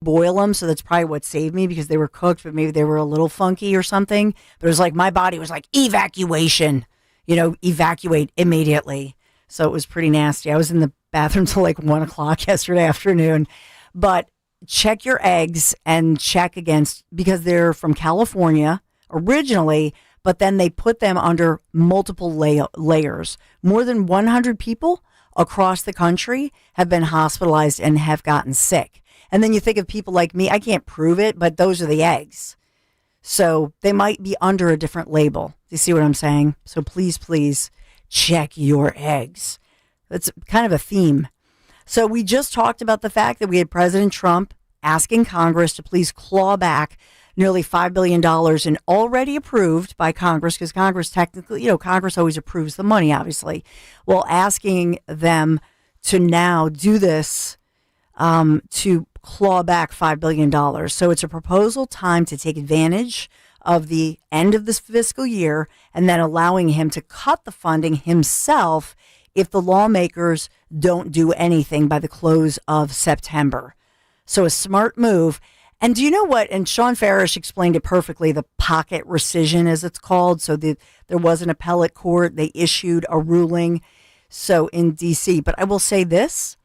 boil them, so that's probably what saved me, because they were cooked, but maybe they were a little funky or something. But it was like my body was like, evacuation, evacuate immediately. So it was pretty nasty. I was in the bathroom till like 1 o'clock yesterday afternoon. But check your eggs and check against, because they're from California originally, but then they put them under multiple layers. More than 100 people across the country have been hospitalized and have gotten sick. And then you think of people like me, I can't prove it, but those are the eggs. So they might be under a different label. Do you see what I'm saying? So please, please check your eggs. That's kind of a theme. So we just talked about the fact that we had President Trump asking Congress to please claw back nearly $5 billion and already approved by Congress, because Congress technically, Congress always approves the money, obviously. Well, asking them to now do this to claw back $5 billion. So it's a proposal time to take advantage of the end of this fiscal year and then allowing him to cut the funding himself if the lawmakers don't do anything by the close of September. So a smart move. And do you know what? And Sean Farish explained it perfectly, the pocket rescission, as it's called. So there was an appellate court. They issued a ruling in D.C. But I will say this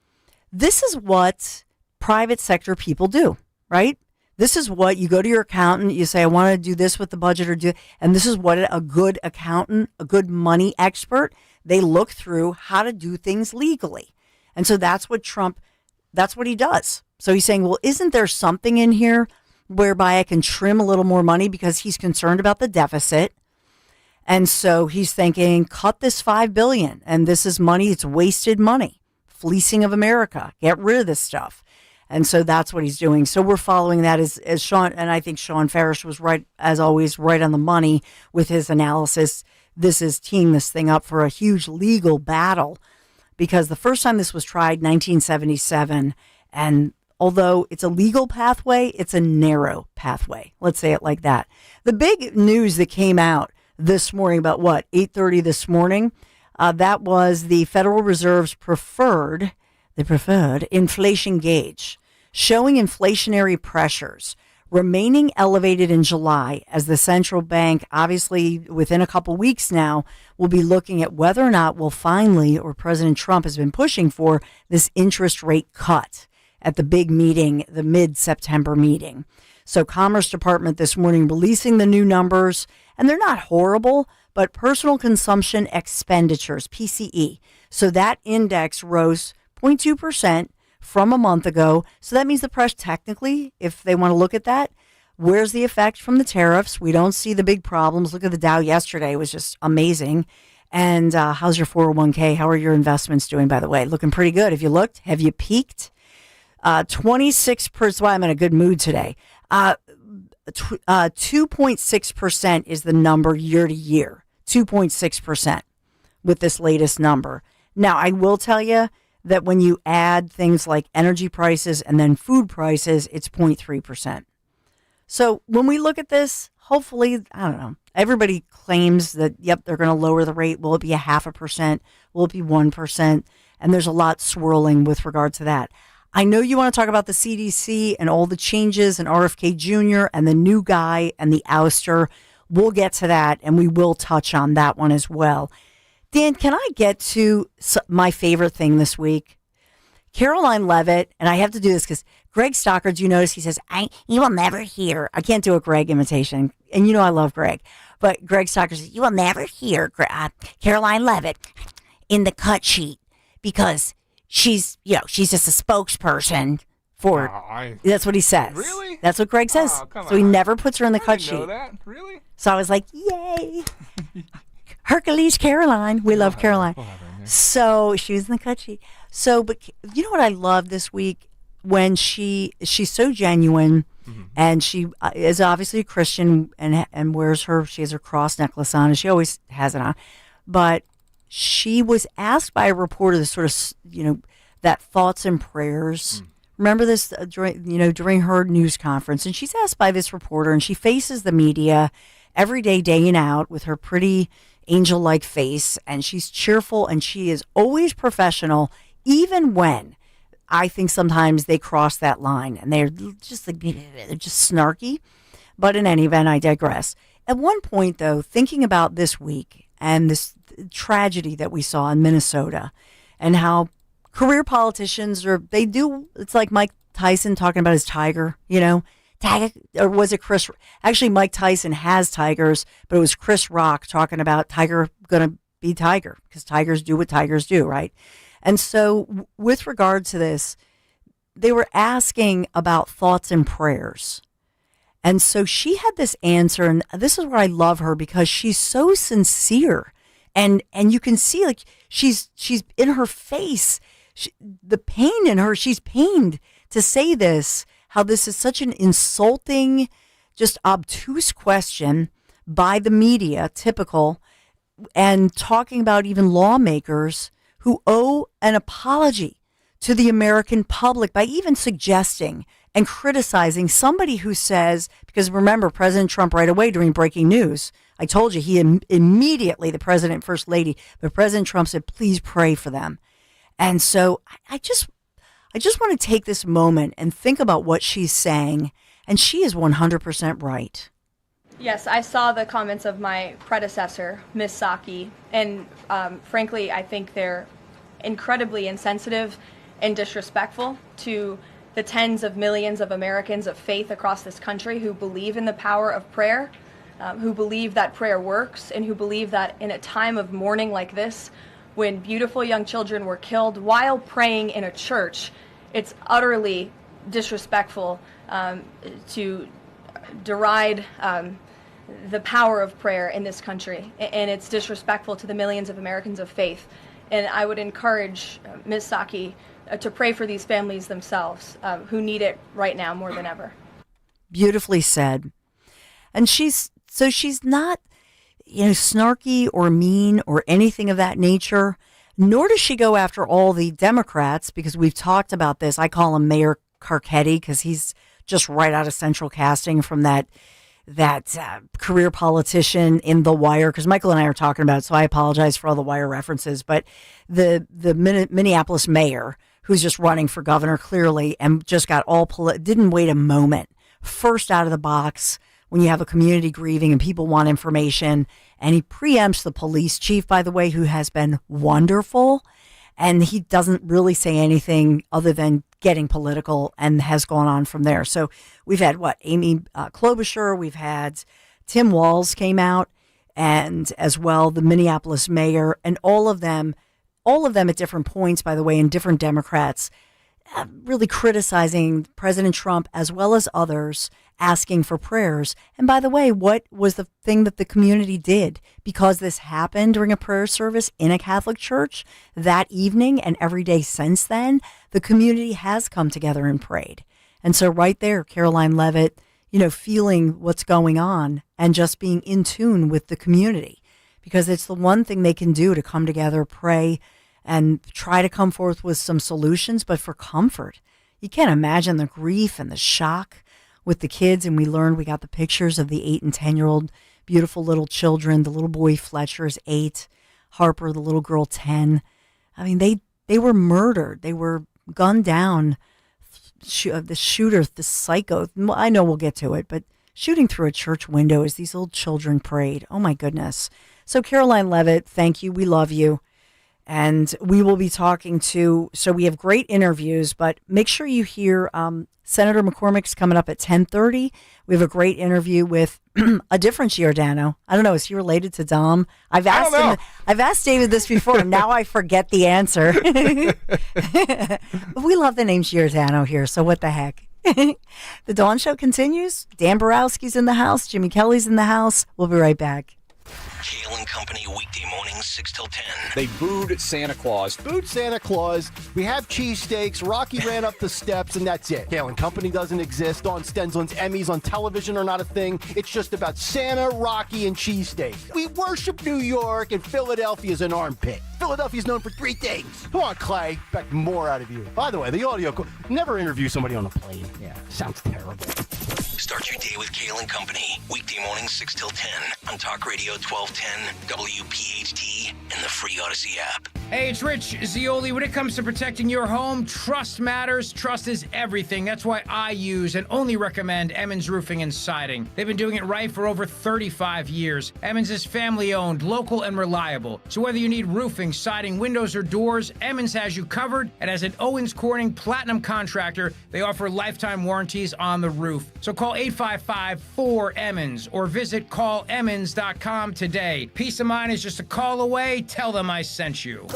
is what private sector people do, right? This is what you go to your accountant, you say, I want to do this with the budget and this is what a good accountant, a good money expert, they look through how to do things legally. And so that's what he does. So he's saying, well, isn't there something in here whereby I can trim a little more money, because he's concerned about the deficit. And so he's thinking, cut this $5 billion. And this is money. It's wasted money. Fleecing of America. Get rid of this stuff. And so that's what he's doing. So we're following that as Sean, and I think Sean Farish was right, as always, right on the money with his analysis. This is teeing this thing up for a huge legal battle, because the first time this was tried, 1977, and although it's a legal pathway, it's a narrow pathway. Let's say it like that. The big news that came out this morning about 8:30 this morning, that was the Federal Reserve's preferred inflation gauge, showing inflationary pressures remaining elevated in July, as the central bank, obviously within a couple weeks now, will be looking at whether or not we'll finally, or President Trump has been pushing for, this interest rate cut at the big meeting, the mid-September meeting. So Commerce Department this morning releasing the new numbers, and they're not horrible, but personal consumption expenditures, PCE. So that index rose 0.2% from a month ago. So that means the press, technically, if they want to look at that, where's the effect from the tariffs? We don't see the big problems. Look at the Dow yesterday. It was just amazing. And how's your 401k? How are your investments doing, by the way? Looking pretty good. Have you looked? Have you peaked? 26%. Why I'm in a good mood today. 2.6% is the number year to year. 2.6% with this latest number. Now, I will tell you that when you add things like energy prices and then food prices, it's 0.3%. So when we look at this, hopefully, I don't know, everybody claims that, yep, they're going to lower the rate. Will it be 0.5%? Will it be 1%? And there's a lot swirling with regard to that. I know you want to talk about the CDC and all the changes and RFK Jr. and the new guy and the ouster. We'll get to that, and we will touch on that one as well. Dan, can I get to my favorite thing this week? Caroline Levitt, and I have to do this because Greg Stocker, do you notice he says, you will never hear, I can't do a Greg imitation, and you know I love Greg, but Greg Stocker says, you will never hear Caroline Levitt in the cut sheet, because she's just a spokesperson for that's what he says. Really? That's what Greg says. Oh, so he never puts her in the cut sheet. Know that? Really? So I was like, yay. Hercules Caroline. We love Caroline. So she was in the cut sheet. So, but you know what I love this week? When she's so genuine, and she is obviously a Christian and she has her cross necklace on, and she always has it on. But she was asked by a reporter this sort of, that thoughts and prayers. Remember this during her news conference, and she's asked by this reporter, and she faces the media every day, day in out, with her pretty angel-like face, and she's cheerful, and she is always professional, even when I think sometimes they cross that line and they're just snarky. But in any event, I digress. At one point, though, thinking about this week and this tragedy that we saw in Minnesota and how career politicians it's like Mike Tyson talking about his tiger, or was it Chris? Actually, Mike Tyson has tigers, but it was Chris Rock talking about tiger going to be tiger because tigers do what tigers do, right? And so with regard to this, they were asking about thoughts and prayers. And so she had this answer, and this is where I love her because she's so sincere. And you can see like she's in her face, the pain in her, she's pained to say this, how this is such an insulting, just obtuse question by the media, typical, and talking about even lawmakers who owe an apology to the American public by even suggesting and criticizing somebody who says, because remember, President Trump right away during breaking news, I told you, he immediately, the president, first lady, but President Trump said, please pray for them. And so I just want to take this moment and think about what she's saying. And she is 100% right. Yes, I saw the comments of my predecessor, Ms. Psaki, and frankly, I think they're incredibly insensitive and disrespectful to the tens of millions of Americans of faith across this country who believe in the power of prayer, who believe that prayer works, and who believe that in a time of mourning like this, when beautiful young children were killed while praying in a church, it's utterly disrespectful to deride the power of prayer in this country, and it's disrespectful to the millions of Americans of faith. And I would encourage Ms. Psaki to pray for these families themselves who need it right now more than ever. Beautifully said. And she's not, snarky or mean or anything of that nature, nor does she go after all the Democrats, because we've talked about this. I call him Mayor Carcetti because he's just right out of central casting from that career politician in The Wire, because Michael and I are talking about it, so I apologize for all the Wire references, but the Minneapolis mayor who's just running for governor clearly and just got didn't wait a moment, first out of the box when you have a community grieving and people want information, and he preempts the police chief, by the way, who has been wonderful, and he doesn't really say anything other than getting political and has gone on from there. So we've had Amy Klobuchar, we've had Tim Walz came out, and as well the Minneapolis mayor, and all of them at different points, by the way, and different Democrats, really criticizing President Trump as well as others, asking for prayers. And by the way, what was the thing that the community did? Because this happened during a prayer service in a Catholic church that evening and every day since then, the community has come together and prayed. And so right there, Caroline Levitt, feeling what's going on and just being in tune with the community, because it's the one thing they can do to come together, pray, and try to come forth with some solutions, but for comfort. You can't imagine the grief and the shock with the kids, and we got the pictures of the 8 and 10-year-old beautiful little children. The little boy Fletcher is 8, Harper, the little girl, 10. I mean, they were murdered. They were gunned down. The shooter, the psycho, I know we'll get to it, but shooting through a church window as these little children prayed. Oh my goodness. So Caroline Levitt, thank you. We love you. And we will be talking so we have great interviews, but make sure you hear Senator McCormack's coming up at 10:30. We have a great interview with a different Giordano. I don't know. Is he related to Dom? I've asked David this before, and now I forget the answer. We love the name Giordano here, so what the heck? The Dawn Show continues. Dan Borowski's in the house. Jimmy Kelly's in the house. We'll be right back. Kale and Company, weekday mornings, 6 till 10. They booed Santa Claus. Booed Santa Claus. We have cheesesteaks. Rocky ran up the steps, and that's it. Kale and Company doesn't exist. Dawn Stensland's Emmys on television are not a thing. It's just about Santa, Rocky, and cheesesteaks. We worship New York, and Philadelphia's an armpit. Philadelphia's known for 3 things. Come on, Clay. Expect more out of you. By the way, the audio... Never interview somebody on a plane. Yeah, sounds terrible. Start your day with Kale and Company. Weekday mornings 6 till 10 on Talk Radio 1210, WPHT, and the free Odyssey app. Hey, it's Rich Zioli. When it comes to protecting your home, trust matters. Trust is everything. That's why I use and only recommend Emmons Roofing and Siding. They've been doing it right for over 35 years. Emmons is family-owned, local, and reliable. So whether you need roofing, siding, windows, or doors, Emmons has you covered. And as an Owens Corning Platinum contractor, they offer lifetime warranties on the roof. So call 855-4-EMMONS or visit callemmons.com today. Peace of mind is just a call away. Tell them I sent you.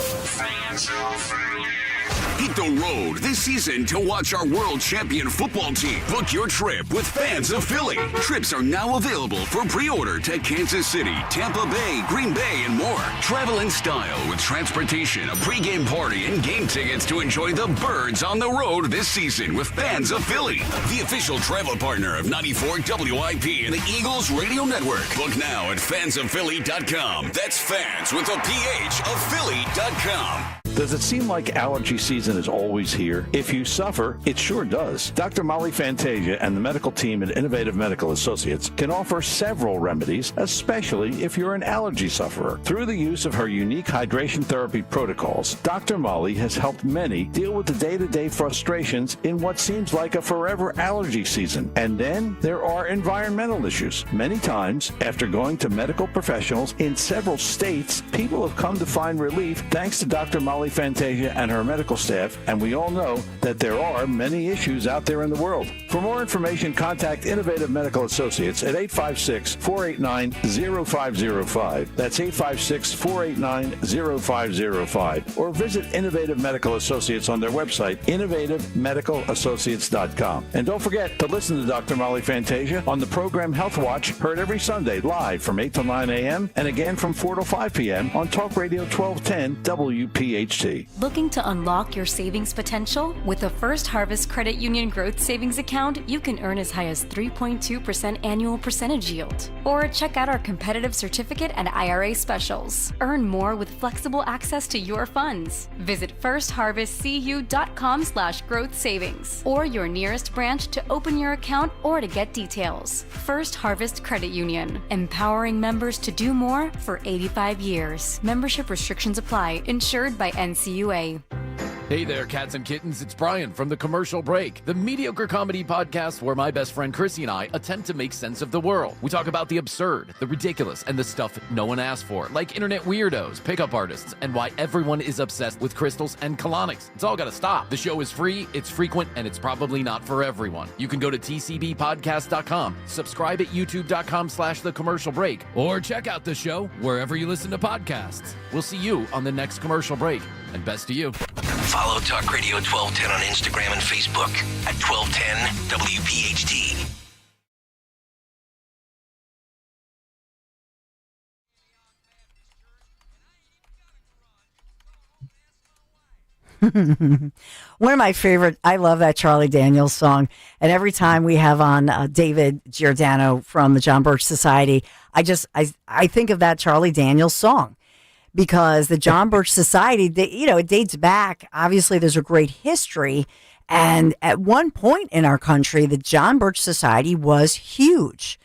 Hit the road this season to watch our world champion football team. Book your trip with Fans of Philly. Trips are now available for pre-order to Kansas City, Tampa Bay, Green Bay, and more. Travel in style with transportation, a pregame party, and game tickets to enjoy the Birds on the road this season with Fans of Philly, the official travel partner of 94 WIP and the Eagles Radio Network. Book now at fansofphilly.com. That's fans with a PH of Philly.com. Does it seem like allergy season is always here? If you suffer, it sure does. Dr. Molly Fantasia and the medical team at Innovative Medical Associates can offer several remedies, especially if you're an allergy sufferer. Through the use of her unique hydration therapy protocols, Dr. Molly has helped many deal with the day-to-day frustrations in what seems like a forever allergy season. And then there are environmental issues. Many times, after going to medical professionals in several states, people have come to find relief thanks to Dr. Molly Fantasia and her medical staff, and we all know that there are many issues out there in the world. For more information, contact Innovative Medical Associates at 856-489-0505. That's 856-489-0505. Or visit Innovative Medical Associates on their website, innovativemedicalassociates.com. And don't forget to listen to Dr. Molly Fantasia on the program Health Watch, heard every Sunday live from 8 to 9 a.m. and again from 4 to 5 p.m. on Talk Radio 1210 WPHT. Looking to unlock your savings potential? With a First Harvest Credit Union Growth Savings Account, you can earn as high as 3.2% annual percentage yield. Or check out our competitive certificate and IRA specials. Earn more with flexible access to your funds. Visit firstharvestcu.com/growth savings or your nearest branch to open your account or to get details. First Harvest Credit Union, empowering members to do more for 85 years. Membership restrictions apply. Insured by NCUA. Hey there, cats and kittens. It's Brian from The Commercial Break, the mediocre comedy podcast where my best friend Chrissy and I attempt to make sense of the world. We talk about the absurd, the ridiculous, and the stuff no one asked for, like internet weirdos, pickup artists, and why everyone is obsessed with crystals and colonics. It's all gotta stop. The show is free, it's frequent, and it's probably not for everyone. You can go to tcbpodcast.com, subscribe at youtube.com/The Commercial Break, or check out the show wherever you listen to podcasts. We'll see you on the next commercial break, and best to you. Follow Talk Radio 1210 on Instagram and Facebook at 1210 WPHT. One of my favorite, I love that Charlie Daniels song. And every time we have on David Giordano from the John Birch Society, I think of that Charlie Daniels song. Because the John Birch Society, it dates back. Obviously, there's a great history. And at one point in our country, the John Birch Society was huge.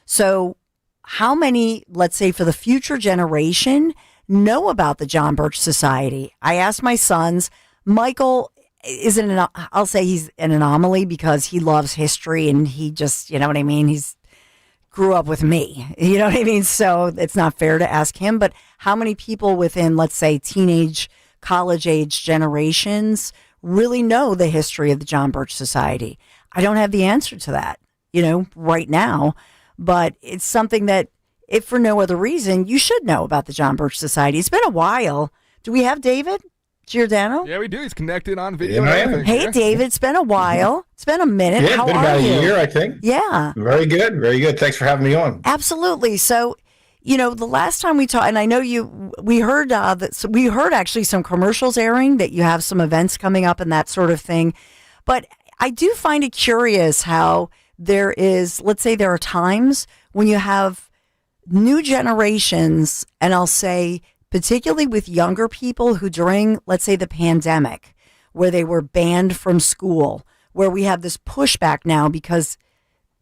So how many, let's say for the future generation, know about the John Birch Society? I asked my sons. Michael I'll say he's an anomaly because he loves history and he just, you know what I mean? He's grew up with me, you know what I mean? So it's not fair to ask him, but how many people within, let's say, teenage, college age generations really know the history of the John Birch Society? I don't have the answer to that, right now, but it's something that, if for no other reason, you should know about the John Birch Society. It's been a while. Do we have David Giordano? Yeah, we do. He's connected on video. Yeah, hey, yeah. David, it's been a while. It's been a minute. Yeah, How it's been are about you? a year, I think. Yeah. Very good. Very good. Thanks for having me on. Absolutely. So, the last time we talked, and I know we heard we heard actually some commercials airing that you have some events coming up and that sort of thing. But I do find it curious how there is, let's say there are times when you have new generations, and I'll say particularly with younger people who during, let's say, the pandemic, where they were banned from school, where we have this pushback now because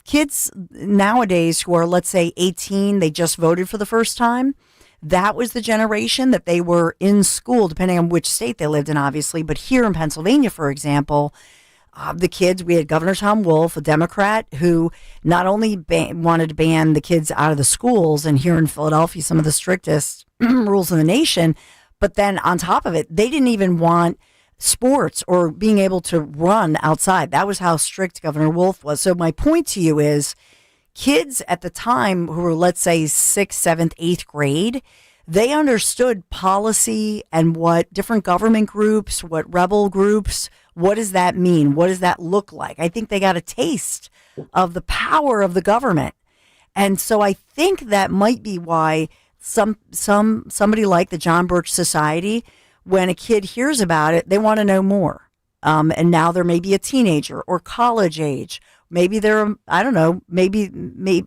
kids nowadays who are, let's say, 18, they just voted for the first time, that was the generation that they were in school, depending on which state they lived in, obviously. But here in Pennsylvania, for example, the kids, we had Governor Tom Wolf, a Democrat, who not only wanted to ban the kids out of the schools, and here in Philadelphia, some of the strictest rules in the nation, but then on top of it, they didn't even want sports or being able to run outside. That was how strict Governor Wolf was. So my point to you is, kids at the time who were, let's say, 6th, 7th, 8th grade, they understood policy and what different government groups, what rebel groups, what does that mean? What does that look like? I think they got a taste of the power of the government. And so I think that might be why somebody like the John Birch Society, when a kid hears about it, they want to know more. And now they're maybe a teenager or college age. Maybe they're, I don't know, maybe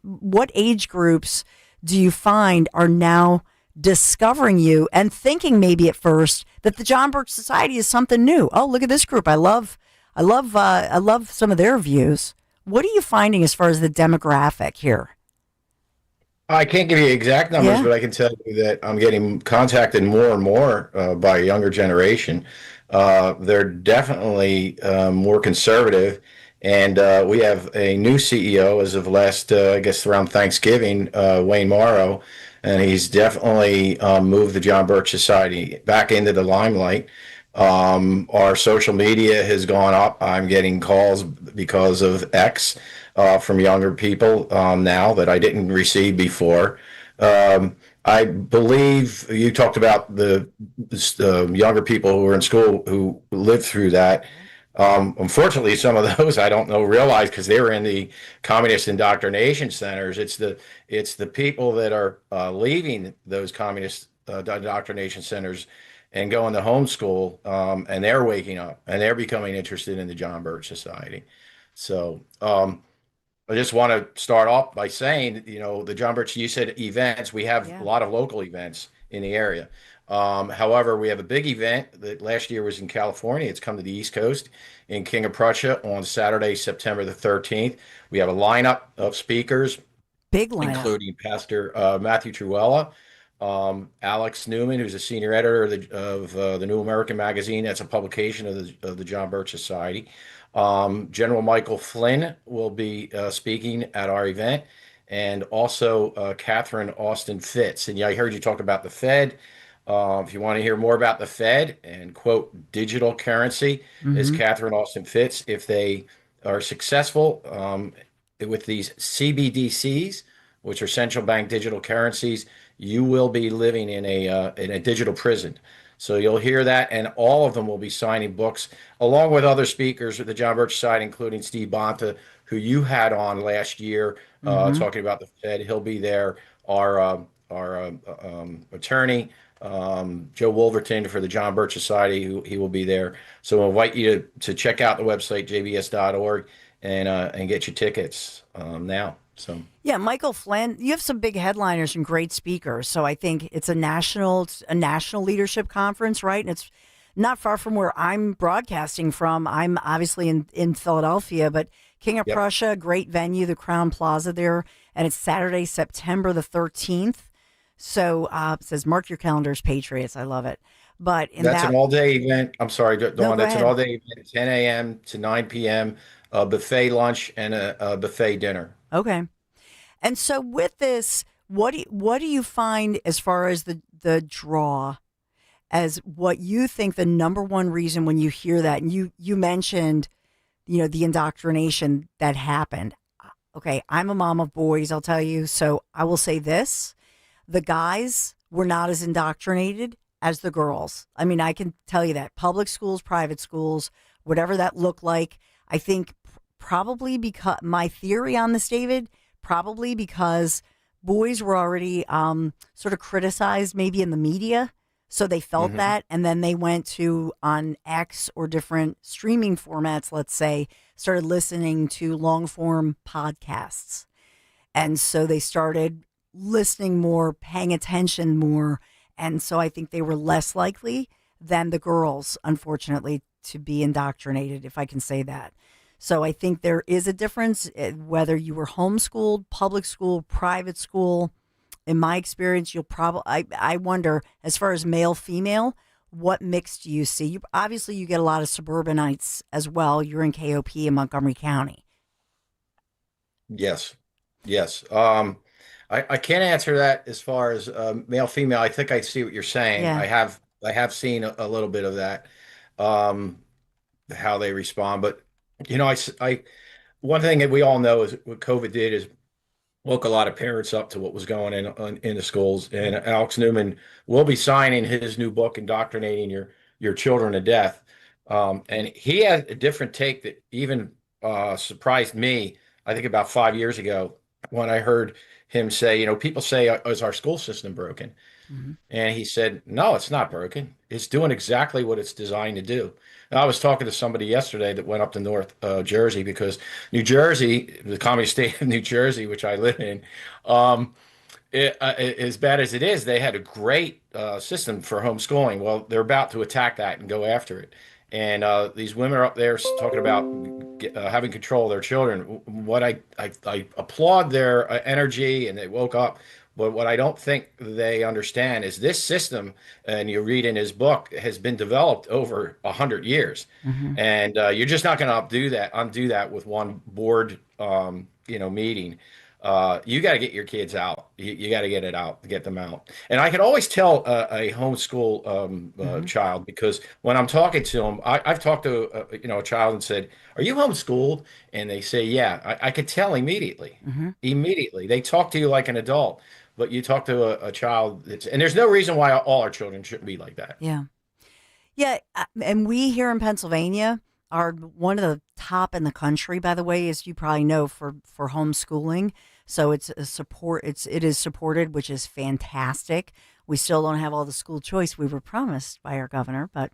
what age groups do you find are now discovering you and thinking maybe at first that the John Birch Society is something new? Oh, look at this group. I love some of their views. What are you finding as far as the demographic here? I can't give you exact numbers, but I can tell you that I'm getting contacted more and more by a younger generation. They're definitely more conservative. And we have a new CEO as of last, I guess, around Thanksgiving, Wayne Morrow, and he's definitely moved the John Birch Society back into the limelight. Our social media has gone up. I'm getting calls because of X from younger people now that I didn't receive before. I believe you talked about the younger people who were in school who lived through that. Unfortunately, some of those I don't know realize because they were in the communist indoctrination centers. It's the people that are leaving those communist indoctrination centers and going to homeschool, and they're waking up and they're becoming interested in the John Birch Society. So I just want to start off by saying, the John Birch, you said events. We have a lot of local events in the area. However, we have a big event that last year was in California. It's come to the East Coast in King of Prussia on Saturday, September the 13th. We have a lineup of speakers, big lineup, including Pastor Matthew Truella, Alex Newman, who's a senior editor of the New American Magazine. That's a publication of the John Birch Society. General Michael Flynn will be speaking at our event, and also Catherine Austin Fitz. And I heard you talk about the Fed. If you want to hear more about the Fed and quote digital currency, is Catherine Austin Fitz. If they are successful with these CBDCs, which are central bank digital currencies, you will be living in a digital prison. So you'll hear that, and all of them will be signing books, along with other speakers at the John Birch side, including Steve Bonta, who you had on last year, talking about the Fed. He'll be there. Our attorney, Joe Wolverton for the John Birch Society, he will be there. So I invite you to check out the website, jbs.org, and get your tickets now. So yeah, Michael Flynn, you have some big headliners and great speakers. So I think it's a national leadership conference, right? And it's not far from where I'm broadcasting from. I'm obviously in Philadelphia, but King of Prussia, great venue, the Crown Plaza there, and it's Saturday, September the 13th. So it says, mark your calendars, Patriots. I love it. But that's an all-day event. I'm sorry, Dawn. No, that's an all-day event, 10 a.m. to 9 p.m., a buffet lunch and a buffet dinner. Okay. And so with this, what do you find as far as the draw, as what you think the number one reason when you hear that, and you mentioned, the indoctrination that happened. Okay, I'm a mom of boys, I'll tell you. So I will say this. The guys were not as indoctrinated as the girls. I mean, I can tell you that. Public schools, private schools, whatever that looked like, I think probably because, my theory on this, David, probably because boys were already sort of criticized maybe in the media. So they felt that, and then they went to on X or different streaming formats, let's say, started listening to long form podcasts. And so they started listening more, paying attention more. And so I think they were less likely than the girls, unfortunately, to be indoctrinated, if I can say that. So I think there is a difference whether you were homeschooled, public school, private school. in my experience, you'll probably, I wonder, as far as male, female, what mix do you see? Obviously, you get a lot of suburbanites as well. You're in KOP in Montgomery County. Yes. I can't answer that as far as male, female. I think I see what you're saying. Yeah. I have seen a little bit of that, how they respond. But, I one thing that we all know is what COVID did is woke a lot of parents up to what was going in the schools. And Alex Newman will be signing his new book, Indoctrinating Your Children to Death. And he had a different take that even surprised me, I think about 5 years ago, when I heard him say, people say, is our school system broken? Mm-hmm. And he said, no, it's not broken. It's doing exactly what it's designed to do. And I was talking to somebody yesterday that went up to North Jersey, because New Jersey, the communist state of New Jersey, which I live in, as bad as it is, they had a great system for homeschooling. Well, they're about to attack that and go after it. And these women are up there talking about having control of their children. What I applaud their energy, and they woke up. But what I don't think they understand is this system, and you read in his book, has been developed over 100 years. Mm-hmm. And you're just not going to undo that with one board, meeting. You got to get your kids out. You got to get them out. And I can always tell a homeschool child, because when I'm talking to them, I've talked to a child and said, "Are you homeschooled?" And they say, "Yeah." I could tell immediately. Mm-hmm. Immediately, they talk to you like an adult, but you talk to a child. And there's no reason why all our children shouldn't be like that. Yeah. And we here in Pennsylvania are one of the top in the country, by the way, as you probably know, for homeschooling. So it is supported, which is fantastic. We still don't have all the school choice we were promised by our governor, but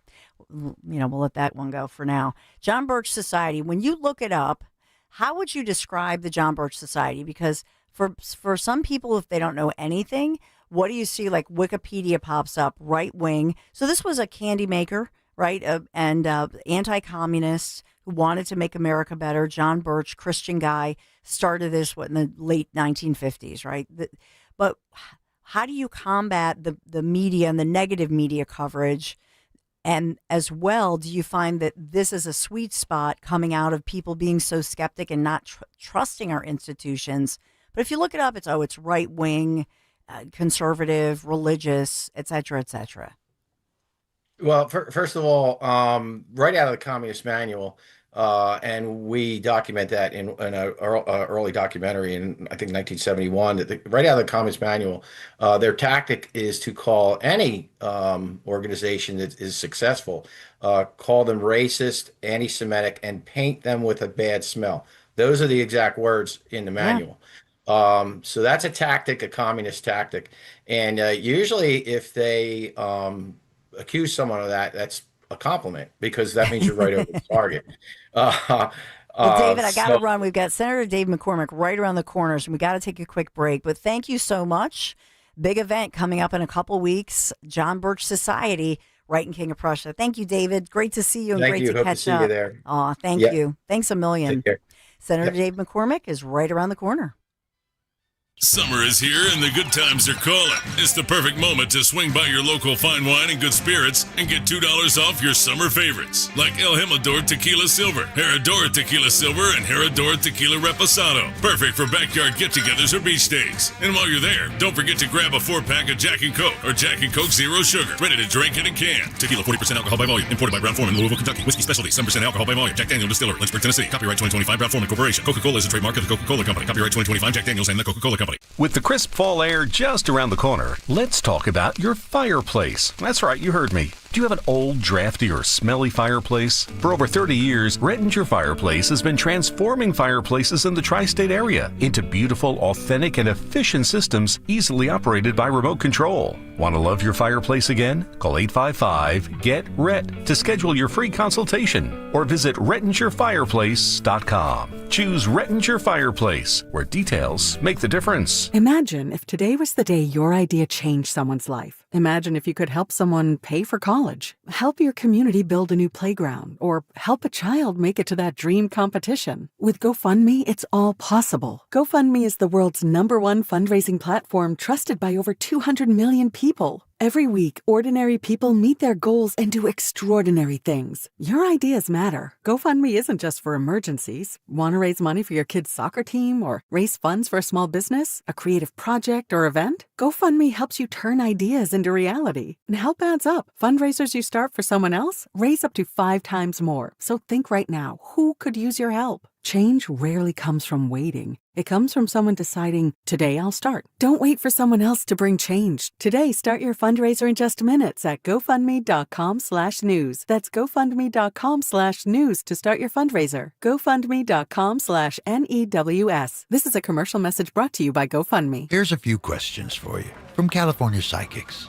we'll let that one go for now. John Birch Society, when you look it up, how would you describe the John Birch Society? Because for some people, if they don't know anything, what do you see? Like Wikipedia pops up, right wing. So this was a candy maker, right? And anti-communist who wanted to make America better. John Birch, Christian guy, started this in the late 1950s, right? But how do you combat the media and the negative media coverage? And as well, do you find that this is a sweet spot coming out of people being so skeptic and not trusting our institutions? But if you look it up, it's right wing, conservative, religious, et cetera, et cetera. Well, first of all, right out of the Communist Manual, and we document that in an early documentary in, I think, 1971, right out of the Communist Manual, their tactic is to call any organization that is successful, call them racist, anti-Semitic, and paint them with a bad smell. Those are the exact words in the manual. So that's a tactic, a communist tactic. And usually if they accuse someone of that, that's a compliment, because that means you're right over the target. Well, David, I got to run. We've got Senator Dave McCormack right around the corners, and we got to take a quick break. But thank you so much. Big event coming up in a couple weeks. John Birch Society, right in King of Prussia. Thank you, David. Great to see you, and great to Hope catch to see up. You there. Oh, thank you. Thanks a million. Take care. Senator Dave McCormack is right around the corner. Summer is here and the good times are calling. It's the perfect moment to swing by your local fine wine and good spirits and get $2 off your summer favorites, like El Jimador Tequila Silver, Herrador Tequila Silver, and Herrador Tequila Reposado. Perfect for backyard get-togethers or beach days. And while you're there, don't forget to grab a 4-pack of Jack and Coke or Jack and Coke Zero Sugar, ready to drink in a can. Tequila, 40% alcohol by volume, imported by Brown-Forman, Louisville, Kentucky. Whiskey Specialty, 7% alcohol by volume. Jack Daniel Distiller, Lynchburg, Tennessee. Copyright 2025, Brown-Forman Corporation. Coca-Cola is a trademark of the Coca-Cola Company. Copyright 2025, Jack Daniels and the Coca-Cola Company. With the crisp fall air just around the corner, let's talk about your fireplace. That's right, you heard me. Do you have an old, drafty, or smelly fireplace? For over 30 years, Rettinger Fireplace has been transforming fireplaces in the tri-state area into beautiful, authentic, and efficient systems easily operated by remote control. Want to love your fireplace again? Call 855-GET-RET to schedule your free consultation or visit rettingerfireplace.com. Choose Rettinger Fireplace, where details make the difference. Imagine if today was the day your idea changed someone's life. Imagine if you could help someone pay for college, help your community build a new playground, or help a child make it to that dream competition. With GoFundMe, it's all possible. GoFundMe is the world's #1 fundraising platform trusted by over 200 million people. Every week, ordinary people meet their goals and do extraordinary things. Your ideas matter. GoFundMe isn't just for emergencies. Want to raise money for your kid's soccer team or raise funds for a small business, a creative project, or event? GoFundMe helps you turn ideas into reality. And help adds up. Fundraisers you start for someone else raise up to 5 times more. So think right now, who could use your help? Change rarely comes from waiting. It comes from someone deciding, today I'll start. Don't wait for someone else to bring change. Today, start your fundraiser in just minutes at GoFundMe.com/news. That's GoFundMe.com/news to start your fundraiser. GoFundMe.com/NEWS. This is a commercial message brought to you by GoFundMe. Here's a few questions for you from California Psychics.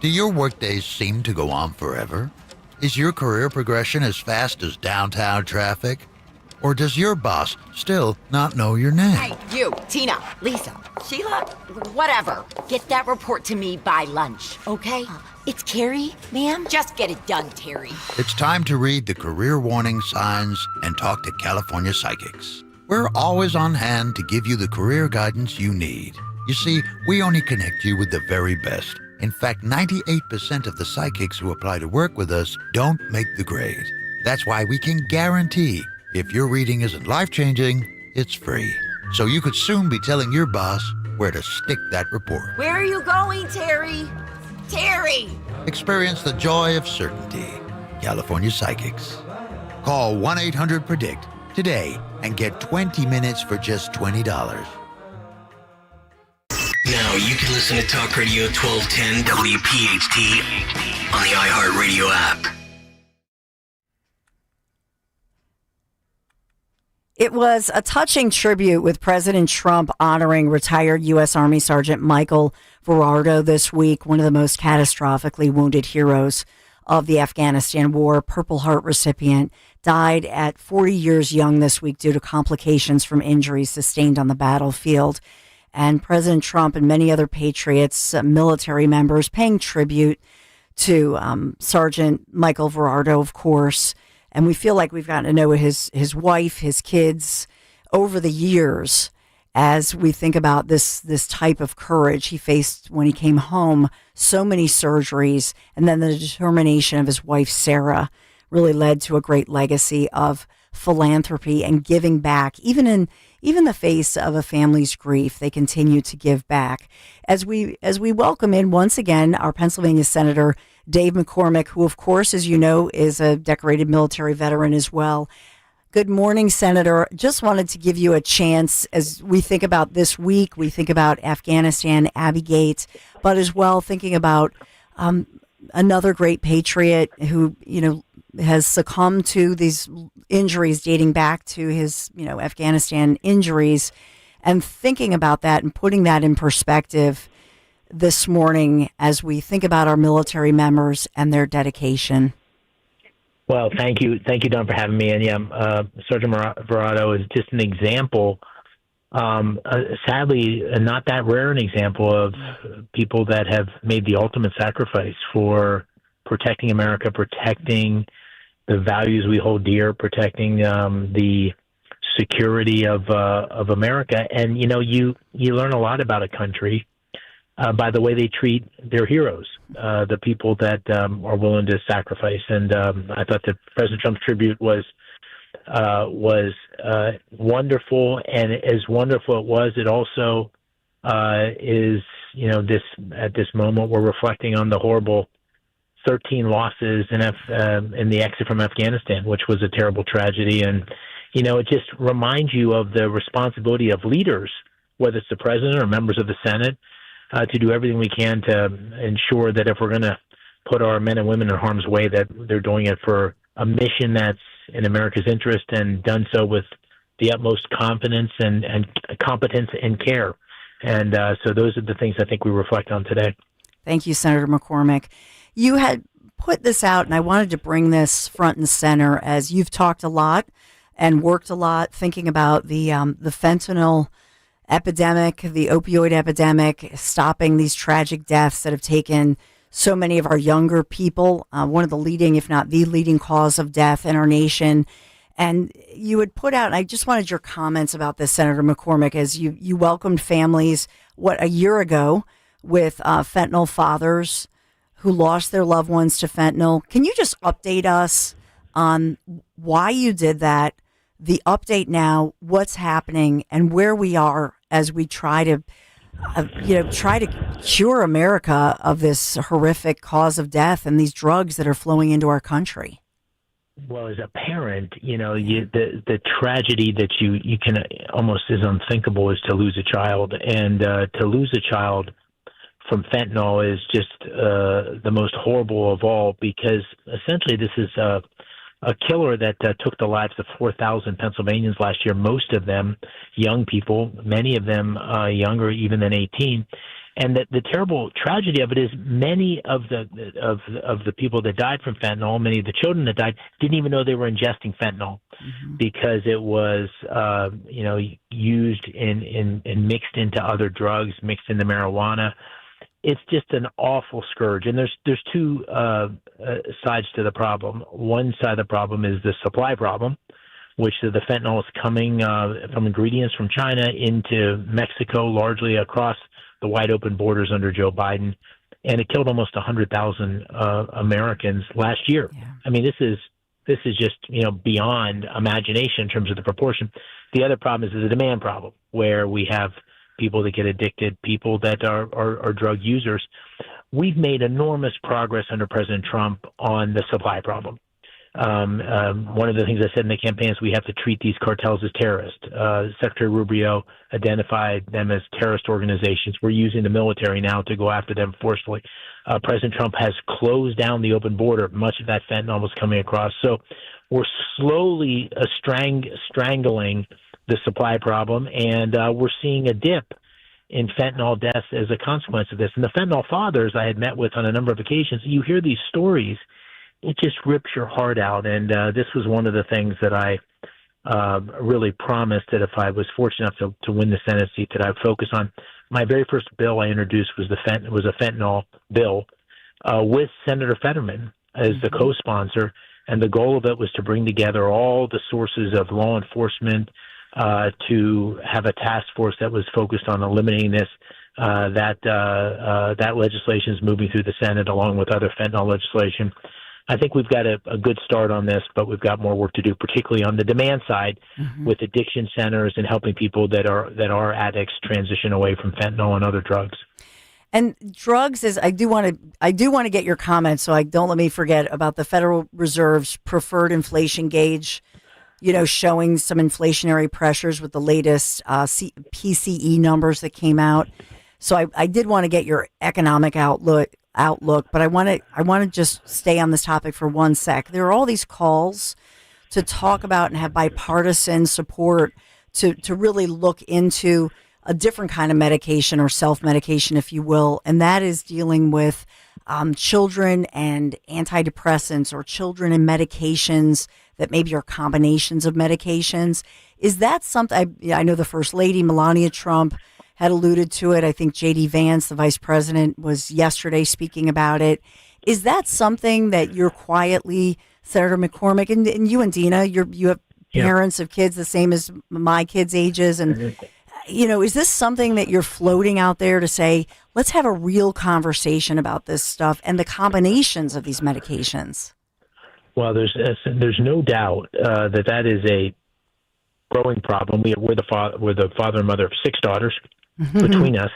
Do your workdays seem to go on forever? Is your career progression as fast as downtown traffic? Or does your boss still not know your name? Hey, you, Tina, Lisa, Sheila, whatever. Get that report to me by lunch, okay? It's Carrie, ma'am. Just get it done, Terry. It's time to read the career warning signs and talk to California Psychics. We're always on hand to give you the career guidance you need. You see, we only connect you with the very best. In fact, 98% of the psychics who apply to work with us don't make the grade. That's why we can guarantee if your reading isn't life-changing, it's free. So you could soon be telling your boss where to stick that report. Where are you going, Terry? Terry! Experience the joy of certainty. California Psychics. Call 1-800-PREDICT today and get 20 minutes for just $20. Now you can listen to Talk Radio 1210 WPHT on the iHeartRadio app. It was a touching tribute with President Trump honoring retired U.S. Army Sergeant Michael Verardo this week, one of the most catastrophically wounded heroes of the Afghanistan war. Purple Heart recipient died at 40 years young this week due to complications from injuries sustained on the battlefield. And President Trump and many other patriots, military members, paying tribute to Sergeant Michael Verardo, of course. And we feel like we've gotten to know his wife, his kids over the years as we think about this type of courage he faced when he came home, so many surgeries, and then the determination of his wife, Sarah, really led to a great legacy of philanthropy and giving back. Even in the face of a family's grief, they continue to give back. As we welcome in once again our Pennsylvania Senator Dave McCormack, who, of course, as you know, is a decorated military veteran as well. Good morning, Senator. Just wanted to give you a chance as we think about this week. We think about Afghanistan, Abbey Gate, but as well thinking about another great patriot who, has succumbed to these injuries dating back to his, Afghanistan injuries, and thinking about that and putting that in perspective this morning as we think about our military members and their dedication. Well, thank you, Don, for having me. And Sergeant Verardo is just an example, sadly, not that rare an example of people that have made the ultimate sacrifice for protecting America, protecting the values we hold dear, protecting the security of America. And you learn a lot about a country by the way they treat their heroes, the people that are willing to sacrifice. And I thought that President Trump's tribute was wonderful, and as wonderful it also is. At this moment, we're reflecting on the horrible 13 losses in the exit from Afghanistan, which was a terrible tragedy. And it just reminds you of the responsibility of leaders, whether it's the president or members of the Senate, to do everything we can to ensure that if we're going to put our men and women in harm's way, that they're doing it for a mission that's in America's interest and done so with the utmost confidence and competence and care. And so those are the things I think we reflect on today. Thank you, Senator McCormack. You had put this out, and I wanted to bring this front and center as you've talked a lot and worked a lot thinking about the fentanyl epidemic, the opioid epidemic, stopping these tragic deaths that have taken so many of our younger people, one of the leading, if not the leading cause of death in our nation. And you had put out, and I just wanted your comments about this, Senator McCormack, as you welcomed families, a year ago with fentanyl fathers who lost their loved ones to fentanyl. Can you just update us on why you did that, the update now, what's happening, and where we are as we try to cure America of this horrific cause of death and these drugs that are flowing into our country? Well, as a parent, the tragedy that you can almost is unthinkable is to lose a child, and to lose a child from fentanyl is just the most horrible of all, because essentially this is a killer that took the lives of 4,000 Pennsylvanians last year, most of them young people, many of them younger even than 18. And the terrible tragedy of it is many of the people that died from fentanyl, many of the children that died, didn't even know they were ingesting fentanyl because it was used and mixed into other drugs, mixed into marijuana. It's just an awful scourge, and there's two sides to the problem. One side of the problem is the supply problem, which the fentanyl is coming from ingredients from China into Mexico, largely across the wide open borders under Joe Biden, and it killed almost 100,000 Americans last year. Yeah. I mean, this is just beyond imagination in terms of the proportion. The other problem is the demand problem, where we have people that get addicted, people that are drug users. We've made enormous progress under President Trump on the supply problem. One of the things I said in the campaign is we have to treat these cartels as terrorists. Secretary Rubio identified them as terrorist organizations. We're using the military now to go after them forcefully. President Trump has closed down the open border. Much of that fentanyl was coming across. So we're slowly strangling the supply problem, and we're seeing a dip in fentanyl deaths as a consequence of this. And the fentanyl fathers I had met with on a number of occasions, you hear these stories, it just rips your heart out. And this was one of the things that I really promised that if I was fortunate enough to win the Senate seat, that I would focus on. My very first bill I introduced was a fentanyl bill with Senator Fetterman as the co-sponsor. And the goal of it was to bring together all the sources of law enforcement, to have a task force that was focused on eliminating this. That legislation is moving through the Senate along with other fentanyl legislation. I think we've got a good start on this, but we've got more work to do, particularly on the demand side with addiction centers and helping people that are addicts transition away from fentanyl and other drugs. And drugs is, I do want to get your comments, so don't let me forget about the Federal Reserve's preferred inflation gauge, showing some inflationary pressures with the latest PCE numbers that came out. So I did want to get your economic outlook, but I want to just stay on this topic for 1 sec. There are all these calls to talk about and have bipartisan support to really look into a different kind of medication or self-medication, if you will, and that is dealing with children and antidepressants, or children and medications that maybe are combinations of medications. Is that something? I know the First Lady, Melania Trump, had alluded to it. I think J.D. Vance, the vice president, was yesterday speaking about it. Is that something that you're quietly, Senator McCormack, and you and Dina, you have parents of kids the same as my kids' ages, and is this something that you're floating out there to say, let's have a real conversation about this stuff and the combinations of these medications? Well, there's no doubt that is a growing problem. We're the father and mother of 6 daughters between us,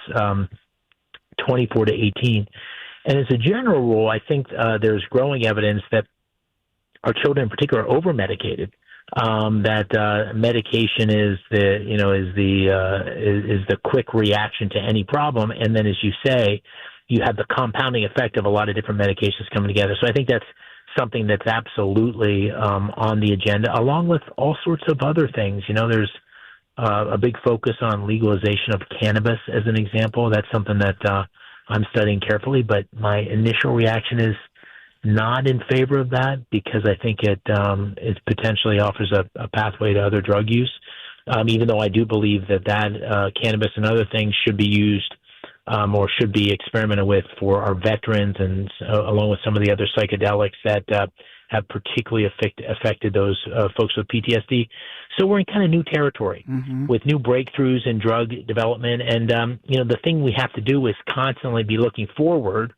24 to 18. And as a general rule, I think there's growing evidence that our children in particular are over-medicated. That medication is the quick reaction to any problem, and then, as you say, you have the compounding effect of a lot of different medications coming together. So I think that's something that's absolutely on the agenda, along with all sorts of other things. There's a big focus on legalization of cannabis, as an example. That's something that I'm studying carefully, but my initial reaction is not in favor of that because I think it potentially offers a pathway to other drug use, even though I do believe that cannabis and other things should be used or should be experimented with for our veterans and along with some of the other psychedelics that have particularly affected those folks with PTSD. So we're in kind of new territory with new breakthroughs in drug development. And, the thing we have to do is constantly be looking forward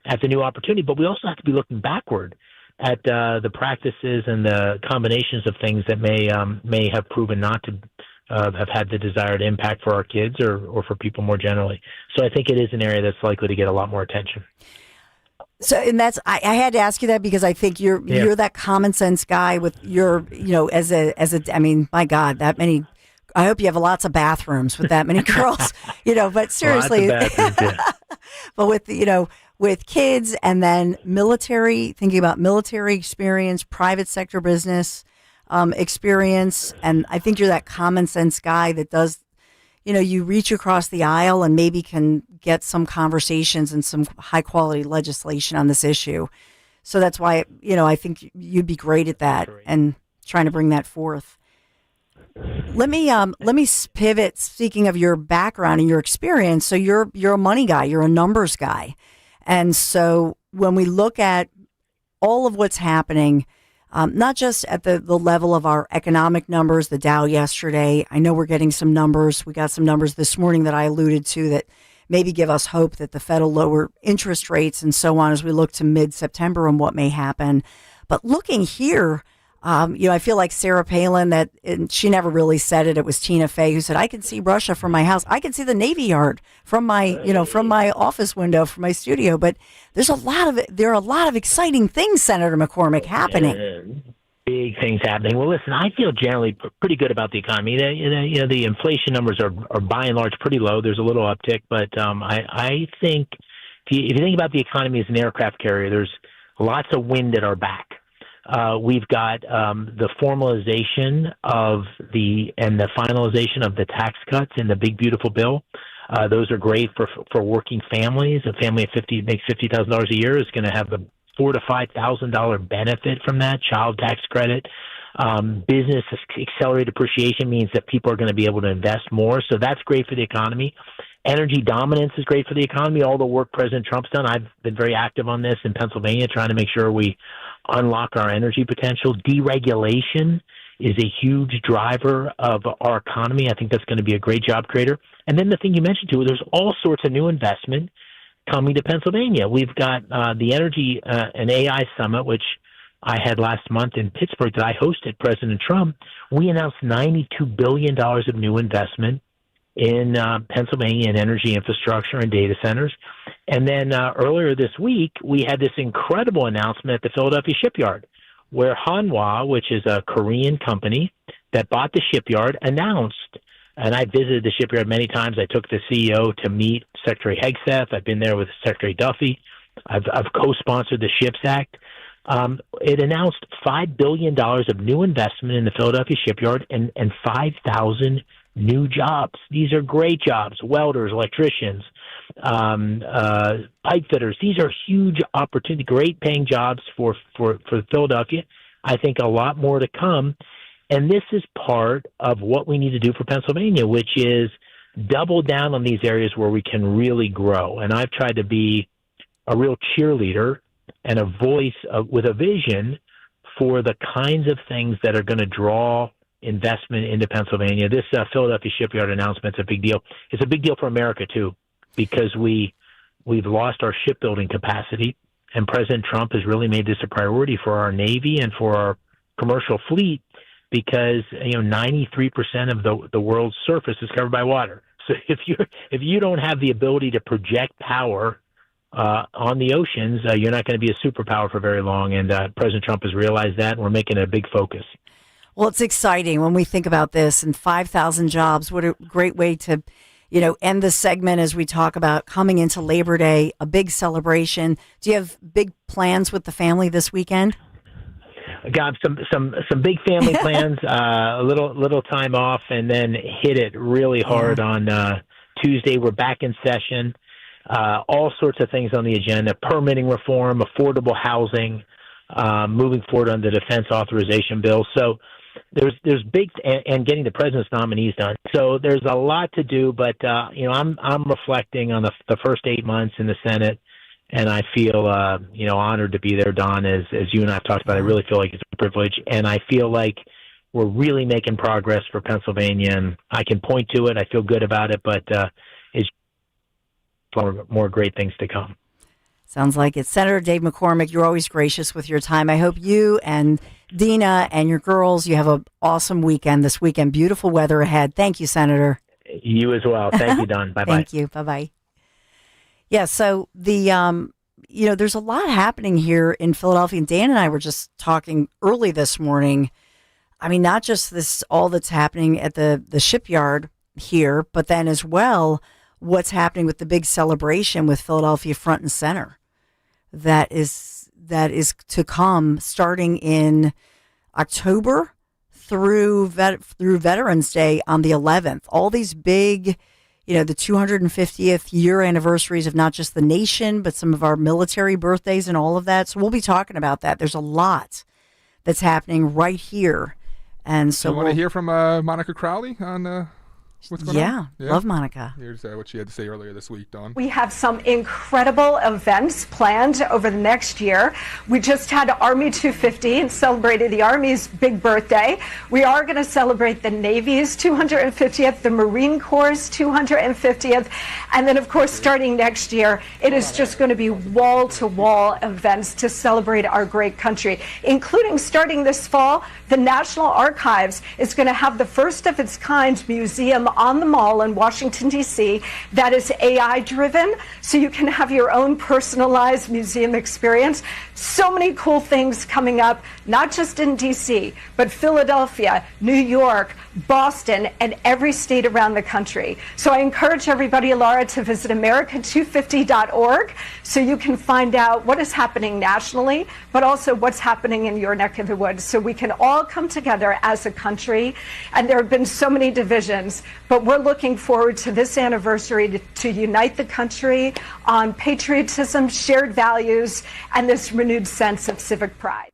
at the new opportunity, but we also have to be looking backward at the practices and the combinations of things that may have proven not to have had the desired impact for our kids or for people more generally. So I think it is an area that's likely to get a lot more attention. So, and that's, I had to ask you that because I think you're that common sense guy with your, I mean, my God, that many, I hope you have lots of bathrooms with that many girls, but seriously, but with, with kids and then military, thinking about military experience, private sector business experience. And I think you're that common sense guy that does, you reach across the aisle and maybe can get some conversations and some high quality legislation on this issue. So that's why, I think you'd be great at that and trying to bring that forth. Let me pivot. Speaking of your background and your experience, so you're a money guy, you're a numbers guy. And so when we look at all of what's happening, not just at the level of our economic numbers, the Dow yesterday, I know we're getting some numbers. We got some numbers this morning that I alluded to that maybe give us hope that the Fed will lower interest rates and so on as we look to mid-September and what may happen. But looking here, I feel like Sarah Palin, and she never really said it. It was Tina Fey who said, I can see Russia from my house. I can see the Navy Yard from my office window, from my studio. But there are a lot of exciting things, Senator McCormack, happening. Big things happening. Well, listen, I feel generally pretty good about the economy. The inflation numbers are by and large pretty low. There's a little uptick, but I think if you think about the economy as an aircraft carrier, there's lots of wind at our back. We've got the formalization and the finalization of the tax cuts in the big beautiful bill. Those are great for working families. A family of 50 makes $50,000 a year is going to have a $4,000 to $5,000 benefit from that child tax credit. Business accelerated depreciation means that people are going to be able to invest more. So that's great for the economy. Energy dominance is great for the economy. All the work President Trump's done, I've been very active on this in Pennsylvania, trying to make sure we unlock our energy potential. Deregulation is a huge driver of our economy. I think that's going to be a great job creator. And then the thing you mentioned too, there's all sorts of new investment coming to Pennsylvania. We've got the Energy and AI Summit, which I had last month in Pittsburgh that I hosted President Trump. We announced $92 billion of new investment in Pennsylvania in energy infrastructure and data centers. And then earlier this week, we had this incredible announcement at the Philadelphia shipyard where Hanwha, which is a Korean company that bought the shipyard, announced, and I visited the shipyard many times. I took the CEO to meet Secretary Hegseth. I've been there with Secretary Duffy. I've co-sponsored the SHIPS Act. It announced $5 billion of new investment in the Philadelphia shipyard and 5,000 new jobs. These are great jobs: welders, electricians, pipe fitters. These are huge opportunity, great paying jobs for Philadelphia. I think a lot more to come. And this is part of what we need to do for Pennsylvania, which is double down on these areas where we can really grow. And I've tried to be a real cheerleader and a voice with a vision for the kinds of things that are going to draw investment into Pennsylvania. This Philadelphia shipyard announcement is a big deal. It's a big deal for America too, because we've lost our shipbuilding capacity, and President Trump has really made this a priority for our Navy and for our commercial fleet, because 93% of the world's surface is covered by water. So if you don't have the ability to project power on the oceans, you're not going to be a superpower for very long. And President Trump has realized that, and we're making it a big focus. Well, it's exciting when we think about this, and 5,000 jobs. What a great way to, end the segment as we talk about coming into Labor Day, a big celebration. Do you have big plans with the family this weekend? I got some big family plans, a little time off, and then hit it really hard on Tuesday. We're back in session. all sorts of things on the agenda: permitting reform, affordable housing, moving forward on the defense authorization bill. So there's big and getting the president's nominees done. So there's a lot to do. But I'm reflecting on the first 8 months in the Senate, and I feel honored to be there, Don. As you and I have talked about, I really feel like it's a privilege, and I feel like we're really making progress for Pennsylvania, and I can point to it. I feel good about it, but it's more great things to come. Sounds like it. Senator Dave McCormack, you're always gracious with your time. I hope you and Dina and your girls, you have an awesome weekend this weekend. Beautiful weather ahead. Thank you, Senator. You as well. Thank you, Don. Bye-bye. Thank you. Bye-bye. Yeah, so there's a lot happening here in Philadelphia, and Dan and I were just talking early this morning. I mean, not just all that's happening at the shipyard here, but then as well, what's happening with the big celebration with Philadelphia front and center that is to come starting in October through Veterans Day on the 11th. All these big, the 250th year anniversaries of not just the nation, but some of our military birthdays and all of that. So we'll be talking about that. There's a lot that's happening right here. And so you want to hear from Monica Crowley on what's going on? Yeah, love Monica. Here's what she had to say earlier this week, Dawn. We have some incredible events planned over the next year. We just had Army 250 and celebrated the Army's big birthday. We are going to celebrate the Navy's 250th, the Marine Corps' 250th, and then, of course, starting next year, it is just going to be wall-to-wall events to celebrate our great country, including starting this fall, the National Archives is going to have the first of its kind museum on the Mall in Washington, D.C. that is AI-driven, so you can have your own personalized museum experience. So many cool things coming up, not just in D.C., but Philadelphia, New York, Boston, and every state around the country. So I encourage everybody, Laura, to visit America250.org so you can find out what is happening nationally, but also what's happening in your neck of the woods, so we can all come together as a country. And there have been so many divisions, but we're looking forward to this anniversary to unite the country on patriotism, shared values, and this renewed sense of civic pride.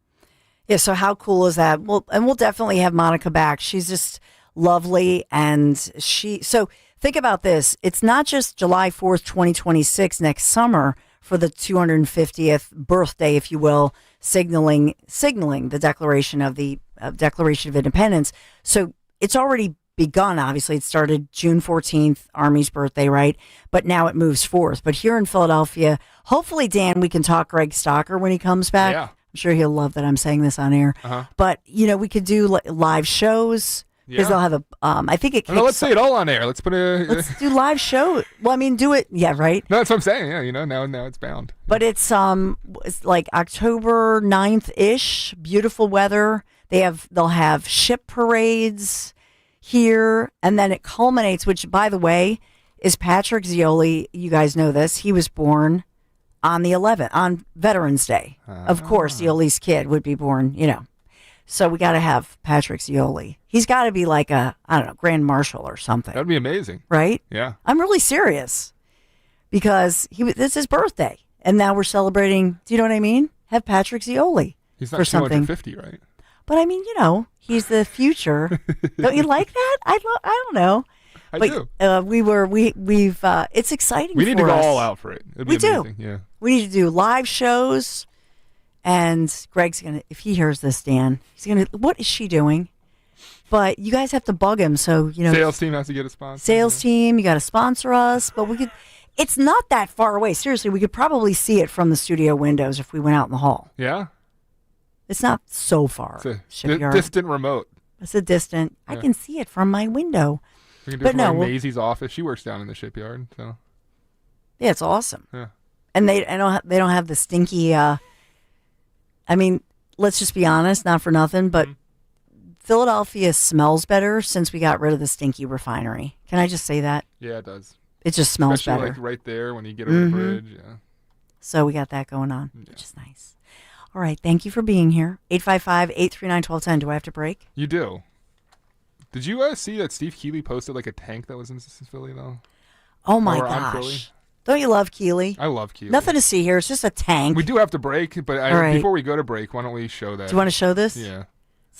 Yeah, so how cool is that? Well, and we'll definitely have Monica back. She's just lovely. And so think about this. It's not just July 4th, 2026 next summer for the 250th birthday, if you will, signaling the Declaration of Independence. So it's already begun. Obviously, it started June 14th, Army's birthday, right? But now it moves forth. But here in Philadelphia, hopefully, Dan, we can talk Greg Stocker when he comes back. Yeah. I'm sure he'll love that I'm saying this on air. Uh-huh. But, we could do live shows. Because they'll have I think it kicks let's say it all on air. Let's do live show. Well, I mean, do it. Yeah, right. No, that's what I'm saying. Yeah, now it's bound. But it's like October 9th-ish, beautiful weather. They'll have ship parades here, and then it culminates, which, by the way, is Patrick Zeoli. You guys know this. He was born on the 11th, on Veterans Day. Of course, Zeoli's kid would be born, So we got to have Patrick Zeoli. He's got to be like Grand Marshal or something. That'd be amazing. Right? Yeah. I'm really serious because this is his birthday, and now we're celebrating. Do you know what I mean? Have Patrick Zeoli. He's not for something. 250, right? But I mean, he's the future. Don't you like that? I don't know. I do. It's exciting. We need for to go us. all out for it. It'd be amazing. Do. Yeah. We need to do live shows. And Greg's if he hears this, Dan, what is she doing? But you guys have to bug him. So, Sales team has to get a sponsor. Sales team, you got to sponsor us. But it's not that far away. Seriously, we could probably see it from the studio windows if we went out in the hall. Yeah. It's not so far. It's a distant remote. It's a distant. Yeah. I can see it from my window. We can do it from Maisie's office. She works down in the shipyard. So. Yeah, it's awesome. Yeah. And they don't have the stinky. I mean, let's just be honest, not for nothing, but Philadelphia smells better since we got rid of the stinky refinery. Can I just say that? Yeah, it does. It just smells Especially better. Like right there when you get over the bridge. Yeah. So we got that going on, which is nice. All right. Thank you for being here. 855-839-1210. Do I have to break? You do. Did you see that Steve Keeley posted like a tank that was in Philly, though? Oh, my gosh. Don't you love Keeley? I love Keeley. Nothing to see here. It's just a tank. We do have to break, but All right. before we go to break, why don't we show that? Do you want to show this? Yeah.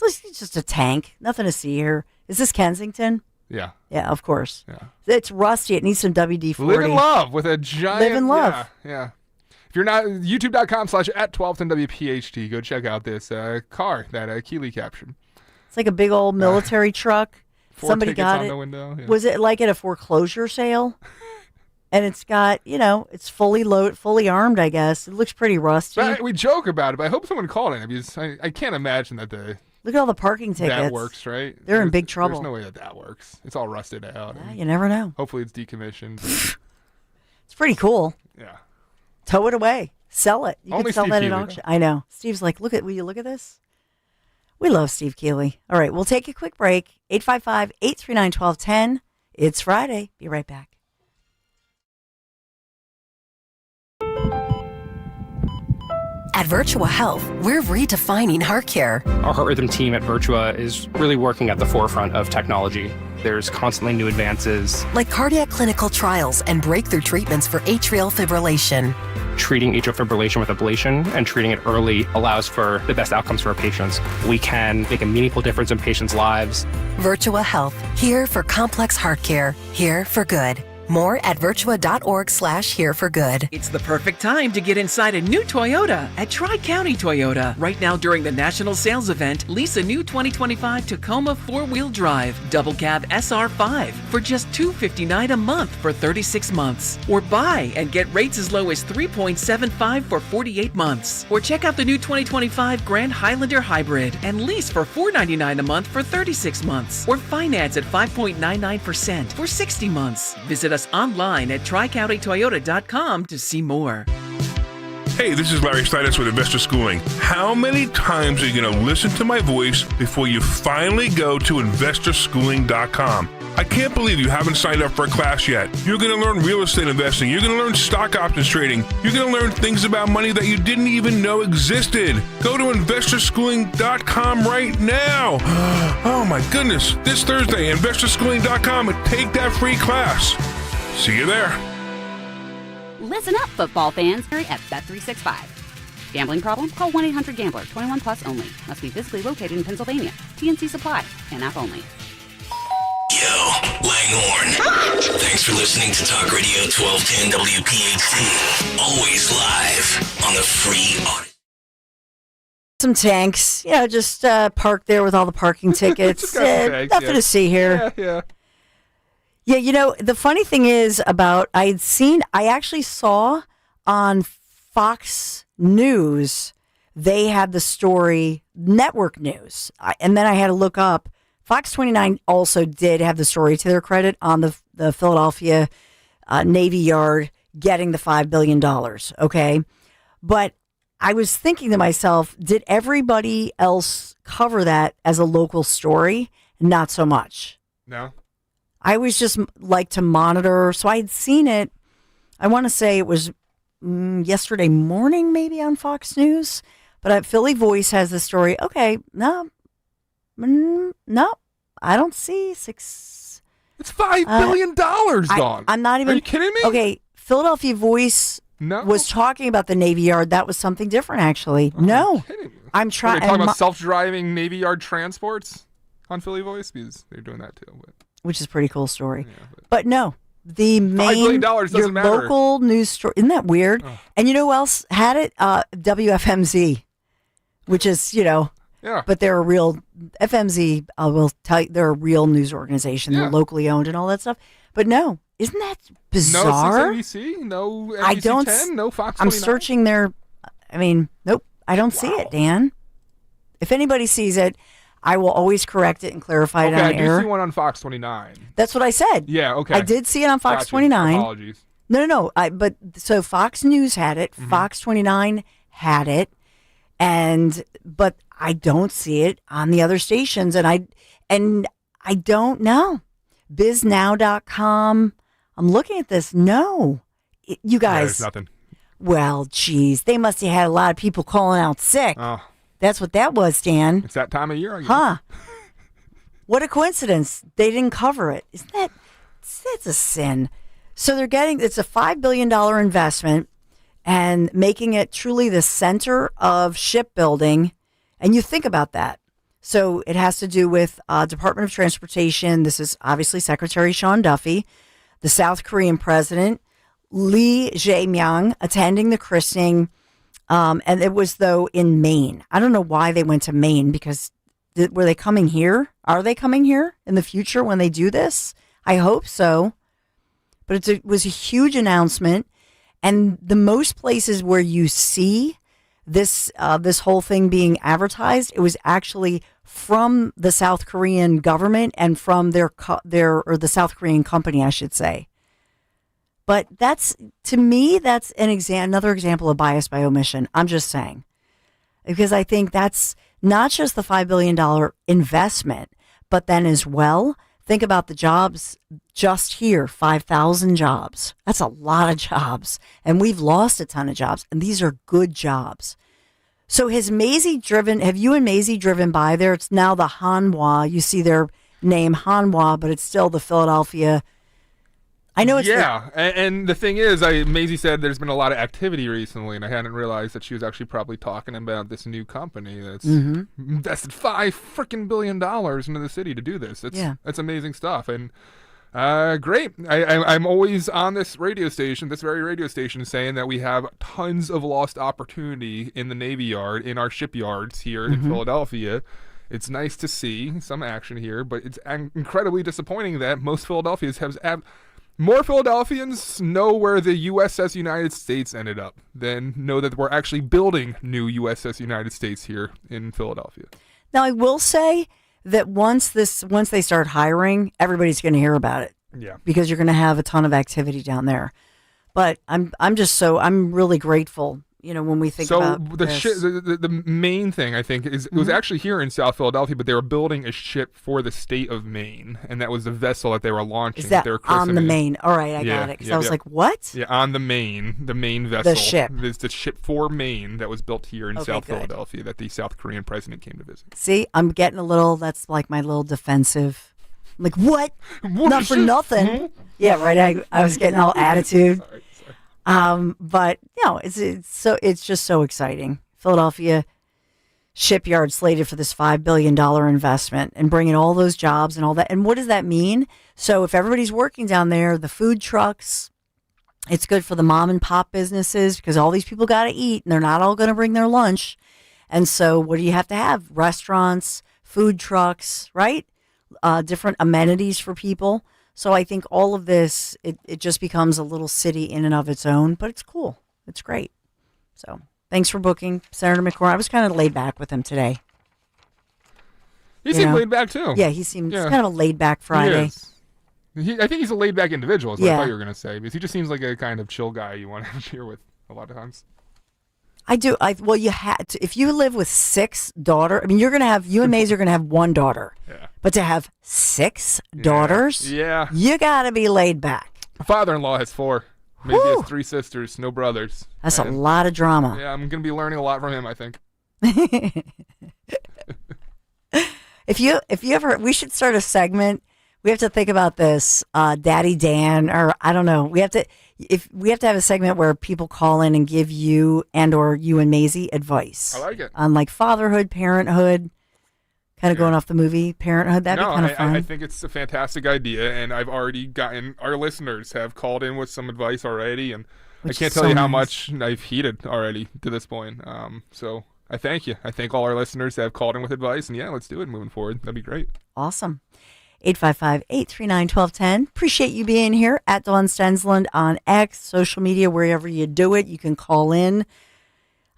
It's just a tank. Nothing to see here. Is this Kensington? Yeah. Yeah, of course. Yeah. It's rusty. It needs some WD-40. Live in love with a giant... Live in love. Yeah. If you're not, youtube.com/@1210WPHT, go check out this car that Keeley captured. It's like a big old military truck. 4 Somebody tickets got on it. the window. Yeah. Was it like at a foreclosure sale? And it's got, it's fully loaded, fully armed, I guess. It looks pretty rusty. But we joke about it, but I hope someone called it because I can't imagine that Look at all the parking tickets. that works, right? They're in big trouble. There's no way that works. It's all rusted out. Yeah, you never know. Hopefully it's decommissioned. It's pretty cool. Yeah. Tow it away. Sell it. You Only can sell Steve that Keeley, at auction. I know. Steve's like, will you look at this? We love Steve Keeley. All right, we'll take a quick break. 855-839-1210. It's Friday. Be right back. At Virtua Health, we're redefining heart care. Our Heart Rhythm team at Virtua is really working at the forefront of technology. There's constantly new advances. Like cardiac clinical trials and breakthrough treatments for atrial fibrillation. Treating atrial fibrillation with ablation and treating it early allows for the best outcomes for our patients. We can make a meaningful difference in patients' lives. Virtua Health, here for complex heart care, here for good. More at virtua.org/here for good. It's the perfect time to get inside a new Toyota at Tri-County Toyota. Right now during the National Sales Event, lease a new 2025 Tacoma 4-wheel drive, double cab SR5 for just $259 a month for 36 months. Or buy and get rates as low as 3.75 for 48 months. Or check out the new 2025 Grand Highlander Hybrid and lease for $499 a month for 36 months. Or finance at 5.99% for 60 months. Visit us online at tricountytoyota.com to see more. Hey, this is Larry Steinitz with Investor Schooling. How many times are you going to listen to my voice before you finally go to investorschooling.com? I can't believe you haven't signed up for a class yet. You're going to learn real estate investing. You're going to learn stock options trading. You're going to learn things about money that you didn't even know existed. Go to investorschooling.com right now. Oh my goodness. This Thursday, investorschooling.com, and take that free class. See you there. Listen up, football fans, at Bet365. Gambling problem? Call 1-800-GAMBLER. 21 plus only. Must be physically located in Pennsylvania. TNC Supply. And app only. Yo, Langhorne. Thanks for listening to Talk Radio 1210 WPHT. Always live on the free audio. Some tanks, just parked there with all the parking tickets. Tanks, nothing to see here. Yeah. Yeah, the funny thing is I actually saw on Fox News, they had the story, network news. And then I had to look up. Fox 29 also did have the story to their credit on the Philadelphia Navy Yard getting the $5 billion. Okay. But I was thinking to myself, did everybody else cover that as a local story? Not so much. No. I always just like to monitor. So I had seen it. I want to say it was yesterday morning, maybe on Fox News. But Philly Voice has the story. Okay, no, I don't see six. It's $5 billion, Dawn. I'm not even. Are you kidding me? Okay, Philadelphia Voice was talking about the Navy Yard. That was something different, actually. No, I'm trying. Are they talking about self-driving Navy Yard transports on Philly Voice? Because they're doing that too. But. Which is a pretty cool story. Yeah, but no, the $5 main billion doesn't your matter. local news story. Isn't that weird? Oh. And you know who else had it? WFMZ, which is, Yeah. But they're a real FMZ. I will tell you, they're a real news organization. They're locally owned and all that stuff. But no, isn't that bizarre? No NBC, no NBC I don't. 10, no Fox 29? I'm searching their. Nope, I don't see it, Dan. If anybody sees it, I will always correct it and clarify it on I air. do see one on Fox 29. That's what I said. Yeah, okay. I did see it on Fox 29. Apologies. No. So Fox News had it. Mm-hmm. Fox 29 had it, but I don't see it on the other stations, and I don't know. BizNow.com. I'm looking at this. No, you guys. There's nothing. Well, geez, they must have had a lot of people calling out sick. Oh. That's what that was, Dan. It's that time of year, I guess. Huh. What a coincidence. They didn't cover it. Isn't that, that's a sin. So it's a $5 billion investment and making it truly the center of shipbuilding. And you think about that. So it has to do with Department of Transportation. This is obviously Secretary Sean Duffy, the South Korean president, Lee Jae-myung, attending the christening. And it was, though, in Maine. I don't know why they went to Maine, because were they coming here? Are they coming here in the future when they do this? I hope so. But it was a huge announcement. And the most places where you see this whole thing being advertised, it was actually from the South Korean government and from their or the South Korean company, I should say. But to me, that's another example of bias by omission. I'm just saying, because I think that's not just the $5 billion investment, but then as well, think about the jobs just here, 5,000 jobs. That's a lot of jobs. And we've lost a ton of jobs. And these are good jobs. So have you and Maisie driven by there? It's now the Hanwha. You see their name Hanwha, but it's still the Philadelphia. I know it's and the thing is, Maisie said there's been a lot of activity recently, and I hadn't realized that she was actually probably talking about this new company that's invested $5 billion into the city to do this. That's amazing stuff, and great. I'm always on this very radio station, saying that we have tons of lost opportunity in the Navy Yard, in our shipyards here in Philadelphia. It's nice to see some action here, but it's incredibly disappointing that most Philadelphians more Philadelphians know where the USS United States ended up than know that we're actually building new USS United States here in Philadelphia. Now, I will say that once they start hiring, everybody's going to hear about it. Yeah. Because you're going to have a ton of activity down there. But I'm really grateful, when we think about this. The main thing, I think, is it was actually here in South Philadelphia, but they were building a ship for the state of Maine, and that was the vessel that they were launching. Is that they were on the Maine? All right, I got it. Because I was like, what? Yeah, on the Maine vessel. The ship. It's the ship for Maine that was built here in South Philadelphia that the South Korean president came to visit. See, I'm getting that's like my little defensive. I'm like, what? Not for nothing. Yeah, right. I was getting all attitude. But it's just so exciting. Philadelphia shipyard slated for this $5 billion investment and bringing all those jobs and all that. And what does that mean? So if everybody's working down there, the food trucks, it's good for the mom and pop businesses because all these people got to eat and they're not all going to bring their lunch. And so what do you have to have? Restaurants, food trucks, right? Different amenities for people. So I think all of this, it just becomes a little city in and of its own, but it's cool. It's great. So thanks for booking, Senator McCormack. I was kind of laid back with him today. He seemed laid back too. Yeah, he seemed kind of a laid back Friday. I think he's a laid back individual, is what I thought you were going to say, because he just seems like a kind of chill guy you want to have beer with a lot of times. I do. Well, you had to, if you live with 6 daughters, I mean, you and Maisie are going to have 1 daughter. Yeah. But to have 6 daughters, you got to be laid back. My father-in-law has 4. Maisie has 3 sisters, no brothers. That's a lot of drama. Yeah, I'm going to be learning a lot from him, I think. If you ever, we should start a segment. We have to think about this, Daddy Dan, or I don't know. We have to have a segment where people call in and give you or you and Maisie advice. I like it. On like fatherhood, parenthood, kind of going off the movie Parenthood. That'd be kind of fun. I think it's a fantastic idea, and I've already gotten, our listeners have called in with some advice already, and I can't tell you how much I've heeded already to this point. So I thank you. I thank all our listeners that have called in with advice, and let's do it moving forward. That'd be great. Awesome. 855-839-1210. Appreciate you being here at Dawn Stensland on X, social media, wherever you do it. You can call in.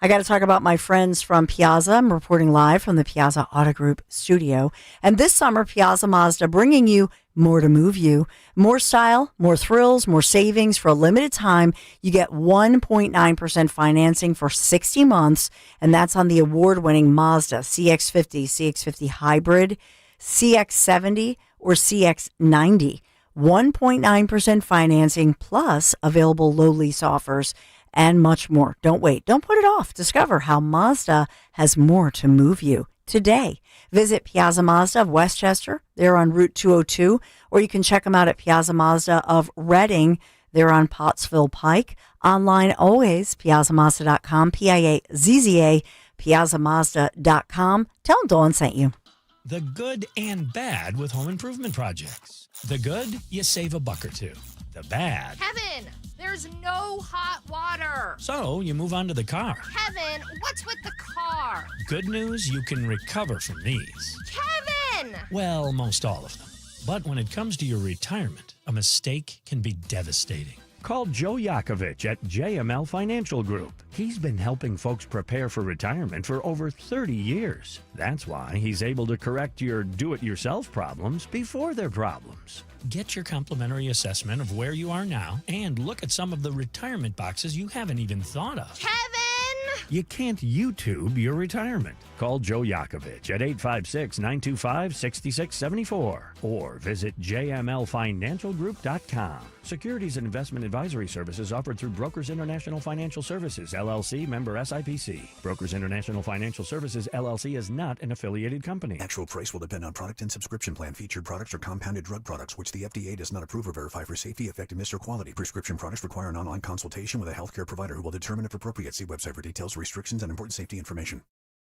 I got to talk about my friends from Piazza. I'm reporting live from the Piazza Auto Group studio. And this summer, Piazza Mazda bringing you more to move you. More style, more thrills, more savings. For a limited time, you get 1.9% financing for 60 months. And that's on the award-winning Mazda CX-50, CX-50 Hybrid, CX-70, or CX-90. 1.9% financing plus available low lease offers and much more. Don't wait. Don't put it off. Discover how Mazda has more to move you today. Visit Piazza Mazda of Westchester. They're on Route 202, or you can check them out at Piazza Mazda of Reading. They're on Pottsville Pike. Online always, piazzamazda.com, Piazza, piazzamazda.com. Tell them Dawn sent you. The good and bad with home improvement projects. The good, you save a buck or two. The bad. Kevin, there's no hot water. So you move on to the car. Kevin, what's with the car? Good news, you can recover from these. Kevin! Well, most all of them. But when it comes to your retirement, a mistake can be devastating. Call Joe Yakovich at JML Financial Group. He's been helping folks prepare for retirement for over 30 years. That's why he's able to correct your do-it-yourself problems before they're problems. Get your complimentary assessment of where you are now and look at some of the retirement boxes you haven't even thought of. Kevin! You can't YouTube your retirement. Call Joe Yakovich at 856-925-6674 or visit jmlfinancialgroup.com. Securities and investment advisory services offered through Brokers International Financial Services, LLC, member SIPC. Brokers International Financial Services, LLC is not an affiliated company. Actual price will depend on product and subscription plan. Featured products are compounded drug products, which the FDA does not approve or verify for safety, effectiveness, or quality. Prescription products require an online consultation with a healthcare provider who will determine if appropriate. See website for details, restrictions, and important safety information.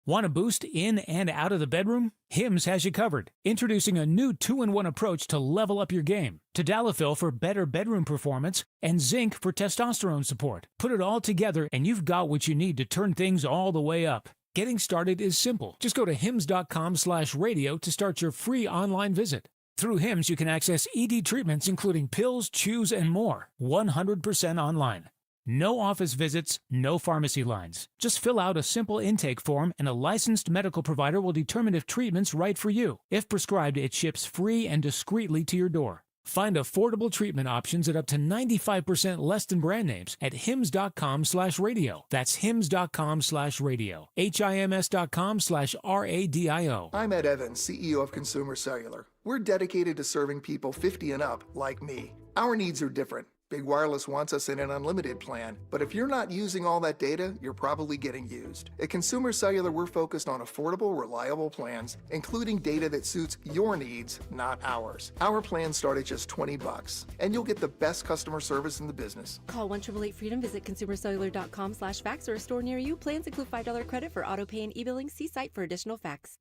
Want a boost in and out of the bedroom? Hims has you covered. Introducing a new 2-in-1 approach to level up your game. Tadalafil for better bedroom performance and zinc for testosterone support. Put it all together and you've got what you need to turn things all the way up. Getting started is simple. Just go to hims.com/radio to start your free online visit. Through Hims, you can access ED treatments including pills, chews, and more. 100% online. No office visits, no pharmacy lines. Just fill out a simple intake form and a licensed medical provider will determine if treatment's right for you. If prescribed, it ships free and discreetly to your door. Find affordable treatment options at up to 95% less than brand names at hims.com/radio. That's hims.com/radio. HIMS.com/RADIO. I'm Ed Evans, CEO of Consumer Cellular. We're dedicated to serving people 50 and up like me. Our needs are different. Big Wireless wants us in an unlimited plan, but if you're not using all that data, you're probably getting used. At Consumer Cellular, we're focused on affordable, reliable plans, including data that suits your needs, not ours. Our plans start at just $20, and you'll get the best customer service in the business. Call 1-888-FREEDOM, visit consumercellular.com/fax or a store near you. Plans include $5 credit for auto pay and e-billing. See site for additional facts.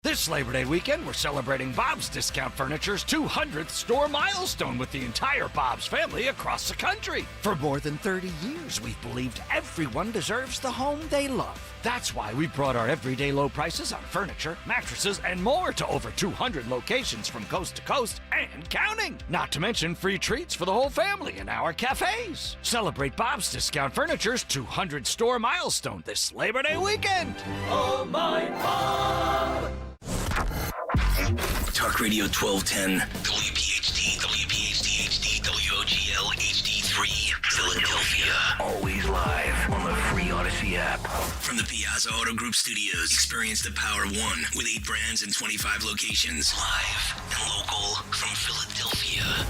This Labor Day weekend, we're celebrating Bob's Discount Furniture's 200th store milestone with the entire Bob's family across the country. For more than 30 years, we've believed everyone deserves the home they love. That's why we brought our everyday low prices on furniture, mattresses, and more to over 200 locations from coast to coast and counting. Not to mention free treats for the whole family in our cafes. Celebrate Bob's Discount Furniture's 200 store milestone this Labor Day weekend. Oh, my Bob! Talk Radio 1210, WPHT, WPHT-HD, WOGL HD3, Philadelphia. Always live on the free Odyssey app. From the Piazza Auto Group Studios, experience the power of one with 8 brands and 25 locations. Live and local from Philadelphia.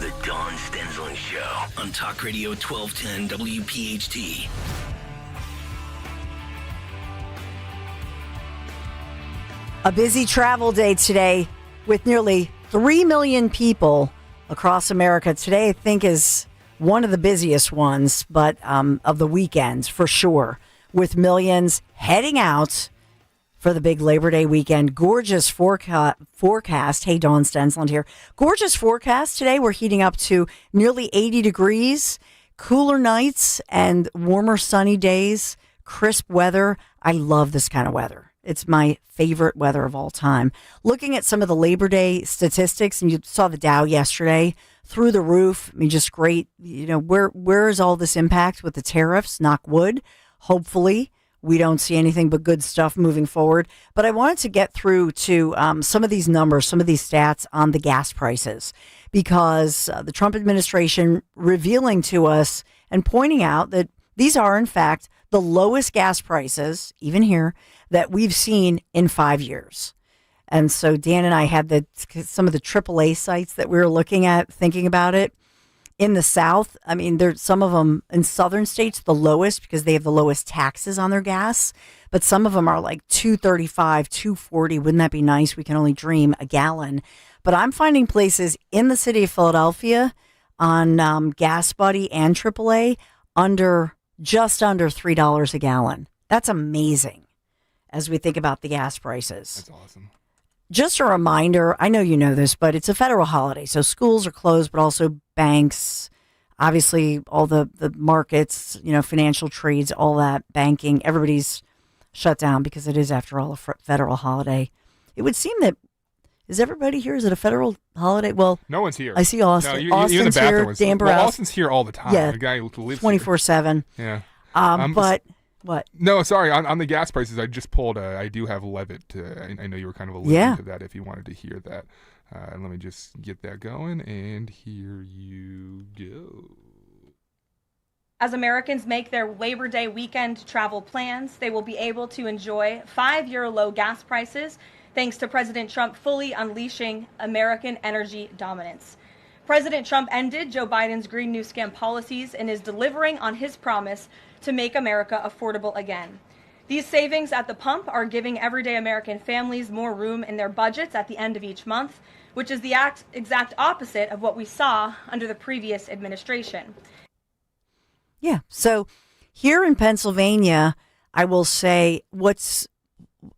The Dawn Stensland Show on Talk Radio 1210, WPHT. A busy travel day today with nearly 3 million people across America. Today, I think, is one of the busiest ones, but of the weekends for sure, with millions heading out for the big Labor Day weekend. Gorgeous forecast. Hey, Dawn Stensland here. Gorgeous forecast today. We're heating up to nearly 80 degrees, cooler nights and warmer sunny days, crisp weather. I love this kind of weather. It's my favorite weather of all time. Looking at some of the Labor Day statistics, and you saw the Dow yesterday, through the roof. I mean, just great. You know, where is all this impact with the tariffs? Knock wood. Hopefully, we don't see anything but good stuff moving forward. But I wanted to get through to some of these numbers, some of these stats on the gas prices, because the Trump administration revealing to us and pointing out that these are, in fact, the lowest gas prices, even here, that we've seen in 5 years. And so Dan and I had some of the AAA sites that we were looking at, thinking about it. In the South, I mean, there's some of them in southern states, the lowest because they have the lowest taxes on their gas. But some of them are like $2.35, $2.40. Wouldn't that be nice? We can only dream a gallon. But I'm finding places in the city of Philadelphia on Gas Buddy and AAA just under $3 a gallon. That's amazing as we think about the gas prices. That's awesome. Just a reminder, I know you know this, but it's a federal holiday. So schools are closed, but also banks, obviously all the markets, financial trades, all that, banking, everybody's shut down because it is, after all, a federal holiday. It would seem that, is everybody here? Is it a federal holiday? Well, no one's here. I see Austin. No, Austin's here. Dan Barrows. Austin's here all the time. Yeah, the guy who lives 24/7. Yeah. But what? No, sorry. On the gas prices, I just pulled. I do have Levitt. I know you were kind of alluding to that. If you wanted to hear that, let me just get that going. And here you go. As Americans make their Labor Day weekend travel plans, they will be able to enjoy 5-year low gas prices, thanks to President Trump fully unleashing American energy dominance. President Trump ended Joe Biden's Green New Scam policies and is delivering on his promise to make America affordable again. These savings at the pump are giving everyday American families more room in their budgets at the end of each month, which is the exact opposite of what we saw under the previous administration. Yeah. So here in Pennsylvania, I will say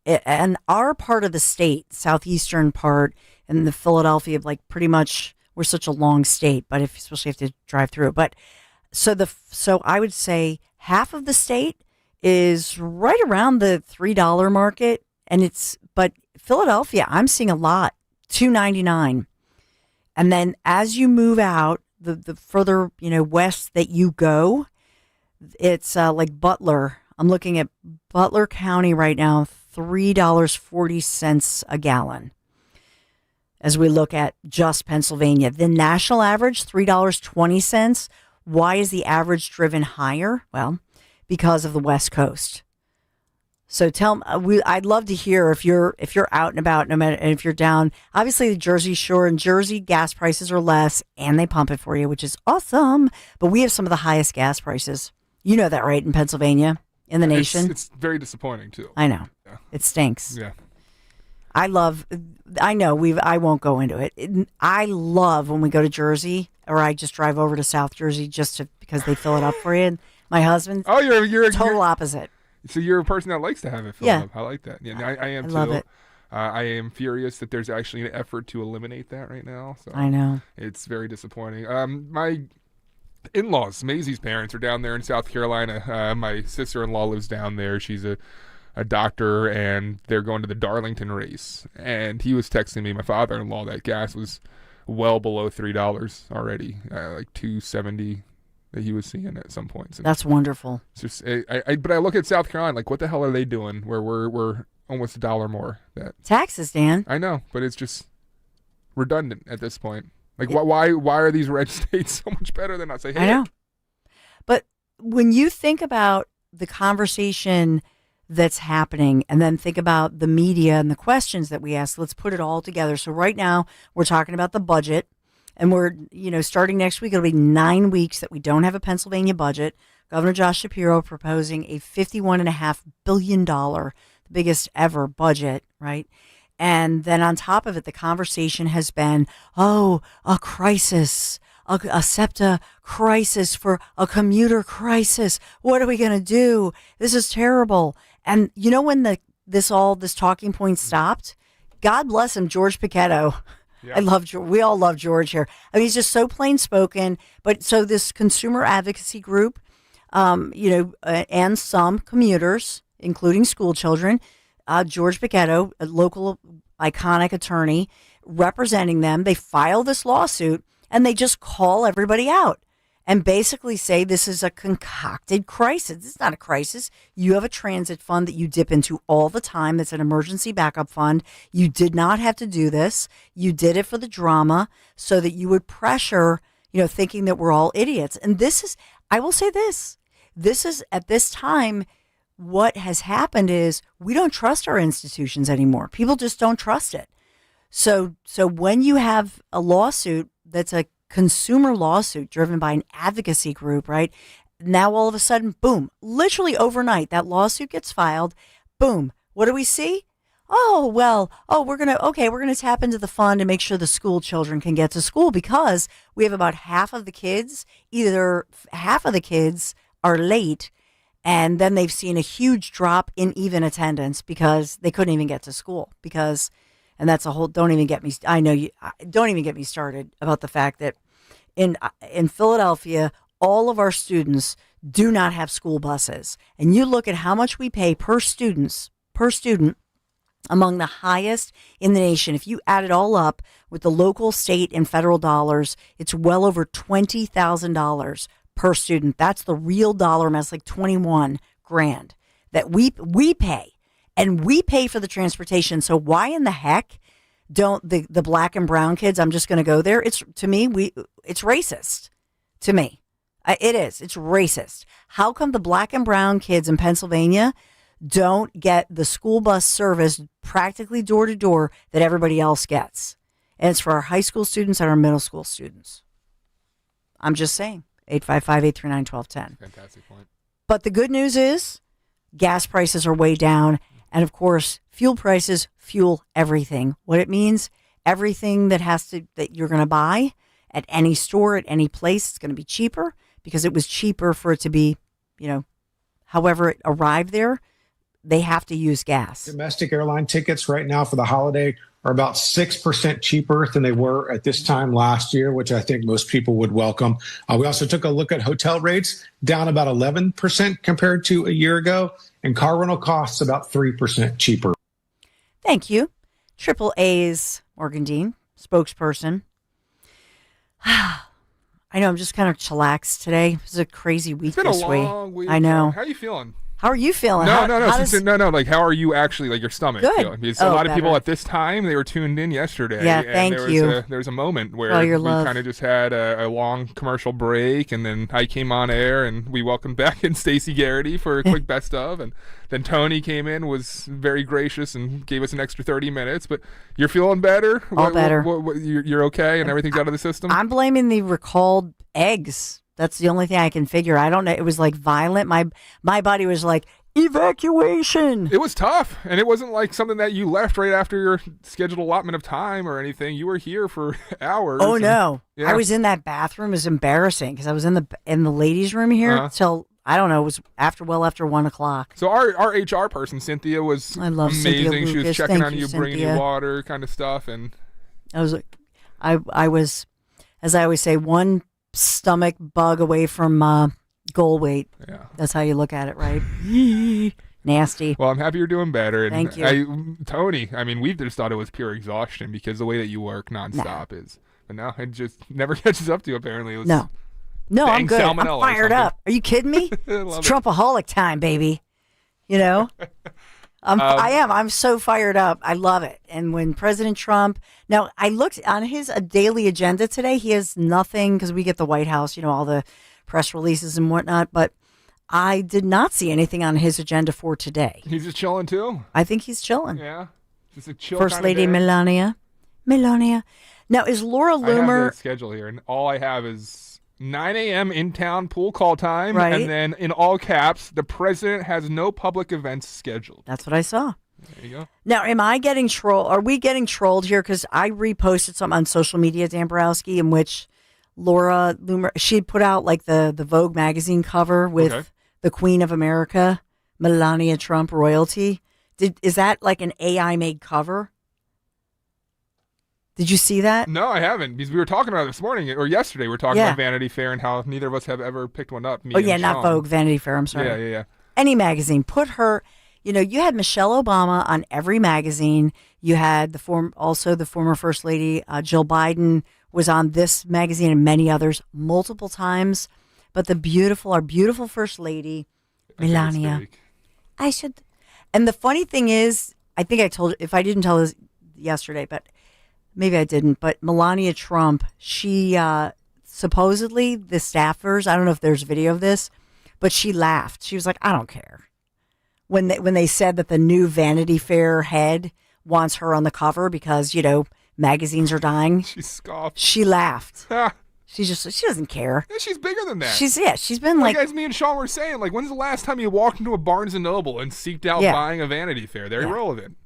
and our part of the state, southeastern part, and the Philadelphia, like pretty much, we're such a long state, but especially if you have to drive through it. But so I would say half of the state is right around the $3 market, but Philadelphia, I'm seeing a lot, $2.99, and then as you move out, the further west that you go, it's like Butler. I'm looking at Butler County right now, $3.40 a gallon. As we look at just Pennsylvania, the national average, $3.20. Why is the average driven higher? Well, because of the West Coast. So I'd love to hear if you're out and about, no matter, and if you're down. Obviously, the Jersey Shore and Jersey gas prices are less, and they pump it for you, which is awesome. But we have some of the highest gas prices. You know that, right? In Pennsylvania, in the nation, it's very disappointing too. I know. Yeah. It stinks. Yeah. I won't go into it. I love when we go to Jersey, or I just drive over to South Jersey because they fill it up for you. And my husband, you're total opposite. So you're a person that likes to have it filled up. I like that. Yeah, I am too. Love it. I am furious that there's actually an effort to eliminate that right now. So I know. It's very disappointing. My in-laws, Maisie's parents, are down there in South Carolina. My sister-in-law lives down there. She's a doctor, and they're going to the Darlington race. And he was texting me, my father-in-law, that gas was well below $3 already, like $2.70 that he was seeing at some point. So that's wonderful. It's just, but I look at South Carolina, like, what the hell are they doing? Where we're almost $1 more. That taxes, Dan. I know, but it's just redundant at this point. Like, why are these red states so much better than us? I know. But when you think about the conversation that's happening, and then think about the media and the questions that we ask, let's put it all together. So right now we're talking about the budget, and we're, starting next week, it'll be 9 weeks that we don't have a Pennsylvania budget. Governor Josh Shapiro proposing a $51.5 billion, the biggest ever budget, right? And then on top of it, the conversation has been, a crisis, a SEPTA crisis, for a commuter crisis. What are we going to do? This is terrible. And when this talking point stopped, God bless him, George Pichetto. Yeah. I love George. We all love George here. I mean, he's just so plain spoken. But so this consumer advocacy group, and some commuters, including school children, George Pichetto, a local iconic attorney, representing them, they file this lawsuit, and they just call everybody out and basically say this is a concocted crisis. It's not a crisis. You have a transit fund that you dip into all the time. It's an emergency backup fund. You did not have to do this. You did it for the drama so that you would pressure, thinking that we're all idiots. And I will say this is at this time, what has happened is we don't trust our institutions anymore. People just don't trust it. So when you have a lawsuit that's a consumer lawsuit driven by an advocacy group, right? Now all of a sudden, boom, literally overnight, that lawsuit gets filed. Boom. What do we see? we're gonna tap into the fund and make sure the school children can get to school because we have about half of the kids are late, and then they've seen a huge drop in even attendance because they couldn't even get to school and that's a whole. Don't even get me started about the fact that in Philadelphia, all of our students do not have school buses, and you look at how much we pay per student. Among the highest in the nation. If you add it all up with the local, state, and federal dollars, it's well over $20,000 per student. That's the real dollar amount. It's like 21 grand that we pay, and we pay for the transportation. So why in the heck don't the black and brown kids? I'm just going to go there. It's racist to me. It is. It's racist. How come the black and brown kids in Pennsylvania don't get the school bus service practically door to door that everybody else gets? And it's for our high school students and our middle school students. I'm just saying. 855-839-1210. Fantastic point. But the good news is gas prices are way down. And of course, fuel prices fuel everything. What it means, everything that you're going to buy at any store, at any place, it's going to be cheaper because it was cheaper for it to be, however it arrived there. They have to use gas. Domestic airline tickets right now for the holiday are about 6% cheaper than they were at this time last year, which I think most people would welcome. We also took a look at hotel rates, down about 11% compared to a year ago, and car rental costs about 3% cheaper. Thank you. Triple A's Morgan Dean, spokesperson. I know, I'm just kind of chillaxed today. It was a crazy week this week. It's been a long week. I know. How are you feeling? How are you feeling? No. Like, how are you actually, like, your stomach Good. feeling? Because a lot of people at this time, they were tuned in yesterday. Yeah, and thank you. There was a moment where All your we love. kind of just had a long commercial break, and then I came on air, and we welcomed back in Stacey Garrity for a quick best of, and then Tony came in, was very gracious, and gave us an extra 30 minutes. But you're feeling better? Better. You're okay, and everything's out of the system? I'm blaming the recalled eggs. That's the only thing I can figure. I don't know. It was like violent. My body was like, evacuation. It was tough, and it wasn't like something that you left right after your scheduled allotment of time or anything. You were here for hours. Oh no. Yeah. I was in that bathroom. It was embarrassing because I was in the ladies' room here till I don't know. It was after 1:00. So our HR person Cynthia was amazing. Cynthia She was Lucas. checking Thank on you, bringing Cynthia. you water, kind of stuff, and I was, as I always say, one stomach bug away from goal weight. Yeah. That's how you look at it, right? Nasty. Well, I'm happy you're doing better. And Thank you. Tony, I mean, we just thought it was pure exhaustion because the way that you work nonstop is. But no, it just never catches up to you, apparently. It was No, I'm good. I'm salmonella or fired something. up. Are you kidding me? It's Trumpaholic time, baby. I am. I'm so fired up. I love it. And when President Trump, now I looked on his daily agenda today, he has nothing because we get the White House, all the press releases and whatnot, but I did not see anything on his agenda for today. He's just chilling too? I think he's chilling. Yeah. Just a chill First kind of Lady day. Melania. Now, is Laura I have Loomer? the schedule here, and all I have is 9 a.m. in town pool call time, Right. and then in all caps, the president has no public events scheduled. That's what I saw. There you go. Now, am I getting trolled? Are we getting trolled here? Because I reposted something on social media, Dan Borowski, in which Laura Loomer, she put out like the Vogue magazine cover with the Queen of America, Melania Trump royalty. Is that like an AI made cover? Did you see that? No, I haven't, because we were talking about it this morning or yesterday. We were talking about Vanity Fair and how neither of us have ever picked one up. Me and not Sean. Vogue, Vanity Fair. I'm sorry. Yeah. Any magazine. Put her. You had Michelle Obama on every magazine. You had the former First Lady Jill Biden was on this magazine and many others multiple times. But our beautiful First Lady, Melania. I should. And the funny thing is, I think I told, if I didn't tell this yesterday, but maybe I didn't, but Melania Trump, she supposedly, the staffers, I don't know if there's video of this, but she laughed. She was like, I don't care. When they said that the new Vanity Fair head wants her on the cover because, magazines are dying. She scoffed. She laughed. She doesn't care. Yeah, she's bigger than that. She's been like as me and Sean were saying, like, when's the last time you walked into a Barnes & Noble and seeked out buying a Vanity Fair? They're irrelevant.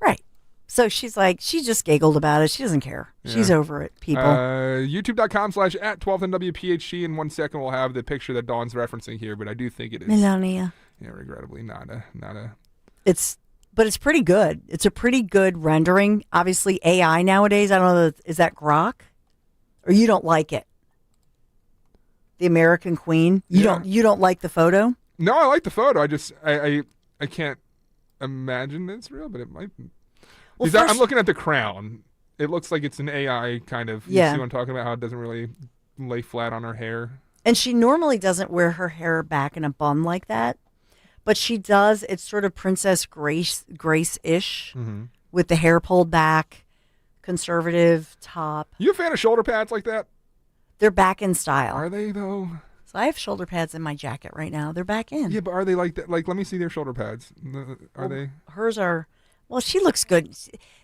Right. So she's like, she just giggled about it. She doesn't care. Yeah. She's over it, people. YouTube.com/@12NWPHT. In 1 second, we'll have the picture that Dawn's referencing here, but I do think it is Melania. Yeah, regrettably not a. But it's pretty good. It's a pretty good rendering. Obviously, AI nowadays, I don't know, is that Grok? Or you don't like it? The American Queen? You don't like the photo? No, I like the photo. I can't imagine it's real, but it might be. Well, I'm looking at the crown. It looks like it's an AI kind of. You see what I'm talking about? How it doesn't really lay flat on her hair. And she normally doesn't wear her hair back in a bun like that. But she does. It's sort of Princess Grace-ish with the hair pulled back, conservative top. You a fan of shoulder pads like that? They're back in style. Are they, though? So I have shoulder pads in my jacket right now. They're back in. Yeah, but are they like that? Like, let me see their shoulder pads. Are they? Hers are. Well, she looks good.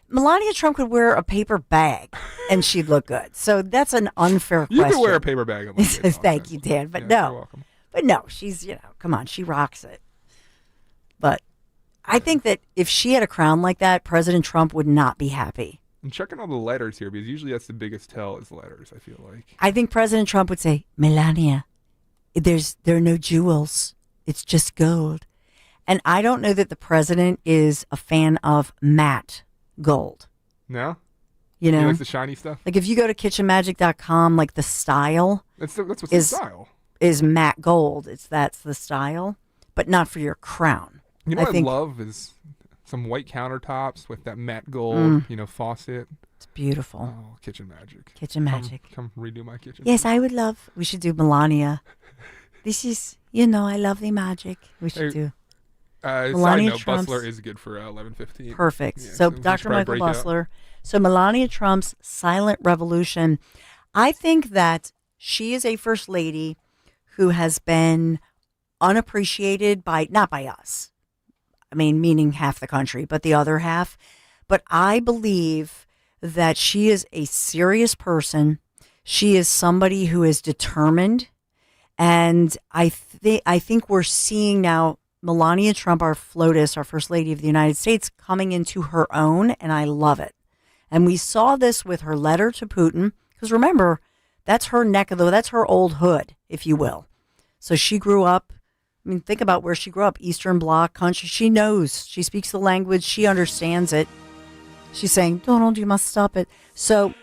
Melania Trump could wear a paper bag, and she'd look good. So that's an unfair question. You could wear a paper bag. Thank you, Dan. But yeah, you're welcome. But no, she's, come on, she rocks it. But I think that if she had a crown like that, President Trump would not be happy. I'm checking all the letters here because usually that's the biggest tell is letters, I feel like. I think President Trump would say, Melania, there are no jewels. It's just gold. And I don't know that the president is a fan of matte gold. No? You know? He likes the shiny stuff? Like if you go to kitchenmagic.com, like the style That's what's the style. Is matte gold. That's the style, but not for your crown. You know what I love is some white countertops with that matte gold, faucet. It's beautiful. Oh, Kitchen Magic. Kitchen Magic. Come redo my kitchen. Yes, I would love. We should do Melania. This is, I love the magic. We should do. Melania side note, Bustler is good for 11:15. Perfect. Yeah, so Dr. Michael Bustler. Out. So Melania Trump's silent revolution. I think that she is a first lady who has been unappreciated not by us. I mean, meaning half the country, but the other half. But I believe that she is a serious person. She is somebody who is determined. And I think we're seeing now Melania Trump, our FLOTUS, our First Lady of the United States, coming into her own, and I love it. And we saw this with her letter to Putin, because remember, that's her that's her old hood, if you will. So she grew up, think about where she grew up, Eastern Bloc country. She knows, she speaks the language, she understands it. She's saying, Donald, you must stop it. So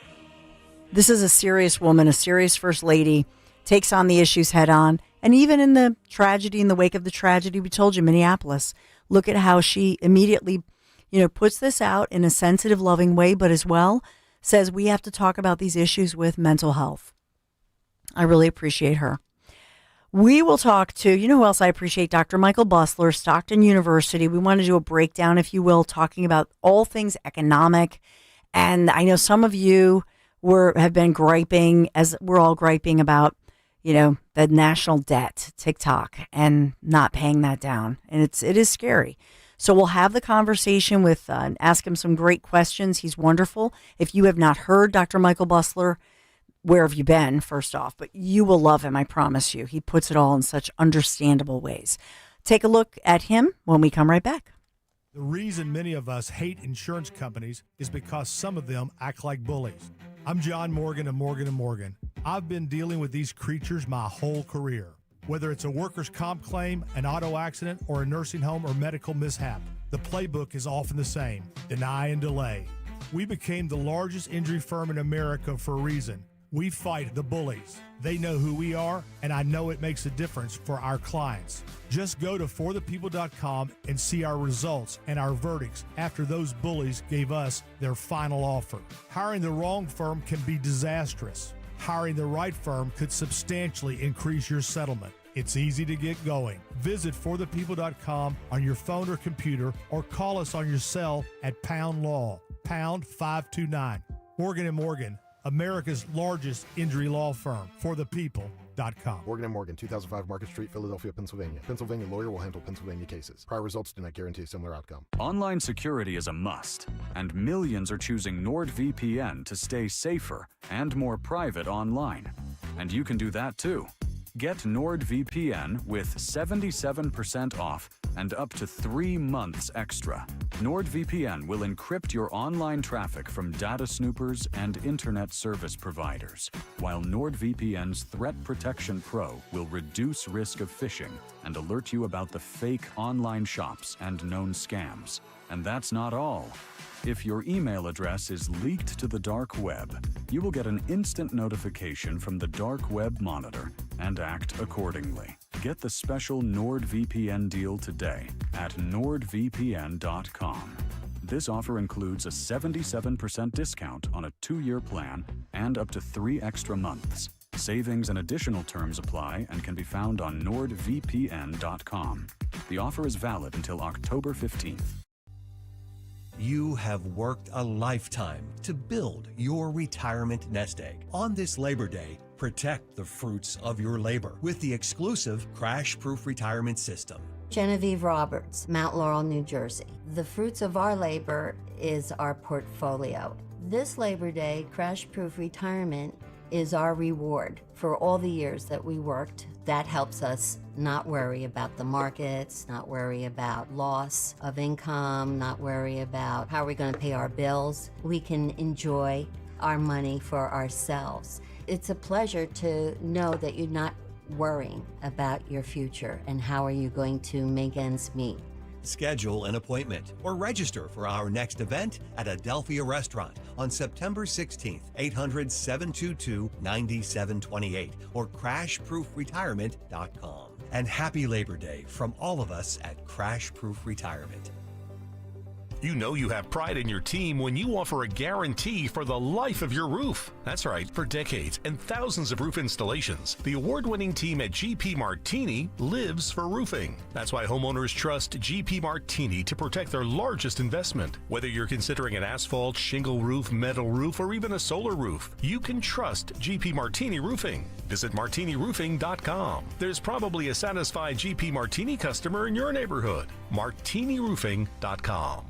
this is a serious woman, a serious First Lady, takes on the issues head on. And even in the tragedy, in the wake of the tragedy, we told you, Minneapolis, look at how she immediately, puts this out in a sensitive, loving way, but as well says we have to talk about these issues with mental health. I really appreciate her. We will talk to, who else I appreciate? Dr. Michael Bustler, Stockton University. We want to do a breakdown, if you will, talking about all things economic. And I know some of you have been griping, as we're all griping about, the national debt, TikTok, and not paying that down. And it is scary. So we'll have the conversation with, ask him some great questions. He's wonderful. If you have not heard Dr. Michael Bustler, where have you been, first off? But you will love him, I promise you. He puts it all in such understandable ways. Take a look at him when we come right back. The reason many of us hate insurance companies is because some of them act like bullies. I'm John Morgan of Morgan & Morgan. I've been dealing with these creatures my whole career. Whether it's a workers' comp claim, an auto accident, or a nursing home or medical mishap, the playbook is often the same: deny and delay. We became the largest injury firm in America for a reason. We fight the bullies. They know who we are, and I know it makes a difference for our clients. Just go to forthepeople.com and see our results and our verdicts after those bullies gave us their final offer. Hiring the wrong firm can be disastrous. Hiring the right firm could substantially increase your settlement. It's easy to get going. Visit forthepeople.com on your phone or computer, or call us on your cell at Pound Law, pound 529. Morgan & Morgan, America's largest injury law firm, forthepeople.com. Morgan & Morgan, 2005 Market Street, Philadelphia, Pennsylvania. Pennsylvania lawyer will handle Pennsylvania cases. Prior results do not guarantee a similar outcome. Online security is a must, and millions are choosing NordVPN to stay safer and more private online. And you can do that too. Get NordVPN with 77% off and up to 3 months extra. NordVPN will encrypt your online traffic from data snoopers and internet service providers, while NordVPN's Threat Protection Pro will reduce risk of phishing and alert you about the fake online shops and known scams. And that's not all. If your email address is leaked to the dark web, you will get an instant notification from the Dark Web Monitor and act accordingly. Get the special NordVPN deal today at nordvpn.com. This offer includes a 77% discount on a 2-year plan and up to 3 extra months. Savings and additional terms apply and can be found on nordvpn.com. The offer is valid until October 15th. You have worked a lifetime to build your retirement nest egg. On this Labor Day, protect the fruits of your labor with the exclusive Crash-Proof Retirement System. Genevieve Roberts, Mount Laurel, New Jersey. The fruits of our labor is our portfolio. This Labor Day, Crash-Proof Retirement is our reward for all the years that we worked. That helps us not worry about the markets, not worry about loss of income, not worry about how we're going to pay our bills. We can enjoy our money for ourselves. It's a pleasure to know that you're not worrying about your future and how are you going to make ends meet. Schedule an appointment or register for our next event at Adelphia Restaurant on September 16th, 800-722-9728 or crashproofretirement.com. And happy Labor Day from all of us at Crash Proof Retirement. You know you have pride in your team when you offer a guarantee for the life of your roof. That's right, for decades and thousands of roof installations, the award-winning team at GP Martini lives for roofing. That's why homeowners trust GP Martini to protect their largest investment. Whether you're considering an asphalt, shingle roof, metal roof, or even a solar roof, you can trust GP Martini Roofing. Visit martiniroofing.com. There's probably a satisfied GP Martini customer in your neighborhood. martiniroofing.com.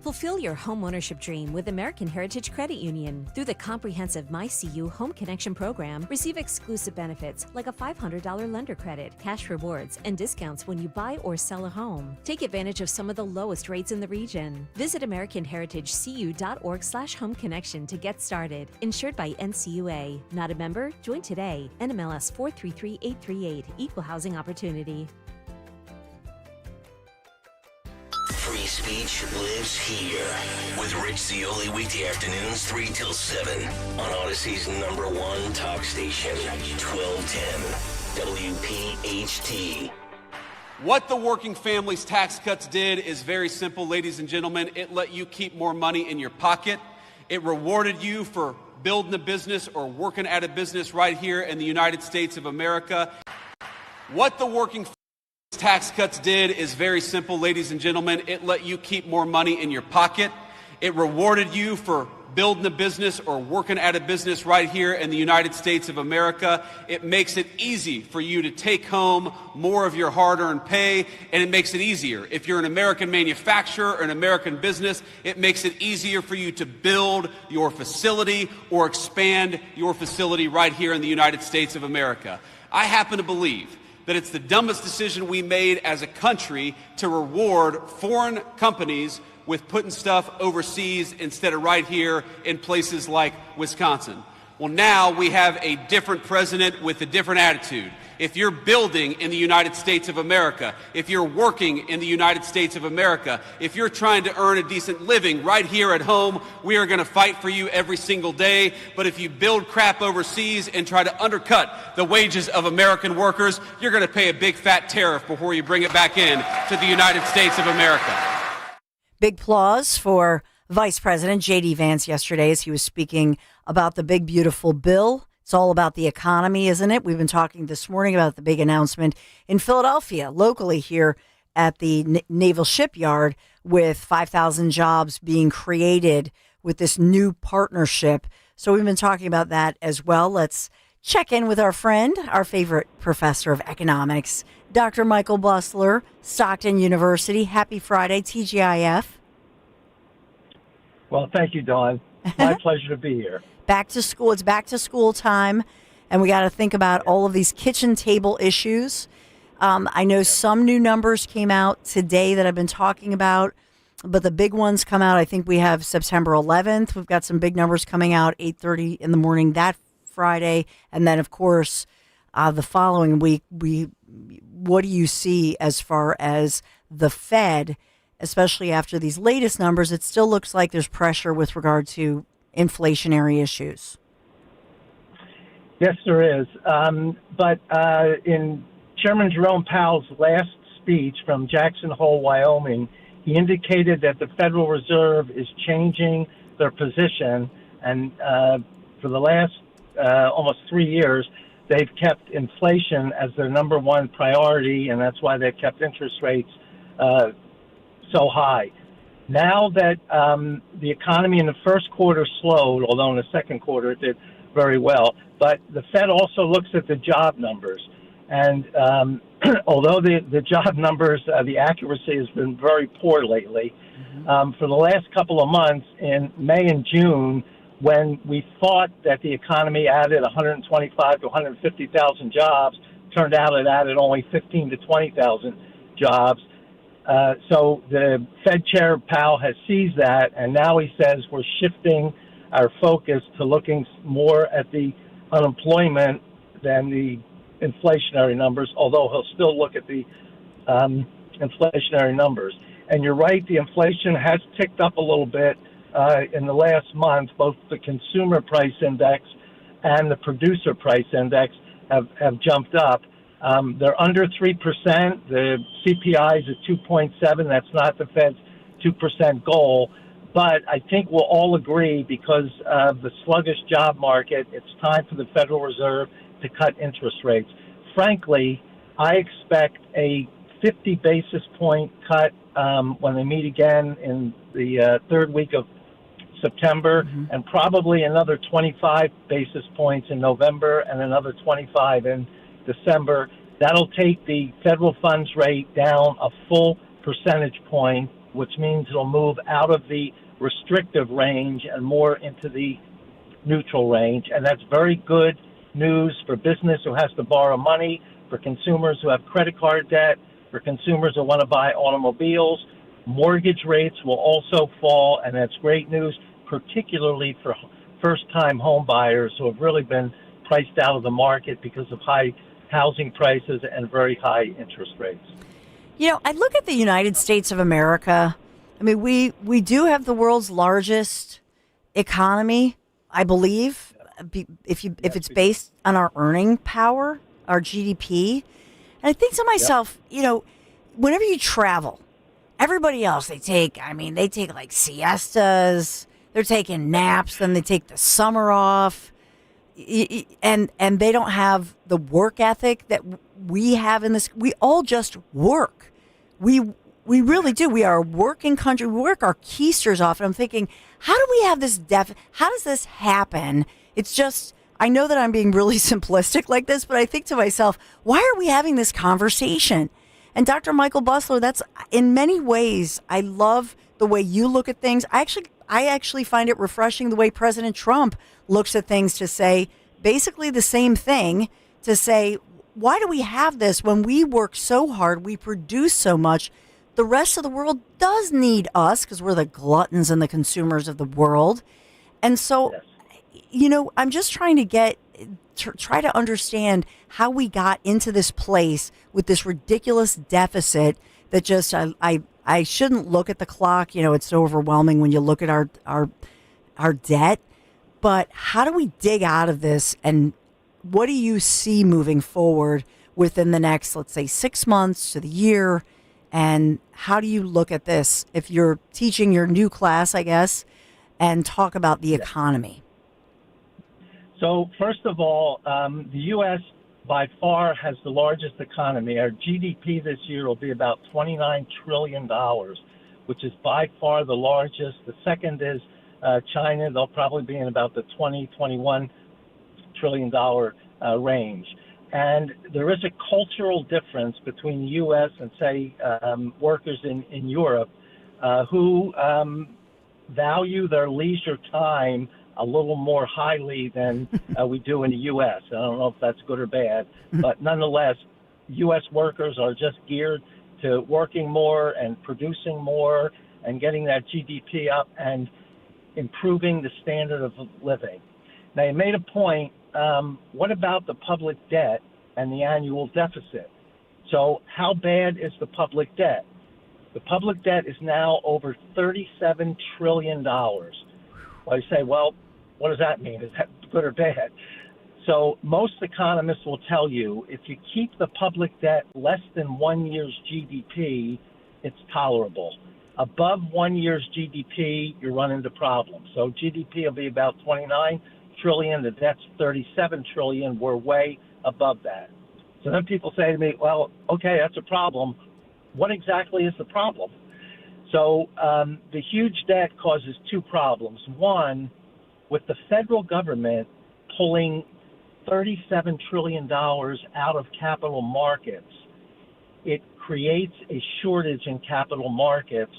Fulfill your home ownership dream with American Heritage Credit Union. Through the comprehensive MyCU Home Connection program, receive exclusive benefits like a $500 lender credit, cash rewards, and discounts when you buy or sell a home. Take advantage of some of the lowest rates in the region. Visit AmericanHeritageCU.org/home connection to get started. Insured by NCUA. Not a member? Join today. NMLS 433838. Equal Housing Opportunity. Free speech lives here with Rich Zioli weekday afternoons 3 till 7 on Odyssey's #1 talk station, 1210 WPHT. What the Working Families Tax Cuts did is very simple, ladies and gentlemen. It let you keep more money in your pocket. It rewarded you for building a business or working at a business right here in the United States of America. What the Working Tax Cuts did is very simple, ladies and gentlemen. It let you keep more money in your pocket. It rewarded you for building a business or working at a business right here in the United States of America. It makes it easy for you to take home more of your hard-earned pay, and it makes it easier. If you're an American manufacturer or an American business, it makes it easier for you to build your facility or expand your facility right here in the United States of America. I happen to believe that it's the dumbest decision we made as a country to reward foreign companies with putting stuff overseas instead of right here in places like Wisconsin. Well, now we have a different president with a different attitude. If you're building in the United States of America, if you're working in the United States of America, if you're trying to earn a decent living right here at home, we are going to fight for you every single day. But if you build crap overseas and try to undercut the wages of American workers, you're going to pay a big fat tariff before you bring it back in to the United States of America. Big applause for Vice President J.D. Vance yesterday as he was speaking about the big, beautiful bill. It's all about the economy, isn't it? We've been talking this morning about the big announcement in Philadelphia, locally here at the Naval Shipyard, with 5,000 jobs being created with this new partnership. So we've been talking about that as well. Let's check in with our friend, our favorite professor of economics, Dr. Michael Busler, Stockton University. Happy Friday, TGIF. Well, thank you, Dawn. My pleasure to be here. Back to school. It's back to school time, and we got to think about all of these kitchen table issues. I know some new numbers came out today that I've been talking about, but the big ones come out. I think we have September 11th. We've got some big numbers coming out 8:30 in the morning that Friday. And then, of course, the following week, what do you see as far as the Fed, especially after these latest numbers? It still looks like there's pressure with regard to inflationary issues. Yes, there is. But in Chairman Jerome Powell's last speech from Jackson Hole, Wyoming, he indicated that the Federal Reserve is changing their position. And for the last almost 3 years, they've kept inflation as their number one priority, and that's why they've kept interest rates so high. Now that the economy in the first quarter slowed, although in the second quarter it did very well, but the Fed also looks at the job numbers. And although the job numbers, the accuracy has been very poor lately, for the last couple of months, in May and June, when we thought that the economy added 125 to 150,000 jobs, turned out it added only 15 to 20,000 jobs. So the Fed Chair Powell has seized that, and now he says we're shifting our focus to looking more at the unemployment than the inflationary numbers, although he'll still look at the inflationary numbers. And you're right, the inflation has ticked up a little bit in the last month. Both the consumer price index and the producer price index have jumped up. They're under 3%. The CPI is at 2.7. That's not the Fed's 2% goal. But I think we'll all agree, because of the sluggish job market, it's time for the Federal Reserve to cut interest rates. Frankly, I expect a 50 basis point cut when they meet again in the third week of September, and probably another 25 basis points in November and another 25 in December. That'll take the federal funds rate down a full percentage point, which means it'll move out of the restrictive range and more into the neutral range. And that's very good news for business who has to borrow money, for consumers who have credit card debt, for consumers who want to buy automobiles. Mortgage rates will also fall, and that's great news, particularly for first-time home buyers who have really been priced out of the market because of high housing prices and very high interest rates. You know, I look at the United States of America. I mean, we do have the world's largest economy, I believe, if it's based on our earning power, our GDP. And I think to myself, you know, whenever you travel, everybody else, they take like siestas, they're taking naps, then they take the summer off, and they don't have the work ethic that we have in this. We all just work. We really do. We are a working country. We work our keisters off. And I'm thinking, how do we have this how does this happen? It's just, I know that I'm being really simplistic like this, but I think to myself, why are we having this conversation? And Dr. Michael Busler, that's, in many ways, I love the way you look at things. I actually find it refreshing the way President Trump looks at things, to say basically the same thing, to say, why do we have this when we work so hard, we produce so much? The rest of the world does need us because we're the gluttons and the consumers of the world. And so, you know, I'm just trying to try to understand how we got into this place with this ridiculous deficit that just, I shouldn't look at the clock. You know, it's so overwhelming when you look at our debt. But how do we dig out of this? And what do you see moving forward within the next, let's say, 6 months to the year? And how do you look at this if you're teaching your new class, I guess, and talk about the economy? So first of all, the U.S. by far has the largest economy. Our GDP this year will be about $29 trillion, which is by far the largest. The second is China. They'll probably be in about the $21 trillion range. And there is a cultural difference between the U.S. and, say, workers in Europe who value their leisure time a little more highly than we do in the U.S. I don't know if that's good or bad, but nonetheless, U.S. workers are just geared to working more and producing more and getting that GDP up and improving the standard of living. Now, you made a point. What about the public debt and the annual deficit? So how bad is the public debt? The public debt is now over $37 trillion. Well, you say, well, what does that mean? Is that good or bad? So most economists will tell you if you keep the public debt less than 1 year's GDP, it's tolerable. Above 1 year's GDP, you run into problems. So GDP will be about 29 trillion. The debt's 37 trillion. We're way above that. So then people say to me, well, okay, that's a problem. What exactly is the problem? So the huge debt causes two problems. One, with the federal government pulling $37 trillion out of capital markets, it creates a shortage in capital markets,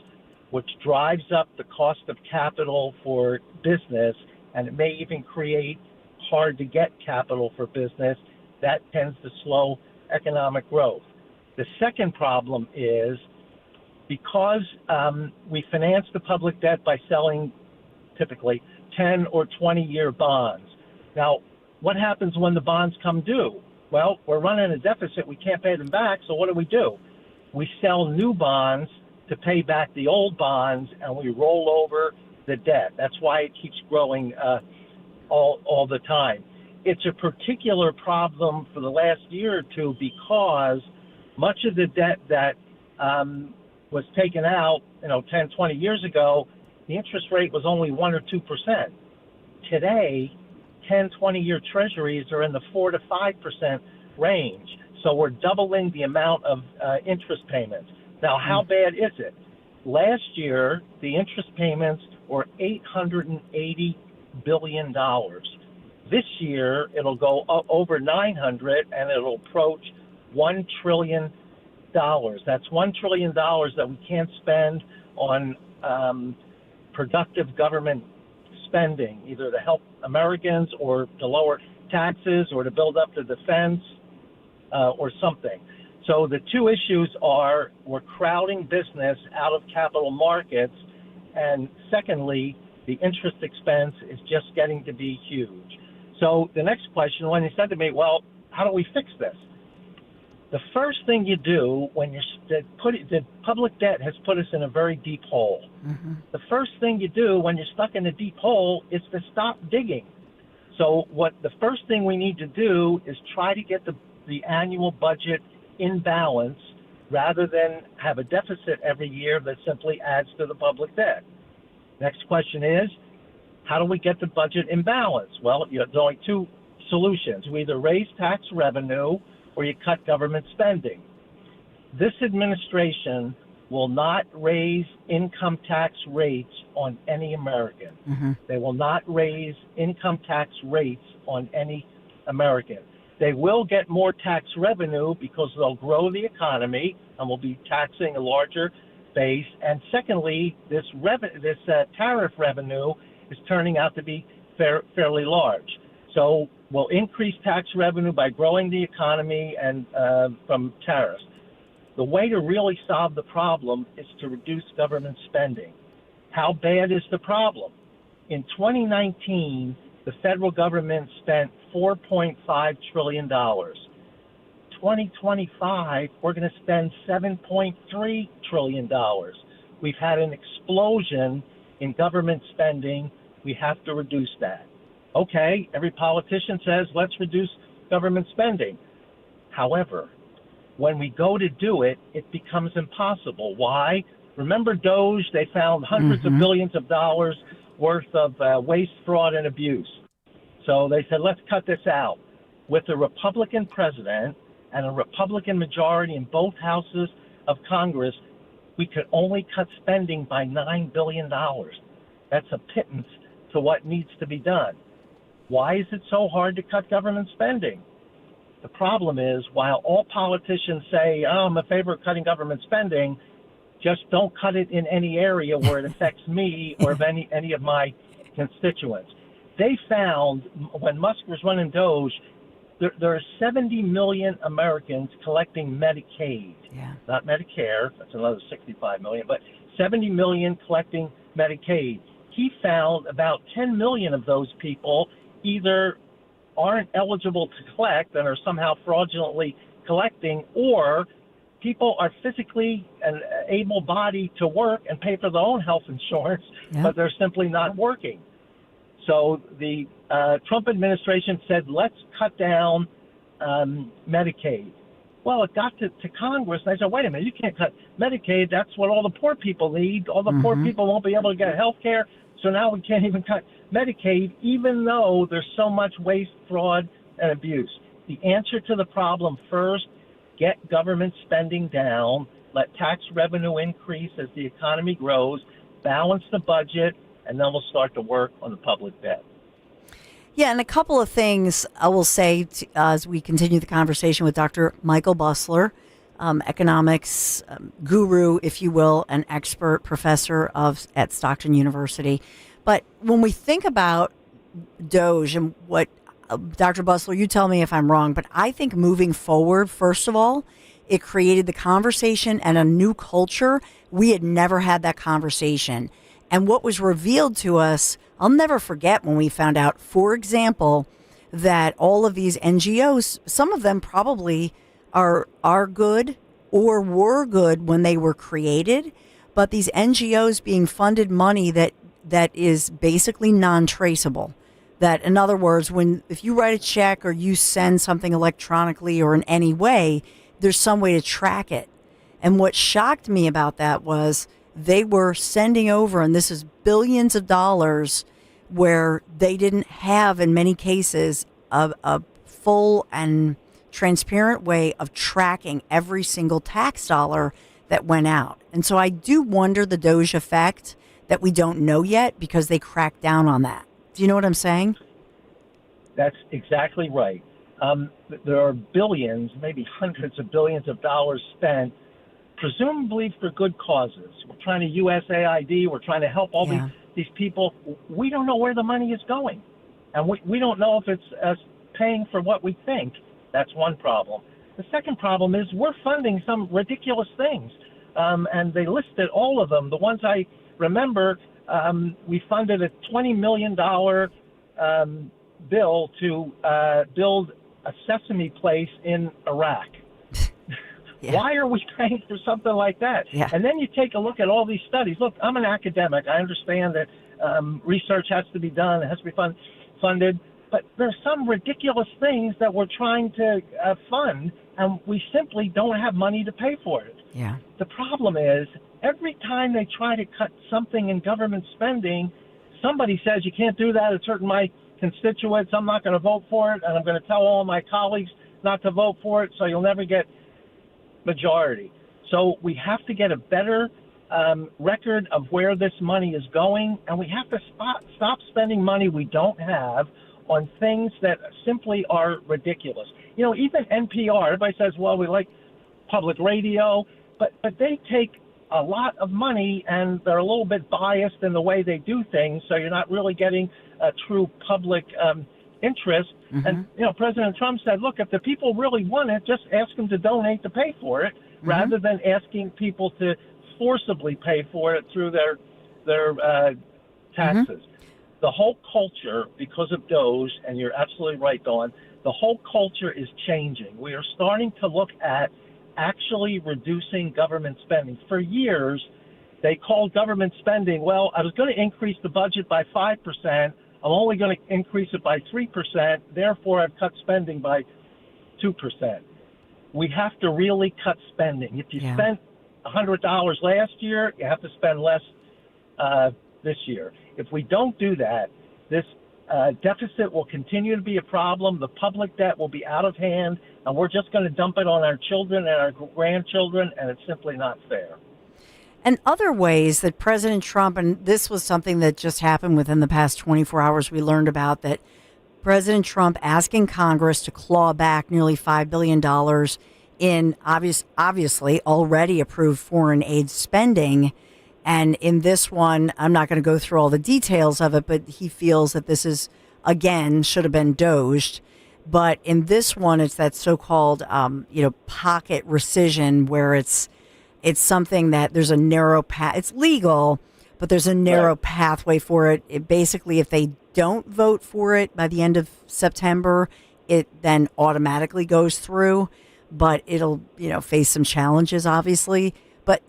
which drives up the cost of capital for business, and it may even create hard to get capital for business. That tends to slow economic growth. The second problem is because we finance the public debt by selling typically 10 or 20-year bonds. Now, what happens when the bonds come due? Well, we're running a deficit. We can't pay them back, so what do? We sell new bonds to pay back the old bonds, and we roll over the debt. That's why it keeps growing all the time. It's a particular problem for the last year or two because much of the debt that was taken out, 10, 20 years ago, the interest rate was only 1 or 2%. Today, 10, 20-year treasuries are in the 4 to 5% range. So we're doubling the amount of interest payments. Now, how bad is it? Last year, the interest payments were $880 billion. This year, it'll go over 900 and it'll approach $1 trillion. That's $1 trillion that we can't spend on productive government spending, either to help Americans or to lower taxes or to build up the defense or something. So the two issues are we're crowding business out of capital markets, and secondly, the interest expense is just getting to be huge. So the next question, when you said to me, well, how do we fix this? The first thing you do when the public debt has put us in a very deep hole. Mm-hmm. The first thing you do when you're stuck in a deep hole is to stop digging. So the first thing we need to do is try to get the annual budget in balance rather than have a deficit every year that simply adds to the public debt. Next question is, how do we get the budget in balance? Well, there's only two solutions. We either raise tax revenue or you cut government spending. This administration will not raise income tax rates on any American. Mm-hmm. They will not raise income tax rates on any American. They will get more tax revenue because they'll grow the economy and will be taxing a larger base. And secondly, this tariff revenue is turning out to be fairly large. So we'll increase tax revenue by growing the economy and from tariffs. The way to really solve the problem is to reduce government spending. How bad is the problem? In 2019, the federal government spent $4.5 trillion. 2025, we're going to spend $7.3 trillion. We've had an explosion in government spending. We have to reduce that. Okay, every politician says, let's reduce government spending. However, when we go to do it, it becomes impossible. Why? Remember DOGE? They found hundreds of billions of dollars worth of waste, fraud, and abuse. So they said, let's cut this out. With a Republican president and a Republican majority in both houses of Congress, we could only cut spending by $9 billion. That's a pittance to what needs to be done. Why is it so hard to cut government spending? The problem is, while all politicians say, I'm in favor of cutting government spending, just don't cut it in any area where it affects me or any of my constituents. They found, when Musk was running DOGE, There are 70 million Americans collecting Medicaid, not Medicare. That's another 65 million, but 70 million collecting Medicaid. He found about 10 million of those people either aren't eligible to collect and are somehow fraudulently collecting, or people are physically and able-bodied to work and pay for their own health insurance, but they're simply not working. So the Trump administration said, let's cut down Medicaid. Well, it got to Congress, and they said, wait a minute, you can't cut Medicaid. That's what all the poor people need. All the poor people won't be able to get health care, so now we can't even cut Medicaid, even though there's so much waste, fraud, and abuse. The answer to the problem first, get government spending down, let tax revenue increase as the economy grows, balance the budget, and then we'll start to work on the public debt. Yeah, and a couple of things I will say as we continue the conversation with Dr. Michael Busler, economics guru, if you will, an expert professor at Stockton University. But when we think about Doge and what, Dr. Busler, you tell me if I'm wrong, but I think moving forward, first of all, it created the conversation and a new culture. We had never had that conversation. And what was revealed to us, I'll never forget when we found out, for example, that all of these NGOs, some of them probably are good or were good when they were created, but these NGOs being funded money that is basically non-traceable. That, in other words, if you write a check or you send something electronically or in any way, there's some way to track it. And what shocked me about that was they were sending over, and this is billions of dollars, where they didn't have, in many cases, a full and transparent way of tracking every single tax dollar that went out. And so I do wonder the Doge effect that we don't know yet because they cracked down on that. Do you know what I'm saying? That's exactly right. There are billions, maybe hundreds of billions of dollars spent, presumably for good causes. We're trying to USAID. We're trying to help all these people. We don't know where the money is going. And we don't know if it's paying for what we think. That's one problem. The second problem is we're funding some ridiculous things. And they listed all of them. The ones I remember, we funded a $20 million bill to build a sesame place in Iraq. Why are we paying for something like that? And then you take a look at all these studies. Look, I'm an academic. I understand that research has to be done. It has to be funded. But there's some ridiculous things that we're trying to fund, and we simply don't have money to pay for it. Yeah. The problem is every time they try to cut something in government spending, somebody says you can't do that. It's hurting my constituents. I'm not going to vote for it, and I'm going to tell all my colleagues not to vote for it, so you'll never get majority. So we have to get a better record of where this money is going, and we have to stop spending money we don't have on things that simply are ridiculous. You know, even NPR, everybody says, well, we like public radio, but they take a lot of money and they're a little bit biased in the way they do things, so you're not really getting a true public interest. And, you know, President Trump said, look, if the people really want it, just ask them to donate to pay for it, rather than asking people to forcibly pay for it through their taxes. The whole culture, because of Doge, and you're absolutely right, Dawn, the whole culture is changing. We are starting to look at actually reducing government spending. For years, they called government spending, well, I was going to increase the budget by 5%. I'm only going to increase it by 3%. Therefore, I've cut spending by 2%. We have to really cut spending. If you spent $100 last year, you have to spend less this year. If we don't do that, this deficit will continue to be a problem. The public debt will be out of hand, and we're just going to dump it on our children and our grandchildren, and it's simply not fair. And other ways that President Trump, and this was something that just happened within the past 24 hours, we learned about that President Trump asking Congress to claw back nearly $5 billion in obviously already approved foreign aid spending. And in this one, I'm not going to go through all the details of it, but he feels that this is, again, should have been doged. But in this one, it's that so-called, pocket rescission, where it's something that there's a narrow path. It's legal, but there's a narrow pathway for it. It basically, if they don't vote for it by the end of September, it then automatically goes through. But it'll, face some challenges, obviously. But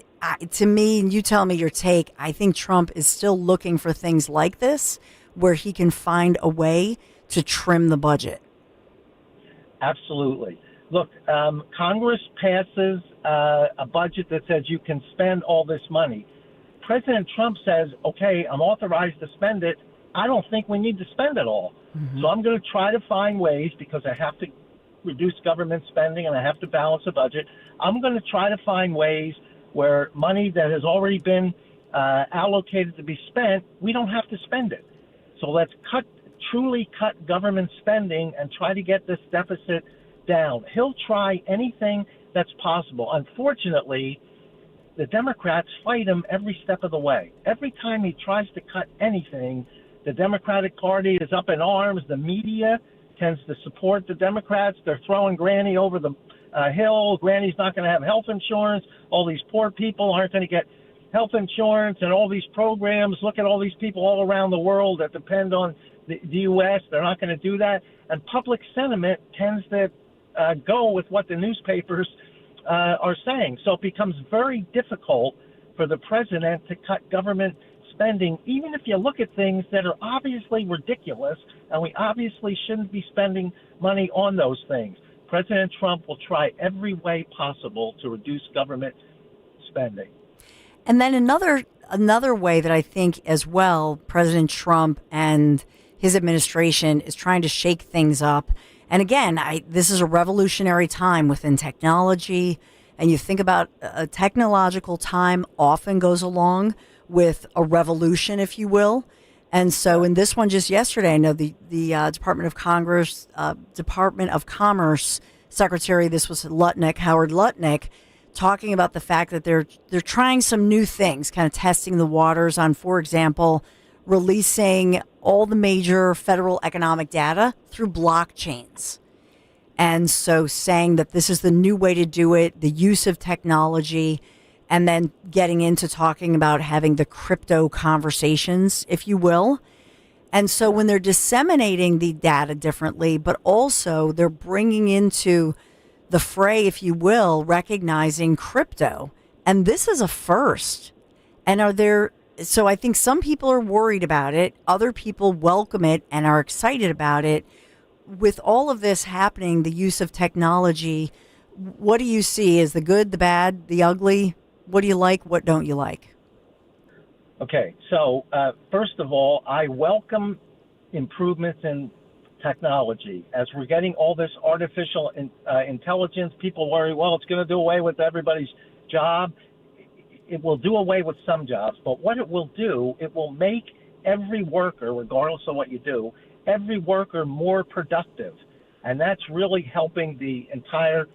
to me, and you tell me your take, I think Trump is still looking for things like this where he can find a way to trim the budget. Absolutely. Look, Congress passes a budget that says you can spend all this money. President Trump says, okay, I'm authorized to spend it. I don't think we need to spend it all. Mm-hmm. So I'm going to try to find ways, because I have to reduce government spending and I have to balance the budget. I'm going to try to find ways where money that has already been allocated to be spent, we don't have to spend it. So let's truly cut government spending and try to get this deficit down. He'll try anything that's possible. Unfortunately, the Democrats fight him every step of the way. Every time he tries to cut anything, the Democratic Party is up in arms. The media tends to support the Democrats. They're throwing Granny over the hill. Granny's not going to have health insurance. All these poor people aren't going to get health insurance, and all these programs. Look at all these people all around the world that depend on the U.S. They're not going to do that. And public sentiment tends to go with what the newspapers are saying. So it becomes very difficult for the president to cut government spending, even if you look at things that are obviously ridiculous, and we obviously shouldn't be spending money on those things. President Trump will try every way possible to reduce government spending. And then another way that I think as well, President Trump and his administration is trying to shake things up. And again, this is a revolutionary time within technology. And you think about a technological time often goes along with a revolution, if you will. And so in this one just yesterday, I know the Department of Commerce Secretary, this was Howard Lutnick, talking about the fact that they're trying some new things, kind of testing the waters on, for example, releasing all the major federal economic data through blockchains. And so saying that this is the new way to do it, the use of technology, and then getting into talking about having the crypto conversations, if you will. And so when they're disseminating the data differently, but also they're bringing into the fray, if you will, recognizing crypto. And this is a first. And so I think some people are worried about it. Other people welcome it and are excited about it. With all of this happening, the use of technology, what do you see as the good, the bad, the ugly? What do you like? What don't you like? Okay, so first of all, I welcome improvements in technology. As we're getting all this artificial intelligence, people worry, well, it's going to do away with everybody's job. It will do away with some jobs, but what it will do, it will make every worker, regardless of what you do, every worker more productive. And that's really helping the entire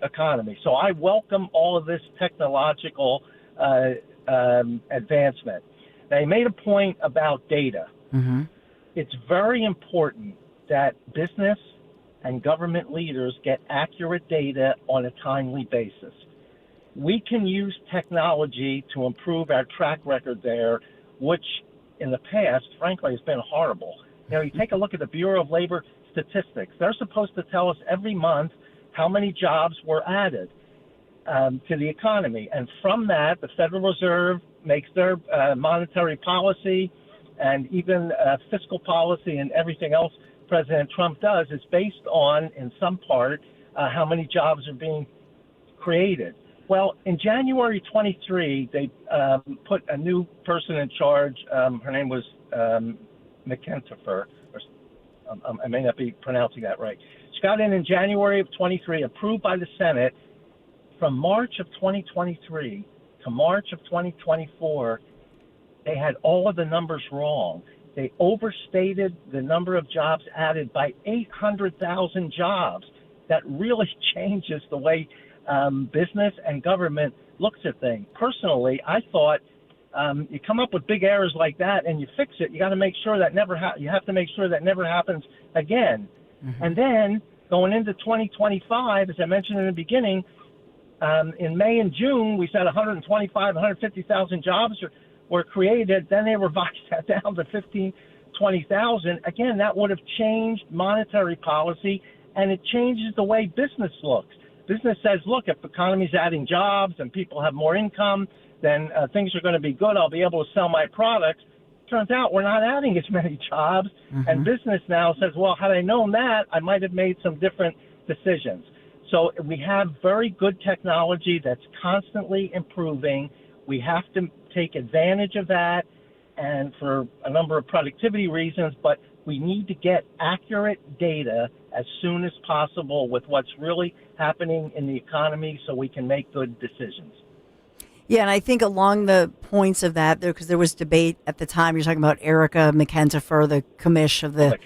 economy. So I welcome all of this technological advancement. They made a point about data. Mm-hmm. It's very important that business and government leaders get accurate data on a timely basis. We can use technology to improve our track record there, which in the past, frankly, has been horrible. You take a look at the Bureau of Labor statistics. They're supposed to tell us every month how many jobs were added to the economy. And from that, the Federal Reserve makes their monetary policy, and even fiscal policy and everything else President Trump does is based on, in some part, how many jobs are being created. Well, in January 23, they put a new person in charge. Her name was McIntyre. I may not be pronouncing that right. She got in January of 23, approved by the Senate. From March of 2023 to March of 2024, they had all of the numbers wrong. They overstated the number of jobs added by 800,000 jobs. That really changes the way business and government looks at things. Personally, I thought you come up with big errors like that and you fix it. You got to make sure that you have to make sure that never happens again. And then going into 2025, as I mentioned in the beginning, in May and June, we said 150,000 jobs were created. Then they revised that down to 20,000. Again, that would have changed monetary policy, and it changes the way business looks. Business says, look, if the economy's adding jobs and people have more income, then things are going to be good. I'll be able to sell my products. Turns out we're not adding as many jobs. And business now says, well, had I known that, I might have made some different decisions. So we have very good technology that's constantly improving. We have to take advantage of that, and for a number of productivity reasons, but we need to get accurate data as soon as possible with what's really happening in the economy so we can make good decisions. Yeah, and I think along the points of that, because there was debate at the time, you're talking about Erica McEnteffer, the commish of the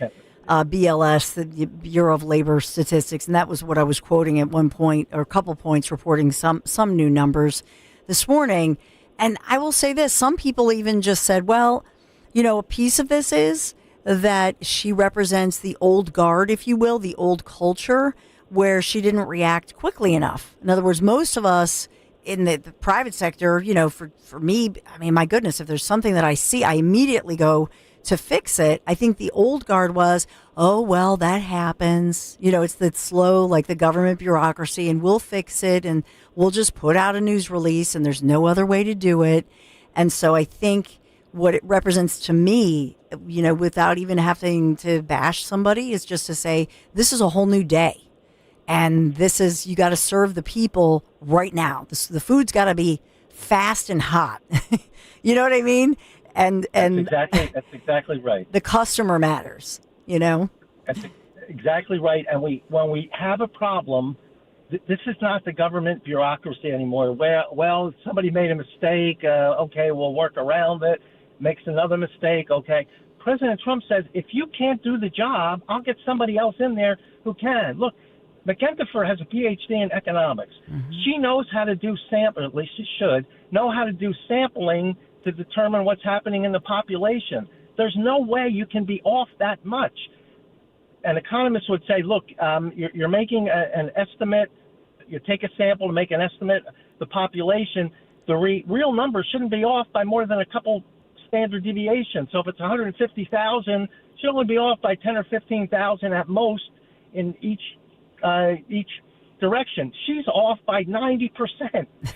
BLS, the Bureau of Labor Statistics, and that was what I was quoting at one point, or a couple points, reporting some new numbers this morning. And I will say this, some people even just said, well, you know, a piece of this is that she represents the old guard, if you will, the old culture, where she didn't react quickly enough. In other words, most of us in the private sector, you know, for me, I mean, my goodness, if there's something that I see, I immediately go to fix it. I think the old guard was, oh, well, that happens. You know, it's that slow, like the government bureaucracy, and we'll fix it, and we'll just put out a news release, and there's no other way to do it. And so I think what it represents to me, you know, without even having to bash somebody, is just to say, this is a whole new day. And this is, you got to serve the people right now. The food's got to be fast and hot. You know what I mean? And that's exactly right. The customer matters, you know? That's exactly right. And when we have a problem, this is not the government bureaucracy anymore. Well, somebody made a mistake. Okay, we'll work around it. Makes another mistake. Okay. President Trump says, if you can't do the job, I'll get somebody else in there who can. Look, McEnteffer has a PhD in economics. She knows how to do at least she should, know how to do sampling to determine what's happening in the population. There's no way you can be off that much. An economist would say, look, you're making an estimate. You take a sample to make an estimate, the population, the real number shouldn't be off by more than a couple standard deviations. So if it's 150,000, it should only be off by 10 or 15,000 at most in each direction. She's off by 90%.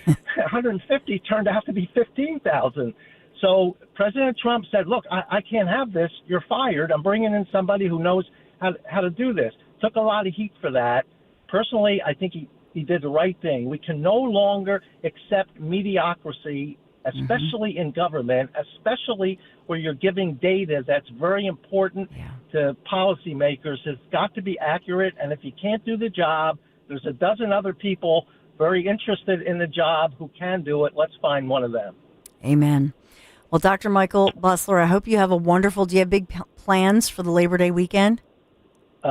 150 turned out to be 15,000. So President Trump said, look, I can't have this. You're fired. I'm bringing in somebody who knows how to do this. Took a lot of heat for that. Personally, I think he did the right thing. We can no longer accept mediocrity, especially in government, especially where you're giving data that's very important to policymakers. It's got to be accurate, and if you can't do the job, there's a dozen other people very interested in the job who can do it. Let's find one of them. Amen. Well, Dr. Michael Busler, I hope you have a wonderful, do you have big plans for the Labor Day weekend?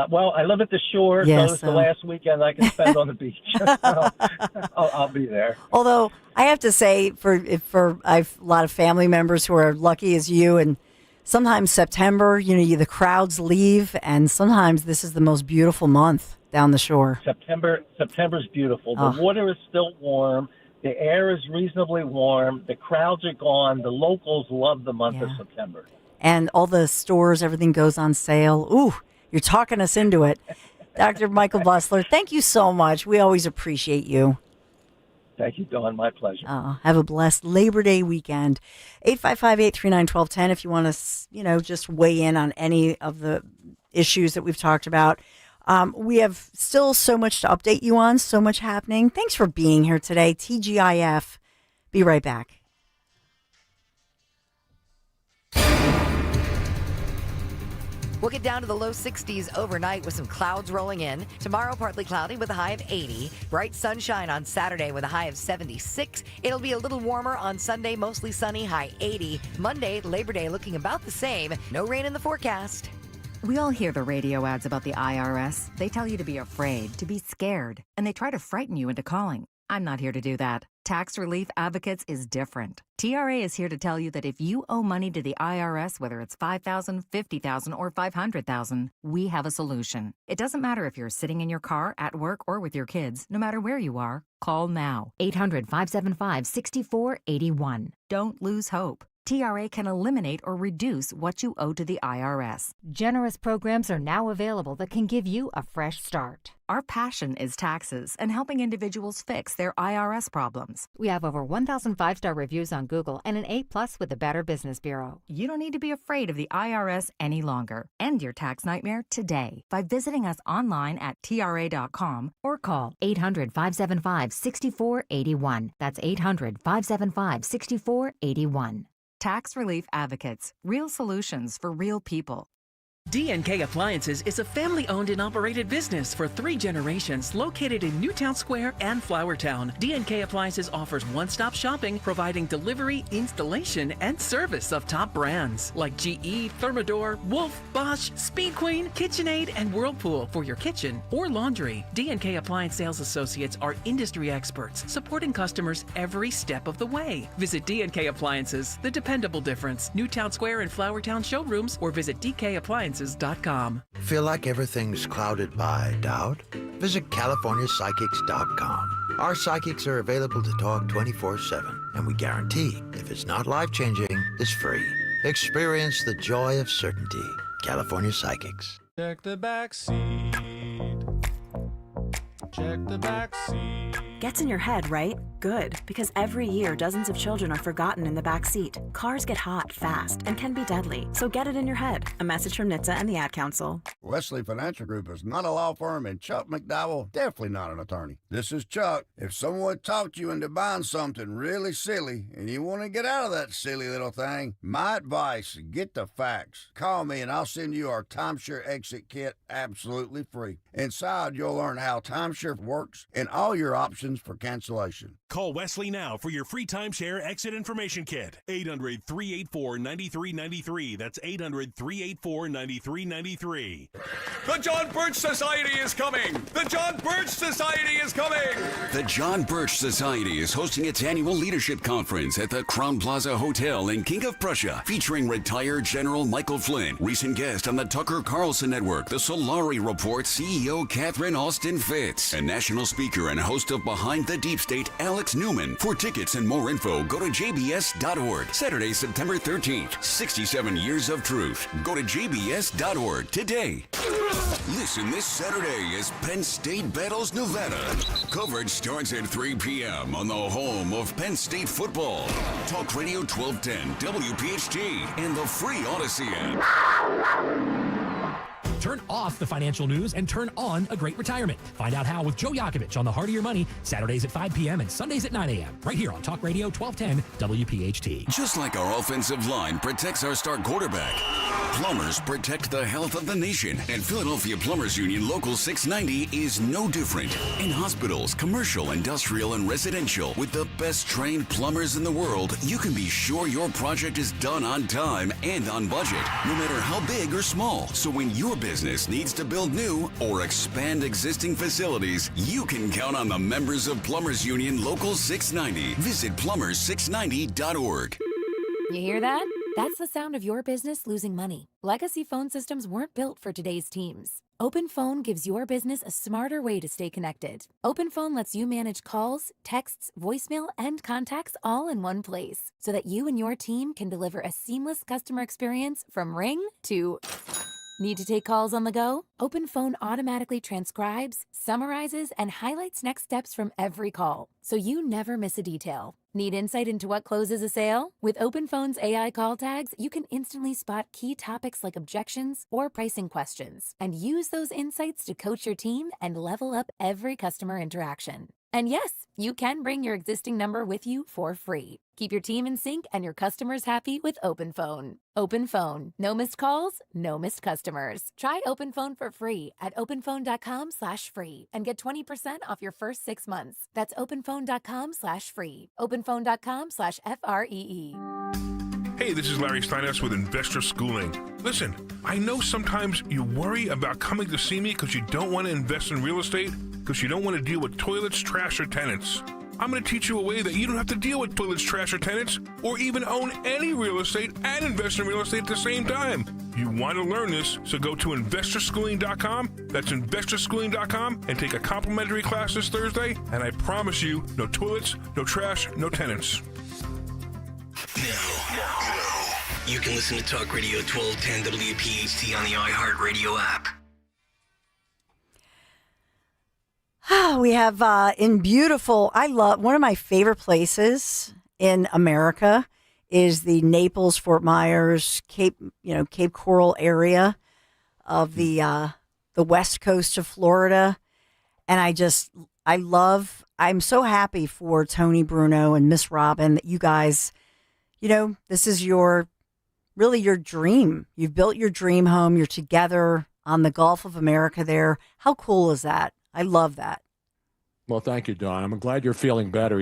Well, I live at the shore, so it's the last weekend I can spend on the beach. So I'll be there. Although I have to say, I have a lot of family members who are lucky as you, and sometimes September, you know, the crowds leave, and sometimes this is the most beautiful month down the shore. September's beautiful. The water is still warm. The air is reasonably warm. The crowds are gone. The locals love the month of September. And all the stores, everything goes on sale. Ooh, you're talking us into it. Dr. Michael Busler, thank you so much. We always appreciate you. Thank you, Dawn. My pleasure. Have a blessed Labor Day weekend. 855-839-1210 if you want to, just weigh in on any of the issues that we've talked about. We have still so much to update you on, so much happening. Thanks for being here today. TGIF. Be right back. We'll get down to the low 60s overnight with some clouds rolling in. Tomorrow, partly cloudy with a high of 80. Bright sunshine on Saturday with a high of 76. It'll be a little warmer on Sunday, mostly sunny, high 80. Monday, Labor Day, looking about the same. No rain in the forecast. We all hear the radio ads about the IRS. They tell you to be afraid, to be scared, and they try to frighten you into calling. I'm not here to do that. Tax Relief Advocates is different. TRA is here to tell you that if you owe money to the IRS, whether it's $5,000, $50,000, or $500,000, we have a solution. It doesn't matter if you're sitting in your car, at work, or with your kids. No matter where you are, call now. 800-575-6481. Don't lose hope. TRA can eliminate or reduce what you owe to the IRS. Generous programs are now available that can give you a fresh start. Our passion is taxes and helping individuals fix their IRS problems. We have over 1,000 5-star reviews on Google and an A+ with the Better Business Bureau. You don't need to be afraid of the IRS any longer. End your tax nightmare today by visiting us online at TRA.com or call 800-575-6481. That's 800-575-6481. Tax Relief Advocates. Real solutions for real people. D&K Appliances is a family-owned and operated business for 3 generations located in Newtown Square and Flowertown. D&K Appliances offers one-stop shopping, providing delivery, installation, and service of top brands like GE, Thermador, Wolf, Bosch, Speed Queen, KitchenAid, and Whirlpool for your kitchen or laundry. D&K Appliance sales associates are industry experts, supporting customers every step of the way. Visit D&K Appliances, the dependable difference. Newtown Square and Flowertown showrooms, or visit DKAppliances.com. Feel like everything's clouded by doubt? Visit CaliforniaPsychics.com. Our psychics are available to talk 24/7, and we guarantee if it's not life-changing, it's free. Experience the joy of certainty. California Psychics. Check the back seat. Check the back seat. Gets in your head, right? Good, because every year dozens of children are forgotten in the back seat. Cars get hot fast and can be deadly, so get it in your head. A message from NHTSA and the Ad Council. Wesley Financial Group is not a law firm, and Chuck McDowell definitely not an attorney. This is Chuck. If someone talked you into buying something really silly and you want to get out of that silly little thing, my advice, get the facts. Call me and I'll send you our timeshare exit kit absolutely free. Inside, you'll learn how timeshare works and all your options for cancellation. Call Wesley now for your free timeshare exit information kit. 800-384-9393. That's 800-384-9393. The John Birch Society is coming! The John Birch Society is coming! The John Birch Society is hosting its annual leadership conference at the Crown Plaza Hotel in King of Prussia, featuring retired General Michael Flynn, recent guest on the Tucker Carlson Network, the Solari Report CEO Catherine Austin Fitz, and national speaker and host of Behind the Deep State, Alex Newman. For tickets and more info, go to jbs.org. Saturday, September 13th, 67 Years of Truth. Go to jbs.org today. Listen this Saturday as Penn State battles Nevada. Coverage starts at 3 p.m. on the home of Penn State football. Talk Radio 1210, WPHT, and the free Odyssey app. Turn off the financial news and turn on a great retirement. Find out how with Joe Yakovich on The Heart of Your Money, Saturdays at 5 p.m. and Sundays at 9 a.m. right here on Talk Radio 1210 WPHT. Just like our offensive line protects our star quarterback, plumbers protect the health of the nation. And Philadelphia Plumbers Union Local 690 is no different. In hospitals, commercial, industrial, and residential, with the best trained plumbers in the world, you can be sure your project is done on time and on budget, no matter how big or small. So when your business needs to build new or expand existing facilities, you can count on the members of Plumbers Union Local 690. Visit plumbers690.org. You hear that? That's the sound of your business losing money. Legacy phone systems weren't built for today's teams. OpenPhone gives your business a smarter way to stay connected. OpenPhone lets you manage calls, texts, voicemail, and contacts all in one place, so that you and your team can deliver a seamless customer experience from ring to... Need to take calls on the go? OpenPhone automatically transcribes, summarizes, and highlights next steps from every call, so you never miss a detail. Need insight into what closes a sale? With OpenPhone's AI call tags, you can instantly spot key topics like objections or pricing questions, and use those insights to coach your team and level up every customer interaction. And yes, you can bring your existing number with you for free. Keep your team in sync and your customers happy with OpenPhone. OpenPhone. No missed calls, no missed customers. Try OpenPhone for free at openphone.com/free and get 20% off your first 6 months. That's openphone.com/free. openphone.com/FREE. Hey, this is Larry Steinhaus with Investor Schooling. Listen, I know sometimes you worry about coming to see me because you don't want to invest in real estate, because you don't want to deal with toilets, trash, or tenants. I'm going to teach you a way that you don't have to deal with toilets, trash, or tenants, or even own any real estate and invest in real estate at the same time. You want to learn this, so go to investorschooling.com. That's investorschooling.com and take a complimentary class this Thursday. And I promise you, no toilets, no trash, no tenants. Now, you can listen to Talk Radio 1210 WPHT on the iHeartRadio app. We have in beautiful, one of my favorite places in America is the Naples, Fort Myers, Cape Coral area of the west coast of Florida. And I'm so happy for Tony Bruno and Miss Robin that you guys, this is your dream. You've built your dream home. You're together on the Gulf of America there. How cool is that? I love that. Well, thank you, Dawn. I'm glad you're feeling better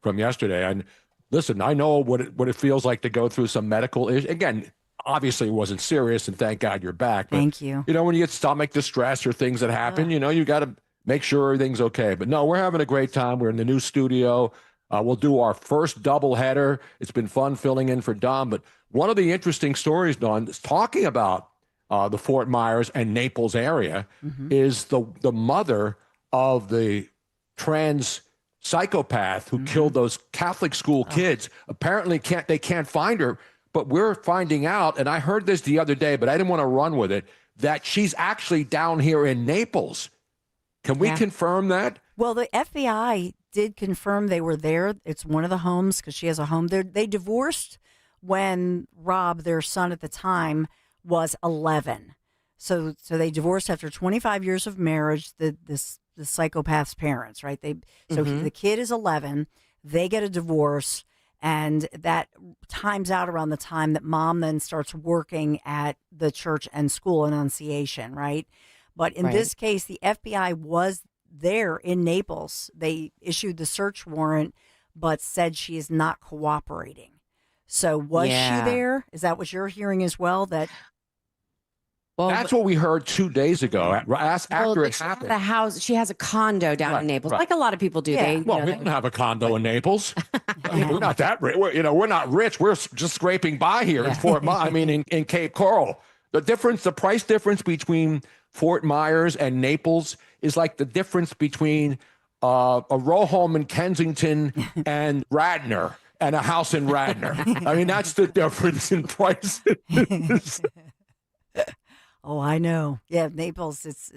from yesterday. And listen, I know what it feels like to go through some medical issues. Again, obviously it wasn't serious, and thank God you're back. But, thank you. When you get stomach distress or things that happen, you got to make sure everything's okay. But no, we're having a great time. We're in the new studio. We'll do our first doubleheader. It's been fun filling in for Don. But one of the interesting stories, Dawn, is talking about the Fort Myers and Naples area, is the mother of the trans psychopath who killed those Catholic school kids. Apparently they can't find her, but we're finding out, and I heard this the other day, but I didn't want to run with it, that she's actually down here in Naples. Can we confirm that? Well, the FBI did confirm they were there. It's one of the homes because she has a home there. They divorced when Rob, their son at the time, was 11. So they divorced after 25 years of marriage, the psychopath's parents, right? The kid is 11, they get a divorce, and that times out around the time that mom then starts working at the church and school Annunciation, right? But in this case, the FBI was there in Naples. They issued the search warrant, but said she is not cooperating. So was she there? Is that what you're hearing as well? That's what we heard 2 days ago after it happened. The house, she has a condo down in Naples, like a lot of people do. Yeah. We don't have a condo in Naples. We're not that rich. We're not rich. We're just scraping by here in Fort Myers. In Cape Coral. The price difference between Fort Myers and Naples is like the difference between a row home in Kensington and Radnor. And a house in Radnor. That's the difference in price. Oh, I know. Yeah, Naples, it's,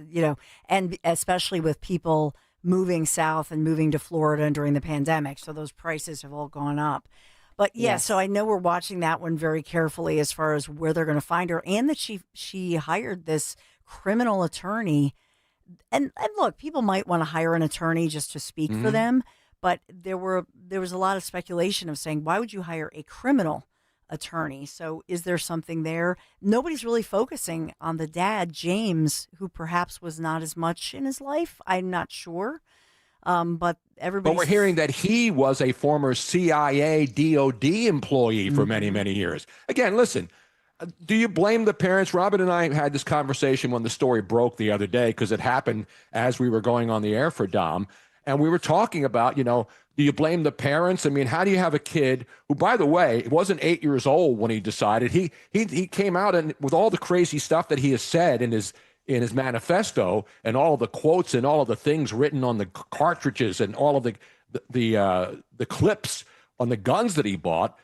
and especially with people moving south and moving to Florida during the pandemic. So those prices have all gone up. But so I know we're watching that one very carefully as far as where they're going to find her, and that she hired this criminal attorney. And look, people might want to hire an attorney just to speak for them. But there was a lot of speculation of saying, why would you hire a criminal attorney? So is there something there? Nobody's really focusing on the dad, James, who perhaps was not as much in his life. I'm not sure. But we're hearing that he was a former CIA DOD employee for many, many years. Again, listen, do you blame the parents? Robin and I had this conversation when the story broke the other day because it happened as we were going on the air for Dom. And we were talking about, do you blame the parents? How do you have a kid who, by the way, wasn't 8 years old when he decided? He came out and with all the crazy stuff that he has said in his manifesto and all of the quotes and all of the things written on the cartridges and all of the clips on the guns that he bought,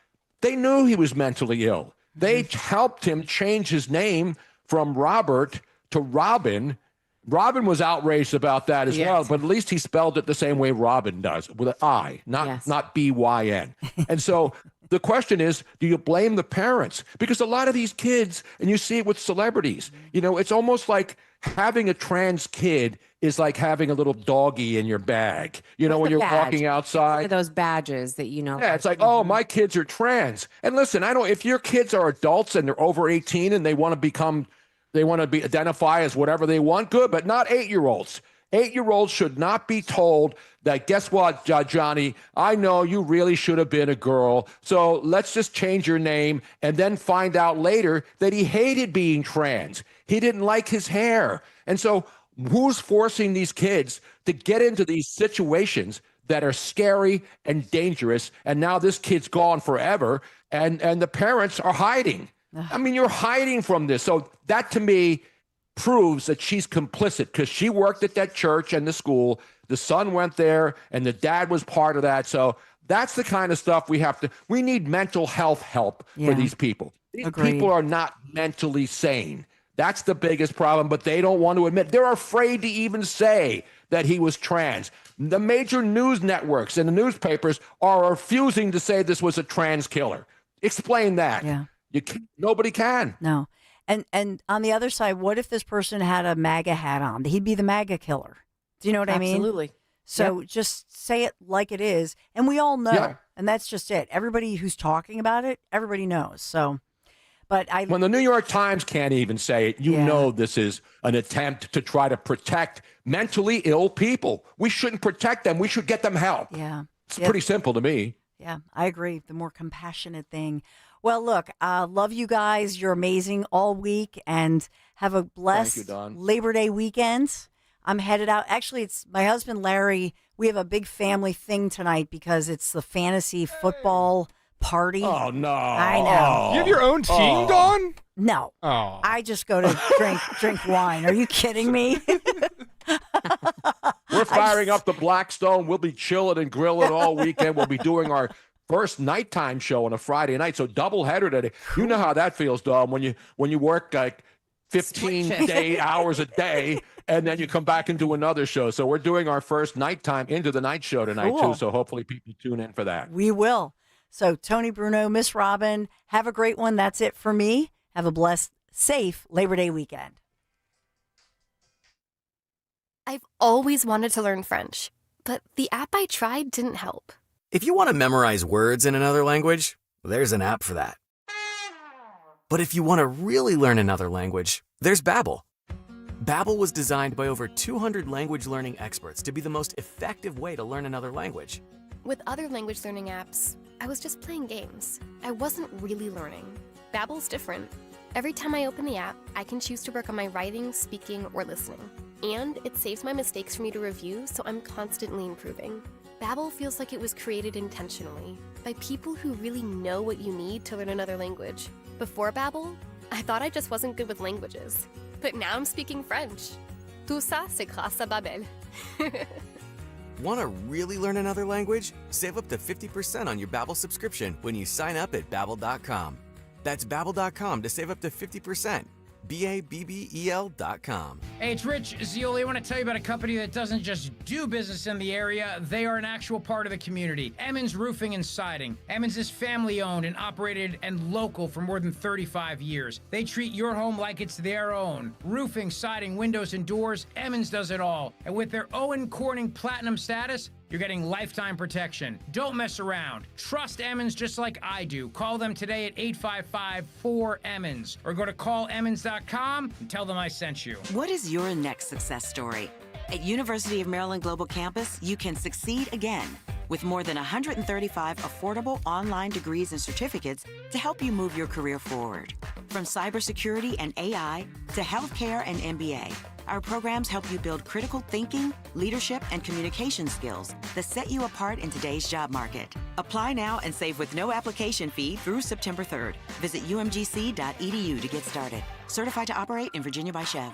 they knew he was mentally ill. They helped him change his name from Robert to Robin. Robin was outraged about that as well, but at least he spelled it the same way Robin does, with an I, not B-Y-N. And so the question is, do you blame the parents? Because a lot of these kids, and you see it with celebrities, it's almost like having a trans kid is like having a little doggy in your bag, when you're walking outside. Those badges that Yeah, it's like, oh, my kids are trans. And listen, if your kids are adults and they're over 18 and they want to identify as whatever they want, good, but not 8-year-olds. 8-year-olds should not be told that, guess what, Johnny, I know you really should have been a girl, so let's just change your name, and then find out later that he hated being trans. He didn't like his hair. And so who's forcing these kids to get into these situations that are scary and dangerous. And now this kid's gone forever, and the parents are hiding. I mean, you're hiding from this. So that to me proves that she's complicit because she worked at that church and the school. The son went there and the dad was part of that. So that's the kind of stuff we need mental health help for these people. These people are not mentally sane. That's the biggest problem, but they don't want to admit. They're afraid to even say that he was trans. The major news networks and the newspapers are refusing to say this was a trans killer. Explain that. Yeah. Nobody can. No. And on the other side, what if this person had a MAGA hat on? He'd be the MAGA killer. Do you know what I mean? Absolutely. So just say it like it is. And we all know. Yeah. And that's just it. Everybody who's talking about it, everybody knows. So, but when the New York Times can't even say it, you know this is an attempt to try to protect mentally ill people. We shouldn't protect them. We should get them help. Yeah. It's pretty simple to me. Yeah, I agree. The more compassionate thing. Well, look, love you guys. You're amazing all week, and have a blessed Labor Day weekend. I'm headed out. Actually, it's my husband, Larry. We have a big family thing tonight because it's the fantasy football party. Oh, no. I know. You have your own team, Dawn? No. Oh. I just go to drink wine. Are you kidding me? We're firing up the Blackstone. We'll be chilling and grilling all weekend. We'll be doing our first nighttime show on a Friday night. So double header today. You know how that feels, Dom, when you work like 15 hours a day and then you come back and do another show. So we're doing our first nighttime into the night show tonight too. So hopefully people tune in for that. We will. So Tony Bruno, Miss Robin, have a great one. That's it for me. Have a blessed, safe Labor Day weekend. I've always wanted to learn French, but the app I tried didn't help. If you want to memorize words in another language, there's an app for that. But if you want to really learn another language, there's Babbel. Babbel was designed by over 200 language learning experts to be the most effective way to learn another language. With other language learning apps, I was just playing games. I wasn't really learning. Babbel's different. Every time I open the app, I can choose to work on my writing, speaking, or listening. And it saves my mistakes for me to review, so I'm constantly improving. Babbel feels like it was created intentionally by people who really know what you need to learn another language. Before Babbel, I thought I just wasn't good with languages. But now I'm speaking French. Tout ça, c'est grâce à Babbel. Want to really learn another language? Save up to 50% on your Babbel subscription when you sign up at Babbel.com. That's Babbel.com to save up to 50%. Babbel.com. Hey, it's Rich Zeoli. I want to tell you about a company that doesn't just do business in the area. They are an actual part of the community. Emmons Roofing and Siding. Emmons is family-owned and operated and local for more than 35 years. They treat your home like it's their own. Roofing, siding, windows, and doors, Emmons does it all. And with their Owen Corning Platinum status, you're getting lifetime protection. Don't mess around. Trust Emmons just like I do. Call them today at 855-4-EMMONS or go to callemmons.com and tell them I sent you. What is your next success story? At University of Maryland Global Campus, you can succeed again with more than 135 affordable online degrees and certificates to help you move your career forward. From cybersecurity and AI to healthcare and MBA, our programs help you build critical thinking, leadership, and communication skills that set you apart in today's job market. Apply now and save with no application fee through September 3rd. Visit umgc.edu to get started. Certified to operate in Virginia by Chev.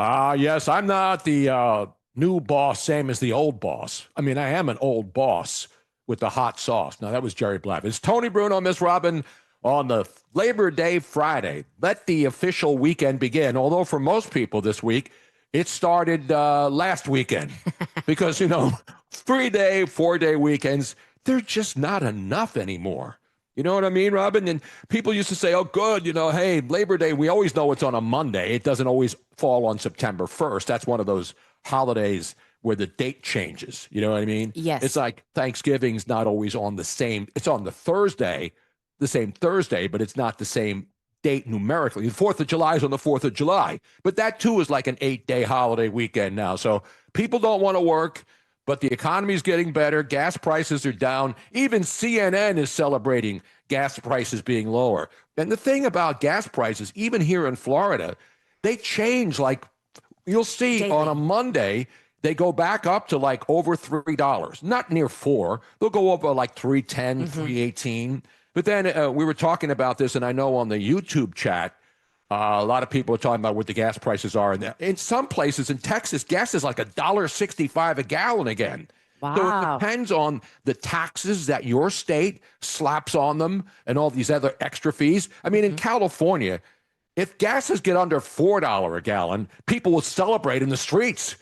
Yes, I'm not the new boss, same as the old boss. I mean, I am an old boss with the hot sauce. Now, that was Jerry Blatt. It's Tony Bruno, Miss Robin, on the Labor Day Friday. Let the official weekend begin. Although for most people this week, it started last weekend. Because, 3-day, 4-day weekends, they're just not enough anymore. You know what I mean, Robin? And people used to say, oh, good, hey, Labor Day, we always know it's on a Monday. It doesn't always fall on September 1st. That's one of those holidays where the date changes. You know what I mean? Yes. It's like Thanksgiving's not always on the same. It's on the same Thursday, but it's not the same date numerically. The 4th of July is on the 4th of July, but that too is like an 8-day holiday weekend now. So people don't want to work, but the economy is getting better. Gas prices are down. Even CNN is celebrating gas prices being lower. And the thing about gas prices, even here in Florida, they change. Like you'll see daily. On a Monday, they go back up to like over $3, not near $4. They'll go over like $3.10, $3.18. But then we were talking about this, and I know on the YouTube chat, a lot of people are talking about what the gas prices are. And in some places in Texas, gas is like $1.65 a gallon again. Wow. So it depends on the taxes that your state slaps on them and all these other extra fees. I mean, in California, if gases get under $4 a gallon, people will celebrate in the streets.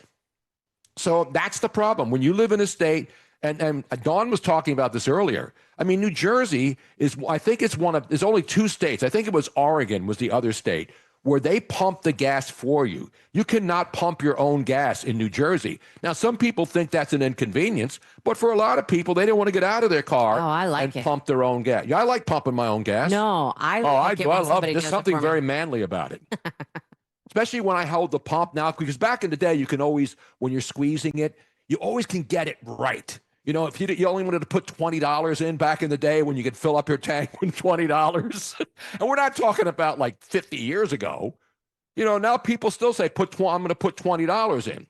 So that's the problem. When you live in a state, and Dawn was talking about this earlier. I mean, New Jersey I think it's there's only 2 states. I think it was Oregon was the other state where they pump the gas for you. You cannot pump your own gas in New Jersey. Now, some people think that's an inconvenience, but for a lot of people, they don't want to get out of their car and pump their own gas. Yeah, I like pumping my own gas. No, I love it. There's something very manly about it. Especially when I hold the pump now, because back in the day, you can always, when you're squeezing it, you always can get it right. You know, if you only wanted to put $20 in back in the day when you could fill up your tank with $20, and we're not talking about like 50 years ago. You know, now people still say, I'm going to put $20 in.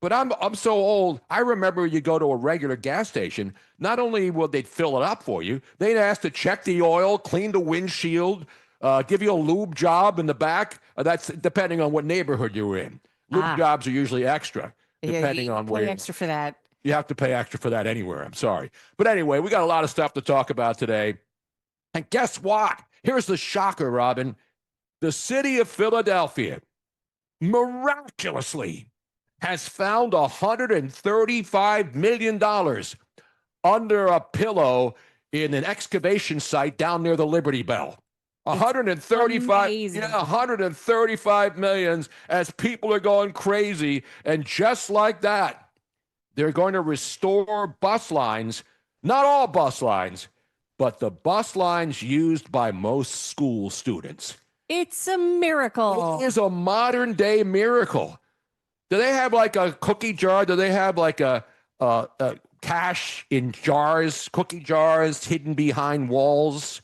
But I'm so old, I remember you go to a regular gas station, not only will they fill it up for you, they'd ask to check the oil, clean the windshield, give you a lube job in the back. That's depending on what neighborhood you're in. Lube jobs are usually extra, depending on where. Pay extra for that. You have to pay extra for that anywhere. I'm sorry. But anyway, we got a lot of stuff to talk about today. And guess what? Here's the shocker, Robin. The city of Philadelphia miraculously has found $135 million under a pillow in an excavation site down near the Liberty Bell. 135 million as people are going crazy. And just like that, they're going to restore bus lines, not all bus lines, but the bus lines used by most school students. It's a miracle. It is a modern day miracle. Do they have like a cookie jar? Do they have like a cash in jars, cookie jars hidden behind walls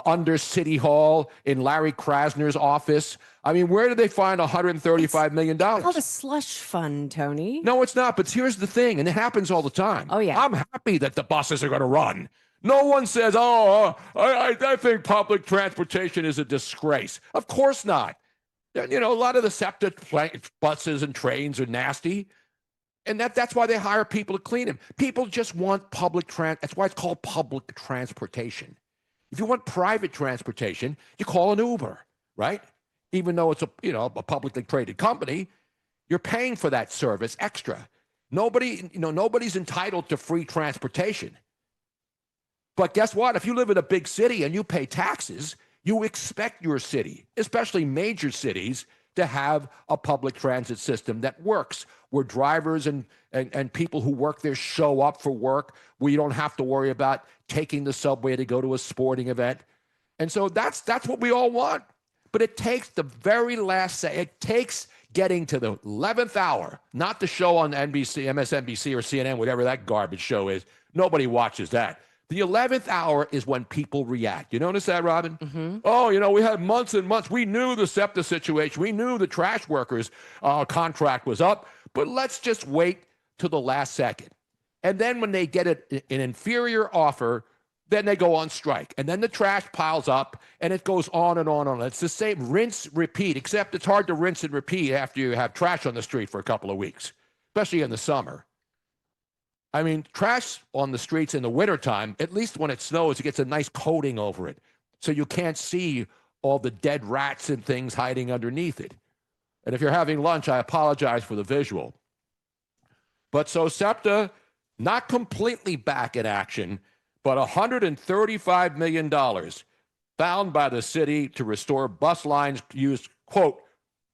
under City Hall in Larry Krasner's office? I mean, where did they find $135 million? It's called a slush fund, Tony. No, it's not. But here's the thing, and it happens all the time. Oh, yeah. I'm happy that the buses are going to run. No one says, I think public transportation is a disgrace. Of course not. You know, a lot of the SEPTA buses and trains are nasty. And that's why they hire people to clean them. People just want that's why it's called public transportation. If you want private transportation, you call an Uber, right? Even though it's a publicly traded company, you're paying for that service extra. Nobody's entitled to free transportation. But guess what? If you live in a big city and you pay taxes, you expect your city, especially major cities, to have a public transit system that works, where drivers and people who work there show up for work, where you don't have to worry about taking the subway to go to a sporting event. And so that's what we all want. But it takes the very last it takes getting to the 11th hour, not the show on NBC, MSNBC, or CNN, whatever that garbage show is. Nobody watches that. The 11th hour is when people react. You notice that, Robin? Mm-hmm. Oh, we had months and months. We knew the SEPTA situation. We knew the trash workers' contract was up. But let's just wait to the last second. And then when they get an inferior offer, then they go on strike. And then the trash piles up, and it goes on and on and on. It's the same rinse, repeat, except it's hard to rinse and repeat after you have trash on the street for a couple of weeks, especially in the summer. I mean, trash on the streets in the wintertime, at least when it snows, it gets a nice coating over it. So you can't see all the dead rats and things hiding underneath it. And if you're having lunch, I apologize for the visual. But so SEPTA, not completely back in action, but $135 million found by the city to restore bus lines used, quote,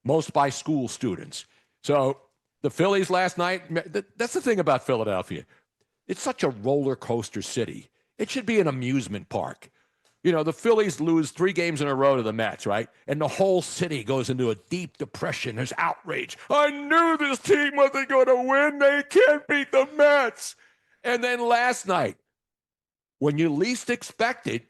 most by school students. So The Phillies last night, that's the thing about Philadelphia. It's such a roller coaster city. It should be an amusement park. You know, the Phillies lose 3 games in a row to the Mets, right? And the whole city goes into a deep depression. There's outrage. I knew this team wasn't going to win. They can't beat the Mets. And then last night, when you least expect it,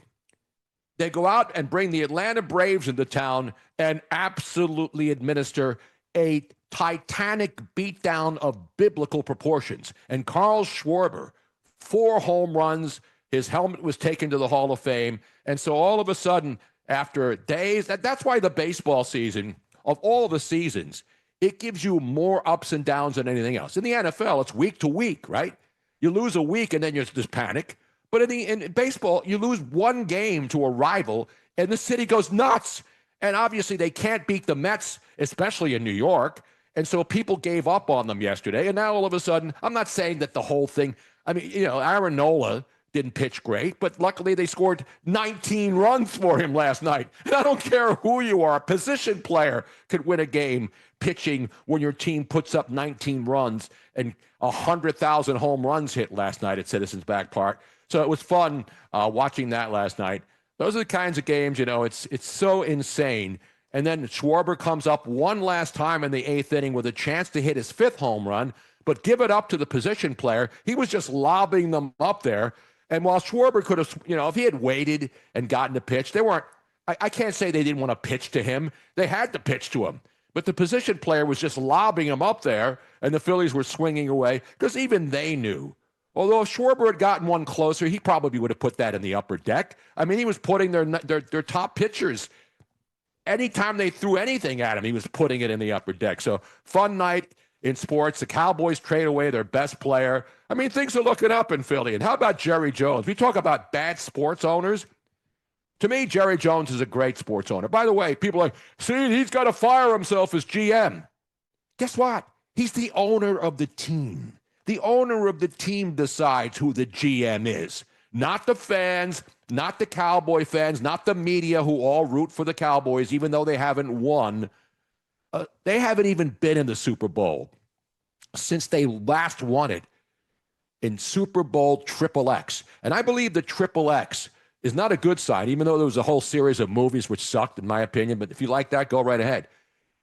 they go out and bring the Atlanta Braves into town and absolutely administer a titanic beatdown of biblical proportions. And Carl Schwarber, 4 home runs, his helmet was taken to the Hall of Fame. And so all of a sudden, after days, that's why the baseball season, of all the seasons, it gives you more ups and downs than anything else. In the NFL, it's week to week, right? You lose a week and then there's panic. But in baseball, you lose 1 game to a rival and the city goes nuts. And obviously they can't beat the Mets, especially in New York. And so people gave up on them yesterday. And now all of a sudden, I'm not saying that the whole thing, I mean, you know, Aaron Nola didn't pitch great, but luckily they scored 19 runs for him last night. And I don't care who you are, a position player could win a game pitching when your team puts up 19 runs and 100,000 home runs hit last night at Citizens Bank Park. So it was fun watching that last night. Those are the kinds of games, you know, it's so insane. And then Schwarber comes up one last time in the 8th inning with a chance to hit his 5th home run, but give it up to the position player. He was just lobbing them up there. And while Schwarber could have, you know, if he had waited and gotten a pitch, they weren't, I can't say they didn't want to pitch to him. They had to pitch to him. But the position player was just lobbing him up there, and the Phillies were swinging away because even they knew. Although if Schwarber had gotten one closer, he probably would have put that in the upper deck. I mean, he was putting their top pitchers. Anytime they threw anything at him, he was putting it in the upper deck. So fun night in sports. The Cowboys trade away their best player. I mean, things are looking up in Philly. And how about Jerry Jones? We talk about bad sports owners. To me, Jerry Jones is a great sports owner. By the way, people are like, see, he's got to fire himself as GM. Guess what? He's the owner of the team. The owner of the team decides who the GM is. Not the fans, not the Cowboy fans, not the media who all root for the Cowboys, even though they haven't won. They haven't even been in the Super Bowl since they last won it in Super Bowl XXX. And I believe the XXX is not a good sign, even though there was a whole series of movies which sucked, in my opinion. But if you like that, go right ahead.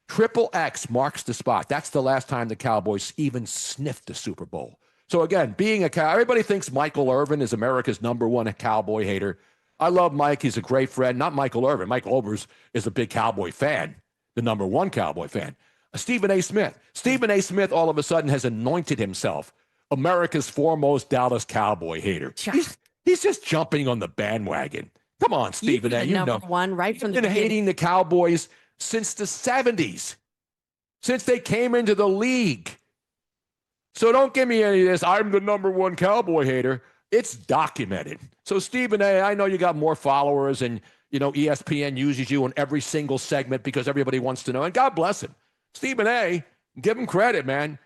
XXX marks the spot. That's the last time the Cowboys even sniffed the Super Bowl. So again, being everybody thinks Michael Irvin is America's #1 Cowboy hater. I love Mike. He's a great friend. Not Michael Irvin. Michael Irvin is a big Cowboy fan, the #1 Cowboy fan. Stephen A. Smith. Stephen A. Smith all of a sudden has anointed himself America's foremost Dallas Cowboy hater. He's just jumping on the bandwagon. Come on, Stephen A. You know, #1 right from the been hating the Cowboys since the 70s, since they came into the league. So don't give me any of this, I'm the #1 Cowboy hater. It's documented. So Stephen A., I know you got more followers and, you know, ESPN uses you in every single segment because everybody wants to know. And God bless him. Stephen A., give him credit, man.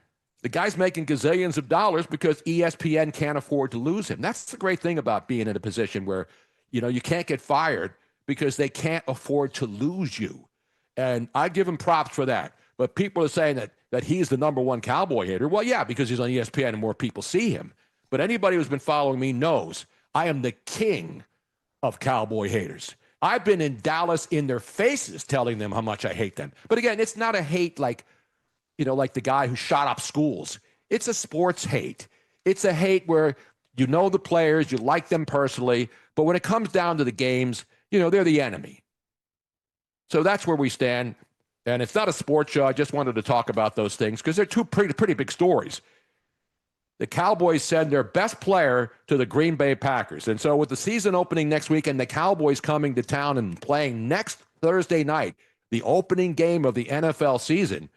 The guy's making gazillions of dollars because ESPN can't afford to lose him. That's the great thing about being in a position where, you know, you can't get fired because they can't afford to lose you. And I give him props for that. But people are saying that he's the #1 Cowboy hater. Well, yeah, because he's on ESPN and more people see him. But anybody who's been following me knows I am the king of Cowboy haters. I've been in Dallas in their faces telling them how much I hate them. But again, it's not a hate like, you know, like the guy who shot up schools. It's a sports hate. It's a hate where you know the players, you like them personally, but when it comes down to the games, you know, they're the enemy. So that's where we stand. And it's not a sports show. I just wanted to talk about those things because they're two pretty big stories. The Cowboys send their best player to the Green Bay Packers. And so with the season opening next week and the Cowboys coming to town and playing next Thursday night, the opening game of the NFL season,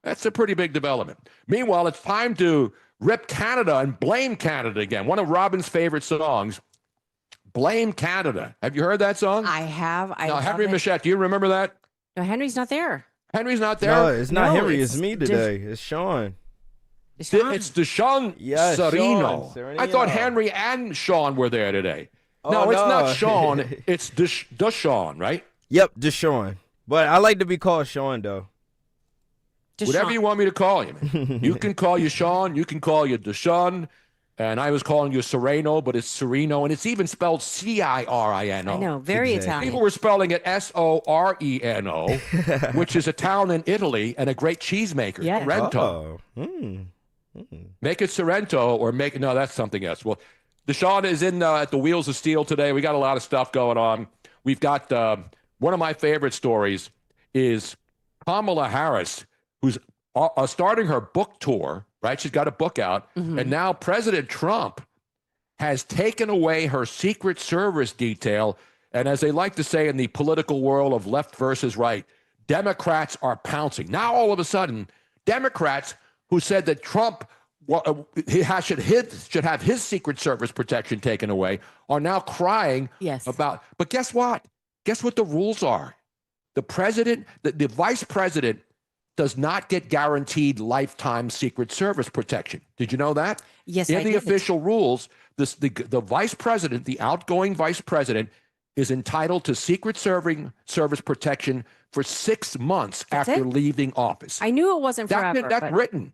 that's a pretty big development. Meanwhile, it's time to rip Canada and blame Canada again. One of Robin's favorite songs, Blame Canada. Have you heard that song? I have. Now, Henry Michette, do you remember that? No, Henry's not there. Henry's not there? No, it's not Henry. It's me today. It's Sean. It's Deshaun Serino. Sean I thought Henry and Sean were there today. Oh, no, it's no. not Sean. It's Deshaun, right? Yep, Deshaun. But I like to be called Sean, though. Deshaun. you want me to call you. You can call you Sean. You can call you Deshaun. And I was calling you Sereno, but it's Sereno. And it's even spelled Cirino. I know, very Italian. People were spelling it Soreno, which is a town in Italy and a great cheesemaker. Yeah. Sorrento. Make it Sorrento or make it, no, that's something else. Well, Deshaun is in at the Wheels of Steel today. We got a lot of stuff going on. We've got one of my favorite stories is Kamala Harris, who's starting her book tour, right? She's got a book out. And now President Trump has taken away her Secret Service detail. And as they like to say in the political world of left versus right, Democrats are pouncing. Now, all of a sudden, Democrats who said that Trump should have his Secret Service protection taken away are now crying about. But guess what? Guess what the rules are? The president, the vice president does not get guaranteed lifetime Secret Service protection. Did you know that? Yes, in I the did. official rules, the vice president, the outgoing vice president, is entitled to Secret Service protection for 6 months after leaving office. I knew it wasn't forever. That's written.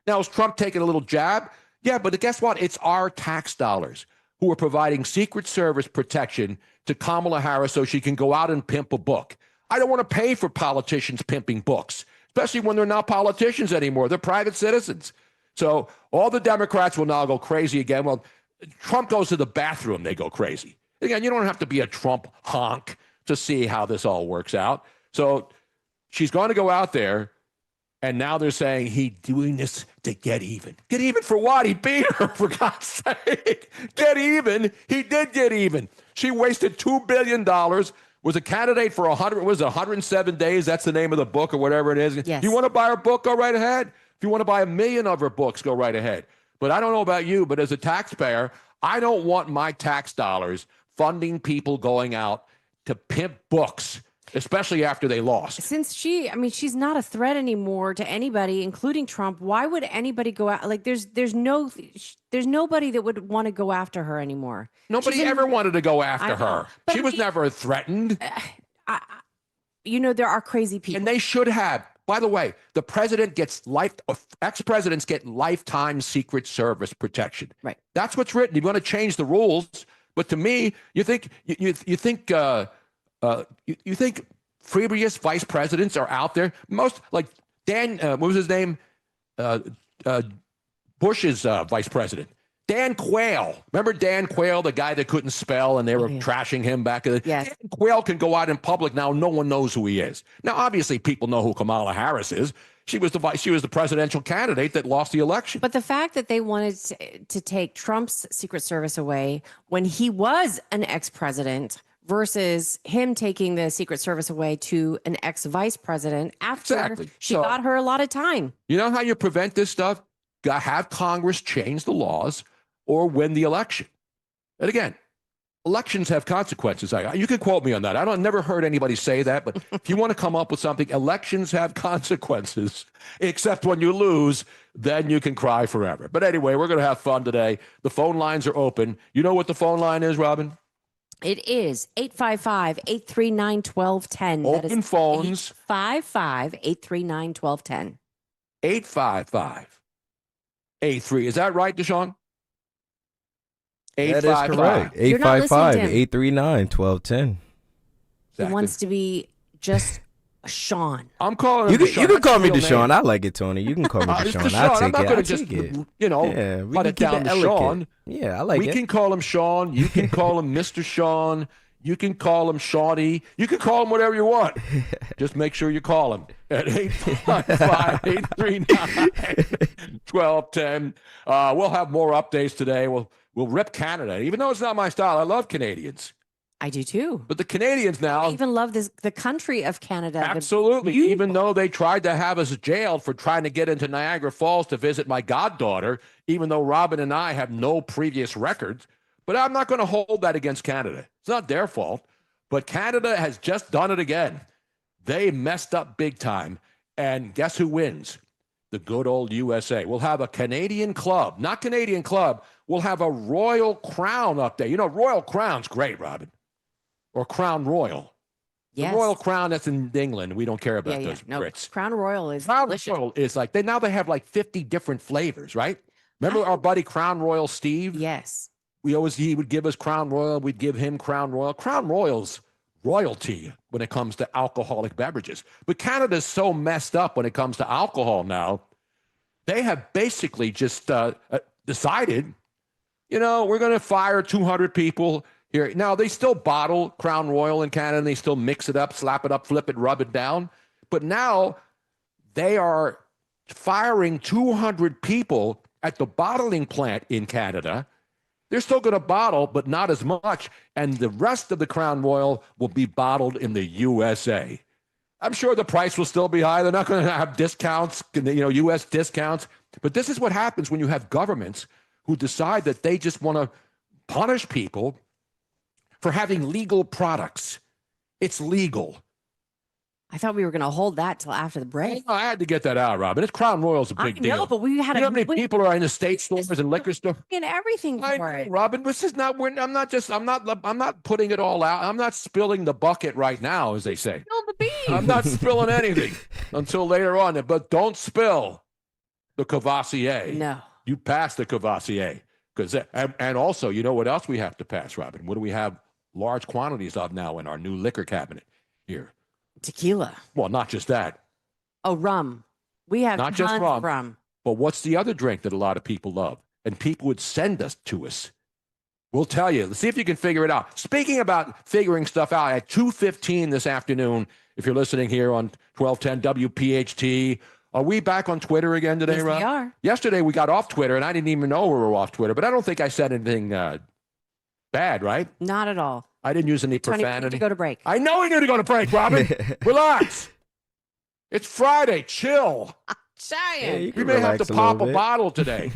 Now, is Trump taking a little jab? Yeah, but guess what? It's our tax dollars who are providing Secret Service protection to Kamala Harris so she can go out and pimp a book. I don't want to pay for politicians pimping books, especially when they're not politicians anymore. They're private citizens. So all the Democrats will now go crazy again. Well, Trump goes to the bathroom, they go crazy. Again, you don't have to be a Trump honk to see how this all works out. So she's going to go out there, and now they're saying he's doing this to get even. Get even for what? He beat her, for God's sake. Get even. He did get even. She wasted $2 billion. Was a candidate for 107 days. That's the name of the book or whatever it is. Yes. You want to buy her book? Go right ahead. If you want to buy 1 million of her books, go right ahead. But I don't know about you, but as a taxpayer, I don't want my tax dollars funding people going out to pimp books, especially after they lost. Since she's not a threat anymore to anybody, including Trump. Why would anybody go out? Like, there's nobody that would want to go after her anymore. Nobody ever wanted to go after her. She was never threatened. There are crazy people. And they should have. By the way, the president gets ex-presidents get lifetime Secret Service protection. Right. That's what's written. You want to change the rules, but to me, you think previous vice presidents are out there. Most like Dan, what was his name? Bush's vice president. Dan Quayle. Remember Dan Quayle, the guy that couldn't spell and they were trashing him back in the Yes. Dan Quayle can go out in public now. No one knows who he is. Now, obviously, people know who Kamala Harris is. She was the presidential candidate that lost the election. But the fact that they wanted to take Trump's Secret Service away when he was an ex-president versus him taking the Secret Service away to an ex-vice president after she got her a lot of time. You know how you prevent this stuff? Have Congress change the laws or win the election. And again, elections have consequences. You can quote me on that. Never heard anybody say that, but if you want to come up with something, elections have consequences, except when you lose, then you can cry forever. But anyway, we're going to have fun today. The phone lines are open. You know what the phone line is, Robin? It is 855-839-1210. Open phones. 855-839-1210. 855-83. Is that right, Deshaun? That is correct. 855-839-1210. He wants to be just Sean. I'm calling him You can call me Deshaun. I like it, Tony. You can call me Deshaun. I'll take I'm not it. going to just, cut it down to Sean. Yeah, I like it. We can call him Sean. You can call him Mr. Sean. You can call him Shawnee. You can call him whatever you want. Just make sure you call him at 855-839-1210. We'll have more updates today. We'll rip Canada, even though it's not my style. I love Canadians. I do too. But the Canadians now. I even love the country of Canada. Absolutely. Even though they tried to have us jailed for trying to get into Niagara Falls to visit my goddaughter, even though Robin and I have no previous records. But I'm not going to hold that against Canada. It's not their fault. But Canada has just done it again. They messed up big time. And guess who wins? The good old USA. We'll have a Canadian club. Not Canadian club. We'll have a Royal Crown up there. You know, Royal Crown's great, Robin. Or Crown Royal. Yes. The Royal Crown, that's in England. We don't care about those No, Brits. Crown Royal is Crown delicious. Royal is like, now they have like 50 different flavors, right? Remember our buddy Crown Royal Steve? Yes. He would give us Crown Royal. We'd give him Crown Royal. Crown Royal's royalty when it comes to alcoholic beverages. But Canada's so messed up when it comes to alcohol now. They have basically just decided, we're going to fire 200 people here. Now, they still bottle Crown Royal in Canada, and they still mix it up, slap it up, flip it, rub it down. But now they are firing 200 people at the bottling plant in Canada. They're still going to bottle, but not as much. And the rest of the Crown Royal will be bottled in the USA. I'm sure the price will still be high. They're not going to have discounts, U.S. discounts. But this is what happens when you have governments who decide that they just want to punish people for having legal products. It's legal. I thought we were going to hold that till after the break. I had to get that out, Robin. It's Crown Royal's a big deal. I know, but we had how many people are in the state stores and liquor stores? And everything for it. Robin, this is not. I'm not putting it all out. I'm not spilling the bucket right now, as they say. Spill the beans. I'm not spilling anything until later on. But don't spill the Cavassier. No. You pass the Cavassier. And also, you know what else we have to pass, Robin? What do we have large quantities of now in our new liquor cabinet here? Tequila. Well, not just that. Oh, rum. We have not tons just of rum. But what's the other drink that a lot of people love? And people would send us to us. We'll tell you. Let's see if you can figure it out. Speaking about figuring stuff out, at 2:15 this afternoon, if you're listening here on 1210 WPHT, are we back on Twitter again today, Yes, Rob? we are. Yesterday we got off Twitter, and I didn't even know we were off Twitter, but I don't think I said anything bad, right? Not at all. I didn't use any Tony, we profanity. need to go to break. I know we need to go to break, Robin. Relax. It's Friday. Chill. Giant. We may have to pop a bottle today.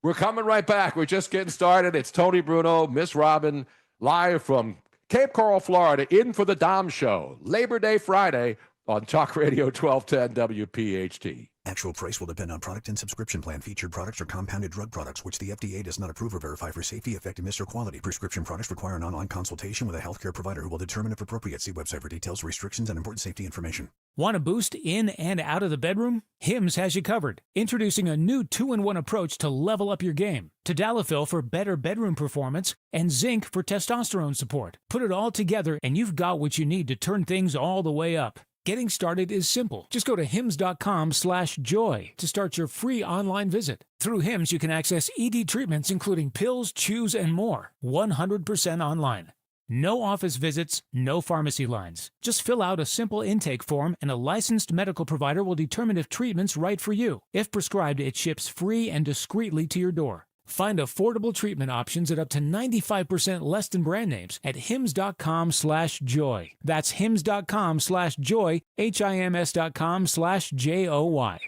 We're coming right back. We're just getting started. It's Tony Bruno, Miss Robin, live from Cape Coral, Florida, in for the Dom Show. Labor Day Friday on Talk Radio 1210 WPHT. Actual price will depend on product and subscription plan. Featured products are compounded drug products, which the FDA does not approve or verify for safety, effectiveness, or quality. Prescription products require an online consultation with a healthcare provider who will determine if appropriate. See website for details, restrictions, and important safety information. Want a boost in and out of the bedroom? Hims has you covered. Introducing a new 2-in-1 approach to level up your game. Tadalafil for better bedroom performance and zinc for testosterone support. Put it all together and you've got what you need to turn things all the way up. Getting started is simple. Just go to hims.com/joy to start your free online visit. Through Hims, you can access ED treatments including pills, chews, and more. 100% online. No office visits, no pharmacy lines. Just fill out a simple intake form and a licensed medical provider will determine if treatment's right for you. If prescribed, it ships free and discreetly to your door. Find affordable treatment options at up to 95% less than brand names at hims.com/joy. That's hims.com/joy, HIMS.com/JOY.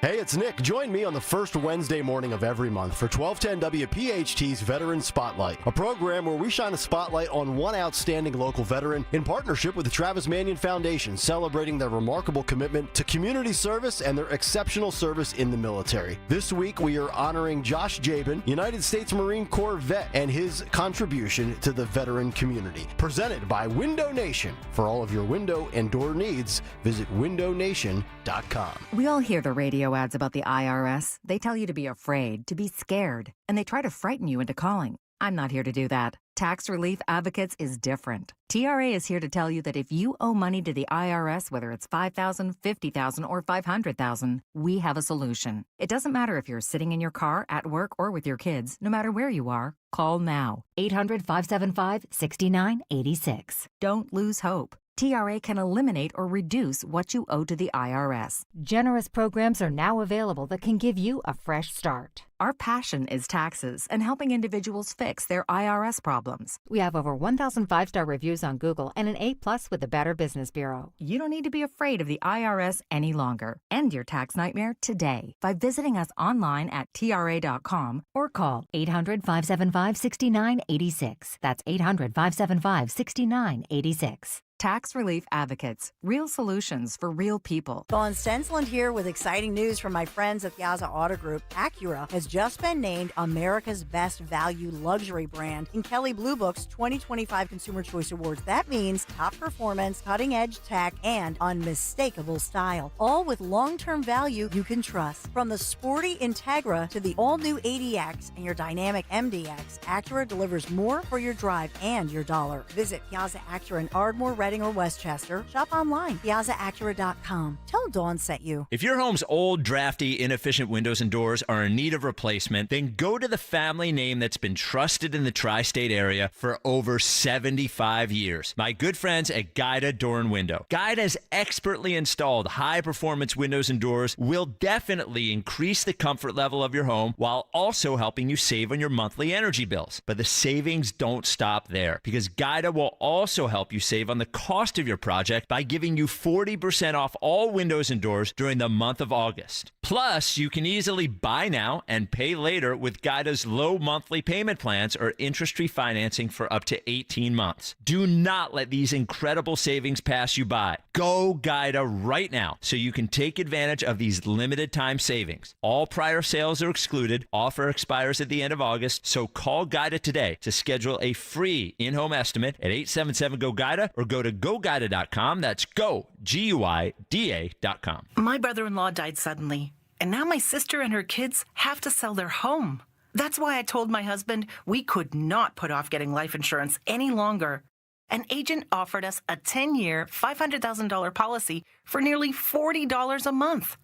Hey, it's Nick. Join me on the first Wednesday morning of every month for 1210 WPHT's Veteran Spotlight, a program where we shine a spotlight on one outstanding local veteran in partnership with the Travis Manion Foundation, celebrating their remarkable commitment to community service and their exceptional service in the military. This week, we are honoring Josh Jabin, United States Marine Corps vet, and his contribution to the veteran community. Presented by Window Nation. For all of your window and door needs, visit windownation.com. We all hear the radio ads about the IRS. They tell you to be afraid, to be scared, and they try to frighten you into calling. I'm not here to do that. Tax Relief Advocates is different. TRA is here to tell you that if you owe money to the IRS, whether it's $5,000, $50,000, or $500,000, we have a solution. It doesn't matter if you're sitting in your car, at work, or with your kids. No matter where you are, call now. 800-575-6986. Don't lose hope. TRA can eliminate or reduce what you owe to the IRS. Generous programs are now available that can give you a fresh start. Our passion is taxes and helping individuals fix their IRS problems. We have over 1,000 5-star reviews on Google and an A+ with the Better Business Bureau. You don't need to be afraid of the IRS any longer. End your tax nightmare today by visiting us online at TRA.com or call 800-575-6986. That's 800-575-6986. Tax Relief Advocates. Real solutions for real people. Dawn Stensland here with exciting news from my friends at Piazza Auto Group. Acura has just been named America's Best Value Luxury Brand in Kelley Blue Book's 2025 Consumer Choice Awards. That means top performance, cutting-edge tech, and unmistakable style. All with long-term value you can trust. From the sporty Integra to the all-new ADX and your dynamic MDX, Acura delivers more for your drive and your dollar. Visit Piazza Acura in Ardmore, Reading, or Westchester. Shop online, piazzaacura.com. Tell Dawn sent you. If your home's old, drafty, inefficient windows and doors are in need of replacement, then go to the family name that's been trusted in the tri-state area for over 75 years. My good friends at Guida Door and Window. Guida's expertly installed high-performance windows and doors will definitely increase the comfort level of your home while also helping you save on your monthly energy bills. But the savings don't stop there, because Guida will also help you save on the cost of your project by giving you 40% off all windows and doors during the month of August. Plus, you can easily buy now and pay later with Guida's low monthly payment plans or interest-free financing for up to 18 months. Do not let these incredible savings pass you by. Go Guida right now so you can take advantage of these limited time savings. All prior sales are excluded. Offer expires at the end of August, so call Guida today to schedule a free in-home estimate at 877-GO-GUIDA or go to GoGuida.com. That's go, GUIDA.com. My brother-in-law died suddenly, and now my sister and her kids have to sell their home. That's why I told my husband we could not put off getting life insurance any longer. An agent offered us a 10-year, $500,000 policy for nearly $40 a month.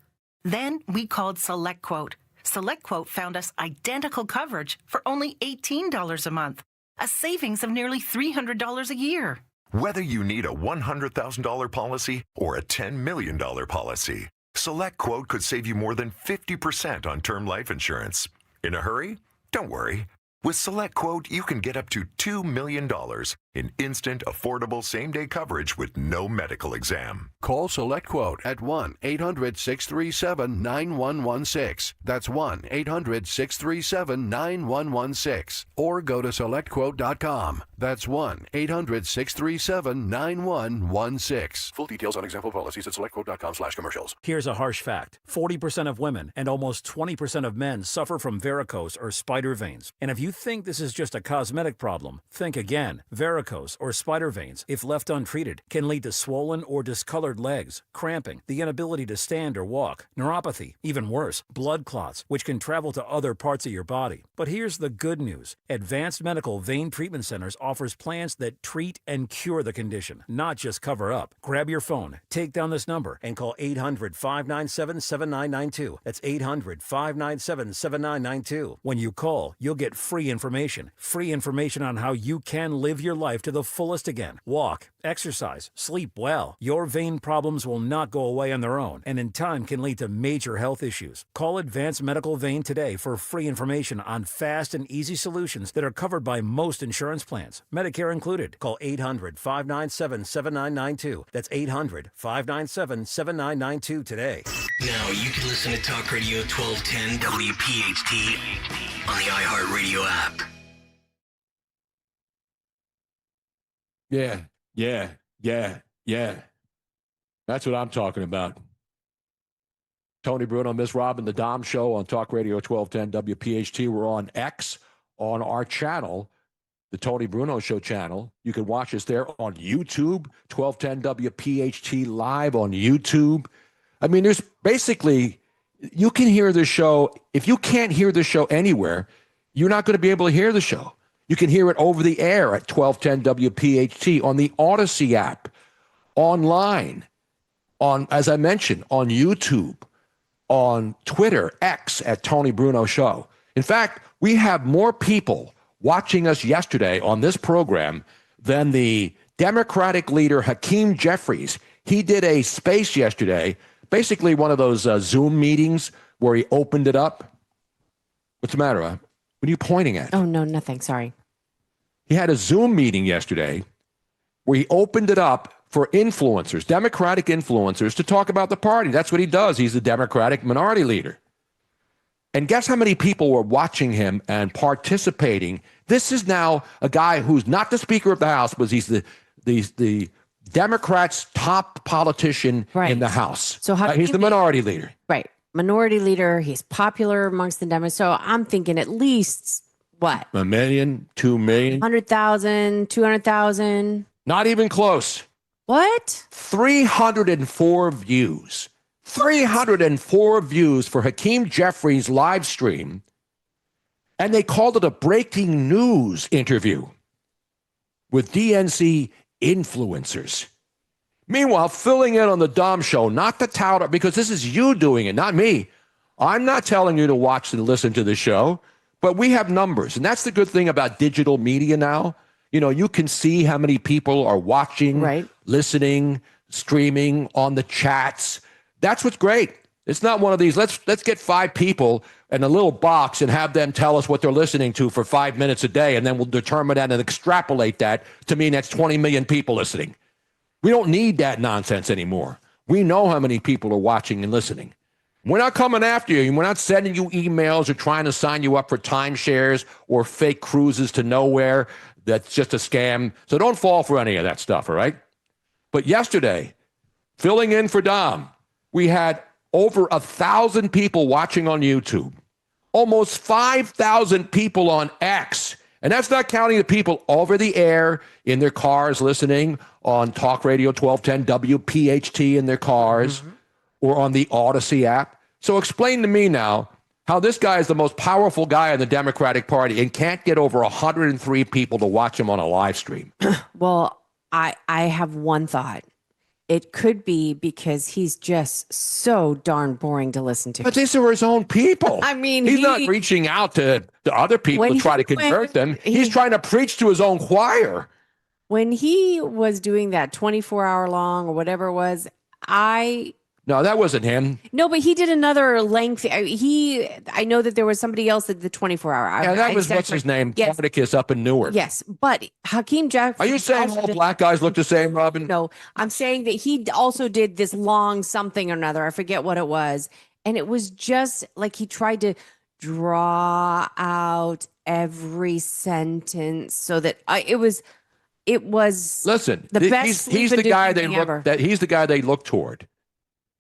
Then we called SelectQuote. SelectQuote found us identical coverage for only $18 a month, a savings of nearly $300 a year. Whether you need a $100,000 policy or a $10 million policy, SelectQuote could save you more than 50% on term life insurance. In a hurry? Don't worry. With SelectQuote, you can get up to $2 million in instant, affordable same-day coverage with no medical exam. Call SelectQuote at 1-800-637-9116. That's 1-800-637-9116. Or go to SelectQuote.com. That's 1-800-637-9116. Full details on example policies at SelectQuote.com/commercials. Here's a harsh fact. 40% of women and almost 20% of men suffer from varicose or spider veins. And if you think this is just a cosmetic problem, think again. Varicose or spider veins, if left untreated, can lead to swollen or discolored legs, cramping, the inability to stand or walk, neuropathy, even worse, blood clots, which can travel to other parts of your body. But here's the good news. Advanced Medical Vein Treatment Centers offers plans that treat and cure the condition, not just cover up. Grab your phone, take down this number, and call 800-597-7992. That's 800-597-7992. When you call, you'll get free information on how you can live your life to the fullest again. Walk, exercise, sleep well. Your vein problems will not go away on their own, and in time can lead to major health issues. Call Advanced Medical Vein today for free information on fast and easy solutions that are covered by most insurance plans, Medicare included. Call 800-597-7992. That's 800-597-7992 today. Now you can listen to Talk Radio 1210 WPHT on the iHeartRadio app. Yeah. That's what I'm talking about. Tony Bruno, Miss Robin, the Dom Show on Talk Radio 1210 WPHT. We're on X on our channel, the Tony Bruno Show channel. You can watch us there on YouTube, 1210 WPHT live on YouTube. I mean, there's basically, you can hear the show. If you can't hear the show anywhere, you're not going to be able to hear the show. You can hear it over the air at 1210 WPHT on the Odyssey app, online, on, as I mentioned, on YouTube, on Twitter, X at Tony Bruno Show. In fact, we have more people watching us yesterday on this program than the Democratic leader Hakeem Jeffries. He did a space yesterday, basically one of those Zoom meetings where he opened it up. What's the matter? What are you pointing at? Oh, no, nothing. Sorry. He had a Zoom meeting yesterday where he opened it up for influencers, Democratic influencers, to talk about the party. That's what he does. He's the Democratic minority leader. And guess how many people were watching him and participating? This is now a guy who's not the Speaker of the House, but he's the Democrats' top politician in the House. So he's the minority leader. Right. Minority leader. He's popular amongst the Democrats. So I'm thinking at least, what? 1 million, 2 million. 100,000, 200,000. Not even close. What? 304 views. 304 views for Hakeem Jeffries' live stream. And they called it a breaking news interview with DNC influencers. Meanwhile, filling in on the Dom Show, not the touter, because this is you doing it, not me. I'm not telling you to watch and listen to the show, but we have numbers. And that's the good thing about digital media now. You know, you can see how many people are watching, listening, streaming, on the chats. That's what's great. It's not one of these, let's get 5 people in a little box and have them tell us what they're listening to for 5 minutes a day, and then we'll determine that and extrapolate that to mean that's 20 million people listening. We don't need that nonsense anymore. We know how many people are watching and listening. We're not coming after you. We're not sending you emails or trying to sign you up for timeshares or fake cruises to nowhere. That's just a scam. So don't fall for any of that stuff, all right? But yesterday, filling in for Dom, we had over 1,000 people watching on YouTube, almost 5,000 people on X. And that's not counting the people over the air in their cars listening on Talk Radio 1210 WPHT in their cars or on the Odyssey app. So explain to me now how this guy is the most powerful guy in the Democratic Party and can't get over 103 people to watch him on a live stream. Well, I have one thought. It could be because he's just so darn boring to listen to. But these are his own people. I mean, he's not reaching out to other people to try to convert them. He's trying to preach to his own choir. When he was doing that 24-hour long or whatever it was, No, that wasn't him. No, but he did another length. I know that there was somebody else that did the 24-hour. Yeah, that was, what's his name? Yes. Spartacus up in Newark. Yes, but Hakeem Jeffries. Are you saying all black guys look the same, Robin? No, I'm saying that he also did this long something or another. I forget what it was. And it was just like he tried to draw out every sentence so that it was Listen, the best. He's the guy they look toward.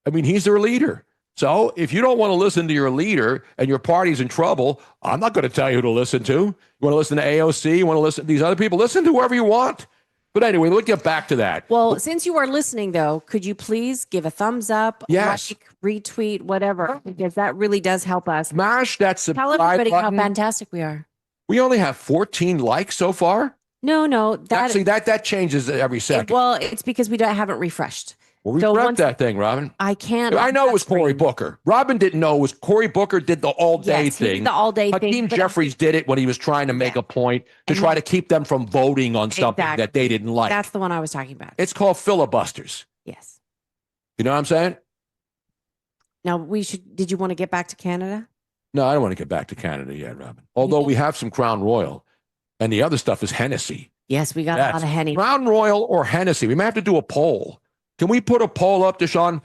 I mean, he's their leader. So if you don't want to listen to your leader and your party's in trouble, I'm not going to tell you who to listen to. You want to listen to AOC? You want to listen to these other people? Listen to whoever you want. But anyway, let's get back to that. Well, since you are listening, though, could you please give a thumbs up, yes, like, retweet, whatever, because that really does help us. Smash that subscribe Tell everybody button. how fantastic we are. We only have 14 likes so far. No, Actually, that changes every second. Well, it's because we haven't refreshed. Well, refresh that thing, Robin. I can't. I know it was Cory Booker. Robin didn't know it was Cory Booker did the all-day thing. He did the all-day thing. Hakeem Jeffries did it when he was trying to make a point to try to keep them from voting on something that they didn't like. That's the one I was talking about. It's called filibusters. Yes. You know what I'm saying? Now, did you want to get back to Canada? No, I don't want to get back to Canada yet, Robin. Although we have some Crown Royal, and the other stuff is Hennessy. Yes, we got a lot of Hennessy. Crown Royal or Hennessy. We may have to do a poll. Can we put a poll up, Deshaun?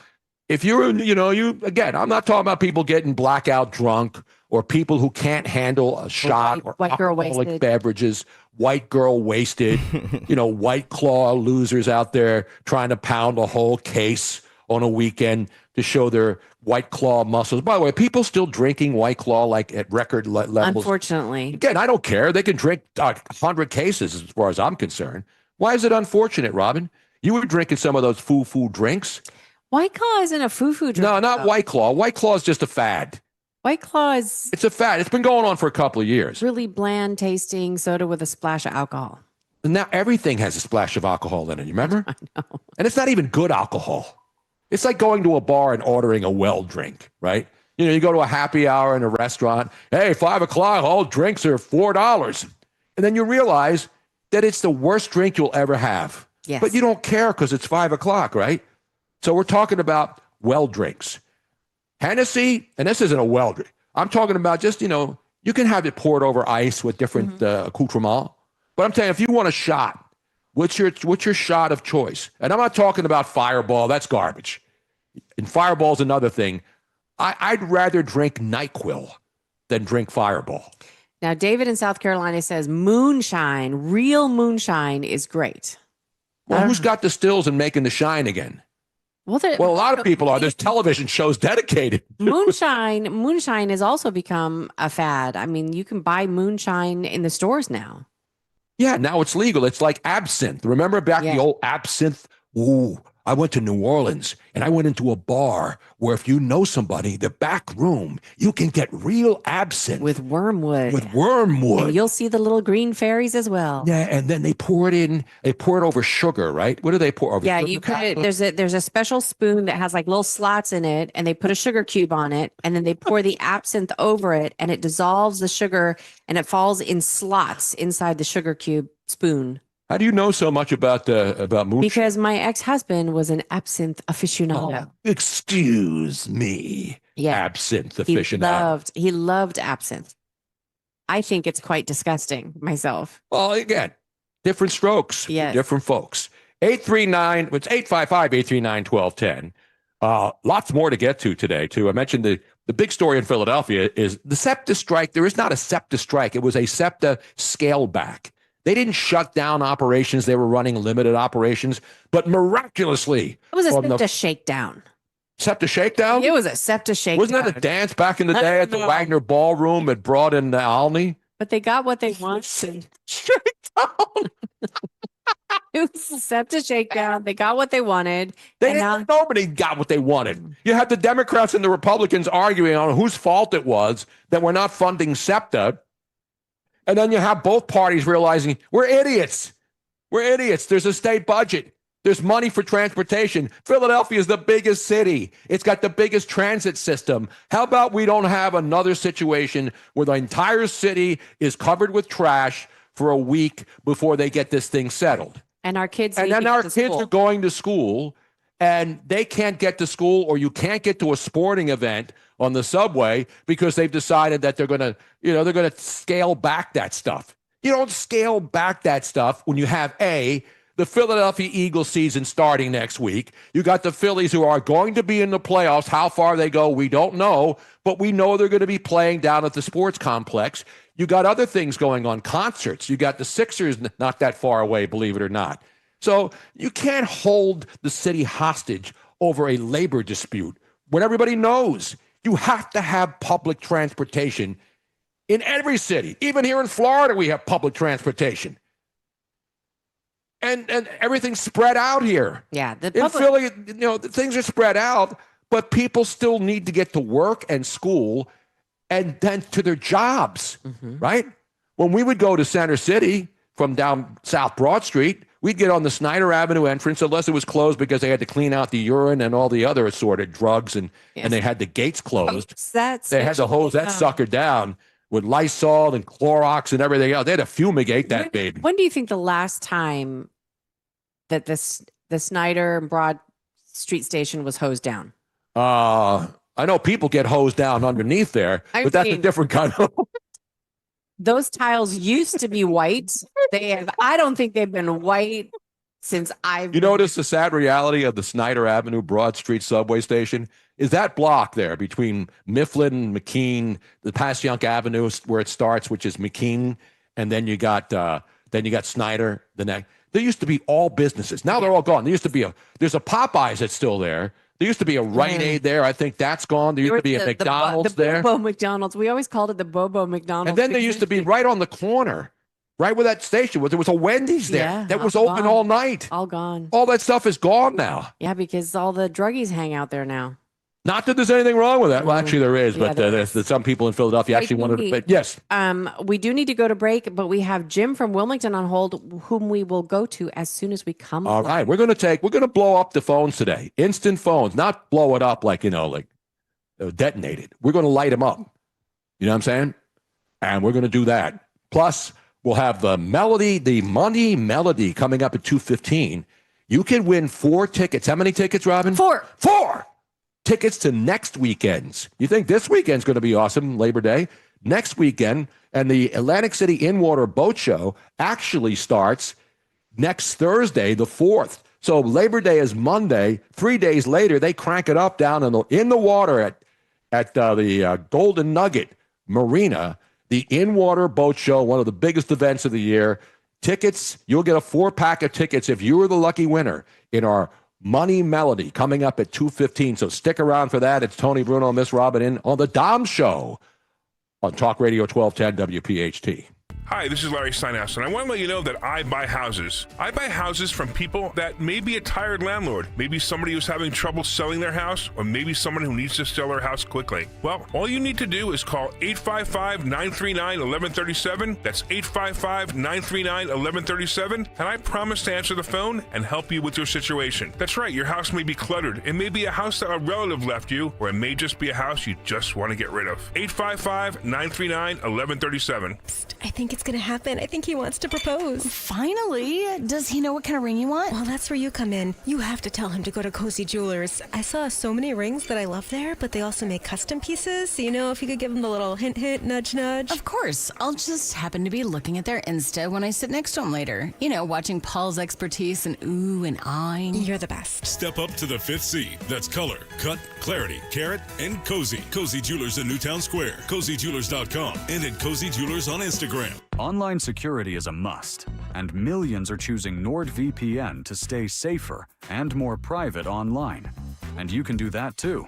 If you're, again, I'm not talking about people getting blackout drunk or people who can't handle a shot or white girl alcoholic wasted. beverages, white girl wasted, White Claw losers out there trying to pound a whole case on a weekend to show their White Claw muscles. By the way, people still drinking White Claw like at record levels. Unfortunately. Again, I don't care. They can drink 100 cases as far as I'm concerned. Why is it unfortunate, Robin? You were drinking some of those foo-foo drinks. White Claw isn't a foo-foo drink. No, not White Claw. White Claw is just a fad. White Claw is... It's a fad. It's been going on for a couple of years. Really bland tasting soda with a splash of alcohol. And now everything has a splash of alcohol in it, you remember? I know. And it's not even good alcohol. It's like going to a bar and ordering a well drink, right? You go to a happy hour in a restaurant. Hey, 5 o'clock, all drinks are $4. And then you realize that it's the worst drink you'll ever have. Yes. But you don't care because it's 5 o'clock, right? So we're talking about well drinks. Hennessy, and this isn't a well drink. I'm talking about just, you can have it poured over ice with different accoutrements. But I'm telling you, if you want a shot, what's your shot of choice? And I'm not talking about Fireball. That's garbage. And Fireball's another thing. I'd rather drink NyQuil than drink Fireball. Now, David in South Carolina says moonshine, real moonshine is great. Well, who's got the stills and making the shine again? Well, a lot of people are. There's television shows dedicated. Moonshine has also become a fad. I mean, you can buy moonshine in the stores now. Yeah, now it's legal. It's like absinthe. Remember back the old absinthe? Ooh, I went to New Orleans and I went into a bar where if you know somebody, the back room, you can get real absinthe. With wormwood. And you'll see the little green fairies as well. Yeah, and then they pour it over sugar, right? What do they pour over? Yeah, sugar? you put it, there's a special spoon that has like little slots in it, and they put a sugar cube on it, and then they pour the absinthe over it, and it dissolves the sugar, and it falls in slots inside the sugar cube spoon. How do you know so much about moonshine? Because my ex-husband was an absinthe aficionado. Oh, excuse me. Yeah. Absinthe aficionado. He loved absinthe. I think it's quite disgusting myself. Well, again, different strokes. Yes. Different folks. 839, it's 855-839-1210. Lots more to get to today, too. I mentioned the big story in Philadelphia is the SEPTA strike. There is not a SEPTA strike. It was a SEPTA scale back. They didn't shut down operations. They were running limited operations, but miraculously. It was a SEPTA shakedown. SEPTA shakedown? It was a SEPTA shakedown. Wasn't that a dance back in the day at the Wagner Ballroom at Broad and Alney? But they got what they wanted. It was a SEPTA shakedown. They got what they wanted. Nobody got what they wanted. You had the Democrats and the Republicans arguing on whose fault it was that we're not funding SEPTA. And then you have both parties realizing we're idiots. We're idiots. There's a state budget. There's money for transportation. Philadelphia is the biggest city. It's got the biggest transit system. How about we don't have another situation where the entire city is covered with trash for a week before they get this thing settled? And our kids are going to school and they can't get to school, or you can't get to a sporting event on the subway because they've decided that they're going to scale back that stuff. You don't scale back that stuff when you have the Philadelphia Eagles season starting next week. You got the Phillies who are going to be in the playoffs. How far they go, we don't know, but we know they're going to be playing down at the sports complex. You got other things going on, concerts. You got the Sixers not that far away, believe it or not. So you can't hold the city hostage over a labor dispute when everybody knows you have to have public transportation in every city. Even here in Florida, we have public transportation. And everything's spread out here. Yeah. In Philly, things are spread out, but people still need to get to work and school and then to their jobs, right? When we would go to Center City from down South Broad Street, we'd get on the Snyder Avenue entrance, unless it was closed because they had to clean out the urine and all the other assorted drugs, and they had the gates closed. They had to hose that sucker down with Lysol and Clorox and everything else. They had to fumigate that baby. When do you think the last time that the Snyder and Broad Street station was hosed down? I know people get hosed down underneath there, but that's a different kind of... Those tiles used to be white. I don't think they've been white since I've... You notice the sad reality of the Snyder Avenue Broad Street subway station is that block there between Mifflin, McKean, the Passyunk Avenue where it starts, which is McKean, and then you got Snyder. There used to be all businesses. Now they're all gone. There's a Popeyes that's still there. There used to be a Rite Aid there. I think that's gone. There used to be a McDonald's there. The Bobo McDonald's. We always called it the Bobo McDonald's. And then there used to be right on the corner, right where that station was, there was a Wendy's there that was open all night. All gone. All that stuff is gone now. Yeah, because all the druggies hang out there now. Not that there's anything wrong with that. Well, actually, there is, but there's some people in Philadelphia actually wanted to. Yes. We do need to go to break, but we have Jim from Wilmington on hold, whom we will go to as soon as we come. All right, we're going to blow up the phones today. Instant phones, not blow it up like detonated. We're going to light them up. You know what I'm saying? And we're going to do that. Plus, we'll have the Money Melody coming up at 2:15. You can win 4 tickets. How many tickets, Robin? 4. 4 tickets to next weekend's. You think this weekend's going to be awesome, Labor Day? Next weekend, and the Atlantic City In-Water Boat Show actually starts next Thursday, the 4th. So Labor Day is Monday. 3 days later, they crank it up down in the water at the Golden Nugget Marina, the In-Water Boat Show, one of the biggest events of the year. Tickets, you'll get a 4-pack of tickets if you were the lucky winner in our Money Melody coming up at 2:15. So stick around for that. It's Tony Bruno and Miss Robin in on the Dom Show on Talk Radio 1210 WPHT. Hi, this is Larry Steinhaus, and I want to let you know that I buy houses. I buy houses from people that may be a tired landlord, maybe somebody who's having trouble selling their house, or maybe someone who needs to sell their house quickly. Well, all you need to do is call 855-939-1137. That's 855-939-1137, and I promise to answer the phone and help you with your situation. That's right, your house may be cluttered. It may be a house that a relative left you, or it may just be a house you just want to get rid of. 855-939-1137. I think it's going to happen. I think he wants to propose. Finally. Does he know what kind of ring you want? Well, that's where you come in. You have to tell him to go to Cozy Jewelers. I saw so many rings that I love there, but they also make custom pieces. So, if you could give him the little hint, hint, nudge, nudge. Of course. I'll just happen to be looking at their Insta when I sit next to him later. Watching Paul's expertise and ooh and ahhing. You're the best. Step up to the 5th C. That's color, cut, clarity, carat, and cozy. Cozy Jewelers in Newtown Square. CozyJewelers.com and at Cozy Jewelers on Instagram. Online security is a must, and millions are choosing NordVPN to stay safer and more private online. And you can do that too.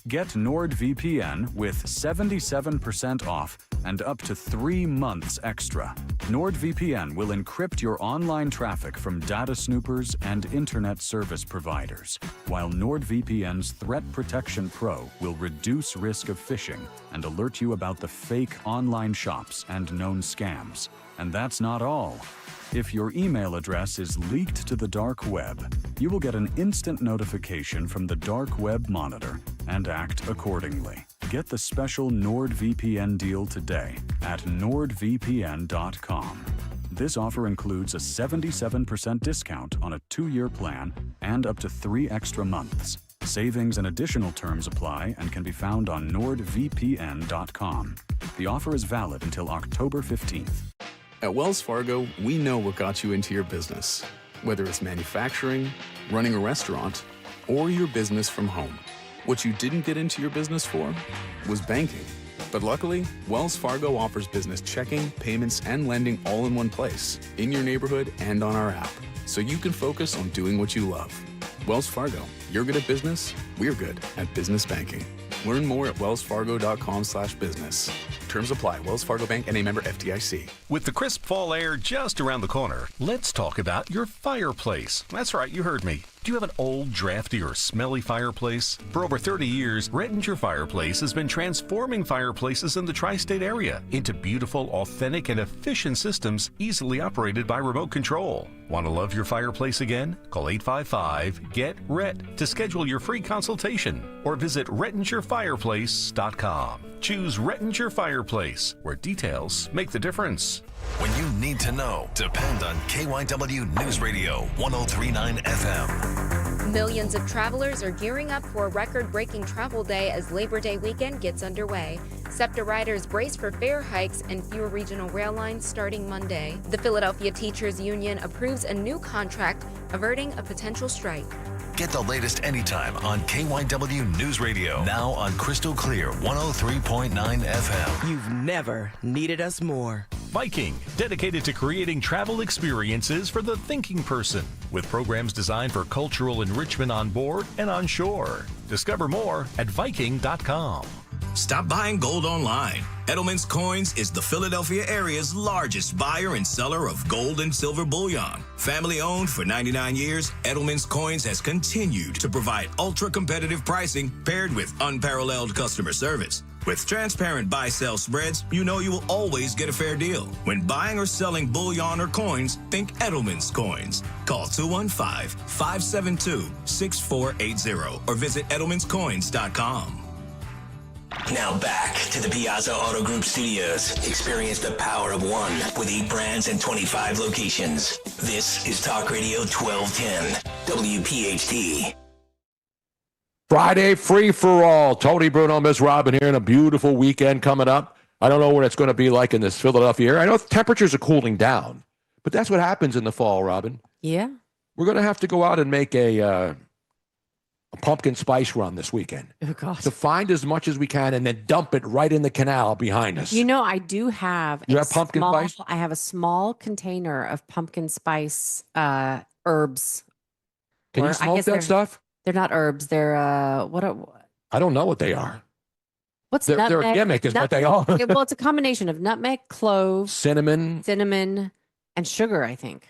Get NordVPN with 77% off and up to 3 months extra. NordVPN will encrypt your online traffic from data snoopers and internet service providers, while NordVPN's Threat Protection Pro will reduce risk of phishing and alert you about the fake online shops and known scams. And that's not all. If your email address is leaked to the dark web, you will get an instant notification from the Dark Web Monitor and act accordingly. Get the special NordVPN deal today at nordvpn.com. This offer includes a 77% discount on a 2-year plan and up to 3 extra months. Savings and additional terms apply and can be found on nordvpn.com. The offer is valid until October 15th. At Wells Fargo, we know what got you into your business. Whether it's manufacturing, running a restaurant, or your business from home. What you didn't get into your business for was banking. But luckily, Wells Fargo offers business checking, payments, and lending all in one place, in your neighborhood and on our app, so you can focus on doing what you love. Wells Fargo, you're good at business, we're good at business banking. Learn more at wellsfargo.com/business. Terms apply. Wells Fargo Bank and a member FDIC. With the crisp fall air just around the corner, let's talk about your fireplace. That's right, you heard me. Do you have an old, drafty, or smelly fireplace? For over 30 years, Rettinger Fireplace has been transforming fireplaces in the tri-state area into beautiful, authentic, and efficient systems easily operated by remote control. Want to love your fireplace again? Call 855-GET-RET to schedule your free consultation or visit RettingerFireplace.com. Choose Rettinger Fireplace, where details make the difference. When you need to know, depend on KYW News Radio 103.9 FM. Millions of travelers are gearing up for a record-breaking travel day as Labor Day weekend gets underway. SEPTA riders brace for fare hikes and fewer regional rail lines starting Monday. The Philadelphia Teachers Union approves a new contract, averting a potential strike. Get the latest anytime on KYW News Radio. Now on Crystal Clear 103.9 FM. You've never needed us more. Viking, dedicated to creating travel experiences for the thinking person, with programs designed for cultural enrichment on board and on shore. Discover more at Viking.com. Stop buying gold online. Edelman's Coins is the Philadelphia area's largest buyer and seller of gold and silver bullion. Family owned for 99 years, Edelman's Coins has continued to provide ultra-competitive pricing paired with unparalleled customer service. With transparent buy-sell spreads, you know you will always get a fair deal. When buying or selling bullion or coins, think Edelman's Coins. Call 215-572-6480 or visit edelmanscoins.com. Now back to the Piazza Auto Group studios. Experience the power of one with 8 brands and 25 locations. This is Talk Radio 1210, WPHT. Friday free-for-all. Tony Bruno, Miss Robin here, and a beautiful weekend coming up. I don't know what it's going to be like in this Philadelphia area. I know temperatures are cooling down, but that's what happens in the fall, Robin. Yeah. We're going to have to go out and make a a pumpkin spice run this weekend. Oh, God. To find as much as we can and then dump it right in the canal behind us. You know, I do have. You have pumpkin spice? I have a small container of pumpkin spice herbs. Can Or you I smoke guess that stuff? They're not herbs. They're I don't know what they are. what's They're nutmeg? a gimmick is what they are. Well, it's a combination of nutmeg, clove, Cinnamon, and sugar. I think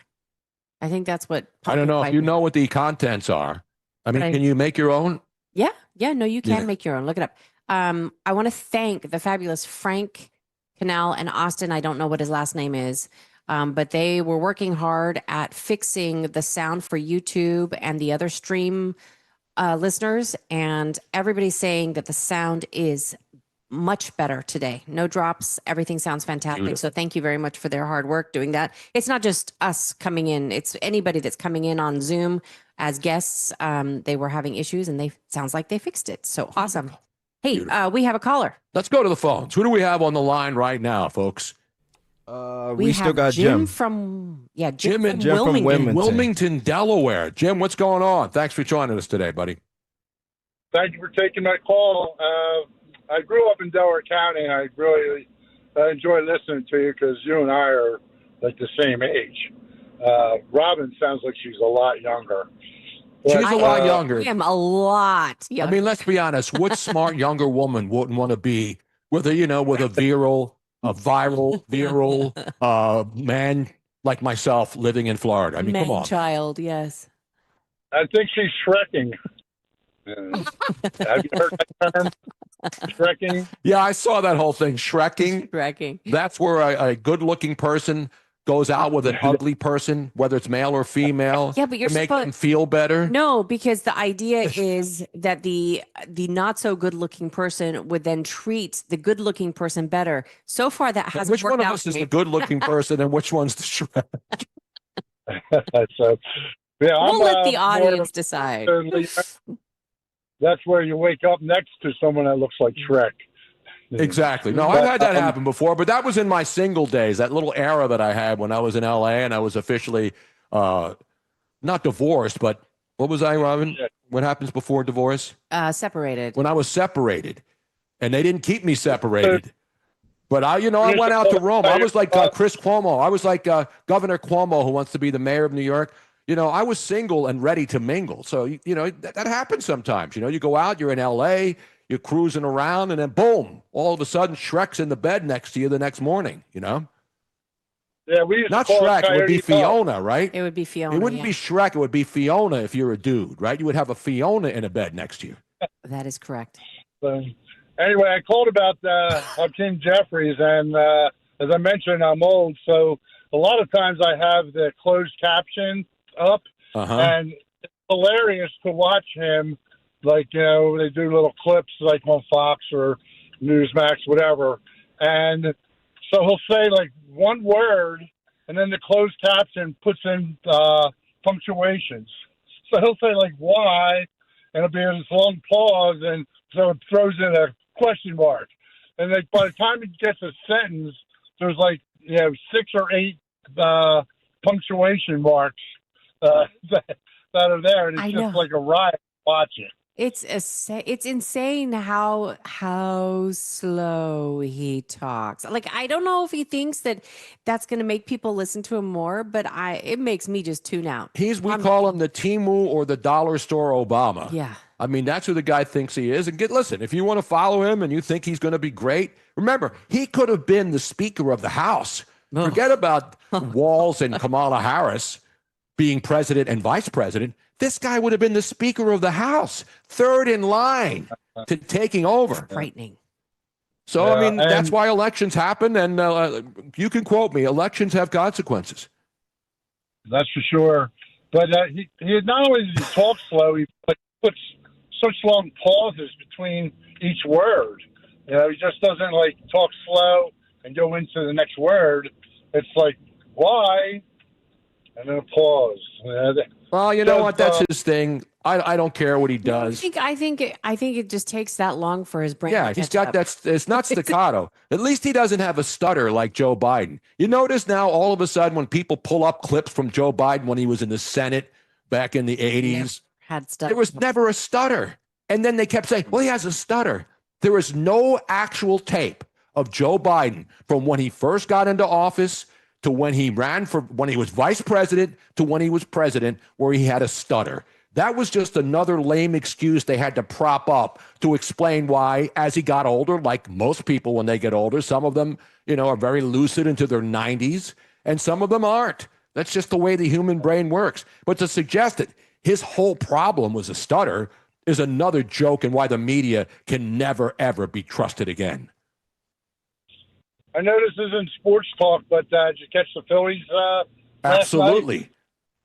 that's what. I don't know if you know what the contents are. I mean, can you make your own? Yeah. No, you can Yeah. make your own. Look it up. I want to thank the fabulous Frank Canal and Austin. I don't know what his last name is, but they were working hard at fixing the sound for YouTube and the other stream listeners. And everybody's saying that the sound is much better today. No drops. Everything sounds fantastic. Beautiful. So thank you very much for their hard work doing that. It's not just us coming in. It's anybody that's coming in on Zoom as guests. They were having issues and sounds like they fixed it. So awesome. Hey, we have a caller. Let's go to the phones. Who do we have on the line right now, folks? We still got Jim. from Jim from Wilmington. Wilmington, Delaware. Jim, what's going on? Thanks for joining us today, buddy. Thank you for taking my call. I grew up in Delaware County, and I really enjoy listening to you because you and I are like the same age. Robin sounds like she's a lot younger. She's a lot younger. I am a lot younger. I mean, let's be honest. What smart younger woman wouldn't want to be with a viral man like myself living in Florida? I mean, come on. Man-child, yes. I think she's shrekking. Have you heard that term? Shrekking? Yeah, I saw that whole thing. Shrekking. Shrekking. That's where a good-looking person goes out with an ugly person, whether it's male or female. Yeah, but you're to make them feel better. No, because the idea is that the not so good looking person would then treat the good looking person better. So far, that hasn't Which worked one of out us for is me. the good-looking person, and which one's the Shrek? So, yeah, We'll let the more audience decide. That's where you wake up next to someone that looks like Shrek. Exactly. No, I've had that happen before, but that was in my single days, that little era that I had when I was in LA and I was officially not divorced, but what was I, Robin? What happens before divorce? Separated. When I was separated, and they didn't keep me separated. But I went out to Rome. I was like Chris Cuomo. I was like Governor Cuomo, who wants to be the mayor of New York. I was single and ready to mingle. So, that happens sometimes. You go out, you're in LA, you're cruising around, and then boom, all of a sudden Shrek's in the bed next to you the next morning, Yeah, we used Not to call Shrek, it would be Coyote Dog. Fiona, right? It would be Fiona. It wouldn't be Shrek, it would be Fiona if you're a dude, right? You would have a Fiona in a bed next to you. That is correct. Anyway, I called about King Jeffries, and as I mentioned, I'm old, so a lot of times I have the closed caption up, and it's hilarious to watch him. Like, they do little clips like on Fox or Newsmax, whatever. And so he'll say like one word, and then the closed caption puts in punctuations. So he'll say like why, and it'll be this long pause, and so it throws in a question mark. And then by the time he gets a sentence, there's like 6 or 8 punctuation marks that are there, and it's just like a riot to watch it. It's insane how slow he talks. Like, I don't know if he thinks that that's going to make people listen to him more, but it makes me just tune out. We call him the Timu or the dollar store Obama. Yeah. I mean, that's who the guy thinks he is. And listen, if you want to follow him and you think he's going to be great, remember, he could have been the Speaker of the House. Forget about Walz and Kamala Harris being president and vice president. This guy would have been the Speaker of the House, third in line to taking over. Frightening. So, I mean, that's why elections happen. And you can quote me, elections have consequences. That's for sure. But he not only does he talk slow, he puts such long pauses between each word. He just doesn't like talk slow and go into the next word. It's like, why? And then a pause. Well, you know what? That's his thing. I don't care what he does. I think it just takes that long for his brain. Yeah, he's got that. It's not staccato. At least he doesn't have a stutter like Joe Biden. You notice now, all of a sudden, when people pull up clips from Joe Biden when he was in the Senate back in the 80s, had stutter. There was never a stutter. And then they kept saying, well, he has a stutter. There is no actual tape of Joe Biden from when he first got into office to when he when he was vice president to when he was president, where he had a stutter. That was just another lame excuse they had to prop up to explain why, as he got older, like most people when they get older, some of them, are very lucid into their 90s, and some of them aren't. That's just the way the human brain works. But to suggest that his whole problem was a stutter is another joke, and why the media can never, ever be trusted again. I know this isn't sports talk, but did you catch the Phillies last Absolutely. night?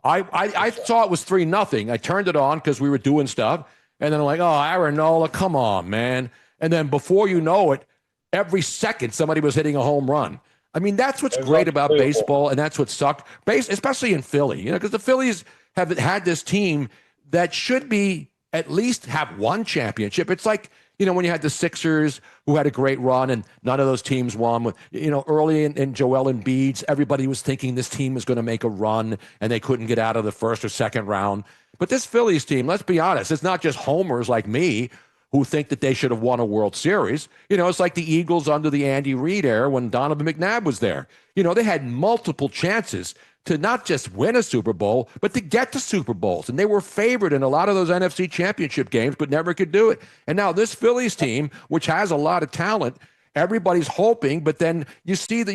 I saw it was 3-0. I turned it on because we were doing stuff. And then I'm like, oh, Aaron Nola, come on, man. And then before you know it, every second somebody was hitting a home run. I mean, that's what's great about baseball, and that's what sucked, especially in Philly, because the Phillies have had this team that should be at least have one championship. It's like, when you had the Sixers who had a great run and none of those teams won. Early in Joel Embiid's, everybody was thinking this team was going to make a run and they couldn't get out of the first or second round. But this Phillies team, let's be honest, it's not just homers like me who think that they should have won a World Series. It's like the Eagles under the Andy Reid era when Donovan McNabb was there. They had multiple chances to not just win a Super Bowl, but to get to Super Bowls. And they were favored in a lot of those NFC championship games, but never could do it. And now this Phillies team, which has a lot of talent, everybody's hoping, but then you see that,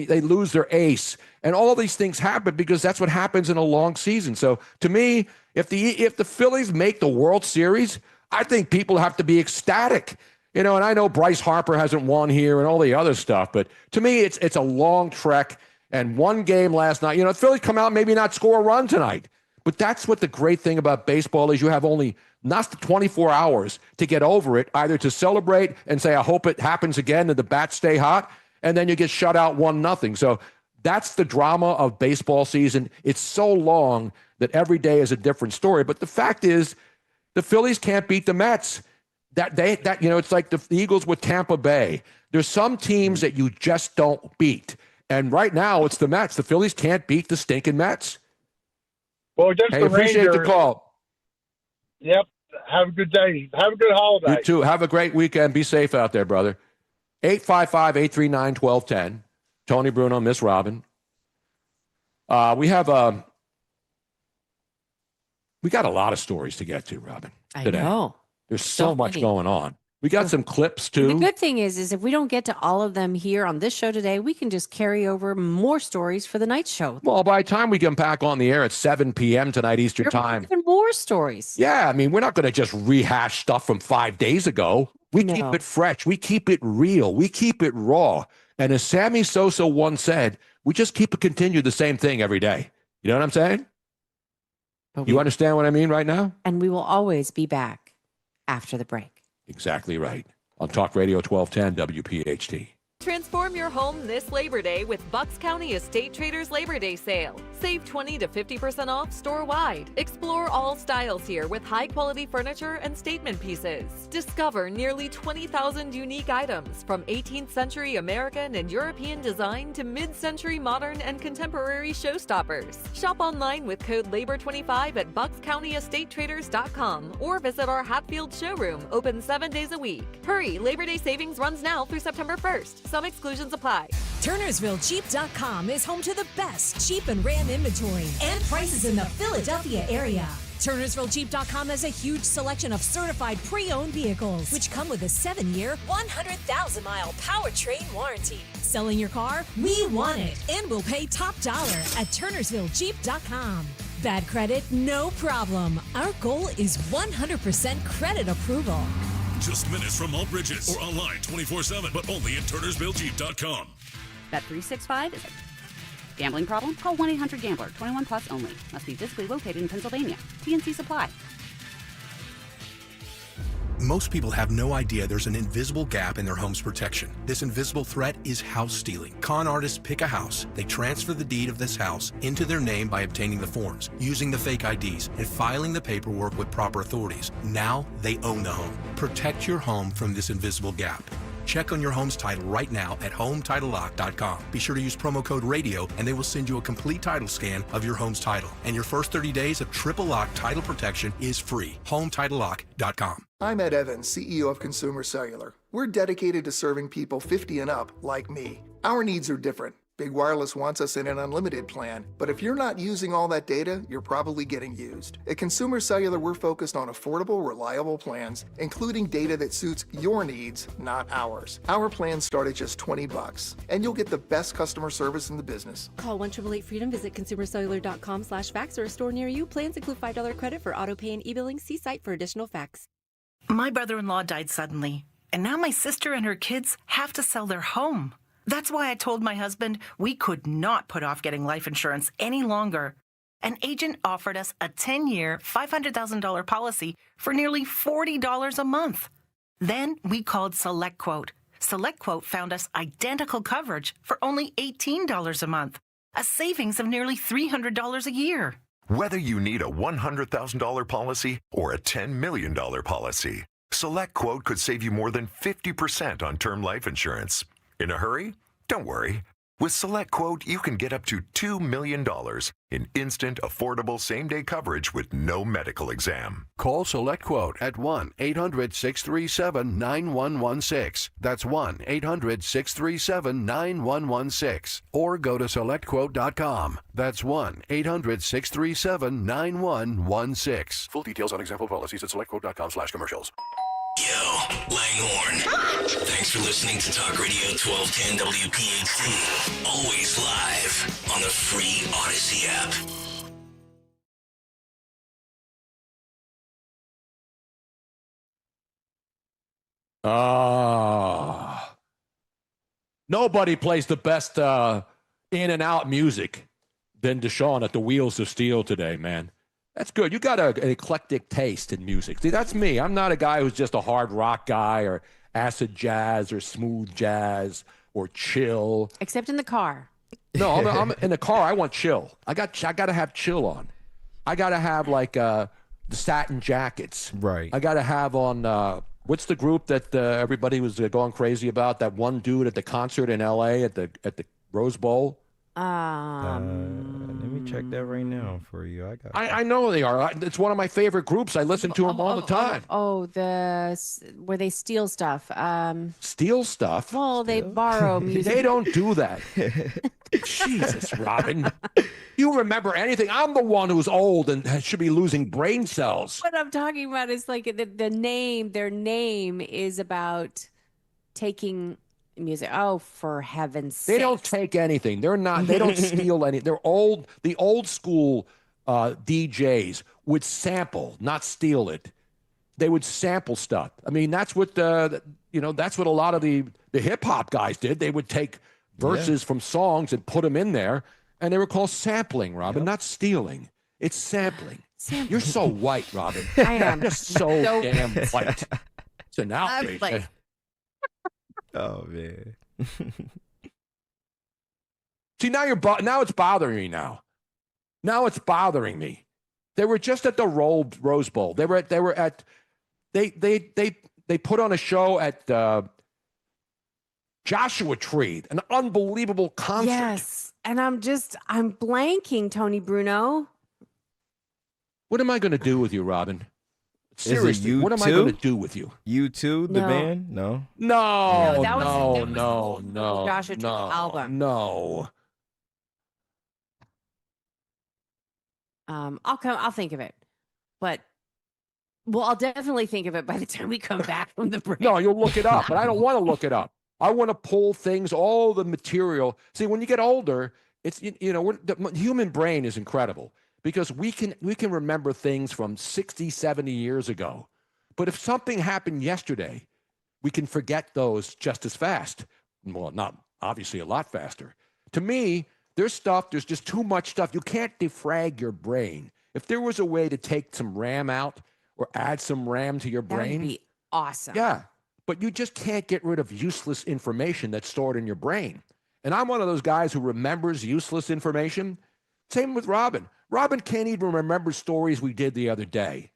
they lose their ace. And all these things happen because that's what happens in a long season. So to me, if the Phillies make the World Series, I think people have to be ecstatic. And I know Bryce Harper hasn't won here and all the other stuff, but to me, it's a long trek. And one game last night, the Phillies come out, maybe not score a run tonight. But that's what the great thing about baseball is. You have only not 24 hours to get over it, either to celebrate and say, I hope it happens again and the bats stay hot, and then you get shut out 1-0. So that's the drama of baseball season. It's so long that every day is a different story. But the fact is, the Phillies can't beat the Mets. It's like the Eagles with Tampa Bay. There's some teams that you just don't beat. And right now, it's the Mets. The Phillies can't beat the stinking Mets. Well, against the Rangers. Appreciate the call. Yep. Have a good day. Have a good holiday. You too. Have a great weekend. Be safe out there, brother. 855-839-1210. Tony Bruno, Miss Robin. We got a lot of stories to get to, Robin, today. I know. There's so much going on. We got some clips, too. The good thing is if we don't get to all of them here on this show today, we can just carry over more stories for the night show. Well, by the time we get back on the air at 7 p.m. tonight Eastern Time. Even more stories. Yeah, we're not going to just rehash stuff from 5 days ago. We keep it fresh. We keep it real. We keep it raw. And as Sammy Sosa once said, we just continue the same thing every day. You know what I'm saying? You understand what I mean right now? And we will always be back after the break. Exactly right. On Talk Radio 1210 WPHT. Transform your home this Labor Day with Bucks County Estate Traders Labor Day Sale. Save 20 to 50% off store-wide. Explore all styles here with high-quality furniture and statement pieces. Discover nearly 20,000 unique items from 18th century American and European design to mid-century modern and contemporary showstoppers. Shop online with code LABOR25 at buckscountyestatetraders.com or visit our Hatfield showroom, open 7 days a week. Hurry, Labor Day savings runs now through September 1st. Some exclusions apply. TurnersvilleJeep.com is home to the best Jeep and Ram inventory and prices in the Philadelphia area. TurnersvilleJeep.com has a huge selection of certified pre-owned vehicles, which come with a 7-year, 100,000-mile powertrain warranty. Selling your car? We want it, and we'll pay top dollar at TurnersvilleJeep.com. Bad credit? No problem. Our goal is 100% credit approval. Just minutes from all bridges or online 24/7, but only at TurnersvilleJeep.com. Bet365 is a gambling problem? Call 1-800-GAMBLER. 21 plus only. Must be physically located in Pennsylvania. TNC Supply. Most people have no idea there's an invisible gap in their home's protection. This invisible threat is house stealing. Con artists pick a house, they transfer the deed of this house into their name by obtaining the forms, using the fake IDs, and filing the paperwork with proper authorities. Now they own the home. Protect your home from this invisible gap. Check on your home's title right now at HomeTitleLock.com. Be sure to use promo code RADIO, and they will send you a complete title scan of your home's title. And your first 30 days of triple lock title protection is free. HomeTitleLock.com. I'm Ed Evans, CEO of Consumer Cellular. We're dedicated to serving people 50 and up like me. Our needs are different. Big Wireless wants us in an unlimited plan, but if you're not using all that data, you're probably getting used. At Consumer Cellular, we're focused on affordable, reliable plans, including data that suits your needs, not ours. Our plans start at just $20, and you'll get the best customer service in the business. Call 1-888-FREEDOM, visit consumercellular.com/facts or a store near you. Plans include $5 credit for auto pay and e-billing. See site for additional facts. My brother-in-law died suddenly, and now my sister and her kids have to sell their home. That's why I told my husband we could not put off getting life insurance any longer. An agent offered us a 10-year, $500,000 policy for nearly $40 a month. Then we called SelectQuote. SelectQuote found us identical coverage for only $18 a month, a savings of nearly $300 a year. Whether you need a $100,000 policy or a $10 million policy, SelectQuote could save you more than 50% on term life insurance. In a hurry? Don't worry. With SelectQuote, you can get up to $2 million in instant, affordable same-day coverage with no medical exam. Call SelectQuote at 1-800-637-9116. That's 1-800-637-9116. Or go to SelectQuote.com. That's 1-800-637-9116. Full details on example policies at SelectQuote.com/commercials. Yo, Langhorne. Thanks for listening to Talk Radio 1210 WPHT. Always live on the free Odyssey app. Nobody plays the best in and out music than Deshaun at the Wheels of Steel today, man. That's good. You got an eclectic taste in music. See, that's me. I'm not a guy who's just a hard rock guy or acid jazz or smooth jazz or chill. Except in the car. No, I'm in the car. I want chill. I got to have chill on. I got to have like the Satin Jackets. Right. I got to have on what's the group that everybody was going crazy about? That one dude at the concert in L.A. at the Rose Bowl. Let me check that right now for you. I know they are. It's one of my favorite groups. I listen to them all the time. Where they steal stuff. Steal stuff? Well, they borrow music. They don't do that. Jesus, Robin. You remember anything? I'm the one who's old and should be losing brain cells. What I'm talking about is like the name. Their name is about taking music. Oh, for heaven's sake. They don't take anything. They don't steal any. They're old. The old school DJs would sample, not steal it. They would sample stuff. I mean, that's what that's what a lot of the hip hop guys did. They would take verses from songs and put them in there, and they were called sampling, Robin, not stealing. It's sampling. You're so white, Robin. I am. You're so damn white. It's an outrage. Oh man. See, now now it's bothering me now. Now it's bothering me. They were just at the Rose Bowl. They put on a show at Joshua Tree, an unbelievable concert. Yes. And I'm blanking, Tony Bruno. What am I going to do with you, Robin? Seriously, what am I going to do with you? U2, the band? No. No. Joshua Tree album. No. I'll think of it. But I'll definitely think of it by the time we come back from the break. No, you'll look it up, but I don't want to look it up. I want to pull things, all the material. See, when you get older, it's the human brain is incredible. Because we can remember things from 60, 70 years ago. But if something happened yesterday, we can forget those just as fast. Well, not obviously a lot faster. To me, there's just too much stuff. You can't defrag your brain. If there was a way to take some RAM out or add some RAM to your brain. That'd be awesome. Yeah, but you just can't get rid of useless information that's stored in your brain. And I'm one of those guys who remembers useless information. Same with Robin. Robin can't even remember stories we did the other day.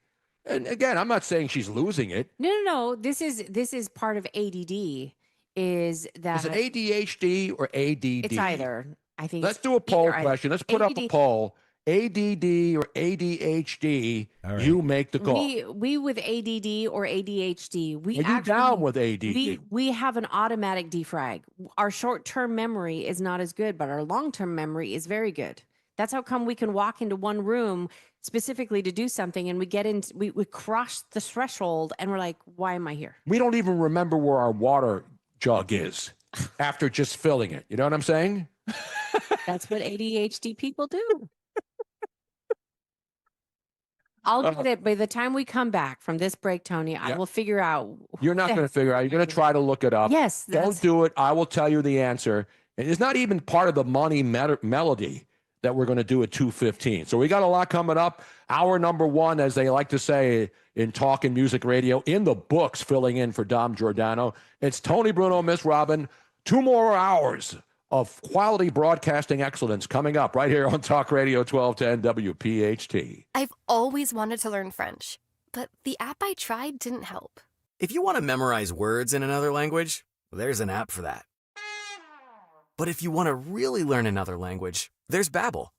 And again, I'm not saying she's losing it. No. This is part of ADD. is that Is it ADHD or ADD? it's either. I think Let's do a poll either. question. Let's put up a poll. ADD or ADHD, you make the call. We with ADD or ADHD, Are you down with ADD? We have an automatic defrag. Our short-term memory is not as good, but our long-term memory is very good. That's how come we can walk into one room specifically to do something and we get in, we cross the threshold and we're like, why am I here? We don't even remember where our water jug is after just filling it. You know what I'm saying? That's what ADHD people do. I'll get it. By the time we come back from this break, Tony, I will figure out. You're not going to figure out. You're going to try to look it up. Yes. Don't do it. I will tell you the answer. And it's not even part of the money melody that we're going to do at 2:15. So we got a lot coming up. Hour number one, as they like to say in talk and music radio, in the books, filling in for Dom Giordano. It's Tony Bruno, Miss Robin. 2 more hours of quality broadcasting excellence coming up right here on Talk Radio 1210 WPHT. I've always wanted to learn French, but the app I tried didn't help. If you want to memorize words in another language, there's an app for that. But if you want to really learn another language, there's Babbel.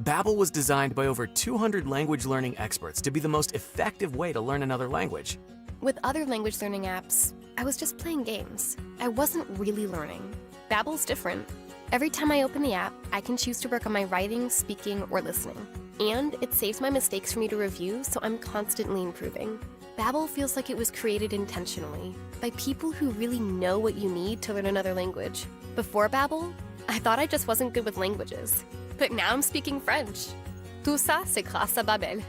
Babbel was designed by over 200 language learning experts to be the most effective way to learn another language. With other language learning apps, I was just playing games. I wasn't really learning. Babbel's different. Every time I open the app, I can choose to work on my writing, speaking, or listening. And it saves my mistakes for me to review, so I'm constantly improving. Babbel feels like it was created intentionally by people who really know what you need to learn another language. Before Babbel, I thought I just wasn't good with languages. But now I'm speaking French. Tout ça, c'est grâce à Babbel.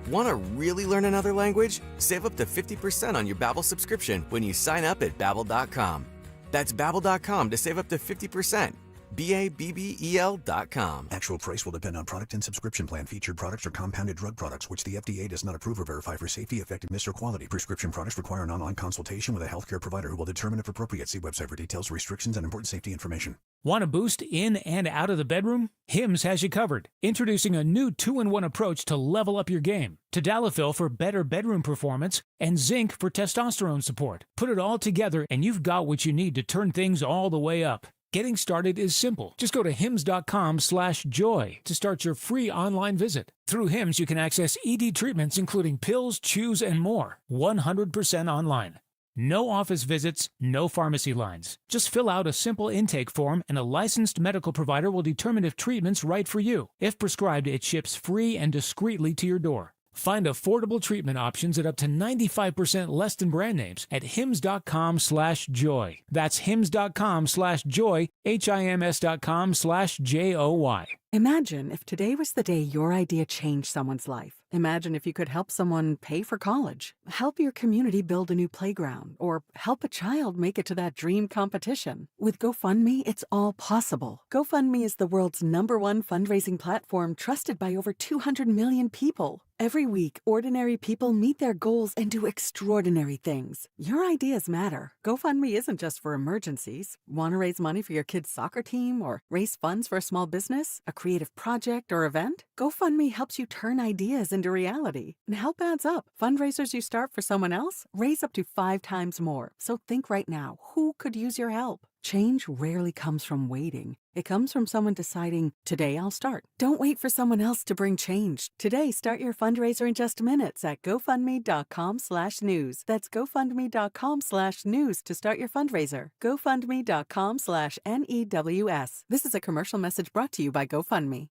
Want to really learn another language? Save up to 50% on your Babbel subscription when you sign up at Babbel.com. That's Babbel.com to save up to 50%. Babbel.com. Actual price will depend on product and subscription plan. Featured products are compounded drug products, which the FDA does not approve or verify for safety, effectiveness, or quality. Prescription products require an online consultation with a healthcare provider who will determine if appropriate. See website for details, restrictions, and important safety information. Want a boost in and out of the bedroom? Hims has you covered. Introducing a new 2-in-1 approach to level up your game. Tadalafil for better bedroom performance and zinc for testosterone support. Put it all together and you've got what you need to turn things all the way up. Getting started is simple. Just go to hims.com/joy to start your free online visit. Through Hims, you can access ED treatments including pills, chews, and more. 100% online. No office visits, no pharmacy lines. Just fill out a simple intake form and a licensed medical provider will determine if treatment's right for you. If prescribed, it ships free and discreetly to your door. Find affordable treatment options at up to 95% less than brand names at hims.com/joy. That's hims.com/joy, HIMS.com/JOY. Imagine if today was the day your idea changed someone's life. Imagine if you could help someone pay for college, help your community build a new playground, or help a child make it to that dream competition. With GoFundMe, it's all possible. GoFundMe is the world's #1 fundraising platform trusted by over 200 million people. Every week, ordinary people meet their goals and do extraordinary things. Your ideas matter. GoFundMe isn't just for emergencies. Want to raise money for your kid's soccer team or raise funds for a small business, a creative project, or event? GoFundMe helps you turn ideas into reality. And help adds up. Fundraisers you start for someone else raise up to 5 times more. So think right now, who could use your help? Change rarely comes from waiting. It comes from someone deciding, today I'll start. Don't wait for someone else to bring change. Today, start your fundraiser in just minutes at GoFundMe.com/news. That's GoFundMe.com/news to start your fundraiser. GoFundMe.com/NEWS. This is a commercial message brought to you by GoFundMe.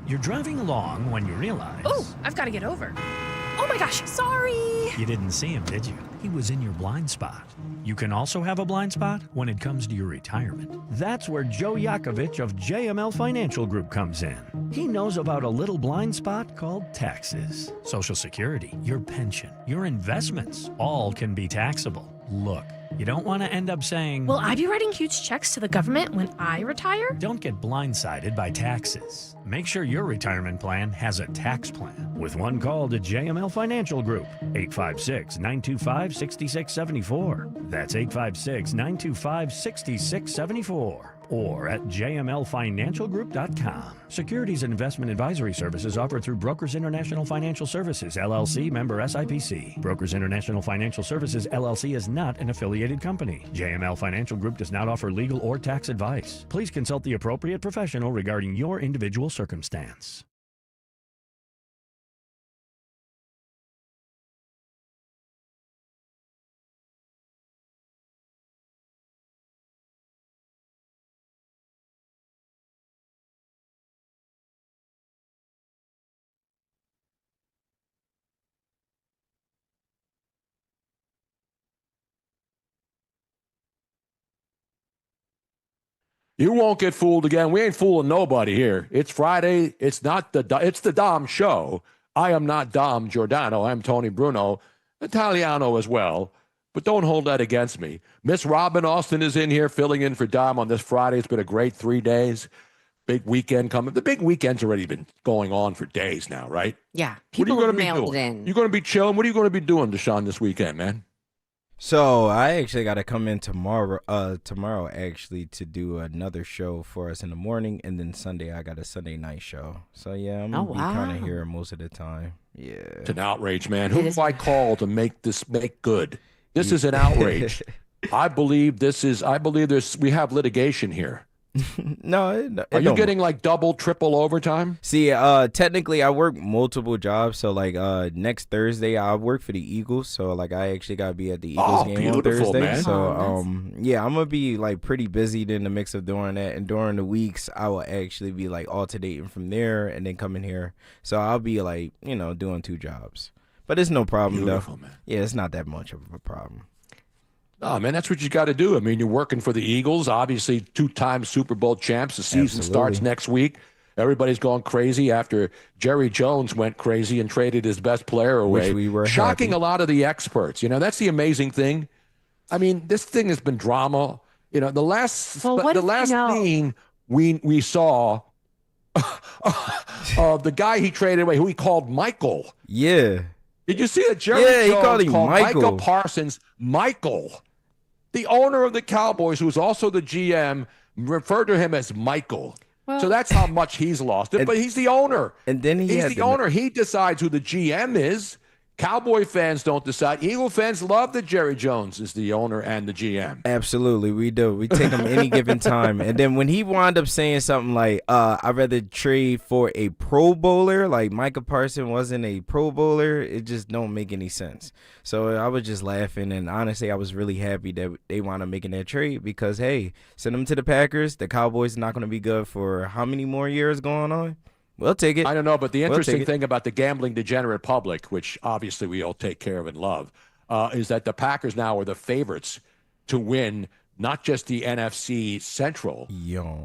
You're driving along when you realize... Oh, I've got to get over. Oh my gosh, sorry. You didn't see him, did you? He was in your blind spot. You can also have a blind spot when it comes to your retirement. That's where Joe Yakovich of JML Financial Group comes in. He knows about a little blind spot called taxes. Social Security, your pension, your investments, all can be taxable. Look, you don't want to end up saying, will I be writing huge checks to the government when I retire? Don't get blindsided by taxes. Make sure your retirement plan has a tax plan. With one call to JML Financial Group, 856-925-6674. That's 856-925-6674. or at jmlfinancialgroup.com. Securities and investment advisory services offered through Brokers International Financial Services, LLC, member SIPC. Brokers International Financial Services, LLC is not an affiliated company. JML Financial Group does not offer legal or tax advice. Please consult the appropriate professional regarding your individual circumstance. You won't get fooled again. We ain't fooling nobody here. It's Friday. It's the Dom show. I am not Dom Giordano. I'm Tony Bruno, Italiano as well. But don't hold that against me. Miss Robin Austin is in here filling in for Dom on this Friday. It's been a great 3 days. Big weekend coming. The big weekend's already been going on for days now, right? Yeah. What are you People going to be mailed doing? it in. You're going to be chilling? What are you going to be doing, Deshaun, this weekend, man? So I actually got to come in tomorrow actually to do another show for us in the morning, and then Sunday I got a Sunday night show. So yeah, I'm gonna be kind of here most of the time. Yeah, It's an outrage, man. Who do I call to make this make good? This is an outrage. I believe we have litigation here. No, Are you getting like double, triple overtime? See, technically I work multiple jobs. So like next Thursday I work for the Eagles. So like I actually gotta be at the Eagles game on Thursday. Man. So yeah, I'm gonna be like pretty busy in the mix of doing that. And during the weeks I will actually be like alternating from there and then coming here. So I'll be like, doing 2 jobs. But it's no problem though. Man. Yeah, it's not that much of a problem. Oh, man, that's what you got to do. I mean, you're working for the Eagles, obviously 2-time Super Bowl champs. The season starts next week. Everybody's going crazy after Jerry Jones went crazy and traded his best player away. Which we were shocking happy. A lot of the experts. That's the amazing thing. I mean, this thing has been drama. The last scene we saw of the guy he traded away, who he called Michael. Yeah. Did you see that Jerry Jones called Michael Parsons Michael? The owner of the Cowboys, who's also the GM, referred to him as Michael. So that's how much he's lost. But he's the owner. And then he's the owner. He decides who the GM is. Cowboy fans don't decide. Eagle fans love that Jerry Jones is the owner and the GM. Absolutely, we do. We take him any given time. And then when he wound up saying something like, I'd rather trade for a Pro Bowler, like Micah Parsons wasn't a Pro Bowler, it just don't make any sense. So I was just laughing, and honestly, I was really happy that they wound up making that trade because, hey, send them to the Packers. The Cowboys are not going to be good for how many more years going on? We'll take it. I don't know, but the interesting thing about the gambling degenerate public, which obviously we all take care of and love, is that the Packers now are the favorites to win not just the NFC Central,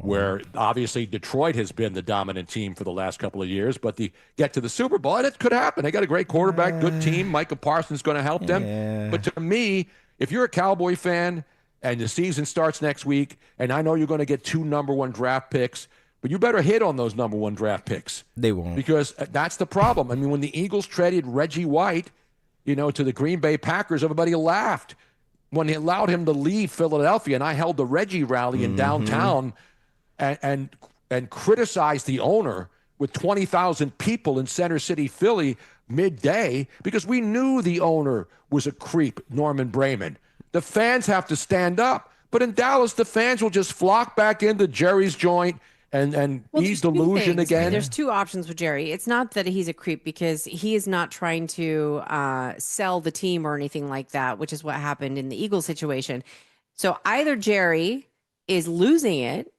where obviously Detroit has been the dominant team for the last couple of years, but get to the Super Bowl, and it could happen. They got a great quarterback, good team. Micah Parsons is going to help them. But to me, if you're a Cowboy fan and the season starts next week, and I know you're going to get 2 number 1 draft picks, but you better hit on those number 1 draft picks. They won't. Because that's the problem. I mean, when the Eagles traded Reggie White, to the Green Bay Packers, everybody laughed when they allowed him to leave Philadelphia. And I held the Reggie rally in downtown and criticized the owner with 20,000 people in Center City, Philly, midday, because we knew the owner was a creep, Norman Brayman. The fans have to stand up. But in Dallas, the fans will just flock back into Jerry's joint and ease delusion again. There's 2 options with Jerry. It's not that he's a creep because he is not trying to sell the team or anything like that, which is what happened in the Eagles situation. So either Jerry is losing it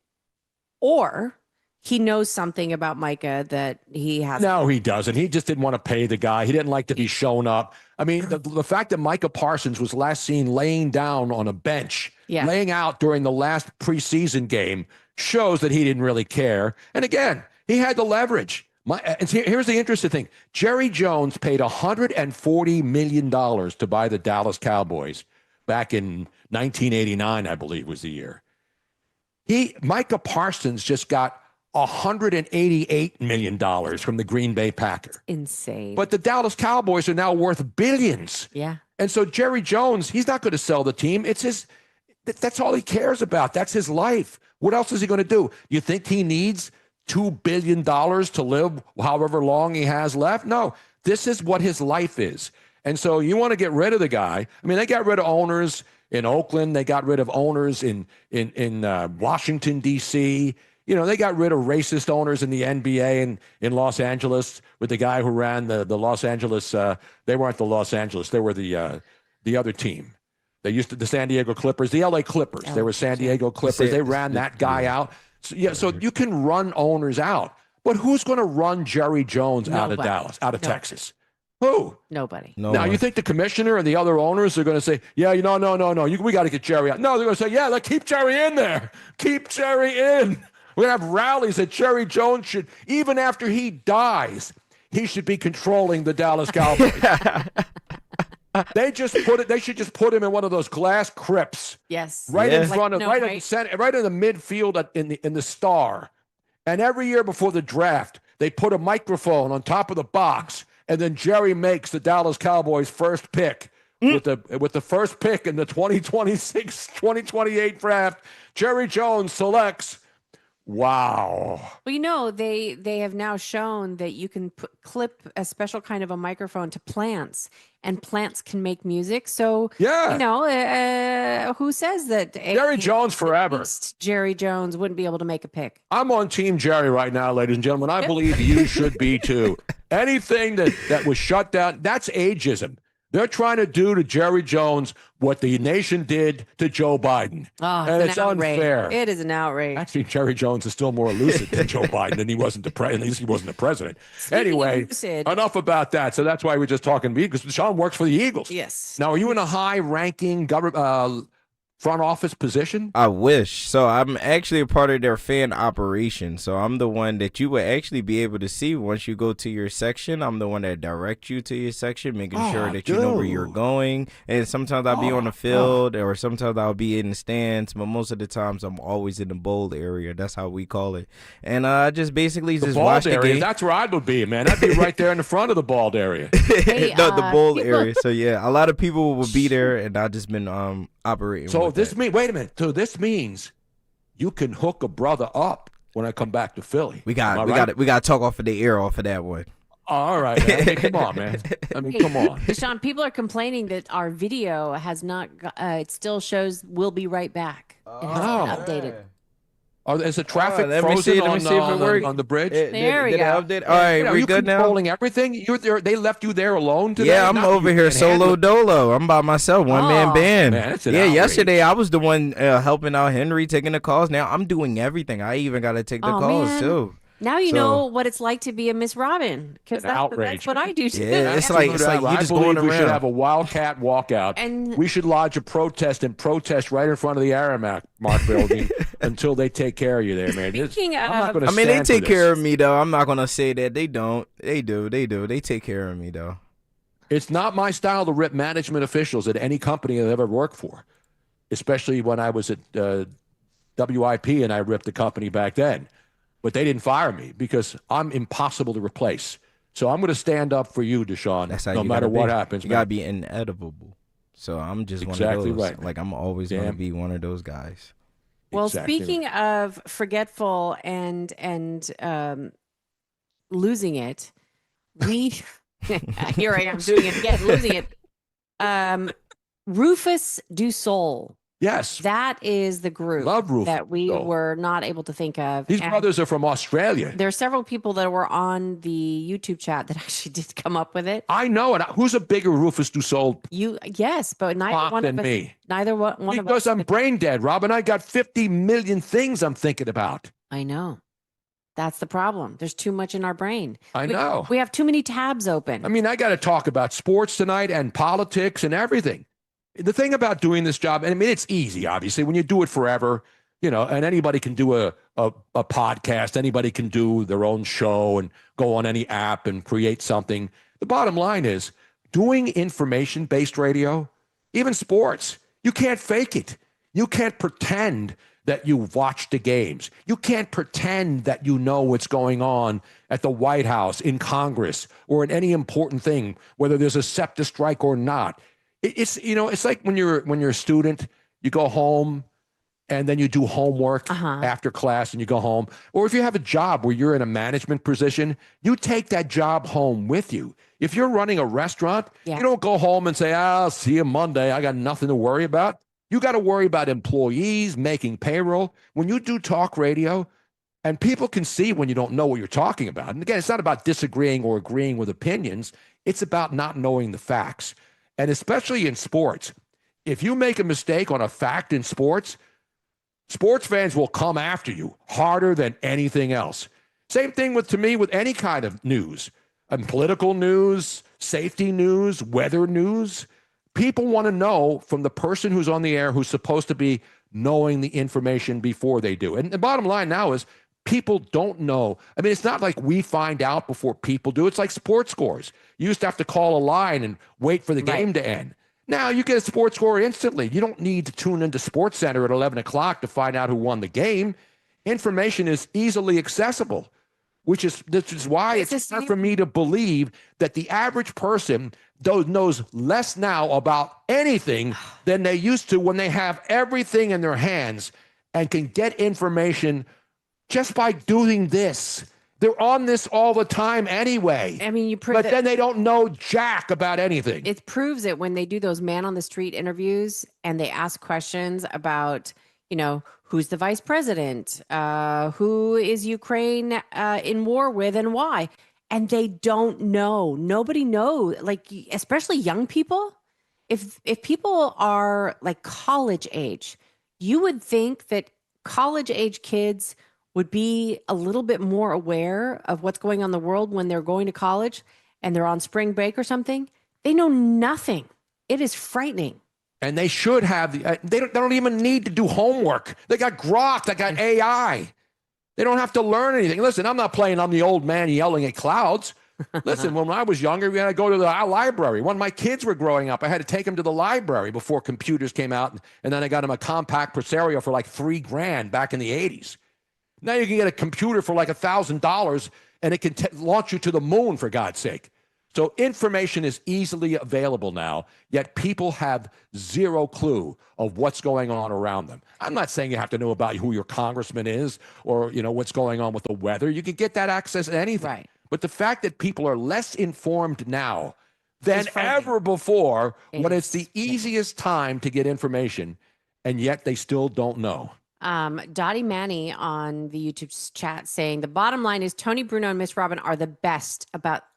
or he knows something about Micah that he has. No, he doesn't. He just didn't want to pay the guy. He didn't like to be shown up. I mean, the fact that Micah Parsons was last seen laying down on a bench, laying out during the last preseason game, shows that he didn't really care. And again, he had the leverage. And here's the interesting thing. Jerry Jones paid $140 million to buy the Dallas Cowboys back in 1989, I believe was the year. Micah Parsons just got $188 million from the Green Bay Packers. Insane. But the Dallas Cowboys are now worth billions. Yeah. And so Jerry Jones, he's not going to sell the team. It's his. That's all he cares about. That's his life. What else is he going to do? You think he needs $2 billion to live however long he has left? No, this is what his life is. And so you want to get rid of the guy. I mean, they got rid of owners in Oakland. They got rid of owners in Washington, D.C. You know, they got rid of racist owners in the NBA in Los Angeles with the guy who ran the Los Angeles. They weren't the Los Angeles. They were the other team. They used to the San Diego Clippers, the L.A. Clippers. They were San Diego Clippers. They ran that guy out. So you can run owners out. But who's going to run Jerry Jones out of Dallas, out of Texas? Who? Nobody. Now, you think the commissioner and the other owners are going to say, yeah, no, we got to get Jerry out. No, they're going to say, yeah, let's keep Jerry in there. Keep Jerry in. We're going to have rallies that Jerry Jones should, even after he dies, he should be controlling the Dallas Cowboys. They should just put him in one of those glass crypts. Yes. Right in front of, right in the center, right in the midfield in the star. And every year before the draft, they put a microphone on top of the box, and then Jerry makes the Dallas Cowboys first pick with the first pick in the 2026-2028 draft. Jerry Jones selects. Wow. Well, you know, they have now shown that you can clip a special kind of a microphone to plants, and plants can make music. So, yeah, you know, who says that Jerry Jones forever? Jerry Jones wouldn't be able to make a pick. I'm on Team Jerry right now, ladies and gentlemen. I believe you should be too. Anything that was shut down, that's ageism. They're trying to do to Jerry Jones what the nation did to Joe Biden. Oh, and it's unfair. It is an outrage. Actually, Jerry Jones is still more lucid than Joe Biden, and he wasn't the president. At least he wasn't the president. Anyway, enough about that. So that's why we're just talking because Sean works for the Eagles. Yes. Now, are you in a high-ranking government front office position? I wish. So I'm actually a part of their fan operation. So I'm the one that you would actually be able to see once you go to your section. I'm the one that directs you to your section, making sure that you know where you're going. And sometimes I'll be on the field or sometimes I'll be in the stands, but most of the times I'm always in the bowl area. That's how we call it. And I just basically just watch the game. That's where I would be, man. I'd be right there in the front of the bald area. Hey, the bowl area. So yeah, a lot of people will be there, and I've just been operating. So wait a minute. So this means you can hook a brother up when I come back to Philly. We got to talk off of the air off of that one. All right, man. I mean, come on, man. Come on. Sean, people are complaining that our video has not. It still shows "We'll be right back." It hasn't updated. Is the traffic frozen on the bridge? There we go. Update? All right, are we you good now? controlling everything? They left you there alone today? Yeah, I'm over here solo dolo. I'm by myself, one-man band. Man, that's an outrage. Yesterday I was the one helping out Henry, taking the calls. Now I'm doing everything. I even got to take the calls, too. Now you know what it's like to be a Miss Robin, because that's what I do too. Yeah, it's like you just going around. We should have a wildcat walkout, and we should lodge a protest right in front of the Aramark building until they take care of you there, man. They take care of me though. I'm not gonna say that they don't. They do. They take care of me though. It's not my style to rip management officials at any company I've ever worked for, especially when I was at WIP and I ripped the company back then. But they didn't fire me because I'm impossible to replace. So I'm going to stand up for you, Deshaun, no matter what happens. You got to be inedible. So I'm just one of those. Right. Like, I'm always going to be one of those guys. Well, speaking of forgetful and losing it, here I am doing it again, losing it. Rufus Du Sol. Yes. That is the group that we were not able to think of. These brothers are from Australia. There are several people that were on the YouTube chat that actually did come up with it. I know it. Who's a bigger Rufus Du Sol? Yes, but neither one of us. Me. Neither one of us. Because I'm brain dead, Robin. I got 50 million things I'm thinking about. I know. That's the problem. There's too much in our brain. I know. We have too many tabs open. I mean, I got to talk about sports tonight and politics and everything. The thing about doing this job, and I mean, it's easy, obviously, when you do it forever, and anybody can do a podcast, anybody can do their own show and go on any app and create something. The bottom line is doing information-based radio, even sports, you can't fake it. You can't pretend that you've watched the games. You can't pretend that you know what's going on at the White House, in Congress, or in any important thing, whether there's a SEPTA strike or not. It's like when you're a student you go home and then you do homework after class and you go home. Or if you have a job where you're in a management position, you take that job home with you. If you're running a restaurant, you don't go home and say, I'll see you Monday. I got nothing to worry about. You got to worry about employees, making payroll. When you do talk radio, and people can see when you don't know what you're talking about. And again, it's not about disagreeing or agreeing with opinions. It's about not knowing the facts. And especially in sports, if you make a mistake on a fact in sports, sports fans will come after you harder than anything else. Same thing with any kind of news, political news, safety news, weather news. People want to know from the person who's on the air who's supposed to be knowing the information before they do. And the bottom line now is people don't know. I mean, it's not like we find out before people do. It's like sports scores. You used to have to call a line and wait for the game to end. Now you get a sports score instantly. You don't need to tune into SportsCenter at 11 o'clock to find out who won the game. Information is easily accessible, which is why it's hard for me to believe that the average person knows less now about anything than they used to when they have everything in their hands and can get information just by doing this. They're on this all the time anyway. I mean, but then they don't know jack about anything. It proves it when they do those man on the street interviews and they ask questions about, who's the vice president? Who is Ukraine in war with and why? And they don't know. Nobody knows, especially young people. If people are like college age, you would think that college age kids would be a little bit more aware of what's going on in the world when they're going to college and they're on spring break or something. They know nothing. It is frightening. And they should have, they don't even need to do homework. They got Grok, they got AI. They don't have to learn anything. Listen, I'm not playing I'm the old man yelling at clouds. Listen, when I was younger, we had to go to the library. When my kids were growing up, I had to take them to the library before computers came out. And then I got them a compact Presario for like $3,000 back in the 80s. Now you can get a computer for like $1,000 and it can launch you to the moon, for God's sake. So information is easily available now, yet people have zero clue of what's going on around them. I'm not saying you have to know about who your congressman is or, what's going on with the weather. You can get that access to anything. Right. But the fact that people are less informed now than ever before when it's the easiest time to get information, and yet they still don't know. Dottie Manny on the YouTube chat saying the bottom line is Tony Bruno and Miss Robin are the best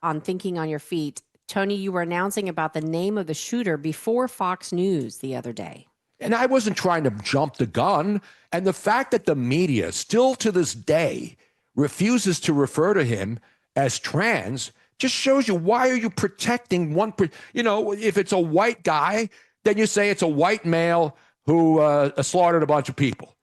on thinking on your feet. Tony, you were announcing about the name of the shooter before Fox News the other day. And I wasn't trying to jump the gun. And the fact that the media still to this day refuses to refer to him as trans just shows you, why are you protecting one? If it's a white guy, then you say it's a white male who slaughtered a bunch of people.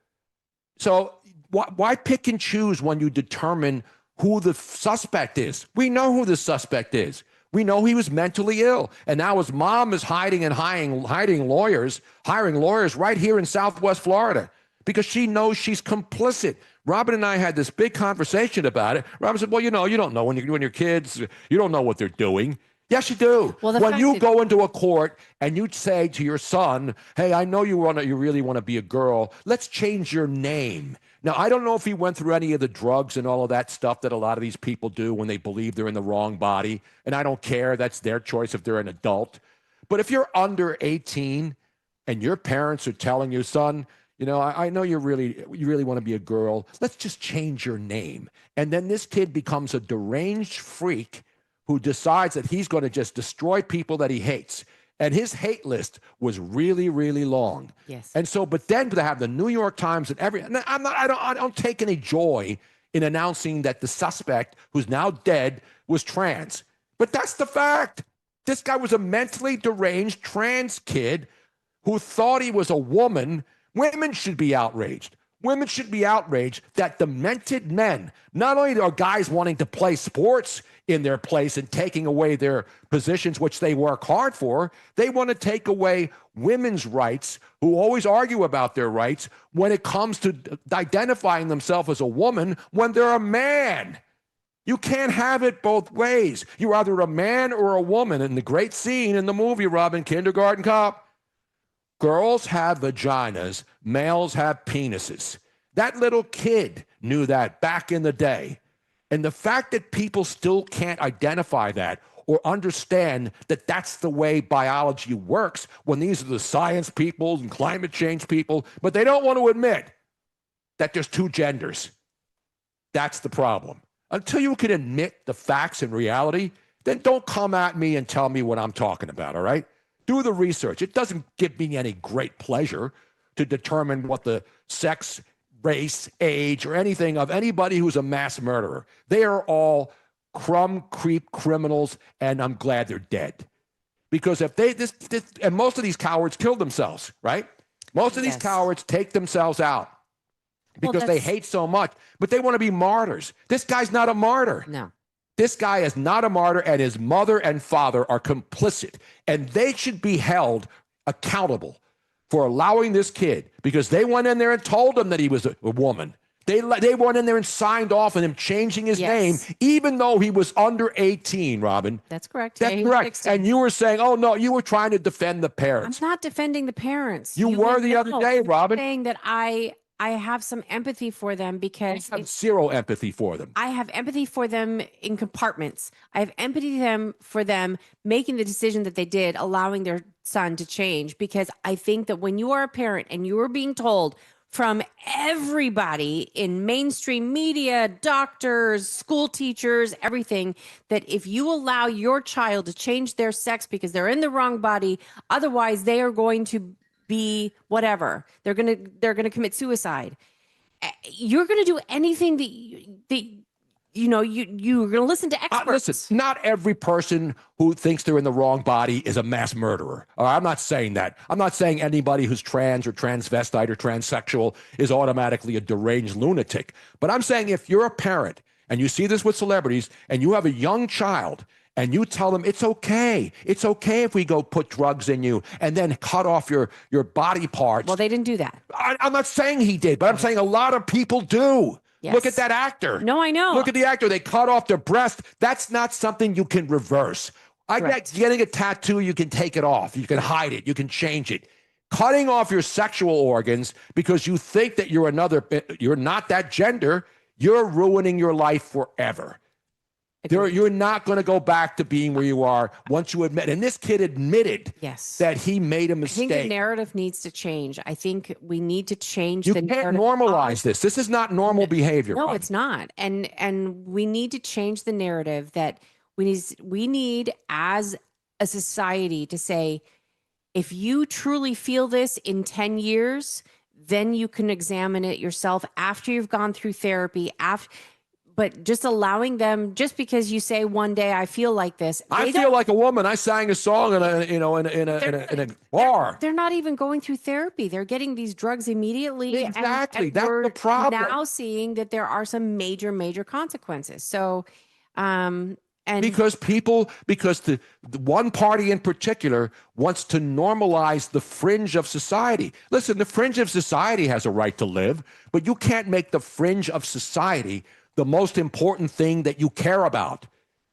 So why pick and choose when you determine who the suspect is? We know who the suspect is. We know he was mentally ill. And now his mom is hiring lawyers right here in Southwest Florida because she knows she's complicit. Robin and I had this big conversation about it. Robin said, well, you don't know when your kids, you don't know what they're doing. Yes, you do. Well, when you go into a court and you say to your son, hey, I know you really want to be a girl. Let's change your name. Now, I don't know if he went through any of the drugs and all of that stuff that a lot of these people do when they believe they're in the wrong body. And I don't care. That's their choice if they're an adult. But if you're under 18 and your parents are telling you, son, I know you really want to be a girl. Let's just change your name. And then this kid becomes a deranged freak who decides that he's going to just destroy people that he hates. And his hate list was really, really long. Yes. And so, but then to have the New York Times and I don't take any joy in announcing that the suspect, who's now dead, was trans. But that's the fact. This guy was a mentally deranged trans kid who thought he was a woman. Women should be outraged. Women should be outraged that demented men, not only are guys wanting to play sports in their place and taking away their positions, which they work hard for, they want to take away women's rights, who always argue about their rights when it comes to identifying themselves as a woman when they're a man. You can't have it both ways. You're either a man or a woman. In the great scene in the movie, Robin, Kindergarten Cop, Girls have vaginas, males have penises. That little kid knew that back in the day. And the fact that people still can't identify that or understand that that's the way biology works when these are the science people and climate change people, but they don't want to admit that there's two genders. That's the problem. Until you can admit the facts and reality, then don't come at me and tell me what I'm talking about, all right? Do the research. It doesn't give me any great pleasure to determine what the sex, race, age, or anything of anybody who's a mass murderer. They are all crumb creep criminals, and I'm glad they're dead. Because if they, and most of these cowards kill themselves, right? Most of these cowards take themselves out because they hate so much, but they want to be martyrs. This guy's not a martyr. No. This guy is not a martyr, and his mother and father are complicit, and they should be held accountable for allowing this kid, because they went in there and told him that he was a woman. They went in there and signed off on him changing his name, even though he was under 18, Robin. That's correct. That's correct. And you were saying, oh, no, you were trying to defend the parents. I'm not defending the parents. You were the other day, Robin. I'm saying that I have some empathy for them because I have zero empathy for them. I have empathy for them in compartments. I have empathy for them making the decision that they did, allowing their son to change, because I think that when you are a parent and you are being told from everybody in mainstream media, doctors, school teachers, everything, that if you allow your child to change their sex because they're in the wrong body, otherwise they are going to be whatever. They're gonna commit suicide. You're gonna do anything that you're gonna listen to experts. Listen, not every person who thinks they're in the wrong body is a mass murderer. I'm not saying that. I'm not saying anybody who's trans or transvestite or transsexual is automatically a deranged lunatic. But I'm saying if you're a parent and you see this with celebrities and you have a young child and you tell them it's okay if we go put drugs in you and then cut off your body parts. Well, they didn't do that. I'm not saying he did, but I'm saying a lot of people do. Yes. Look at that actor. No, I know. Look at the actor. They cut off their breast. That's not something you can reverse. I get getting a tattoo, you can take it off. You can hide it. You can change it. Cutting off your sexual organs because you think that you're not that gender, you're ruining your life forever. You're not going to go back to being where you are once you admit. And this kid admitted that he made a mistake. I think the narrative needs to change. I think we need to change the narrative. You can't normalize this. This is not normal behavior. No, it's not. And we need to change the narrative that we need as a society to say, if you truly feel this in 10 years, then you can examine it yourself after you've gone through therapy, but just allowing them, just because you say one day I feel like this. I feel like a woman. I sang a song in a bar. They're not even going through therapy. They're getting these drugs immediately. Exactly. And That's we're the problem. now seeing that there are some major, major consequences. So, because the one party in particular wants to normalize the fringe of society. Listen, the fringe of society has a right to live, but you can't make the fringe of society the most important thing that you care about.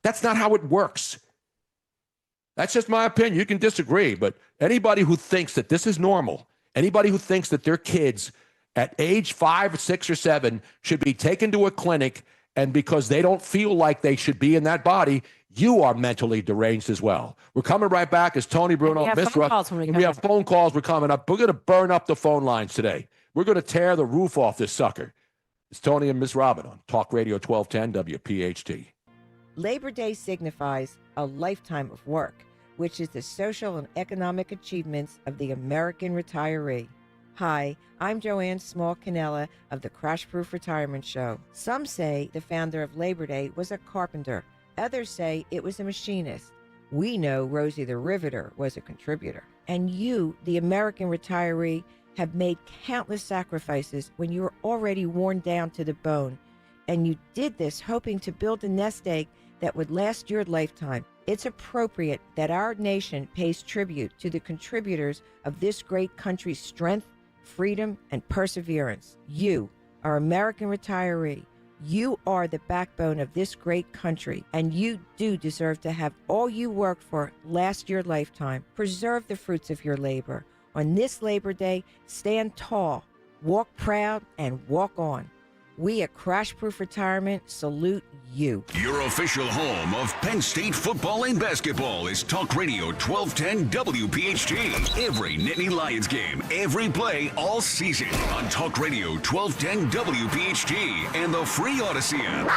That's not how it works. That's just my opinion. You can disagree, but anybody who thinks that this is normal, anybody who thinks that their kids at age 5, 6, or 7 should be taken to a clinic and because they don't feel like they should be in that body, you are mentally deranged as well. We're coming right back as Tony Bruno, we have Miss phone Russ. calls We have phone calls. We're coming up. We're going to burn up the phone lines today. We're going to tear the roof off this sucker. It's Tony and Miss Robin on Talk Radio 1210 WPHT. Labor Day signifies a lifetime of work, which is the social and economic achievements of the American retiree. Hi, I'm Joanne Small-Canella of the Crash Proof Retirement Show. Some say the founder of Labor Day was a carpenter. Others say it was a machinist. We know Rosie the Riveter was a contributor. And you, the American retiree, have made countless sacrifices when you were already worn down to the bone. And you did this hoping to build a nest egg that would last your lifetime. It's appropriate that our nation pays tribute to the contributors of this great country's strength, freedom, and perseverance. You, our American retiree, you are the backbone of this great country, and you do deserve to have all you worked for last your lifetime. Preserve the fruits of your labor. On this Labor Day, stand tall, walk proud, and walk on. We at Crash Proof Retirement salute you. Your official home of Penn State football and basketball is Talk Radio 1210 WPHT. Every Nittany Lions game, every play, all season on Talk Radio 1210 WPHT and the free Odyssey app.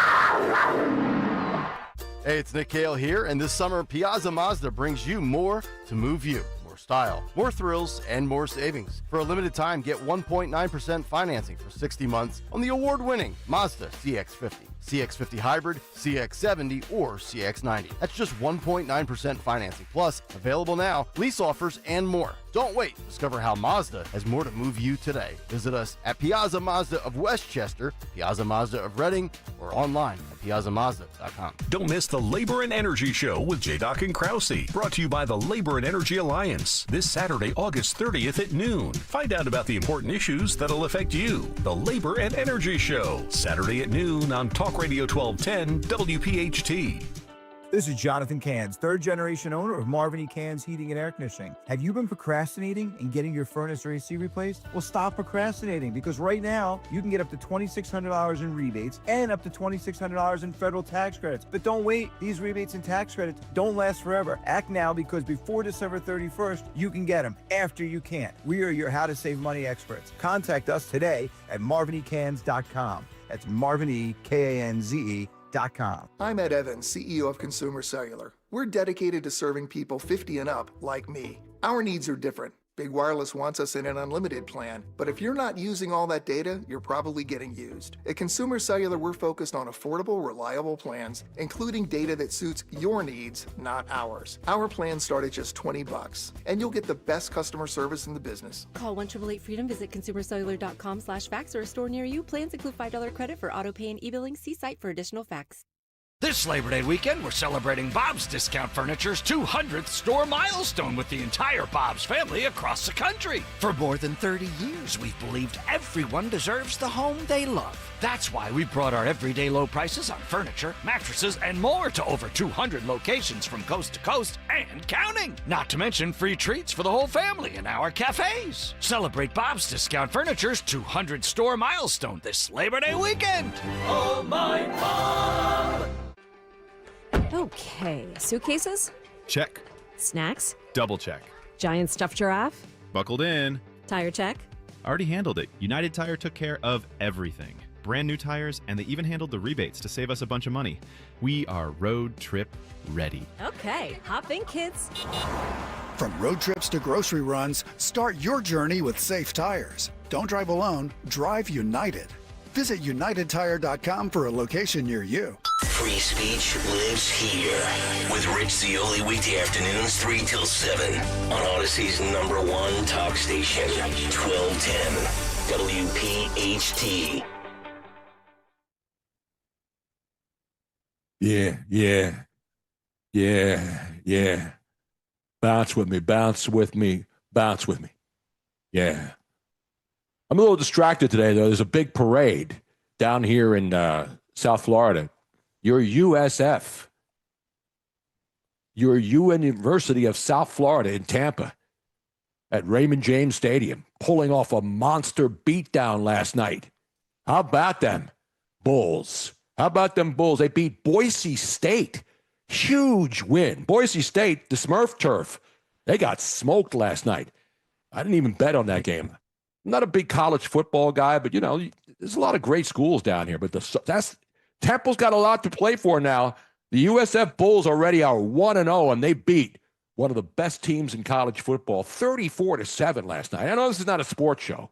Hey, it's Nick Cale here, and this summer, Piazza Mazda brings you more to move you. More style, more thrills, and more savings. For a limited time, get 1.9% financing for 60 months on the award-winning Mazda CX-50, CX-50 Hybrid, CX-70, or CX-90. That's just 1.9% financing, plus available now, lease offers, and more. Don't wait. Discover how Mazda has more to move you today. Visit us at Piazza Mazda of Westchester, Piazza Mazda of Reading, or online at piazzamazda.com. Don't miss the Labor and Energy Show with J-Doc and Krause, brought to you by the Labor and Energy Alliance. This Saturday, August 30th at noon. Find out about the important issues that'll affect you. The Labor and Energy Show, Saturday at noon on Talk Radio 1210 WPHT. This is Jonathan Cans, third-generation owner of Marvin E. Cans Heating and Air Conditioning. Have you been procrastinating in getting your furnace or AC replaced? Well, stop procrastinating, because right now, you can get up to $2,600 in rebates and up to $2,600 in federal tax credits. But don't wait. These rebates and tax credits don't last forever. Act now, because before December 31st, you can get them. After, you can't. We are your how-to-save money experts. Contact us today at marvinecans.com. That's marvinekanze.com. I'm Ed Evans, CEO of Consumer Cellular. We're dedicated to serving people 50 and up like me. Our needs are different. Big Wireless wants us in an unlimited plan, but if you're not using all that data, you're probably getting used. At Consumer Cellular, we're focused on affordable, reliable plans, including data that suits your needs, not ours. Our plans start at just $20, and you'll get the best customer service in the business. Call 1-888-FREEDOM, visit consumercellular.com/facts or a store near you. Plans include $5 credit for auto pay and e-billing. See site for additional facts. This Labor Day weekend, we're celebrating Bob's Discount Furniture's 200th store milestone with the entire Bob's family across the country. For more than 30 years, we've believed everyone deserves the home they love. That's why we brought our everyday low prices on furniture, mattresses, and more to over 200 locations from coast to coast and counting. Not to mention free treats for the whole family in our cafes. Celebrate Bob's Discount Furniture's 200 store milestone this Labor Day weekend. Oh, my Bob! Okay, suitcases? Check. Snacks? Double check. Giant stuffed giraffe? Buckled in. Tire check? Already handled it. United Tire took care of everything. Brand new tires, and they even handled the rebates to save us a bunch of money. We are road trip ready. Okay, hop in, kids. From road trips to grocery runs, start your journey with safe tires. Don't drive alone, drive United. Visit UnitedTire.com for a location near you. Free speech lives here with Rich Zioli weekday afternoons 3 till 7 on Odyssey's #1 talk station, 1210 WPHT. Yeah. Bounce with me, bounce with me, bounce with me. Yeah. I'm a little distracted today, though. There's a big parade down here in South Florida. Your USF, your University of South Florida in Tampa at Raymond James Stadium, pulling off a monster beatdown last night. How about them Bulls? How about them Bulls? They beat Boise State. Huge win. Boise State, the Smurf turf. They got smoked last night. I didn't even bet on that game. I'm not a big college football guy, but, you know, there's a lot of great schools down here. But Temple's got a lot to play for now. The USF Bulls already are 1-0, and they beat one of the best teams in college football 34-7 last night. I know this is not a sports show,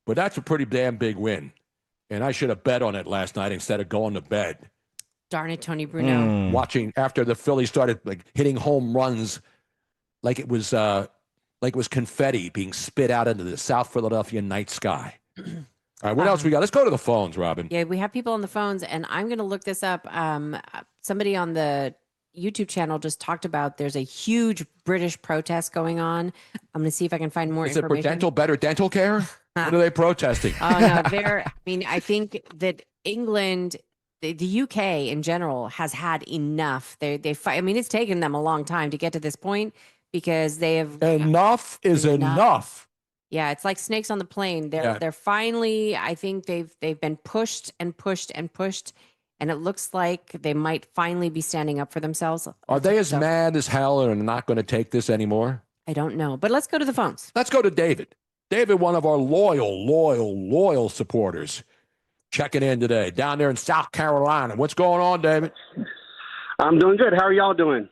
but that's a pretty damn big win. And I should have bet on it last night instead of going to bed. Darn it, Tony Bruno. Watching after the Phillies started hitting home runs like it was confetti being spit out into the South Philadelphia night sky. All right, what else we got? Let's go to the phones, Robin. Yeah, we have people on the phones, and I'm going to look this up. Somebody on the YouTube channel just talked about there's a huge British protest going on. I'm going to see if I can find more information. Is it for better dental care? What are they protesting? Oh, no. I think that England, the UK in general, has had enough. They fight. I mean, it's taken them a long time to get to this point, because they have enough is enough. Yeah, it's like snakes on the plane. They're finally, I think they've been pushed and pushed and pushed, and it looks like they might finally be standing up for themselves. Are they as mad as hell and are not going to take this anymore? I don't know, but let's go to the phones. Let's go to David. David, one of our loyal supporters, checking in today down there in South Carolina. What's going on, David? I'm doing good. How are y'all doing?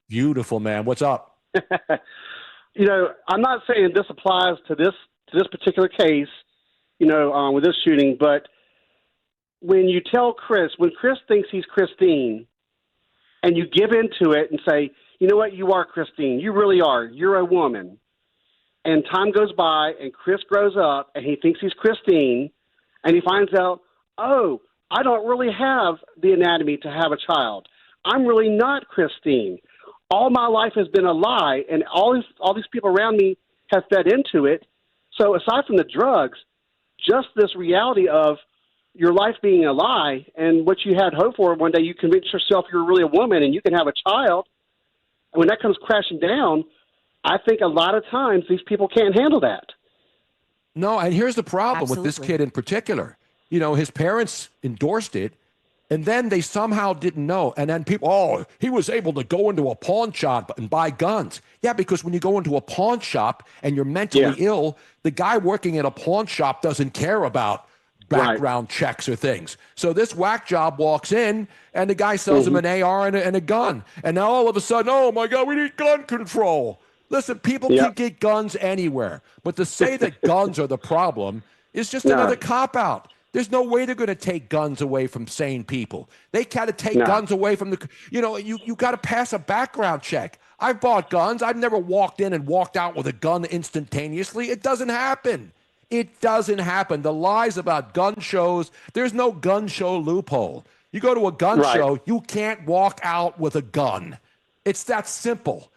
Beautiful, man. What's up? I'm not saying this applies to this particular case, with this shooting, but when you tell when Chris thinks he's Christine, and you give into it and say, you know what, you are Christine, you really are, you're a woman, and time goes by and Chris grows up and he thinks he's Christine, and he finds out, oh, I don't really have the anatomy to have a child. I'm really not Christine. All my life has been a lie, and all these people around me have fed into it. So aside from the drugs, just this reality of your life being a lie and what you had hoped for, one day you convince yourself you're really a woman and you can have a child. And when that comes crashing down, I think a lot of times these people can't handle that. No, and here's the problem with this kid in particular. His parents endorsed it, and then they somehow didn't know. And then people, he was able to go into a pawn shop and buy guns. Yeah, because when you go into a pawn shop and you're mentally ill, the guy working at a pawn shop doesn't care about background checks or things. So this whack job walks in, and the guy sells him an AR and a gun. And now all of a sudden, oh, my God, we need gun control. Listen, people can get guns anywhere. But to say that guns are the problem is just another cop-out. There's no way they're going to take guns away from sane people. They got to take guns away from you got to pass a background check. I've bought guns. I've never walked in and walked out with a gun instantaneously. It doesn't happen. It doesn't happen. The lies about gun shows, there's no gun show loophole. You go to a gun show, you can't walk out with a gun. It's that simple.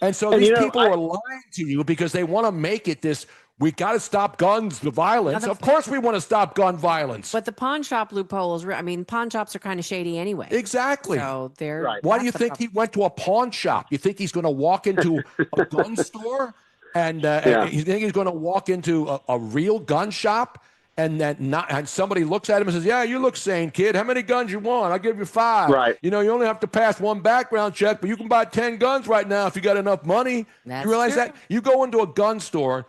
And so these people are lying to you because they want to make it this, we got to stop guns, the violence. Of course we want to stop gun violence. But the pawn shop loophole is, pawn shops are kind of shady anyway. Exactly. So they're. Why do you think he went to a pawn shop? You think he's going to walk into a gun store and you think he's going to walk into a real gun shop and somebody looks at him and says, yeah, you look sane, kid. How many guns you want? I'll give you 5. Right. You only have to pass 1 background check, but you can buy 10 guns right now if you got enough money. That's you realize true. that? You go into a gun store,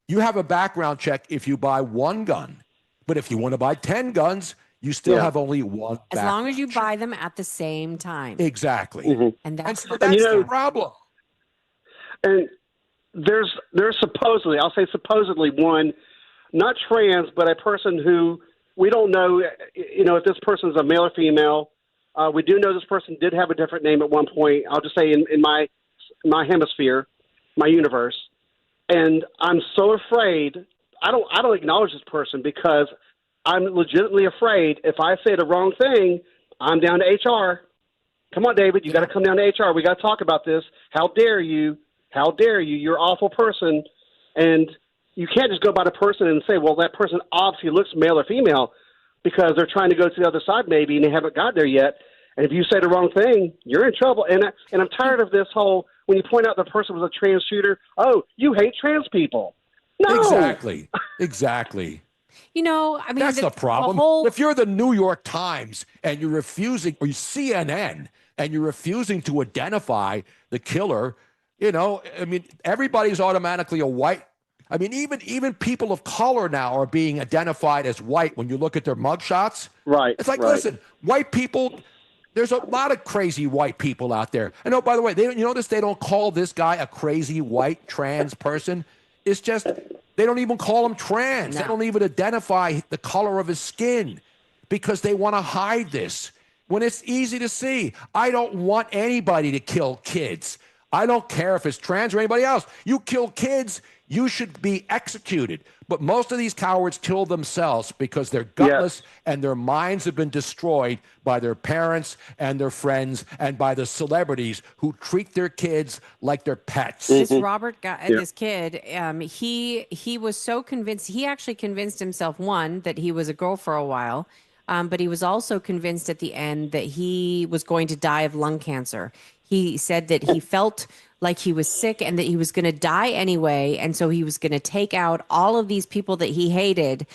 you have a background check if you buy 1 gun. But if you want to buy 10 guns, you still have only 1 As long as you buy them at the same time. Exactly. And that's the problem. And there's supposedly, I'll say supposedly, one, not trans, but a person who we don't know, if this person's a male or female. We do know this person did have a different name at one point. I'll just say in my hemisphere, my universe. And I'm so afraid. I don't acknowledge this person because I'm legitimately afraid if I say the wrong thing, I'm down to HR. Come on, David, you got to come down to HR. We got to talk about this. How dare you? How dare you? You're an awful person. And you can't just go by the person and say, well, that person obviously looks male or female because they're trying to go to the other side maybe and they haven't got there yet. And if you say the wrong thing, you're in trouble. And I'm tired of this whole, when you point out the person was a trans shooter, oh, you hate trans people. No. Exactly. That's the problem. If you're the New York Times and you're refusing, or CNN, and you're refusing to identify the killer, everybody's automatically a white. Even people of color now are being identified as white when you look at their mugshots. Right. It's like, listen, white people, there's a lot of crazy white people out there. I know, by the way, you notice they don't call this guy a crazy white trans person. It's just, they don't even call him trans. No. They don't even identify the color of his skin because they want to hide this. When it's easy to see, I don't want anybody to kill kids. I don't care if it's trans or anybody else. You kill kids, you should be executed. But most of these cowards kill themselves because they're gutless and their minds have been destroyed by their parents and their friends and by the celebrities who treat their kids like they're pets. This Robert guy, this kid, he was so convinced. He actually convinced himself, one, that he was a girl for a while, but he was also convinced at the end that he was going to die of lung cancer. He said that he felt like he was sick and that he was going to die anyway. And so he was going to take out all of these people that he hated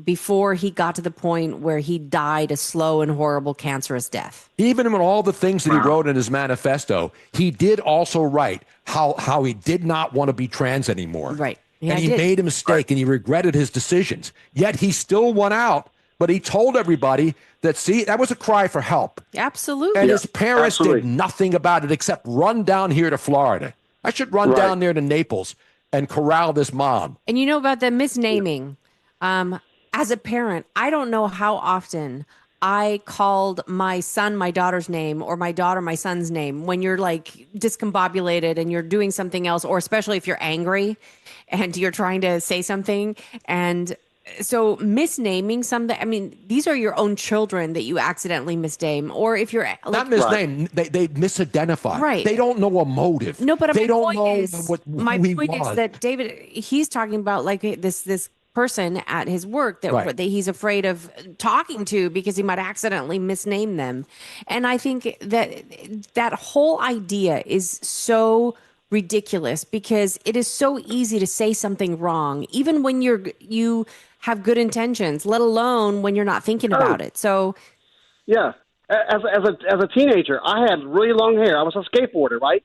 before he got to the point where he died a slow and horrible cancerous death. Even with all the things that he wrote in his manifesto, he did also write how he did not want to be trans anymore. Right. Yeah, and he made a mistake and he regretted his decisions. Yet he still won out, but he told everybody that, see, that was a cry for help. Absolutely. And his parents did nothing about it except run down here to Florida. I should run down there to Naples and corral this mom. And you know about the misnaming. As a parent, I don't know how often I called my son my daughter's name or my daughter my son's name when you're like discombobulated and you're doing something else, or especially if you're angry and you're trying to say something. And so misnaming something, I mean, these are your own children that you accidentally misname, or if you're like, not misnamed, they misidentify. Right. They don't know a motive. No, but they my don't point know is, who my he point was. is that David, he's talking about like this person at his work that he's afraid of talking to because he might accidentally misname them. And I think that whole idea is so ridiculous because it is so easy to say something wrong, even when you have good intentions, let alone when you're not thinking about it. So, yeah, as a teenager, I had really long hair. I was a skateboarder, right?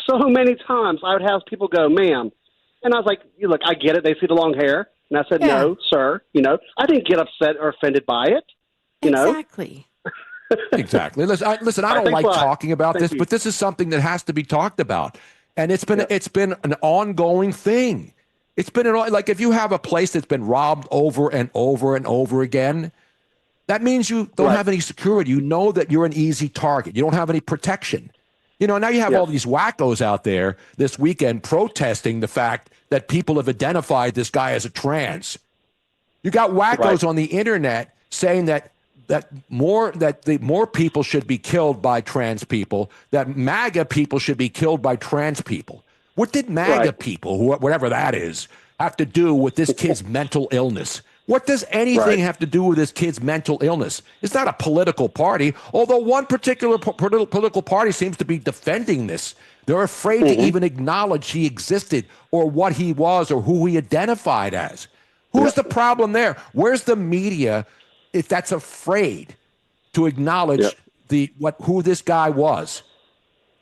So many times I would have people go, "Ma'am," and I was like, "Look, I get it. They see the long hair." And I said, "No, sir. I didn't get upset or offended by it. Exactly. Exactly. Listen, I don't like talking about this, but this is something that has to be talked about. And it's been an ongoing thing. It's been like if you have a place that's been robbed over and over and over again, that means you don't have any security. You know that you're an easy target. You don't have any protection. Now you have all these wackos out there this weekend protesting the fact that people have identified this guy as a trans. You got wackos on the internet saying that more people should be killed by trans people, that MAGA people should be killed by trans people. What did MAGA people, whatever that is, have to do with this kid's mental illness? What does anything have to do with this kid's mental illness? It's not a political party, although one particular political party seems to be defending this. They're afraid to even acknowledge he existed or what he was or who he identified as. Who's the problem there? Where's the media if that's afraid to acknowledge who this guy was?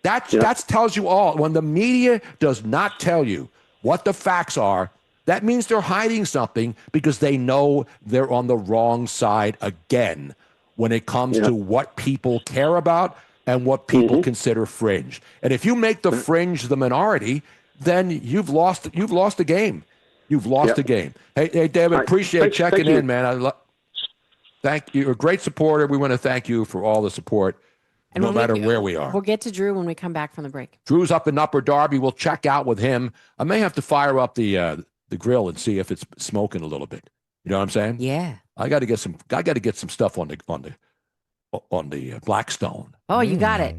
That tells you all. When the media does not tell you what the facts are, that means they're hiding something because they know they're on the wrong side again when it comes to what people care about and what people consider fringe. And if you make the fringe the minority, then you've lost the game. You've lost the game. Hey, David, appreciate checking in, man. Thank you. You're a great supporter. We want to thank you for all the support, and no matter where we are. We'll get to Drew when we come back from the break. Drew's up in Upper Darby. We'll check out with him. I may have to fire up the grill and see if it's smoking a little bit. You know what I'm saying? Yeah. I got to get some stuff on the Blackstone. Oh, you got it.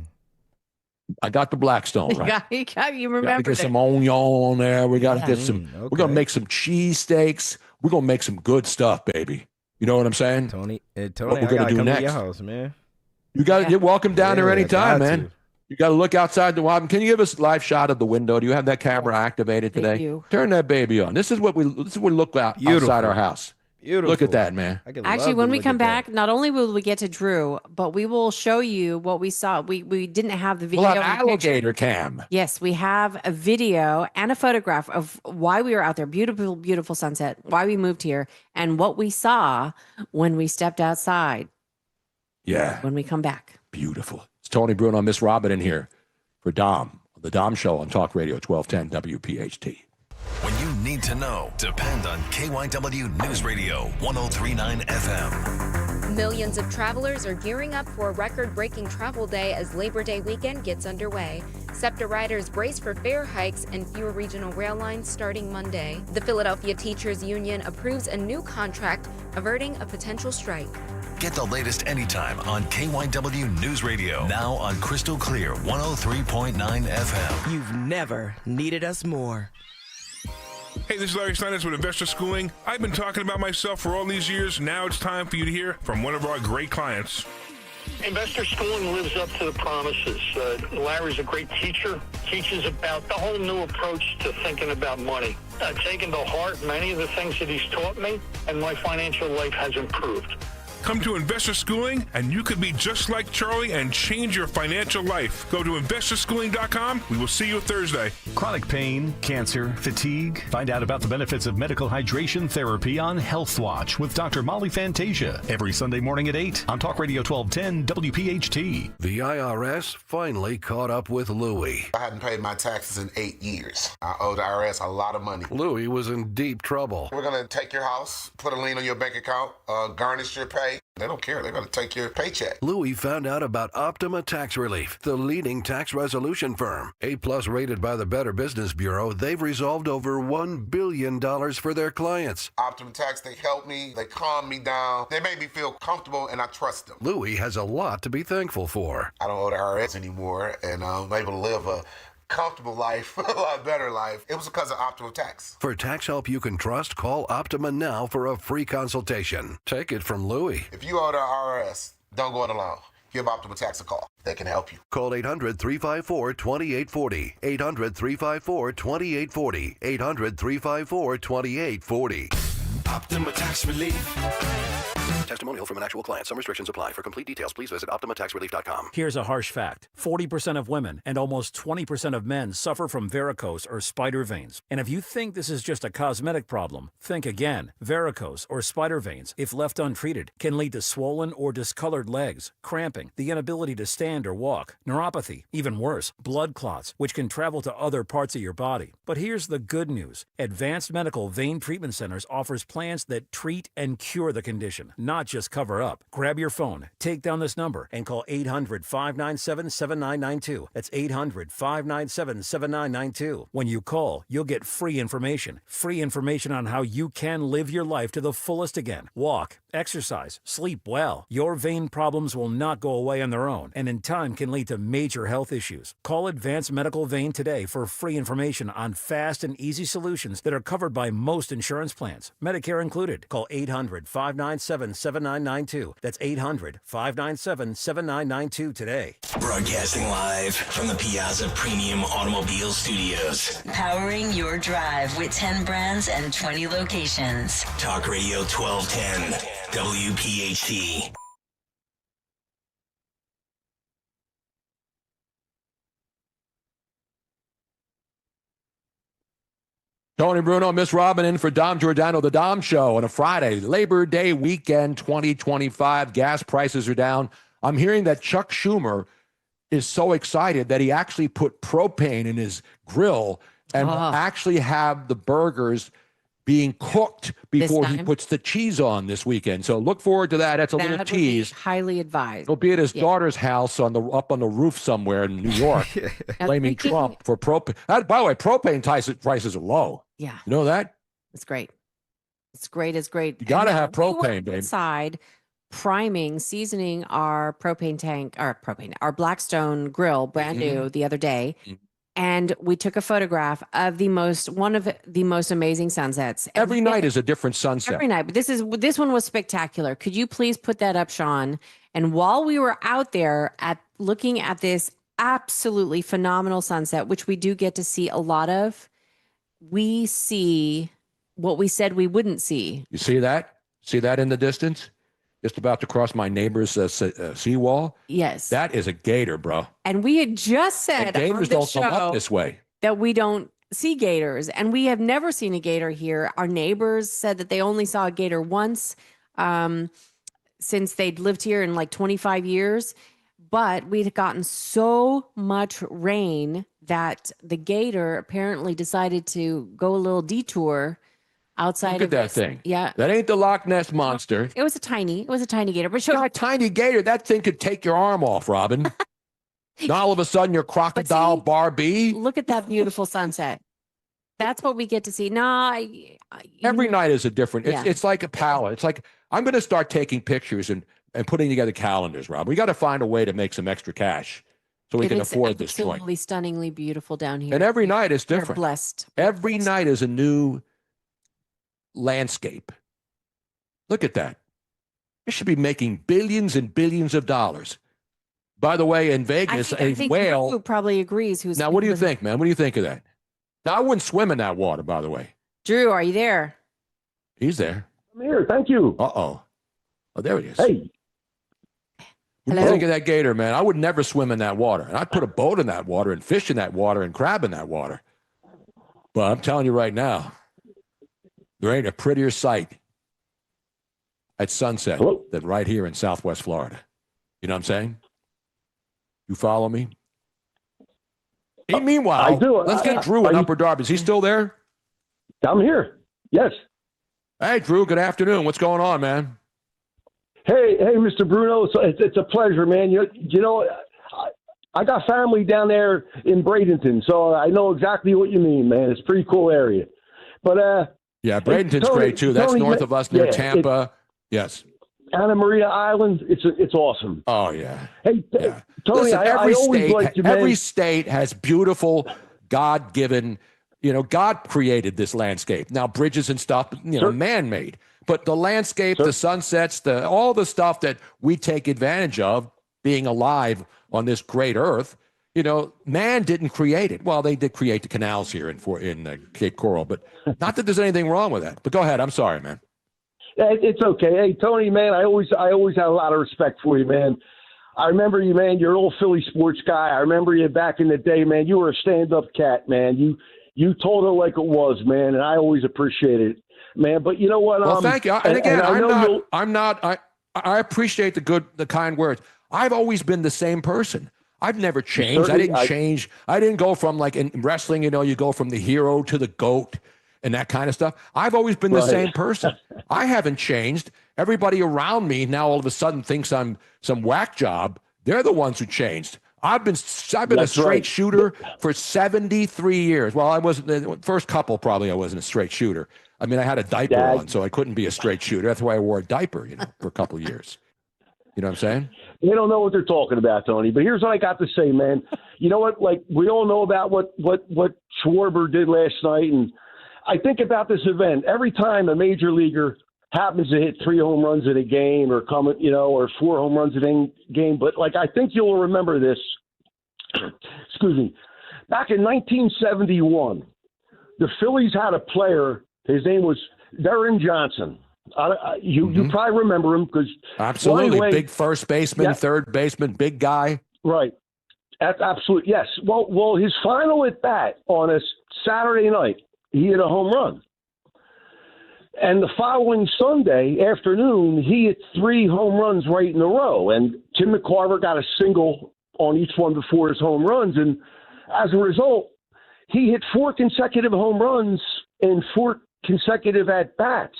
I got the Blackstone, right? You remember? Got to get some onion on there. We got to get some. Okay. We're gonna make some cheesesteaks. We're gonna make some good stuff, baby. You know what I'm saying? Tony, what we're I gonna gotta do come next? to your house, man. You're welcome down there anytime, got man. to. You got to look outside the window. Can you give us a live shot of the window? Do you have that camera activated today? do. Turn that baby on. This is what we look outside our house. Beautiful. Look at that, man. Actually, when we come back, not only will we get to Drew, but we will show you what we saw. We didn't have the video. We'll have alligator cam. Yes, we have a video and a photograph of why we were out there. Beautiful, beautiful sunset. Why we moved here and what we saw when we stepped outside. Yeah. When we come back. Beautiful. It's Tony Bruno, Miss Robin in here for Dom, the Dom Show on Talk Radio 1210 WPHT. When you need to know, depend on KYW News Radio 1039 FM. Millions of travelers are gearing up for a record-breaking travel day as Labor Day weekend gets underway. SEPTA riders brace for fare hikes and fewer regional rail lines starting Monday. The Philadelphia Teachers Union approves a new contract, averting a potential strike. Get the latest anytime on KYW News Radio. Now on Crystal Clear 103.9 FM. You've never needed us more. Hey, this is Larry Steinitz with Investor Schooling. I've been talking about myself for all these years. Now it's time for you to hear from one of our great clients. Investor Schooling lives up to the promises. Larry's a great teacher, teaches about the whole new approach to thinking about money. I've taken to heart many of the things that he's taught me, and my financial life has improved. Come to Investor Schooling, and you could be just like Charlie and change your financial life. Go to investorschooling.com. We will see you Thursday. Chronic pain, cancer, fatigue. Find out about the benefits of medical hydration therapy on Health Watch with Dr. Molly Fantasia every Sunday morning at 8 on Talk Radio 1210 WPHT. The IRS finally caught up with Louie. I hadn't paid my taxes in 8 years. I owed the IRS a lot of money. Louie was in deep trouble. We're going to take your house, put a lien on your bank account, garnish your pay. They don't care. They're going to take your paycheck. Louie found out about Optima Tax Relief, the leading tax resolution firm. A-plus rated by the Better Business Bureau, they've resolved over $1 billion for their clients. Optima Tax, they help me. They calm me down. They make me feel comfortable, and I trust them. Louie has a lot to be thankful for. I don't owe the IRS anymore, and I'm able to live a comfortable life, a lot better life. It was because of Optima Tax. For tax help you can trust, call Optima now for a free consultation. Take it from Louie. If you owe the IRS, don't go it alone. Give Optima Tax a call. They can help you. Call 800-354-2840. 800-354-2840. 800-354-2840. Optima Tax Relief. Testimonial from an actual client. Some restrictions apply. For complete details, please visit OptimaTaxRelief.com. Here's a harsh fact. 40% of women and almost 20% of men suffer from varicose or spider veins. And if you think this is just a cosmetic problem, think again. Varicose or spider veins, if left untreated, can lead to swollen or discolored legs, cramping, the inability to stand or walk, neuropathy, even worse, blood clots, which can travel to other parts of your body. But here's the good news. Advanced Medical Vein Treatment Centers offers plans that treat and cure the condition, not just cover up. Grab your phone, take down this number, and call 800-597-7992. That's 800-597-7992. When you call, you'll get free information. Free information on how you can live your life to the fullest again. Walk, exercise, sleep well. Your vein problems will not go away on their own, and in time can lead to major health issues. Call Advanced Medical Vein today for free information on fast and easy solutions that are covered by most insurance plans, Medicare included. Call 800-597-7992. That's 800-597-7992 today. Broadcasting live from the Piazza Premium Automobile Studios. Powering your drive with 10 brands and 20 locations. Talk Radio 1210, WPHT. Tony Bruno, Miss Robin in for Dom Giordano, The Dom Show on a Friday, Labor Day weekend 2025. Gas prices are down. I'm hearing that Chuck Schumer is so excited that he actually put propane in his grill and will actually have the burgers being cooked before he puts the cheese on this weekend. So look forward to that. That's a little tease. Highly advised. It'll be at his daughter's house up on the roof somewhere in New York, blaming Trump for propane. By the way, propane prices are low. Yeah. You know that? It's great. It's great. It's great. You got to have propane, babe. Inside, priming, seasoning our propane tank, our Blackstone grill, brand new the other day. And we took a photograph of one of the most amazing sunsets. Every night is a different sunset. Every night, but this one was spectacular. Could you please put that up, Sean? And while we were out there looking at this absolutely phenomenal sunset, which we do get to see a lot of, we see what we said we wouldn't see. You see that? See that in the distance? Just about to cross my neighbor's seawall? Yes. That is a gator, bro. And we had just said gators don't come up this way. That we don't see gators, and we have never seen a gator here. Our neighbors said that they only saw a gator once since they'd lived here in like 25 years. But we'd gotten so much rain that the gator apparently decided to go a little detour outside Look at that thing. Yeah. That ain't the Loch Ness Monster. It was a tiny gator. But a tiny gator. That thing could take your arm off, Robin. Now all of a sudden you're crocodile Barbie. Look at that beautiful sunset. That's what we get to see. Every night is a different. Yeah. It's like a palette. It's like I'm going to start taking pictures and putting together calendars, Rob. We got to find a way to make some extra cash so we can afford this joint. Absolutely stunningly beautiful down here. And every night is different. We're blessed. Every night is a new landscape. Look at that. They should be making billions and billions of dollars. By the way, in Vegas, I think whale. Drew probably agrees. Now, what do you think, man? What do you think of that? Now, I wouldn't swim in that water, by the way. Drew, are you there? He's there. I'm here. Thank you. Uh-oh. Oh, there he is. Hey. What do you think of that gator, man? I would never swim in that water. And I'd put a boat in that water and fish in that water and crab in that water. But I'm telling you right now, there ain't a prettier sight at sunset than right here in Southwest Florida. You know what I'm saying? You follow me? Hey, meanwhile, I do. Let's get Drew in Upper Darby. Is he still there? I'm here. Yes. Hey, Drew, good afternoon. What's going on, man? Hey, Mr. Bruno. It's a pleasure, man. You know, I got family down there in Bradenton, so I know exactly what you mean, man. It's a pretty cool area. But yeah, Bradenton's Tony, great too. That's north of us near Tampa. Yes. Anna Maria Island. It's awesome. Oh yeah. Hey, Tony, listen, I always liked you, man. Every state has beautiful, God-given. You know, God created this landscape. Now, bridges and stuff, man-made. But the landscape, the sunsets, all the stuff that we take advantage of, being alive on this great earth, man didn't create it. Well, they did create the canals here in Cape Coral, but not that there's anything wrong with that. But go ahead. I'm sorry, man. It's okay. Hey, Tony, man, I always had a lot of respect for you, man. I remember you, man. You're an old Philly sports guy. I remember you back in the day, man. You were a stand-up cat, man. You told it like it was, man, and I always appreciated it, man. But you know what? Well, thank you. And again, I appreciate the kind words. I've always been the same person. I've never changed. I didn't change. I didn't go from, like in wrestling, you go from the hero to the GOAT and that kind of stuff. I've always been the same person. I haven't changed. Everybody around me now all of a sudden thinks I'm some whack job. They're the ones who changed. I've been a straight shooter for 73 years. Well, I wasn't the first couple. Probably I wasn't a straight shooter. I mean, I had a diaper on, so I couldn't be a straight shooter. That's why I wore a diaper, for a couple of years. You know what I'm saying? They don't know what they're talking about, Tony. But here's what I got to say, man. You know what? Like, we all know about what Schwarber did last night, and I think about this event every time a major leaguer happens to hit 3 home runs in a game or or 4 home runs in a game. But like, I think you'll remember this. Excuse me. Back in 1971, the Phillies had a player. His name was Darren Johnson. You probably remember him because absolutely anyway, big first baseman, third baseman, big guy. Right. Absolutely. Yes. Well, his final at bat on a Saturday night, he hit a home run. And the following Sunday afternoon, he hit 3 home runs right in a row. And Tim McCarver got a single on each one before his home runs. And as a result, he hit 4 consecutive home runs in 4 consecutive at-bats.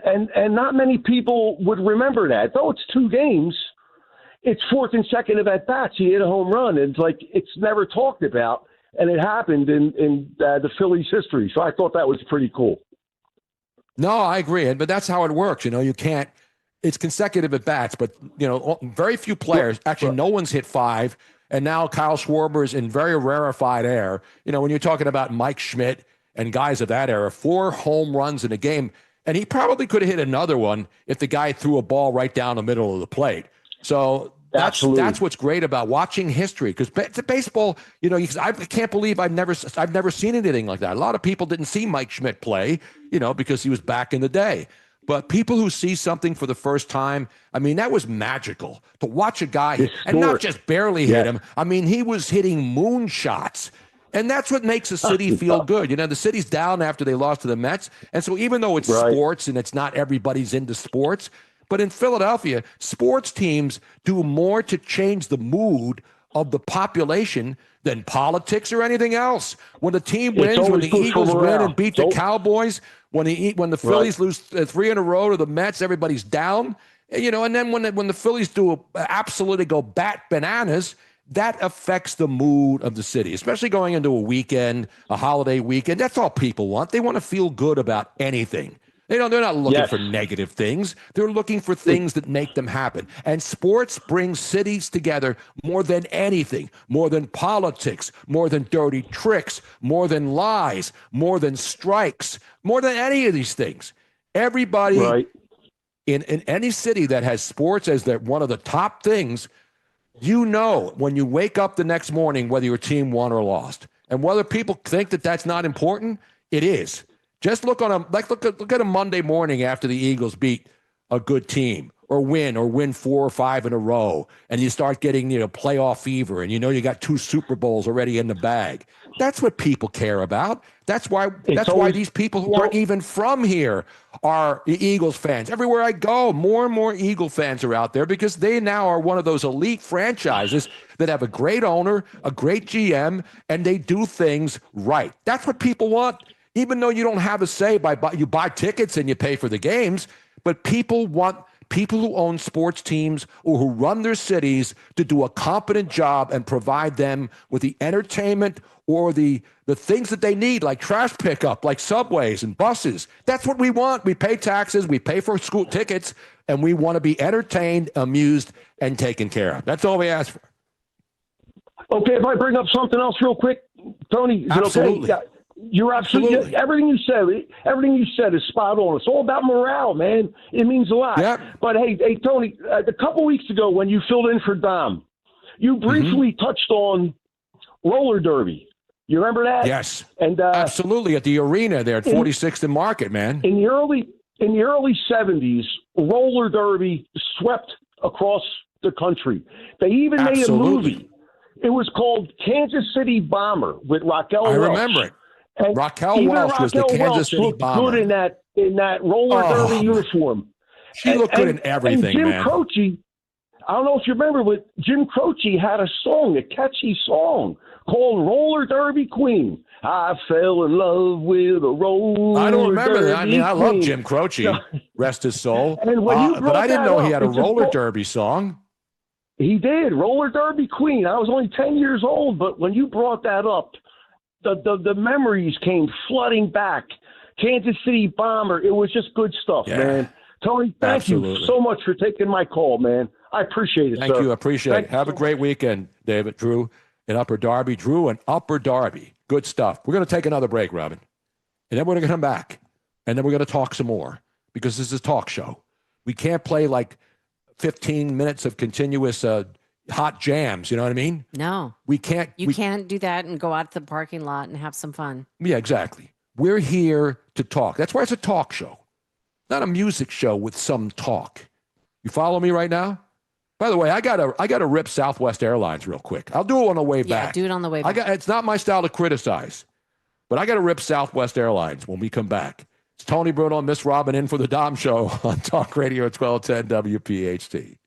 And not many people would remember that. Though it's 2 games, it's 4 consecutive at-bats. He hit a home run. And it's never talked about. And it happened in the Phillies' history. So I thought that was pretty cool. No, I agree. But that's how it works. You can't – it's consecutive at-bats. But, very few players – actually, no one's hit 5. And now Kyle Schwarber's in very rarefied air. When you're talking about Mike Schmidt and guys of that era, 4 home runs in a game. And he probably could have hit another one if the guy threw a ball right down the middle of the plate. So that's what's great about watching history. Because baseball, I can't believe I've never seen anything like that. A lot of people didn't see Mike Schmidt play, because he was back in the day. But people who see something for the first time, I mean, that was magical to watch a guy and not just barely hit him. I mean, he was hitting moonshots. And that's what makes a city feel good. The city's down after they lost to the Mets. And so even though it's sports and it's not everybody's into sports, but in Philadelphia, sports teams do more to change the mood of the population than politics or anything else. When the team wins, when the Eagles win and beat the Cowboys, when the Phillies lose 3 in a row to the Mets, everybody's down. And then when the Phillies absolutely go bat bananas, that affects the mood of the city, especially going into a weekend, a holiday weekend. That's all people want. They want to feel good about anything. They're not looking for negative things. They're looking for things that make them happen. And sports brings cities together more than anything, more than politics, more than dirty tricks, more than lies, more than strikes, more than any of these things. Everybody in any city that has sports as one of the top things, you know when you wake up the next morning whether your team won or lost. And whether people think that that's not important, it is. Just look at a Monday morning after the Eagles beat a good team or win 4 or 5 in a row, and you start getting playoff fever, and you got 2 Super Bowls already in the bag. That's what people care about. That's why these people who aren't even from here are Eagles fans. Everywhere I go, more and more Eagle fans are out there because they now are one of those elite franchises that have a great owner, a great GM, and they do things right. That's what people want, even though you don't have a say you buy tickets and you pay for the games, but people want people who own sports teams or who run their cities to do a competent job and provide them with the entertainment or the things that they need, like trash pickup, like subways and buses. That's what we want. We pay taxes, we pay for school tickets, and we want to be entertained, amused, and taken care of. That's all we ask for. Okay, if I bring up something else real quick, Tony, is Absolutely. it okay? You're absolutely. Everything you said is spot on. It's all about morale, man. It means a lot. Yep. But hey, Tony, a couple weeks ago when you filled in for Dom, you briefly touched on roller derby. You remember that? Yes. And absolutely, at the arena there at 46th and Market, man. In the early 70s, roller derby swept across the country. They even made a movie. It was called Kansas City Bomber with Raquel Welch. I remember it. And Raquel Welch was the Kansas City Bomber. Good in that roller derby uniform. She looked good in everything, and Jim man. Croce, I don't know if you remember, but Jim Croce had a song, a catchy song called Roller Derby Queen. I fell in love with a roller I don't remember derby that. I mean, I love queen. Jim Croce, rest his soul. And when you but I didn't know he had a it just roller brought- derby song. He did, Roller Derby Queen. I was only 10 years old, but when you brought that up, the memories came flooding back. Kansas City Bomber, it was just good stuff, man. Tony, thank you so much for taking my call, man. I appreciate it, Thank sir. you. I appreciate it. Have a great weekend, David. Drew in Upper Darby. Drew in Upper Darby. Good stuff. We're going to take another break, Robin. And then we're going to come back. And then we're going to talk some more because this is a talk show. We can't play like 15 minutes of continuous hot jams. You know what I mean? No. We can't. You can't do that and go out to the parking lot and have some fun. Yeah, exactly. We're here to talk. That's why it's a talk show, not a music show with some talk. You follow me right now? By the way, I gotta rip Southwest Airlines real quick. I'll do it on the way back. Yeah, do it on the way back. It's not my style to criticize, but I gotta rip Southwest Airlines when we come back. It's Tony Bruno and Miss Robin in for the Dom Show on Talk Radio 1210 WPHT.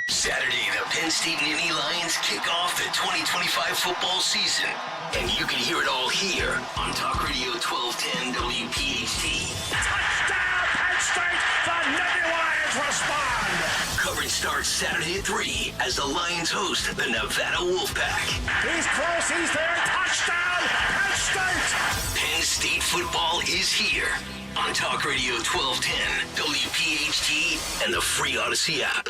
Saturday, the Penn State Nittany Lions kick off the 2025 football season. And you can hear it all here on Talk Radio 1210 WPHT. Touchdown, Penn State! The Nittany Lions respond! Coverage starts Saturday at 3 as the Lions host the Nevada Wolfpack. He's close, he's there, touchdown, Penn State! Penn State football is here on Talk Radio 1210 WPHT and the free Odyssey app.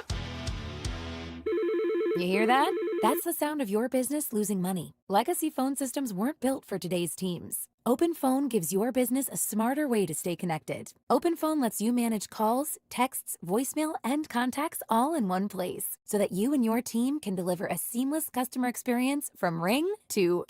You hear that? That's the sound of your business losing money. Legacy phone systems weren't built for today's teams. Open Phone gives your business a smarter way to stay connected. Open Phone lets you manage calls, texts, voicemail, and contacts all in one place so that you and your team can deliver a seamless customer experience from ring to...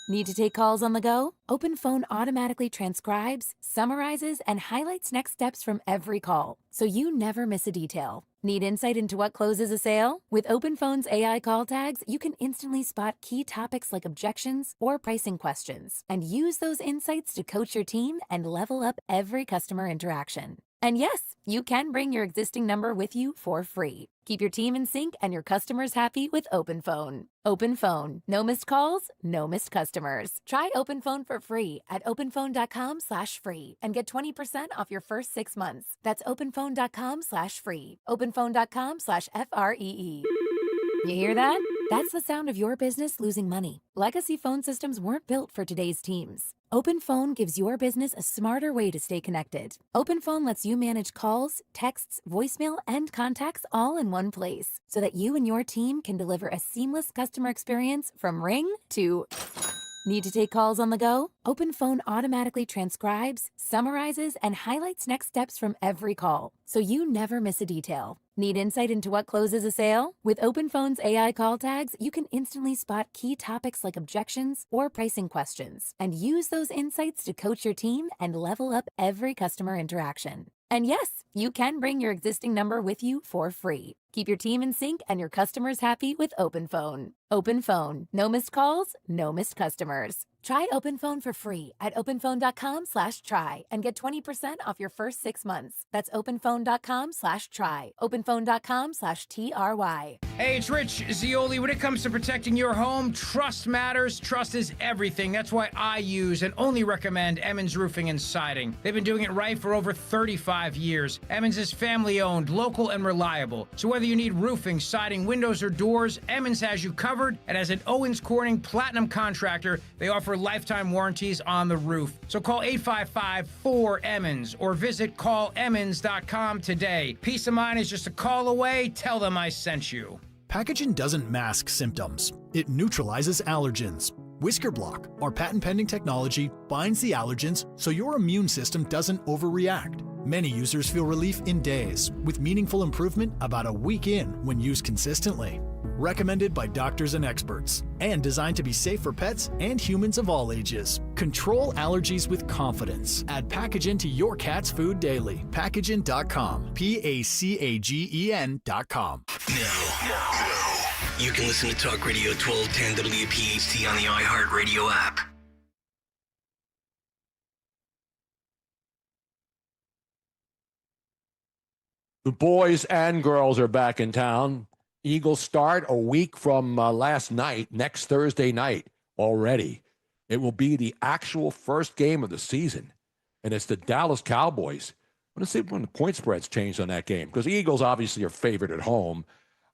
Need to take calls on the go? Open Phone automatically transcribes, summarizes, and highlights next steps from every call, so you never miss a detail. Need insight into what closes a sale? With Open Phone's AI call tags, you can instantly spot key topics like objections or pricing questions, and use those insights to coach your team and level up every customer interaction. And yes, you can bring your existing number with you for free. Keep your team in sync and your customers happy with Open Phone. Open Phone. No missed calls, no missed customers. Try Open Phone for free at openphone.com/free and get 20% off your first 6 months. That's openphone.com/free. openphone.com/FREE. You hear that? That's the sound of your business losing money. Legacy phone systems weren't built for today's teams. Open Phone gives your business a smarter way to stay connected. Open Phone lets you manage calls, texts, voicemail, and contacts all in one place so that you and your team can deliver a seamless customer experience from ring to... Need to take calls on the go? OpenPhone automatically transcribes, summarizes, and highlights next steps from every call, so you never miss a detail. Need insight into what closes a sale? With OpenPhone's AI call tags, you can instantly spot key topics like objections or pricing questions, and use those insights to coach your team and level up every customer interaction. And yes, you can bring your existing number with you for free. Keep your team in sync and your customers happy with OpenPhone. OpenPhone. No missed calls, no missed customers. Try OpenPhone for free at openphone.com/try and get 20% off your first 6 months. That's openphone.com/try. openphone.com/TRY. Hey, it's Rich Zioli. When it comes to protecting your home, trust matters. Trust is everything. That's why I use and only recommend Emmons Roofing and Siding. They've been doing it right for over 35 years. Emmons is family-owned, local, and reliable. So whether you need roofing, siding, windows, or doors, Emmons has you covered. And as an Owens Corning Platinum contractor, they offer lifetime warranties on the roof. So call 855-4-EMMONS or visit callemmons.com today. Peace of mind is just a call away. Tell them I sent you. Packaging doesn't mask symptoms. It neutralizes allergens. Whisker Block, our patent-pending technology, binds the allergens so your immune system doesn't overreact. Many users feel relief in days, with meaningful improvement about a week in when used consistently. Recommended by doctors and experts, and designed to be safe for pets and humans of all ages. Control allergies with confidence. Add Packagin to your cat's food daily. Packagin.com. Pacagen.com. Now, you can listen to Talk Radio 1210 WPHT on the iHeartRadio app. The boys and girls are back in town. Eagles start a week from last night, next Thursday night already. It will be the actual first game of the season, and it's the Dallas Cowboys. I want to see when the point spreads changed on that game, because the Eagles obviously are favored at home.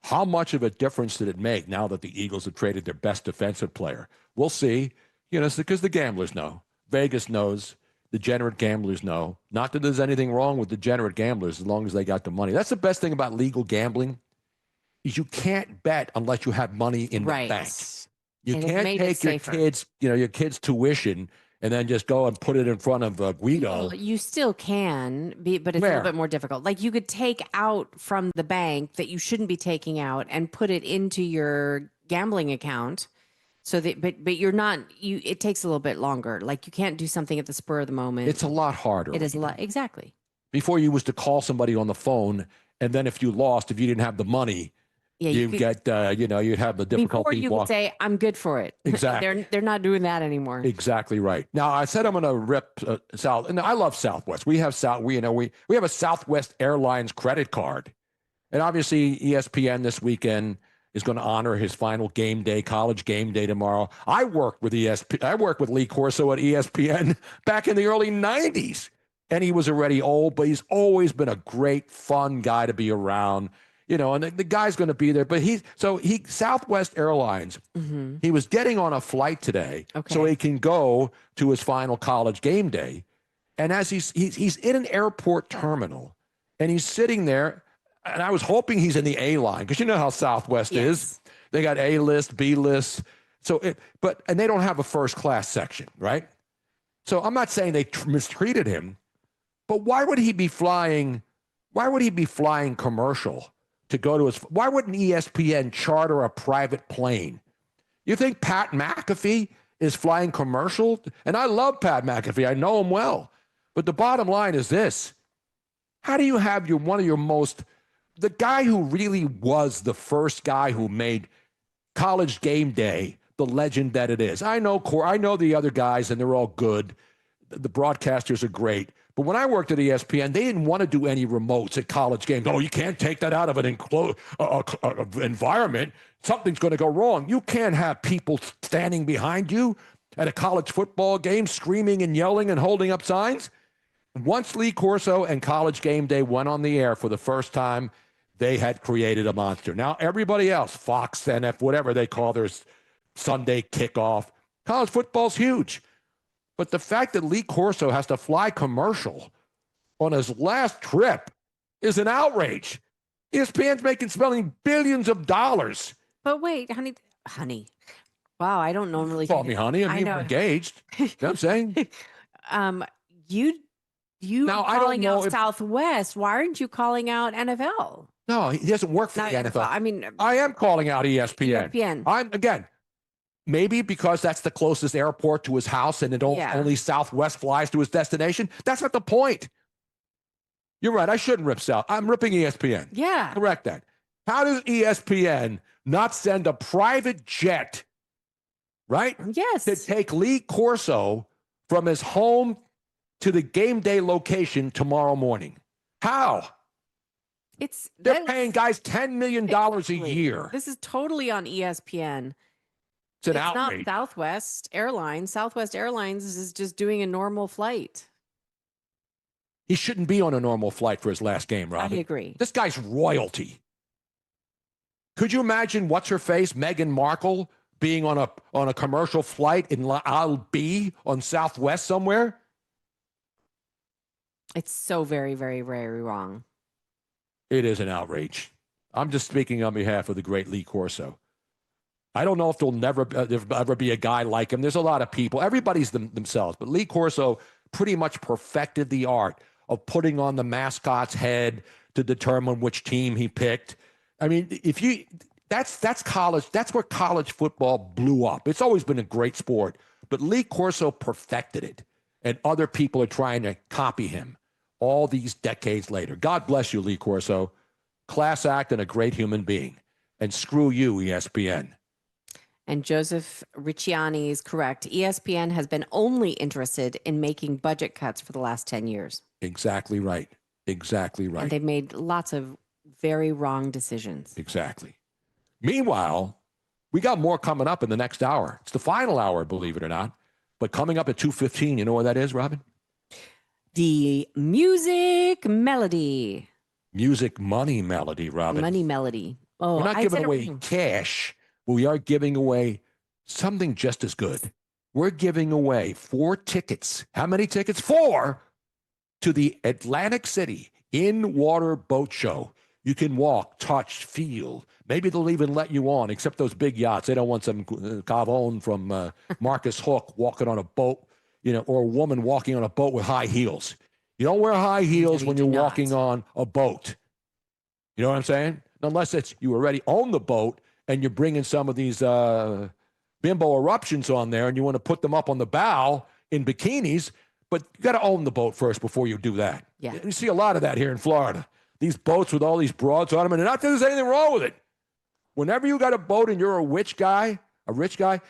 How much of a difference did it make now that the Eagles have traded their best defensive player? We'll see. You know, it's because the gamblers know. Vegas knows. Degenerate gamblers know. Not that there's anything wrong with degenerate gamblers as long as they got the money. That's the best thing about legal gambling. Is you can't bet unless you have money in the bank. You can't take your kids, your kids' tuition and then just go and put it in front of Guido. Well, you still can be, but it's a little bit more difficult. Like you could take out from the bank that you shouldn't be taking out and put it into your gambling account. So that, but you're not. It takes a little bit longer. Like you can't do something at the spur of the moment. It's a lot harder. It is a lot. Exactly. Before you was to call somebody on the phone, and then if you lost, if you didn't have the money. Yeah, you'd have the difficulty. Before you could say, I'm good for it. Exactly. They're not doing that anymore. Exactly right. Now, I said I'm going to rip South, and I love Southwest. We have we have a Southwest Airlines credit card, and obviously ESPN this weekend is going to honor his final game day, college game day tomorrow. I worked with I worked with Lee Corso at ESPN back in the early 90s, and he was already old, but he's always been a great, fun guy to be around. And the guy's going to be there, but Southwest Airlines, he was getting on a flight today so he can go to his final college game day. And as he's in an airport terminal and he's sitting there, and I was hoping he's in the A line because you know how Southwest is. They got A list, B list. And they don't have a first class section, right? So I'm not saying they mistreated him, but why would he be flying commercial? To go to why wouldn't ESPN charter a private plane? You think Pat McAfee is flying commercial? And I love Pat McAfee. I know him well. But the bottom line is this. How do you have the guy who really was the first guy who made college game day the legend that it is? I know the other guys, and they're all good. The broadcasters are great. But when I worked at ESPN, they didn't want to do any remotes at college games. Oh, you can't take that out of an enclosed environment. Something's going to go wrong. You can't have people standing behind you at a college football game screaming and yelling and holding up signs. Once Lee Corso and College Game Day went on the air for the first time, they had created a monster. Now, everybody else, Fox, NF, whatever they call their Sunday kickoff, college football's huge. But the fact that Lee Corso has to fly commercial on his last trip is an outrage. ESPN's spending billions of dollars. But wait, honey, Wow, I don't normally Call me honey. I mean, we're engaged. You know what I'm saying? You Now, I don't calling know out if- Southwest. Why aren't you calling out NFL? No, he doesn't work for the NFL. I mean, I am calling out ESPN. ESPN. I'm again, maybe because that's the closest airport to his house, and only Southwest flies to his destination. That's not the point. You're right. I shouldn't rip South. I'm ripping ESPN. Yeah, correct that. How does ESPN not send a private jet, right? Yes, to take Lee Corso from his home to the game day location tomorrow morning? How? They're paying guys $10 million a year. This is totally on ESPN. It's an outrage. Not Southwest Airlines. Southwest Airlines is just doing a normal flight. He shouldn't be on a normal flight for his last game, Robin. I agree. This guy's royalty. Could you imagine what's her face, Meghan Markle, being on a commercial flight in Al B on Southwest somewhere? It's so very, very, very wrong. It is an outrage. I'm just speaking on behalf of the great Lee Corso. I don't know if there'll ever be a guy like him. There's a lot of people. Everybody's themselves. But Lee Corso pretty much perfected the art of putting on the mascot's head to determine which team he picked. I mean, that's college. That's where college football blew up. It's always been a great sport. But Lee Corso perfected it. And other people are trying to copy him all these decades later. God bless you, Lee Corso. Class act and a great human being. And screw you, ESPN. And Joseph Ricciani is correct. ESPN has been only interested in making budget cuts for the last 10 years. Exactly right. Exactly right. And they've made lots of very wrong decisions. Exactly. Meanwhile, we got more coming up in the next hour. It's the final hour, believe it or not. But coming up at 2:15, you know what that is, Robin? The music melody. Music money melody, Robin. Money melody. Oh, we're not giving away cash, but we are giving away something just as good. We're giving away 4 tickets. How many tickets? 4 to the Atlantic City in-water boat show. You can walk, touch, feel. Maybe they'll even let you on, except those big yachts. They don't want some Cavone from Marcus Hook walking on a boat, or a woman walking on a boat with high heels. You don't wear high heels when you're walking on a boat. You know what I'm saying? Unless it's you already own the boat and you're bringing some of these bimbo eruptions on there and you want to put them up on the bow in bikinis, but you got to own the boat first before you do that. Yeah. You see a lot of that here in Florida. These boats with all these broads on them, and not that there's anything wrong with it. Whenever you got a boat and you're a rich guy,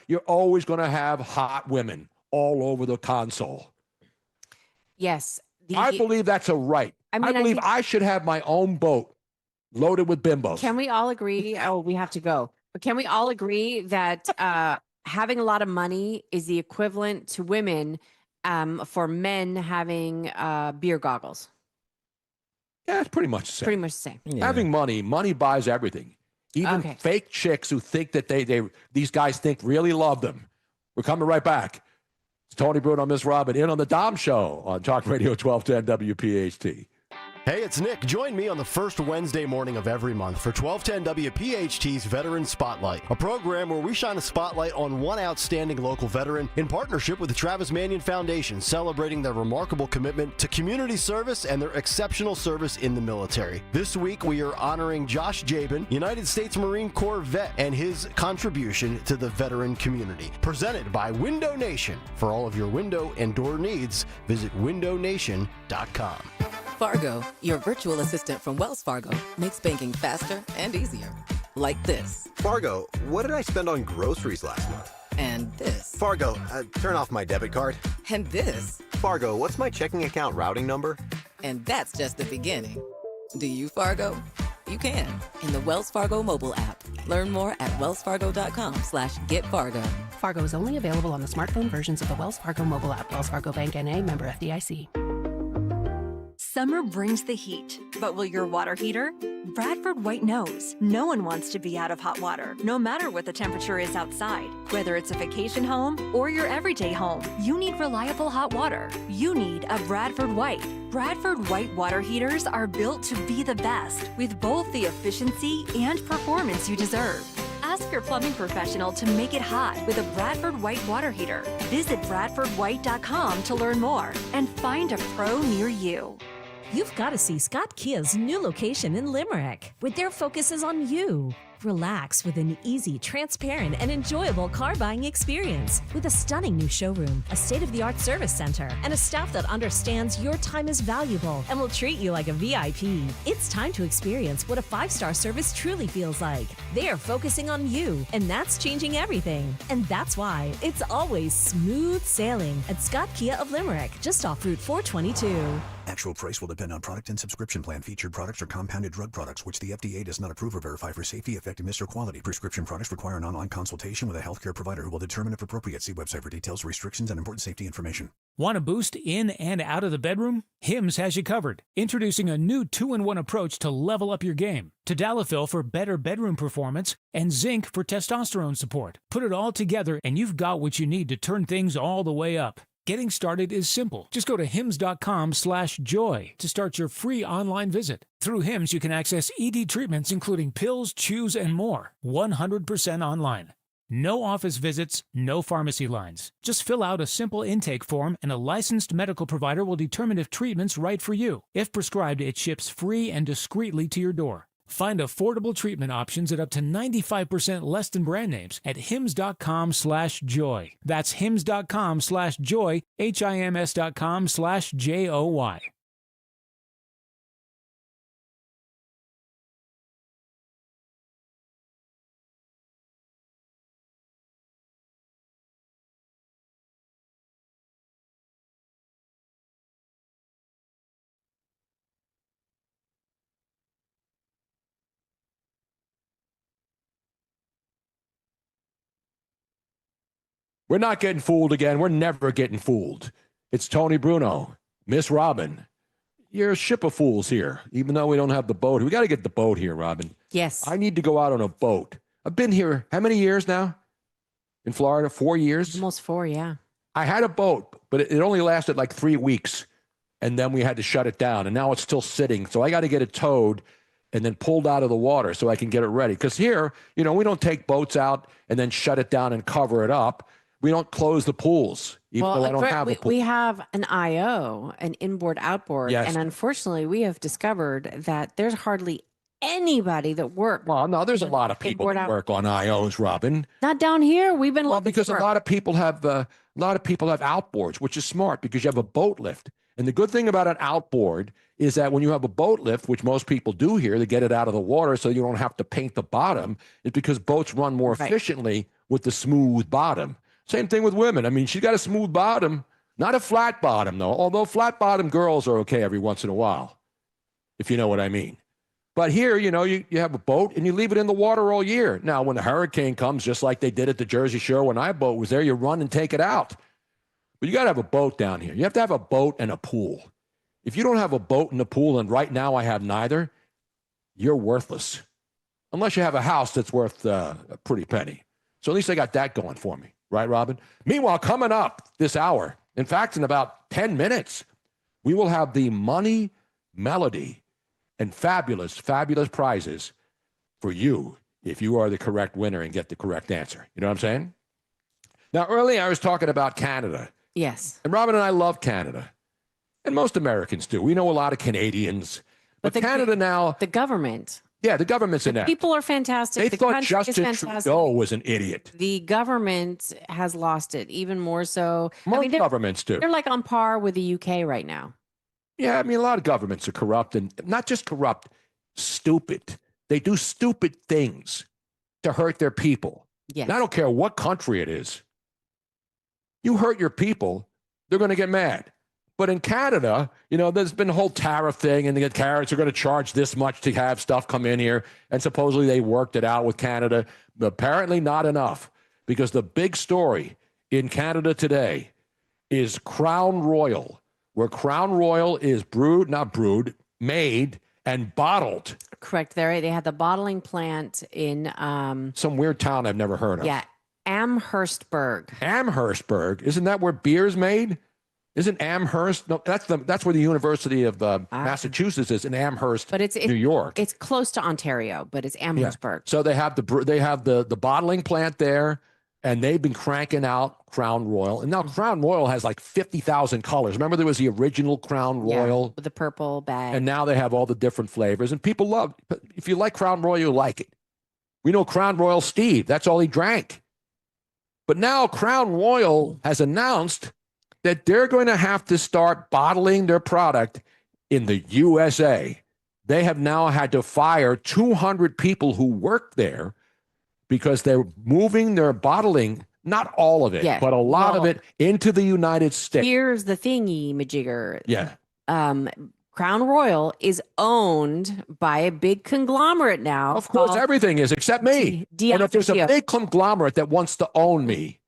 you're always going to have hot women all over the console. Yes. I believe that's a right. I believe I should have my own boat loaded with bimbos. Can we all agree? Oh, we have to go. But can we all agree that having a lot of money is the equivalent to women for men having beer goggles? Yeah, it's pretty much the same. Pretty much the same. Yeah. Having money buys everything. Even fake chicks who think that these guys think really love them. We're coming right back. It's Tony Bruno, Miss Robin, in on the Dom Show on Talk Radio 1210 WPHT. Hey, it's Nick. Join me on the first Wednesday morning of every month for 1210 WPHT's Veteran Spotlight, a program where we shine a spotlight on one outstanding local veteran in partnership with the Travis Manion Foundation, celebrating their remarkable commitment to community service and their exceptional service in the military. This week, we are honoring Josh Jabin, United States Marine Corps vet, and his contribution to the veteran community. Presented by Window Nation. For all of your window and door needs, visit windownation.com. Fargo, your virtual assistant from Wells Fargo, makes banking faster and easier. Like this. Fargo, what did I spend on groceries last month? And this. Fargo, turn off my debit card. And this. Fargo, what's my checking account routing number? And that's just the beginning. Do you, Fargo? You can in the Wells Fargo mobile app. Learn more at wellsfargo.com/getfargo. Fargo is only available on the smartphone versions of the Wells Fargo mobile app. Wells Fargo Bank N.A., member FDIC. Summer brings the heat, but will your water heater? Bradford White knows no one wants to be out of hot water, no matter what the temperature is outside. Whether it's a vacation home or your everyday home, you need reliable hot water. You need a Bradford White. Bradford White water heaters are built to be the best, with both the efficiency and performance you deserve. Ask Ask your plumbing professional to make it hot with a Bradford White water heater. Visit BradfordWhite.com to learn more and find a pro near you. You've got to see Scott Kia's new location in Limerick, where their focus is on you. Relax with an easy, transparent, and enjoyable car buying experience. With a stunning new showroom, a state-of-the-art service center, and a staff that understands your time is valuable and will treat you like a VIP. It's time to experience what a 5-star service truly feels like. They are focusing on you, and that's changing everything. And that's why it's always smooth sailing at Scott Kia of Limerick, just off Route 422. Actual price will depend on product and subscription plan. Featured products are compounded drug products, which the FDA does not approve or verify for safety, effectiveness, or quality. Prescription products require an online consultation with a healthcare provider who will determine if appropriate. See website for details, restrictions, and important safety information. Want a boost in and out of the bedroom? Hims has you covered. Introducing a new 2-in-1 approach to level up your game. Tadalafil for better bedroom performance and zinc for testosterone support. Put it all together and you've got what you need to turn things all the way up. Getting started is simple. Just go to hims.com/joy to start your free online visit. Through Hims, you can access ED treatments including pills, chews, and more. 100% online. No office visits, no pharmacy lines. Just fill out a simple intake form and a licensed medical provider will determine if treatment's right for you. If prescribed, it ships free and discreetly to your door. Find affordable treatment options at up to 95% less than brand names at hims.com/joy. That's hims.com/joy, HIMS.com/JOY. We're not getting fooled again. We're never getting fooled. It's Tony Bruno, Miss Robin. You're a ship of fools here, even though we don't have the boat. We got to get the boat here, Robin. Yes. I need to go out on a boat. I've been here, how many years now? In Florida, 4 years? Almost 4, yeah. I had a boat, but it only lasted like 3 weeks. And then we had to shut it down. And now it's still sitting. So I got to get it towed and then pulled out of the water so I can get it ready. Because here, we don't take boats out and then shut it down and cover it up. We don't close the pools, even though I don't have a pool. We have an IO, an inboard outboard. Yes. And unfortunately, we have discovered that there's hardly anybody that works. Well, no, there's a lot of people that work on IOs, Robin. Not down here. We've been looking because for a lot of people have outboards, which is smart because you have a boat lift. And the good thing about an outboard is that when you have a boat lift, which most people do here, they get it out of the water so you don't have to paint the bottom, is because boats run more efficiently with the smooth bottom. Same thing with women. I mean, she's got a smooth bottom, not a flat bottom, though, although flat bottom girls are okay every once in a while, if you know what I mean. But here, you have a boat and you leave it in the water all year. Now, when the hurricane comes, just like they did at the Jersey Shore when our boat was there, you run and take it out. But you got to have a boat down here. You have to have a boat and a pool. If you don't have a boat and a pool, and right now I have neither, you're worthless. Unless you have a house that's worth a pretty penny. So at least I got that going for me. Right, Robin? Meanwhile, coming up this hour, in fact, in about 10 minutes, we will have the money, melody, and fabulous, fabulous prizes for you if you are the correct winner and get the correct answer. You know what I'm saying? Now, earlier I was talking about Canada. Yes. And Robin and I love Canada. And most Americans do. We know a lot of Canadians. But Canada now... The government... Yeah, the government's inept. People are fantastic. They thought Justin Trudeau was an idiot. The government has lost it even more so. Most governments do. They're like on par with the UK right now. Yeah, I mean, a lot of governments are corrupt, and not just corrupt, stupid. They do stupid things to hurt their people. Yes. And I don't care what country it is. You hurt your people, they're going to get mad. But in Canada, there's been a whole tariff thing, and the carrots are going to charge this much to have stuff come in here. And supposedly they worked it out with Canada. But apparently not enough, because the big story in Canada today is Crown Royal, where Crown Royal is made and bottled. Correct. They had the bottling plant in... some weird town I've never heard of. Yeah, Amherstburg. Amherstburg? Isn't that where beer's made? Isn't Amherst? No, that's where the University of Massachusetts is in Amherst, but it's New York. It's close to Ontario, but it's Amherstburg. So they have the bottling plant there, and they've been cranking out Crown Royal. And now Crown Royal has like 50,000 colors. Remember there was the original Crown Royal? With the purple bag. And now they have all the different flavors. And people love, if you like Crown Royal, you like it. We know Crown Royal Steve. That's all he drank. But now Crown Royal has announced that they're going to have to start bottling their product in the USA. They have now had to fire 200 people who work there because they're moving their bottling, not all of it, but a lot of it into the United States. Here's the thingy, majigger. Yeah. Crown Royal is owned by a big conglomerate now. Of course, everything is, except me. And if there's a big conglomerate that wants to own me,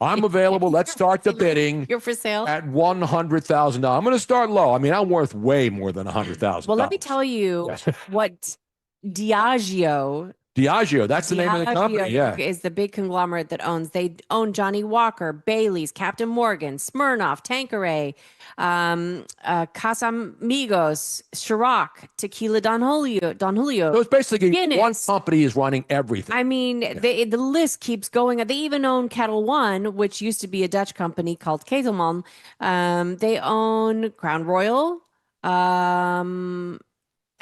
I'm available. Let's start the bidding. You're for sale? At $100,000. I'm going to start low. I mean, I'm worth way more than $100,000. Well, let me tell you what Diageo. Diageo, that's the name of the company. Yeah. Is the big conglomerate that owns. They own Johnny Walker, Bailey's, Captain Morgan, Smirnoff, Tanqueray, Casamigos, Ciroc, Tequila Don Julio. So it's basically Guinness. one company is running everything. I mean, the list keeps going. They even own Kettle One, which used to be a Dutch company called Ketelman. They own Crown Royal.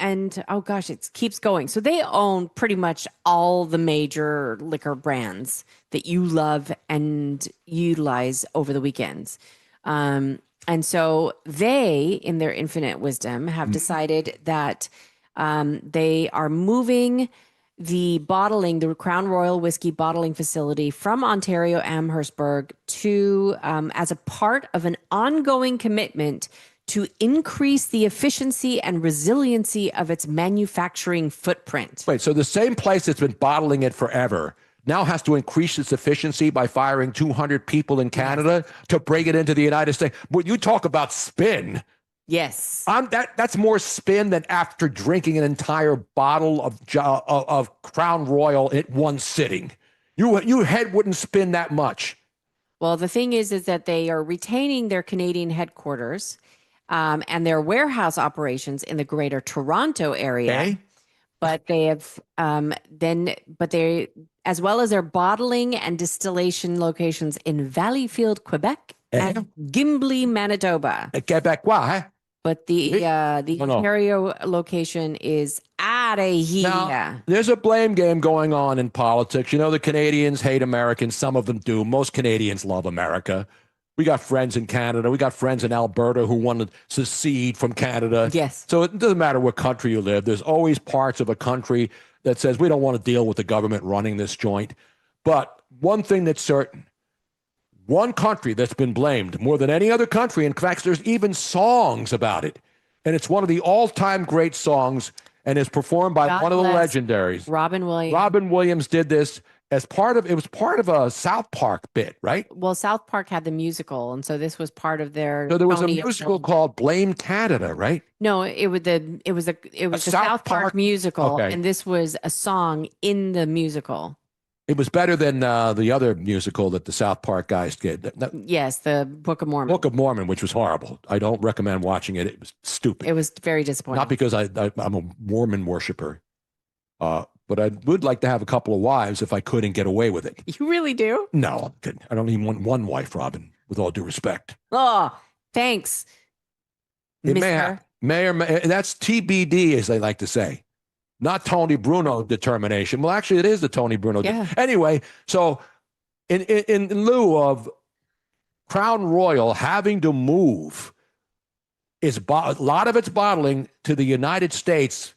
And oh gosh, it keeps going. So they own pretty much all the major liquor brands that you love and utilize over the weekends. And so they, in their infinite wisdom, have decided that they are moving the Crown Royal whiskey bottling facility from Ontario, Amherstburg to, as a part of an ongoing commitment to increase the efficiency and resiliency of its manufacturing footprint. Wait, so the same place that's been bottling it forever now has to increase its efficiency by firing 200 people in Canada to bring it into the United States? When you talk about spin. Yes. That's more spin than after drinking an entire bottle of Crown Royal in one sitting. Your head wouldn't spin that much. Well, the thing is that they are retaining their Canadian headquarters and their warehouse operations in the greater Toronto area. Okay. But they have as well as their bottling and distillation locations in Valleyfield, Quebec, and Gimli, Manitoba. Quebecois, huh? But the Ontario location is out of here. Now, there's a blame game going on in politics. You know, the Canadians hate Americans. Some of them do. Most Canadians love America. We got friends in Canada. We got friends in Alberta who want to secede from Canada. Yes. So it doesn't matter what country you live. There's always parts of a country that says we don't want to deal with the government running this joint. But one thing that's certain, one country that's been blamed more than any other country, in fact, there's even songs about it. And it's one of the all-time great songs and is performed by one of the legendaries. Robin Williams. Robin Williams did this. It was part of a South Park bit, right? Well, South Park had the musical, and so this was part of their. So there was a musical called Blame Canada, right? No, it was a South Park musical, and this was a song in the musical. It was better than the other musical that the South Park guys did. Yes, the Book of Mormon. Book of Mormon, which was horrible. I don't recommend watching it. It was stupid. It was very disappointing. Not because I'm a Mormon worshiper. But I would like to have a couple of wives if I could and get away with it. You really do? No, I'm kidding. I don't even want one wife, Robin, with all due respect. Oh, thanks. It may, that's TBD, as they like to say. Not Tony Bruno determination. Well, actually, it is the Tony Bruno. Yeah. Anyway, so in lieu of Crown Royal having to move a lot of its bottling to the United States,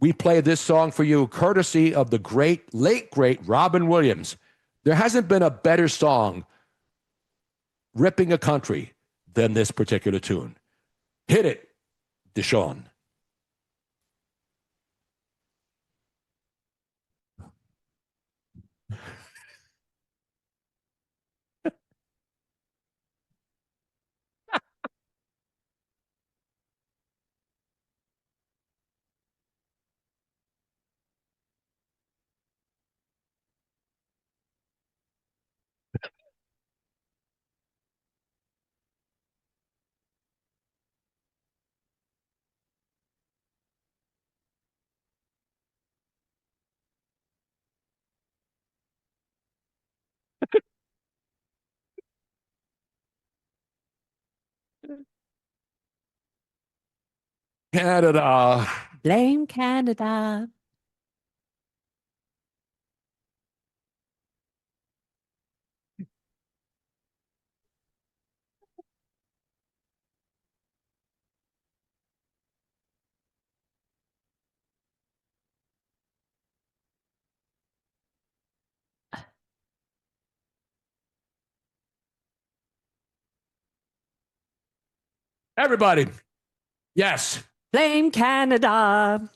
we play this song for you, courtesy of the late great Robin Williams. There hasn't been a better song ripping a country than this particular tune. Hit it, Deshaun. Canada. Blame Canada. Everybody. Yes. Blame Canada.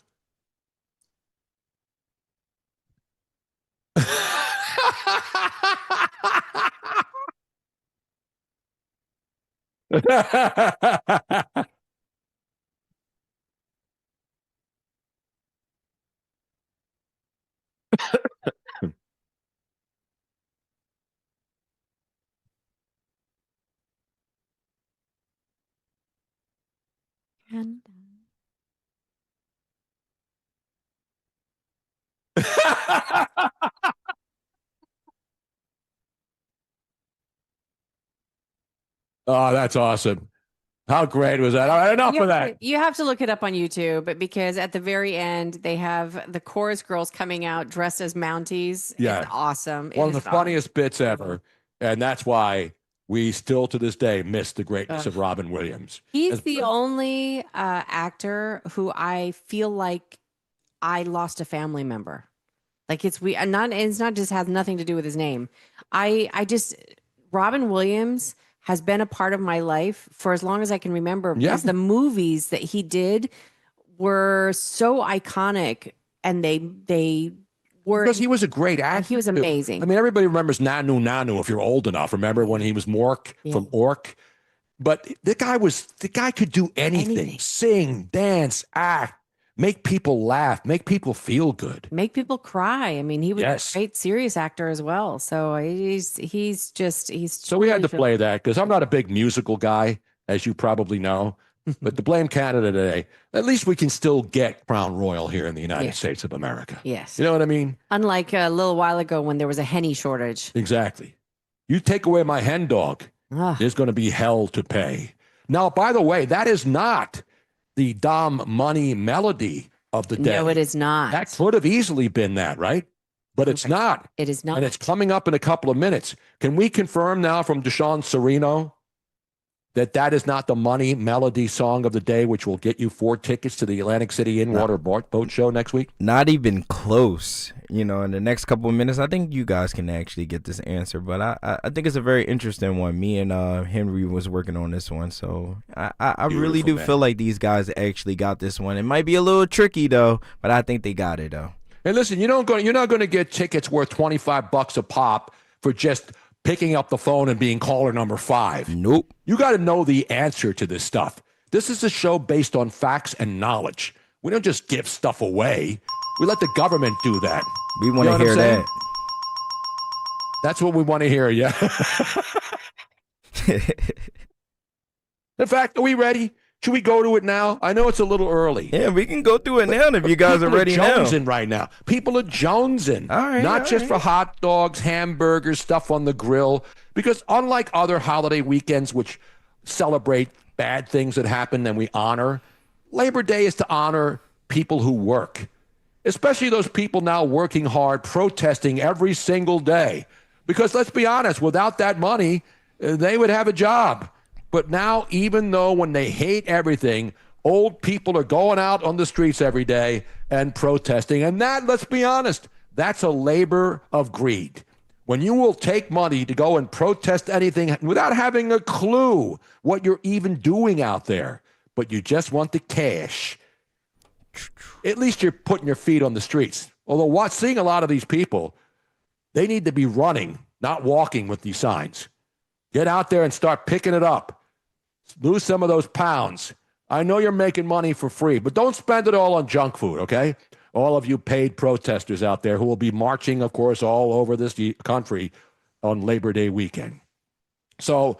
Oh, that's awesome. How great was that? All right, enough of that. You have to look it up on YouTube because at the very end, they have the chorus girls coming out dressed as Mounties. Yeah. It's awesome. One of the funniest bits ever. And that's why we still to this day miss the greatness of Robin Williams. He's the only actor who I feel like I lost a family member. Like it's not just has nothing to do with his name. I just Robin Williams has been a part of my life for as long as I can remember because the movies that he did were so iconic and they were because he was a great actor. He was amazing. I mean, everybody remembers Nanu Nanu if you're old enough. Remember when he was Mork from Ork? But the guy could do anything. Sing, dance, act, make people laugh, make people feel good. Make people cry. I mean, he was a great serious actor as well. So he's So we had to play that because I'm not a big musical guy, as you probably know. But to blame Canada today, at least we can still get Crown Royal here in the United States of America. Yes. You know what I mean? Unlike a little while ago when there was a Henny shortage. Exactly. You take away my hen dog, there's going to be hell to pay. Now, by the way, that is not the Dom Money melody of the day. No, it is not. That could have easily been that, right? But it's not. It is not. And it's coming up in a couple of minutes. Can we confirm now from Deshaun Sereno that is not the Money melody song of the day, which will get you 4 tickets to the Atlantic City In-Water Boat Show next week? Not even close. You know, in the next couple of minutes, I think you guys can actually get this answer. But I think it's a very interesting one. Me and Henry was working on this one. So I really do feel like these guys actually got this one. It might be a little tricky, though, but I think they got it, though. And listen, you're not going to get tickets worth $25 a pop for just picking up the phone and being caller number 5. Nope. You got to know the answer to this stuff. This is a show based on facts and knowledge. We don't just give stuff away. We let the government do that. We want to hear that. That's what we want to hear, yeah. In fact, are we ready? Should we go to it now? I know it's a little early. Yeah, we can go through it now if you guys are ready now. People are jonesing right now. People are jonesing. All right, Not just for hot dogs, hamburgers, stuff on the grill. Because unlike other holiday weekends, which celebrate bad things that happen and we honor, Labor Day is to honor people who work. Especially those people now working hard, protesting every single day. Because let's be honest, without that money, they would have a job. But now, even though when they hate everything, old people are going out on the streets every day and protesting. And that, let's be honest, that's a labor of greed. When you will take money to go and protest anything without having a clue what you're even doing out there, but you just want the cash, at least you're putting your feet on the streets. Although seeing a lot of these people, they need to be running, not walking with these signs. Get out there and start picking it up. Lose some of those pounds. I know you're making money for free, but don't spend it all on junk food, okay? All of you paid protesters out there who will be marching, of course, all over this country on Labor Day weekend. So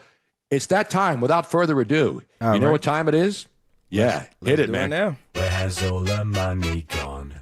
it's that time. Without further ado, you know what time it is? Yeah, hit it, man. Now. Where has all the money gone?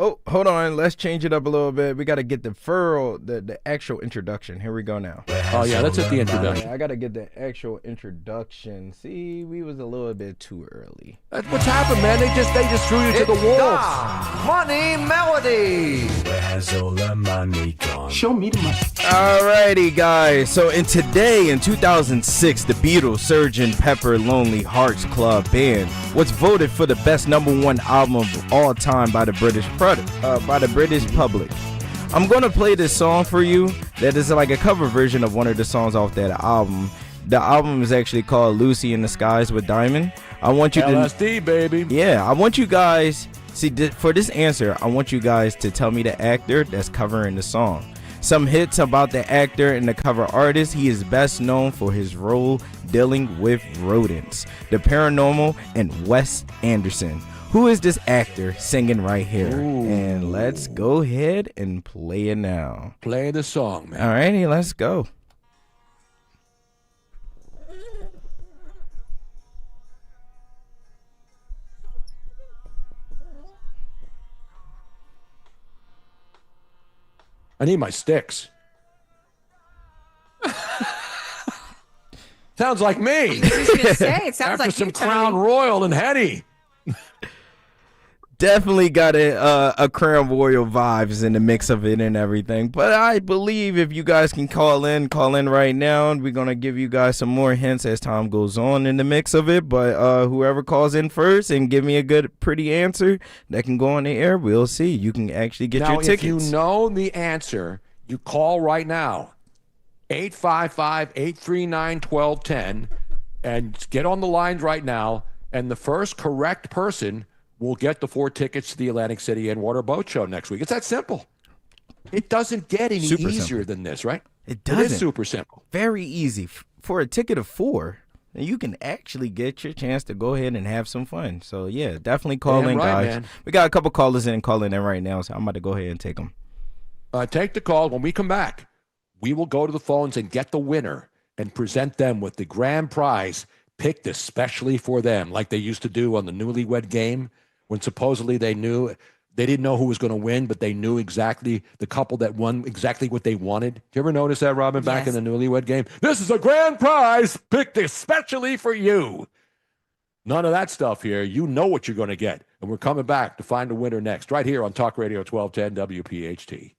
Oh, hold on. Let's change it up a little bit. We got to get the actual introduction. Here we go now. Oh, yeah, that's at the introduction. I got to get the actual introduction. See, we was a little bit too early. That's what's happened, man. They just threw you to the wolves. Money Melody. Where has all the money gone? Show me the money. Alrighty, guys. So in 2006, the Beatles' Sgt. Pepper Lonely Hearts Club Band was voted for the best #1 album of all time by the British public. I'm gonna play this song for you. That is like a cover version of one of the songs off that album. The album is actually called Lucy in the Skies with Diamond. I want you LSD, baby. Yeah, I want you guys. See, for this answer, I want you guys to tell me the actor that's covering the song. Some hits about the actor and the cover artist. He is best known for his role dealing with rodents, the paranormal, and Wes Anderson. Who is this actor singing right here? Ooh. And let's go ahead and play it now. Play the song, man. Alrighty, let's go. I need my sticks. Sounds like me. I was just gonna say, it sounds After like some you, Crown Tony. Royal and Henny. Definitely got a Crown Royal vibes in the mix of it and everything. But I believe if you guys can call in right now, and we're gonna give you guys some more hints as time goes on in the mix of it. But whoever calls in first and give me a good, pretty answer that can go on the air, we'll see. You can actually get your tickets. Now, if you know the answer, you call right now, 855-839-1210, and get on the lines right now. And the first correct person will get the 4 tickets to the Atlantic City and Water Boat Show next week. It's that simple. It doesn't get any easier than this, right? It doesn't. It is super simple. Very easy. For a ticket of 4, you can actually get your chance to go ahead and have some fun. So, yeah, definitely call in, guys. Man. We got a couple callers calling in right now, so I'm about to go ahead and take them. Take the call. When we come back, we will go to the phones and get the winner and present them with the grand prize picked especially for them, like they used to do on the Newlywed Game, when supposedly they didn't know who was going to win, but they knew exactly the couple that won exactly what they wanted. Do you ever notice that, Robin, back in the Newlywed Game? This is a grand prize picked especially for you. None of that stuff here. You know what you're going to get. And we're coming back to find a winner next, right here on Talk Radio 1210 WPHT.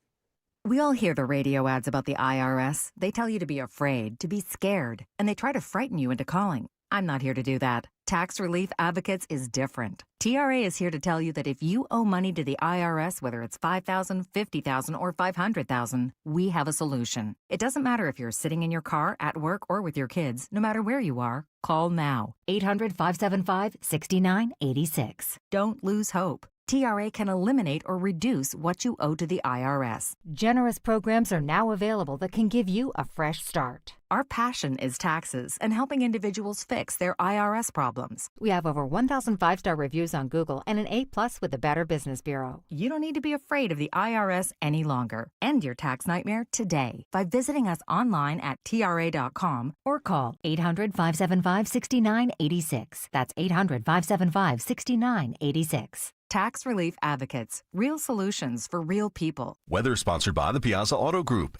We all hear the radio ads about the IRS. They tell you to be afraid, to be scared, and they try to frighten you into calling. I'm not here to do that. Tax Relief Advocates is different. TRA is here to tell you that if you owe money to the IRS, whether it's $5,000, $50,000, or $500,000, we have a solution. It doesn't matter if you're sitting in your car, at work, or with your kids. No matter where you are, call now. 800-575-6986. Don't lose hope. TRA can eliminate or reduce what you owe to the IRS. Generous programs are now available that can give you a fresh start. Our passion is taxes and helping individuals fix their IRS problems. We have over 1,000 5-star reviews on Google and an A+ with the Better Business Bureau. You don't need to be afraid of the IRS any longer. End your tax nightmare today by visiting us online at TRA.com or call 800-575-6986. That's 800-575-6986. Tax Relief Advocates. Real solutions for real people. Weather sponsored by the Piazza Auto Group.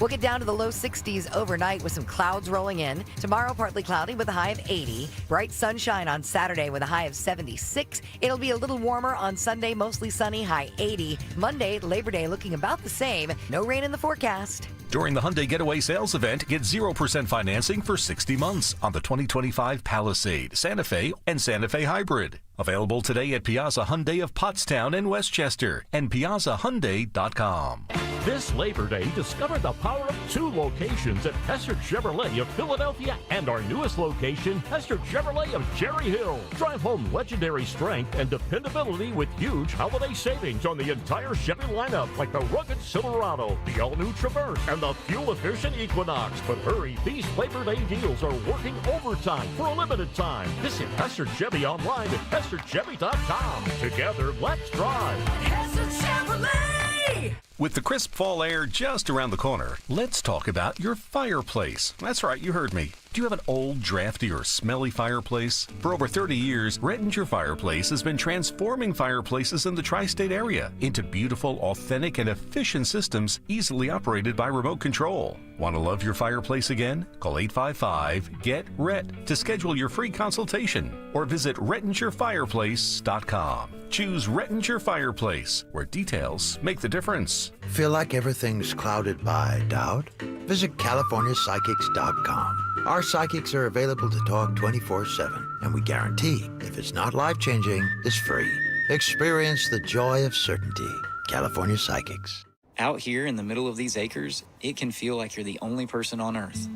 We'll get down to the low 60s overnight with some clouds rolling in. Tomorrow, partly cloudy with a high of 80. Bright sunshine on Saturday with a high of 76. It'll be a little warmer on Sunday, mostly sunny, high 80. Monday, Labor Day, looking about the same. No rain in the forecast. During the Hyundai Getaway Sales Event, get 0% financing for 60 months on the 2025 Palisade, Santa Fe, and Santa Fe Hybrid. Available today at Piazza Hyundai of Pottstown and Westchester and PiazzaHyundai.com. This Labor Day, discover the power of 2 locations at Hester Chevrolet of Philadelphia and our newest location, Hester Chevrolet of Cherry Hill. Drive home legendary strength and dependability with huge holiday savings on the entire Chevy lineup, like the rugged Silverado, the all-new Traverse, and the fuel-efficient Equinox. But hurry, these Labor Day deals are working overtime for a limited time. Visit Hester Chevy online at HesterChevy.com. Together, let's drive. Hester Chevrolet! With the crisp fall air just around the corner, let's talk about your fireplace. That's right, you heard me. Do you have an old, drafty, or smelly fireplace? For over 30 years, Rettinger Fireplace has been transforming fireplaces in the tri-state area into beautiful, authentic, and efficient systems easily operated by remote control. Want to love your fireplace again? Call 855-GET-RET to schedule your free consultation or visit RettingerFireplace.com. Choose Rettinger Fireplace, where details make the difference. Feel like everything's clouded by doubt? Visit CaliforniaPsychics.com. Our psychics are available to talk 24/7, and we guarantee if it's not life-changing, it's free. Experience the joy of certainty. California Psychics. Out here in the middle of these acres, it can feel like you're the only person on Earth.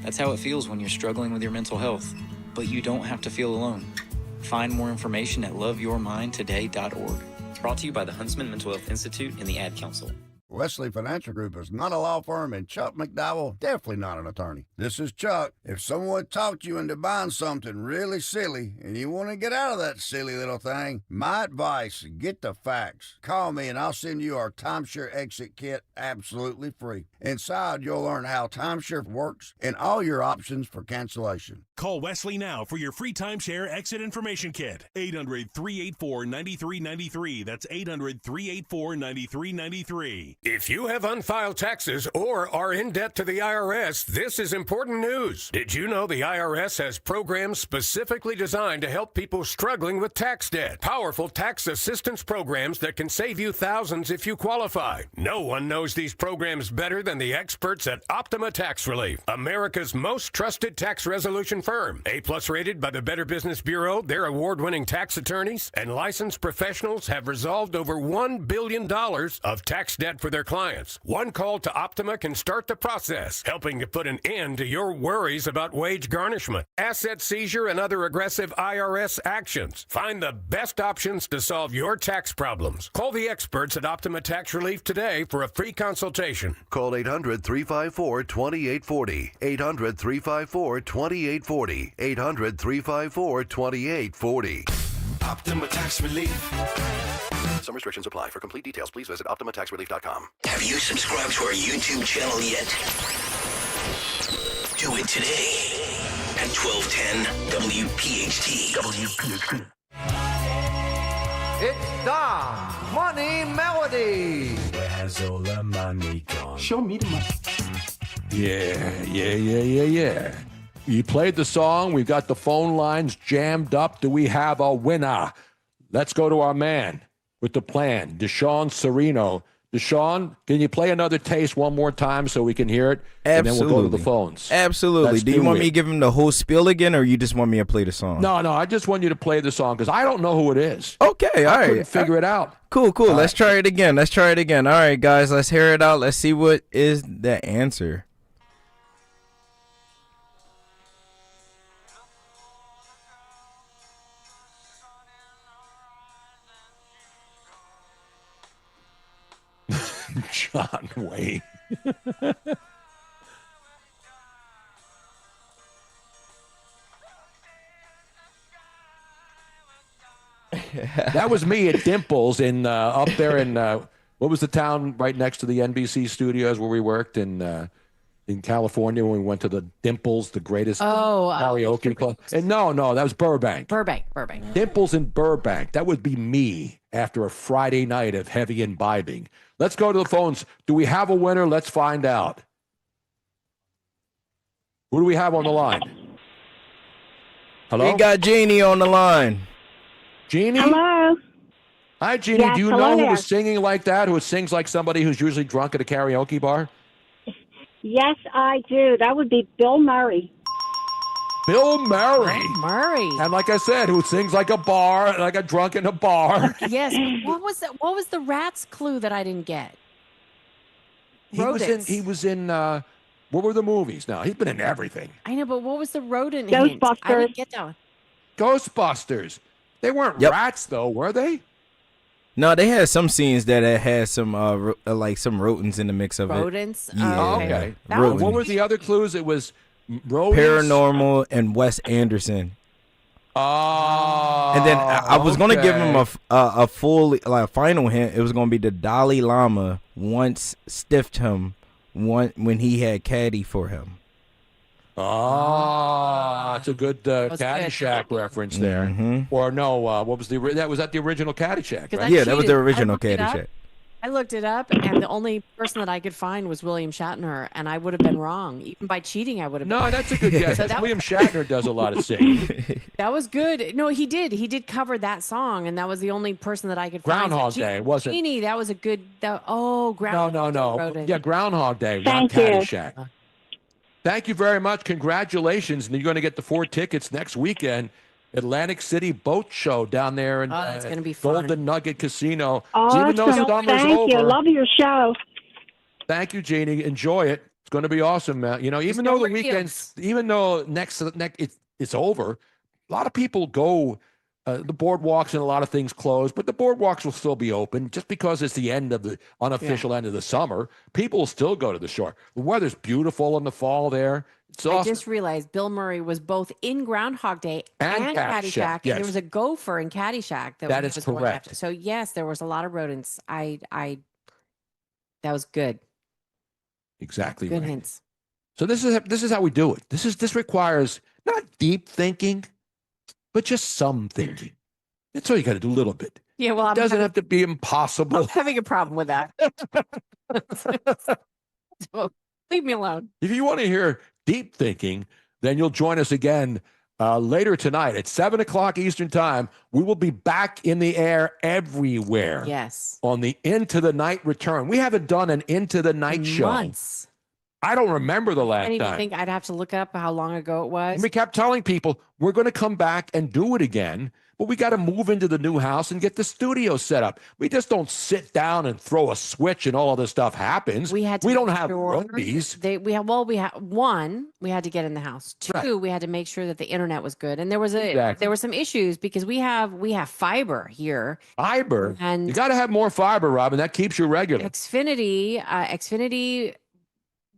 That's how it feels when you're struggling with your mental health. But you don't have to feel alone. Find more information at loveyourmindtoday.org. Brought to you by the Huntsman Mental Health Institute and the Ad Council. Wesley Financial Group is not a law firm, and Chuck McDowell definitely not an attorney. This is Chuck. If someone talked you into buying something really silly and you want to get out of that silly little thing, my advice, get the facts. Call me and I'll send you our timeshare exit kit absolutely free. Inside, you'll learn how timeshare works and all your options for cancellation. Call Wesley now for your free timeshare exit information kit. 800-384-9393. That's 800-384-9393. If you have unfiled taxes or are in debt to the IRS, this is important news. Did you know the IRS has programs specifically designed to help people struggling with tax debt? Powerful tax assistance programs that can save you thousands if you qualify. No one knows these programs better than the experts at Optima Tax Relief, America's most trusted tax resolution firm. A-plus rated by the Better Business Bureau, their award-winning tax attorneys and licensed professionals have resolved over $1 billion of tax debt for their clients. One call to Optima can start the process, helping to put an end to your worries about wage garnishment, asset seizure, and other aggressive IRS actions. Find the best options to solve your tax problems. Call the experts at Optima Tax Relief today for a free consultation. Call 800-354-2840. 800-354-2840. 800-354-2840. Optima Tax Relief. Some restrictions apply. For complete details, please visit OptimaTaxRelief.com. Have you subscribed to our YouTube channel yet? Do it today at 1210 WPHT. WPHT. It's the Money Melody. Where has all the money gone? Show me the money. Yeah. You played the song. We've got the phone lines jammed up. Do we have a winner? Let's go to our man with the plan, Deshaun Sereno. Deshaun, can you play another taste one more time so we can hear it? Absolutely. And then we'll go to the phones. Absolutely. Do you want me to give him the whole spiel again, or you just want me to play the song? No, I just want you to play the song because I don't know who it is. Okay, all right. I couldn't figure it out. Cool. Let's try it again. All right, guys, let's hear it out. Let's see what is the answer. John Wayne. That was me at Dimples in up there in what was the town right next to the NBC studios where we worked in California when we went to the Dimples, the greatest karaoke club. And no, that was Burbank. Burbank. Dimples in Burbank. That would be me after a Friday night of heavy imbibing. Let's go to the phones. Do we have a winner? Let's find out. Who do we have on the line? Hello? We got Jeannie on the line. Jeannie? Hello. Hi, Jeannie. Yes, do you hello know who there. was singing like that, who sings like somebody who's usually drunk at a karaoke bar? Yes, I do. That would be Bill Murray. Bill Murray. Murray. And like I said, who sings like a bar, like a drunk in a bar. Yes. What was the rat's clue that I didn't get? He was in what were the movies? No, he's been in everything. I know, but what was the rodent hint? I didn't get that one. Ghostbusters. They weren't rats though, were they? No, they had some scenes that had some like some rodents in the mix of Rodents? it. Yeah. Oh, okay. Rodents. What were the other clues? It was rodents. Paranormal and Wes Anderson. Oh. And then I was gonna give him a full final hint. It was gonna be the Dalai Lama once stiffed him when he had caddy for him. Oh, that's a good Caddyshack reference there. Mm-hmm. Or no, what was that the original Caddyshack? Right? Yeah, that was the original Caddyshack. I looked it up, and the only person that I could find was William Shatner, and I would have been wrong. Even by cheating, I would have been wrong. No, that's a good guess. William Shatner does a lot of singing. That was good. No, he did. He did cover that song, and that was the only person that I could find. Groundhog Day, wasn't it? Genie, that was a good. Groundhog Day. No. Yeah, Groundhog Day, not Thank you. Caddyshack. Thank you very much. Congratulations. And you're going to get the 4 tickets next weekend. Atlantic City Boat Show down there in that's gonna be fun. Golden Nugget Casino. Awesome. Even though summer's Thank you. over, Love your show. thank you, Jeannie. Enjoy it. It's going to be awesome, man. You know, even though the weekends, even though next it's over, a lot of people go. The boardwalks and a lot of things close, but the boardwalks will still be open just because it's the end of the unofficial end of the summer. People will still go to the shore. The weather's beautiful in the fall there. It's awesome. I just realized Bill Murray was both in Groundhog Day and Caddyshack, Caddyshack. yes. And there was a gopher in Caddyshack That he is was going correct. after. So yes, there was a lot of rodents. That was good. Exactly. Good right. hints. So this is how we do it. This requires not deep thinking, but just some thinking. That's all you got to do, a little bit. Yeah, well, It doesn't have to be impossible. I'm having a problem with that. So, leave me alone. If you want to hear deep thinking, then you'll join us again later tonight at 7 o'clock Eastern Time. We will be back in the air everywhere. Yes. On the Into the Night return. We haven't done an Into the Night show. Months. I don't remember the I last didn't even time. think I'd have to look up how long ago it was. And we kept telling people we're going to come back and do it again, but we got to move into the new house and get the studio set up. We just don't sit down and throw a switch and all of this stuff happens. We don't have roadies. We had to get in the house. Two, we had to make sure that the internet was good, and there were some issues because we have fiber here. Fiber, and you got to have more fiber, Robin. That keeps you regular. Xfinity.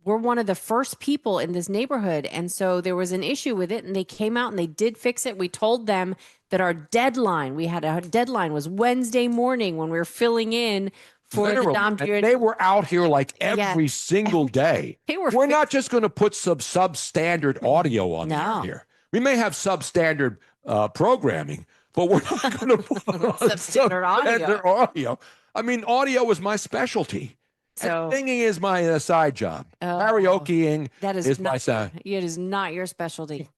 We're one of the first people in this neighborhood. And so there was an issue with it, and they came out and they did fix it. We told them that our deadline was Wednesday morning when we were filling in for Literally. the Dom period. And they were out here like every single day. We're not just going to put some substandard audio on the air here. We may have substandard programming, but we're not going to put substandard audio. I mean, audio is my specialty. So and singing is my side job. Karaokeing is my side. It is not your specialty.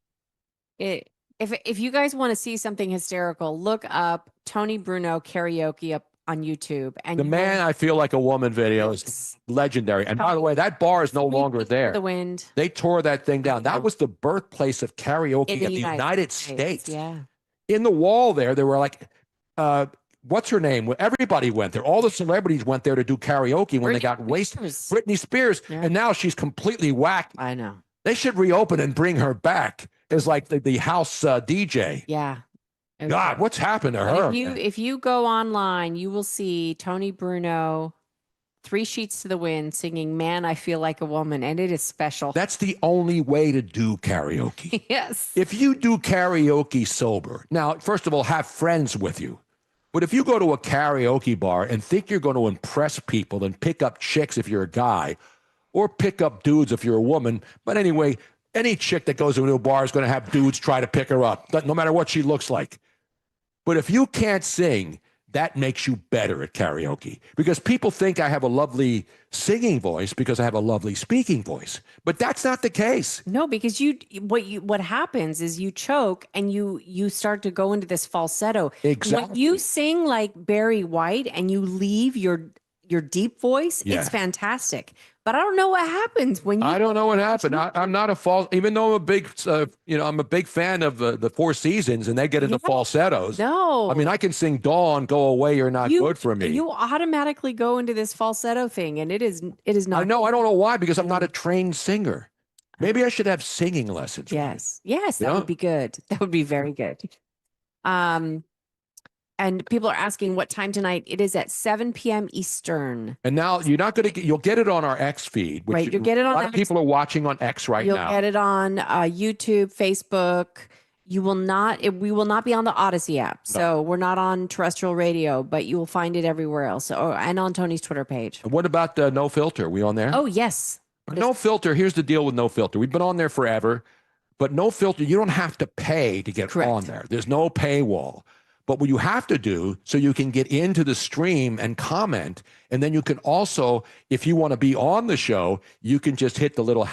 If you guys want to see something hysterical, look up Tony Bruno karaoke up on YouTube. And The Man I Feel Like a Woman video is legendary. And by the way, that bar is no longer there. The wind. They tore that thing down. That was the birthplace of karaoke in the United States. Yeah. In the wall there were like what's her name? Everybody went there. All the celebrities went there to do karaoke when they got wasted. Britney Spears. Yeah. And now she's completely whacked. I know. They should reopen and bring her back as like the house DJ. Yeah. God, what's happened to her? If you go online, you will see Tony Bruno, 3 Sheets to the Wind, singing Man, I Feel Like a Woman. And it is special. That's the only way to do karaoke. Yes. If you do karaoke sober, now, first of all, have friends with you. But if you go to a karaoke bar and think you're going to impress people and pick up chicks if you're a guy, or pick up dudes if you're a woman, but anyway, any chick that goes into a bar is going to have dudes try to pick her up, no matter what she looks like. But if you can't sing, that makes you better at karaoke, because people think I have a lovely singing voice because I have a lovely speaking voice, but that's not the case. No, because what happens is you choke and you start to go into this falsetto. Exactly. When you sing like Barry White and you leave your deep voice, it's fantastic. But I don't know what happens when you. I don't know what happened. I'm not a false, even though I'm a big, I'm a big fan of the Four Seasons, and they get into falsettos. No, I mean I can sing "Dawn, Go Away, You're Not Good for Me." You automatically go into this falsetto thing, and it is not. I know. I don't know why, because I'm not a trained singer. Maybe I should have singing lessons. Yes, that would be good. That would be very good. And people are asking what time tonight. It is at 7 p.m. Eastern. And now you're not going to you'll get it on our X feed. Which right, you'll get it on a lot of people are watching on X right now. now. You'll get it on YouTube, Facebook. You will not. We will not be on the Odyssey app, so we're not on terrestrial radio, but you will find it everywhere else, and on Tony's Twitter page. What about No Filter? Are we on there? Oh yes. No Filter. Here's the deal with No Filter. We've been on there forever, but No Filter. You don't have to pay to get on there. There's no paywall. But what you have to do so you can get into the stream and comment, and then you can also, if you want to be on the show, you can just hit the little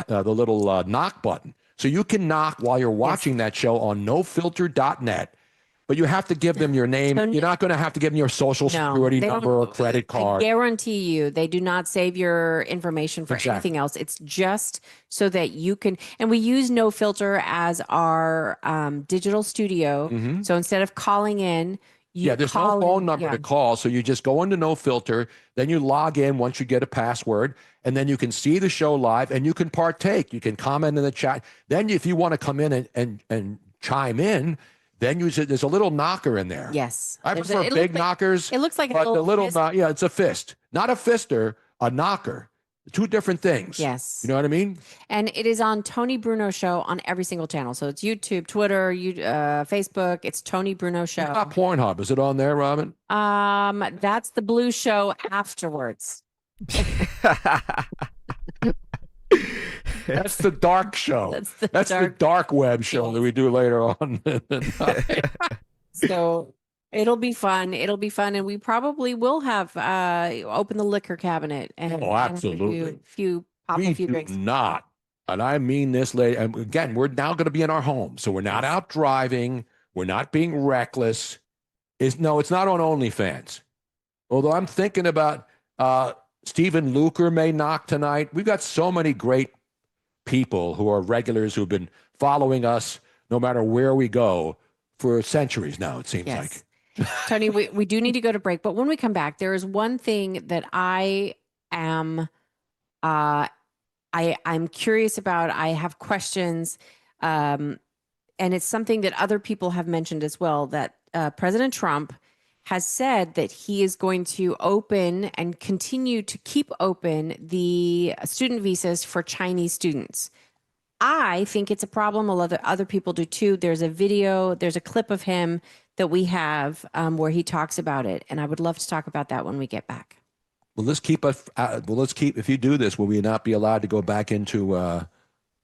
knock button. So you can knock while you're watching that show on nofilter.net, but you have to give them your name. You're not going to have to give them your social security number or credit card. I guarantee you, they do not save your information for anything else. It's just so that you can, and we use No Filter as our digital studio. Mm-hmm. So instead of calling in, there's no phone number to call. So you just go into No Filter, then you log in once you get a password, and then you can see the show live and you can partake. You can comment in the chat. Then if you want to come in and chime in, then there's a little knocker in there. Yes. I prefer big knockers. It looks like a little it's a fist. Not a fister, a knocker. Two different things. Yes. You know what I mean? And it is on Tony Bruno Show on every single channel. So it's YouTube, Twitter, Facebook. It's Tony Bruno Show. It's not Pornhub. Is it on there, Robin? That's the Blue Show afterwards. That's the dark show. That's the dark web show that we do later on in the night. So it'll be fun. It'll be fun. And we probably will have open the liquor cabinet. And, absolutely. And a few drinks. Not. And I mean this, lady. And again, we're now going to be in our home. So we're not out driving. We're not being reckless. It's not on OnlyFans. Although I'm thinking about Stephen Luker may knock tonight. We've got so many great people who are regulars who've been following us no matter where we go for centuries now, it seems like. Tony, we do need to go to break, but when we come back, there is one thing that I am I'm curious about. I have questions, and it's something that other people have mentioned as well, that President Trump has said that he is going to open and continue to keep open the student visas for Chinese students. I think it's a problem. A lot of other people do too. There's a clip of him that we have where he talks about it. And I would love to talk about that when we get back. Well, if you do this, will we not be allowed to go back into,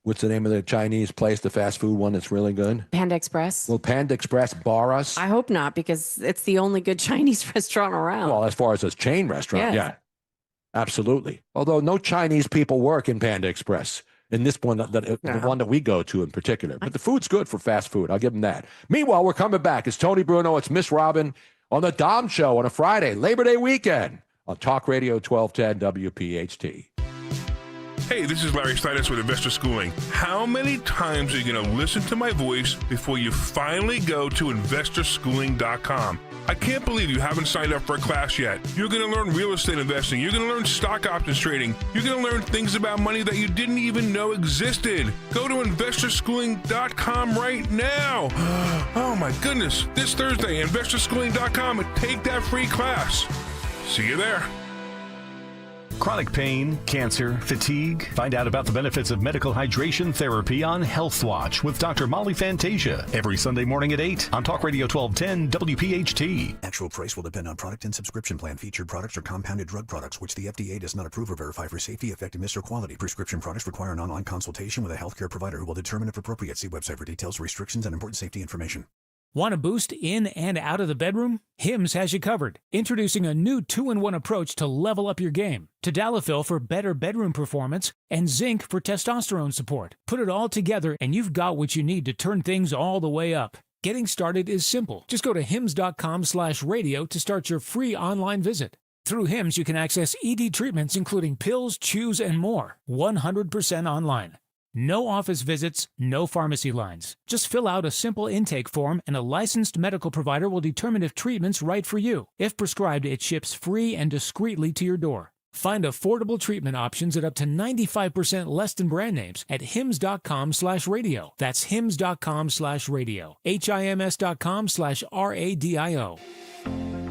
what's the name of the Chinese place, the fast food one that's really good? Panda Express. Will Panda Express bar us? I hope not, because it's the only good Chinese restaurant around. Well, as far as a chain restaurant, Yes. yeah, absolutely. Although no Chinese people work in Panda Express, in this one, the one that we go to in particular. But the food's good for fast food. I'll give them that. Meanwhile, we're coming back. It's Tony Bruno. It's Miss Robin on the Dom Show on a Friday, Labor Day weekend on Talk Radio 1210 WPHT. Hey, this is Larry Steinitz with Investor Schooling. How many times are you going to listen to my voice before you finally go to investorschooling.com? I can't believe you haven't signed up for a class yet. You're going to learn real estate investing. You're going to learn stock options trading. You're going to learn things about money that you didn't even know existed. Go to investorschooling.com right now. Oh my goodness. This Thursday, investorschooling.com, and take that free class. See you there. Chronic pain, cancer, fatigue. Find out about the benefits of medical hydration therapy on Health Watch with Dr. Molly Fantasia every Sunday morning at 8 on Talk Radio 1210 WPHT. Actual price will depend on product and subscription plan. Featured products are compounded drug products, which the FDA does not approve or verify for safety, effectiveness, or quality. Prescription products require an online consultation with a healthcare provider who will determine if appropriate. See website for details, restrictions, and important safety information. Want a boost in and out of the bedroom? Hims has you covered. Introducing a new 2-in-1 approach to level up your game. Tadalafil for better bedroom performance and zinc for testosterone support. Put it all together and you've got what you need to turn things all the way up. Getting started is simple. Just go to hims.com/radio to start your free online visit. Through Hims, you can access ED treatments including pills, chews, and more. 100% online. No office visits, no pharmacy lines. Just fill out a simple intake form and a licensed medical provider will determine if treatment's right for you. If prescribed, it ships free and discreetly to your door. Find affordable treatment options at up to 95% less than brand names at hims.com/radio. That's hims.com/radio. HIMS.com/RADIO.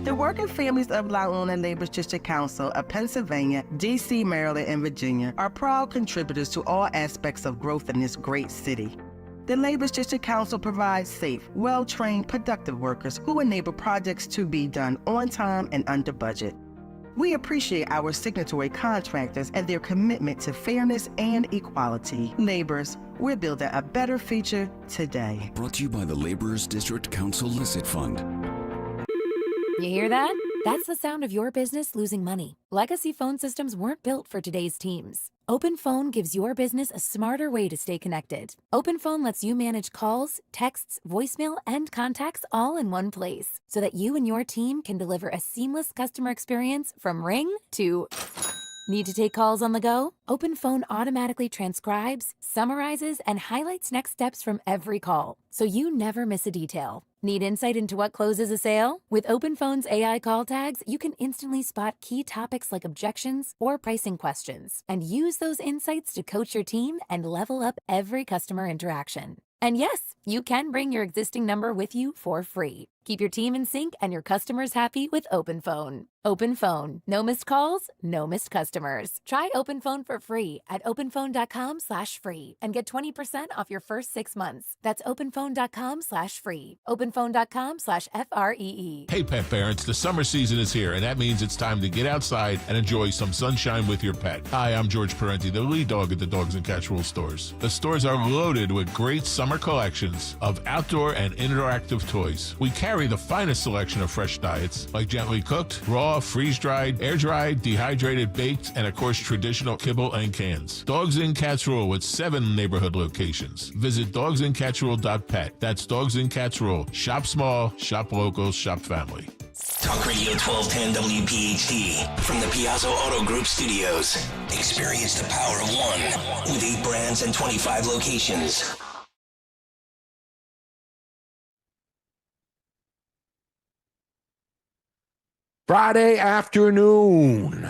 The working families of La Una Labor District Council of Pennsylvania, D.C., Maryland, and Virginia are proud contributors to all aspects of growth in this great city. The Labor District Council provides safe, well-trained, productive workers who enable projects to be done on time and under budget. We appreciate our signatory contractors and their commitment to fairness and equality. Laborers, we're building a better future today. Brought to you by the Laborers District Council Licit Fund. You hear that? That's the sound of your business losing money. Legacy phone systems weren't built for today's teams. OpenPhone gives your business a smarter way to stay connected. OpenPhone lets you manage calls, texts, voicemail, and contacts all in one place so that you and your team can deliver a seamless customer experience from ring to... Need to take calls on the go? OpenPhone automatically transcribes, summarizes, and highlights next steps from every call, so you never miss a detail. Need insight into what closes a sale? With OpenPhone's AI call tags, you can instantly spot key topics like objections or pricing questions, and use those insights to coach your team and level up every customer interaction. And yes, you can bring your existing number with you for free. Keep your team in sync and your customers happy with OpenPhone. OpenPhone. No missed calls, no missed customers. Try OpenPhone for free at openphone.com/free and get 20% off your first 6 months. That's openphone.com/free. openphone.com/FREE. Hey, pet parents, the summer season is here, and that means it's time to get outside and enjoy some sunshine with your pet. Hi, I'm George Parenti, the lead dog at the Dogs and Cats Rule stores. The stores are loaded with great summer collections of outdoor and interactive toys. We carry the finest selection of fresh diets, like gently cooked, raw, freeze-dried, air-dried, dehydrated, baked, and of course, traditional kibble and cans. Dogs and Cats Rule with 7 neighborhood locations. Visit dogsandcatsrule.pet. That's Dogs and Cats Rule. Shop small, shop local, shop family. Talk Radio 1210 WPHT from the Piazza Auto Group studios. Experience the power of one with 8 brands and 25 locations. Friday afternoon.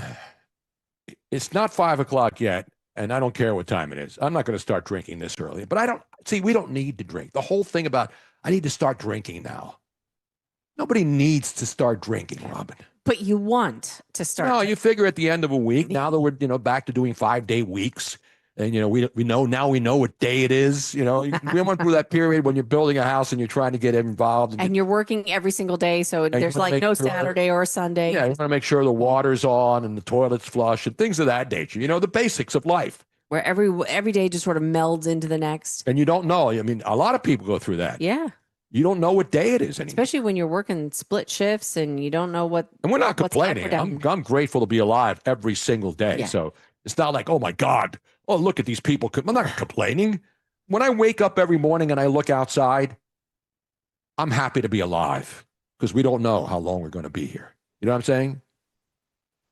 It's not 5 o'clock yet, and I don't care what time it is. I'm not going to start drinking this early, but we don't need to drink. The whole thing about, I need to start drinking now. Nobody needs to start drinking, Robin. But you want to start. No, you figure at the end of a week, now that we're, back to doing 5-day weeks, and, we know what day it is. We went through that period when you're building a house and you're trying to get involved. And you're working every single day, so there's like no Saturday or Sunday. Yeah, you want to make sure the water's on and the toilet's flush and things of that nature. The basics of life. Where every day just sort of melds into the next. And you don't know. I mean, a lot of people go through that. Yeah. You don't know what day it is anymore. Especially when you're working split shifts and you don't know what. And we're not complaining. I'm grateful to be alive every single day. Yeah. So it's not like, oh my God, oh, look at these people. I'm not complaining. When I wake up every morning and I look outside, I'm happy to be alive because we don't know how long we're going to be here. You know what I'm saying?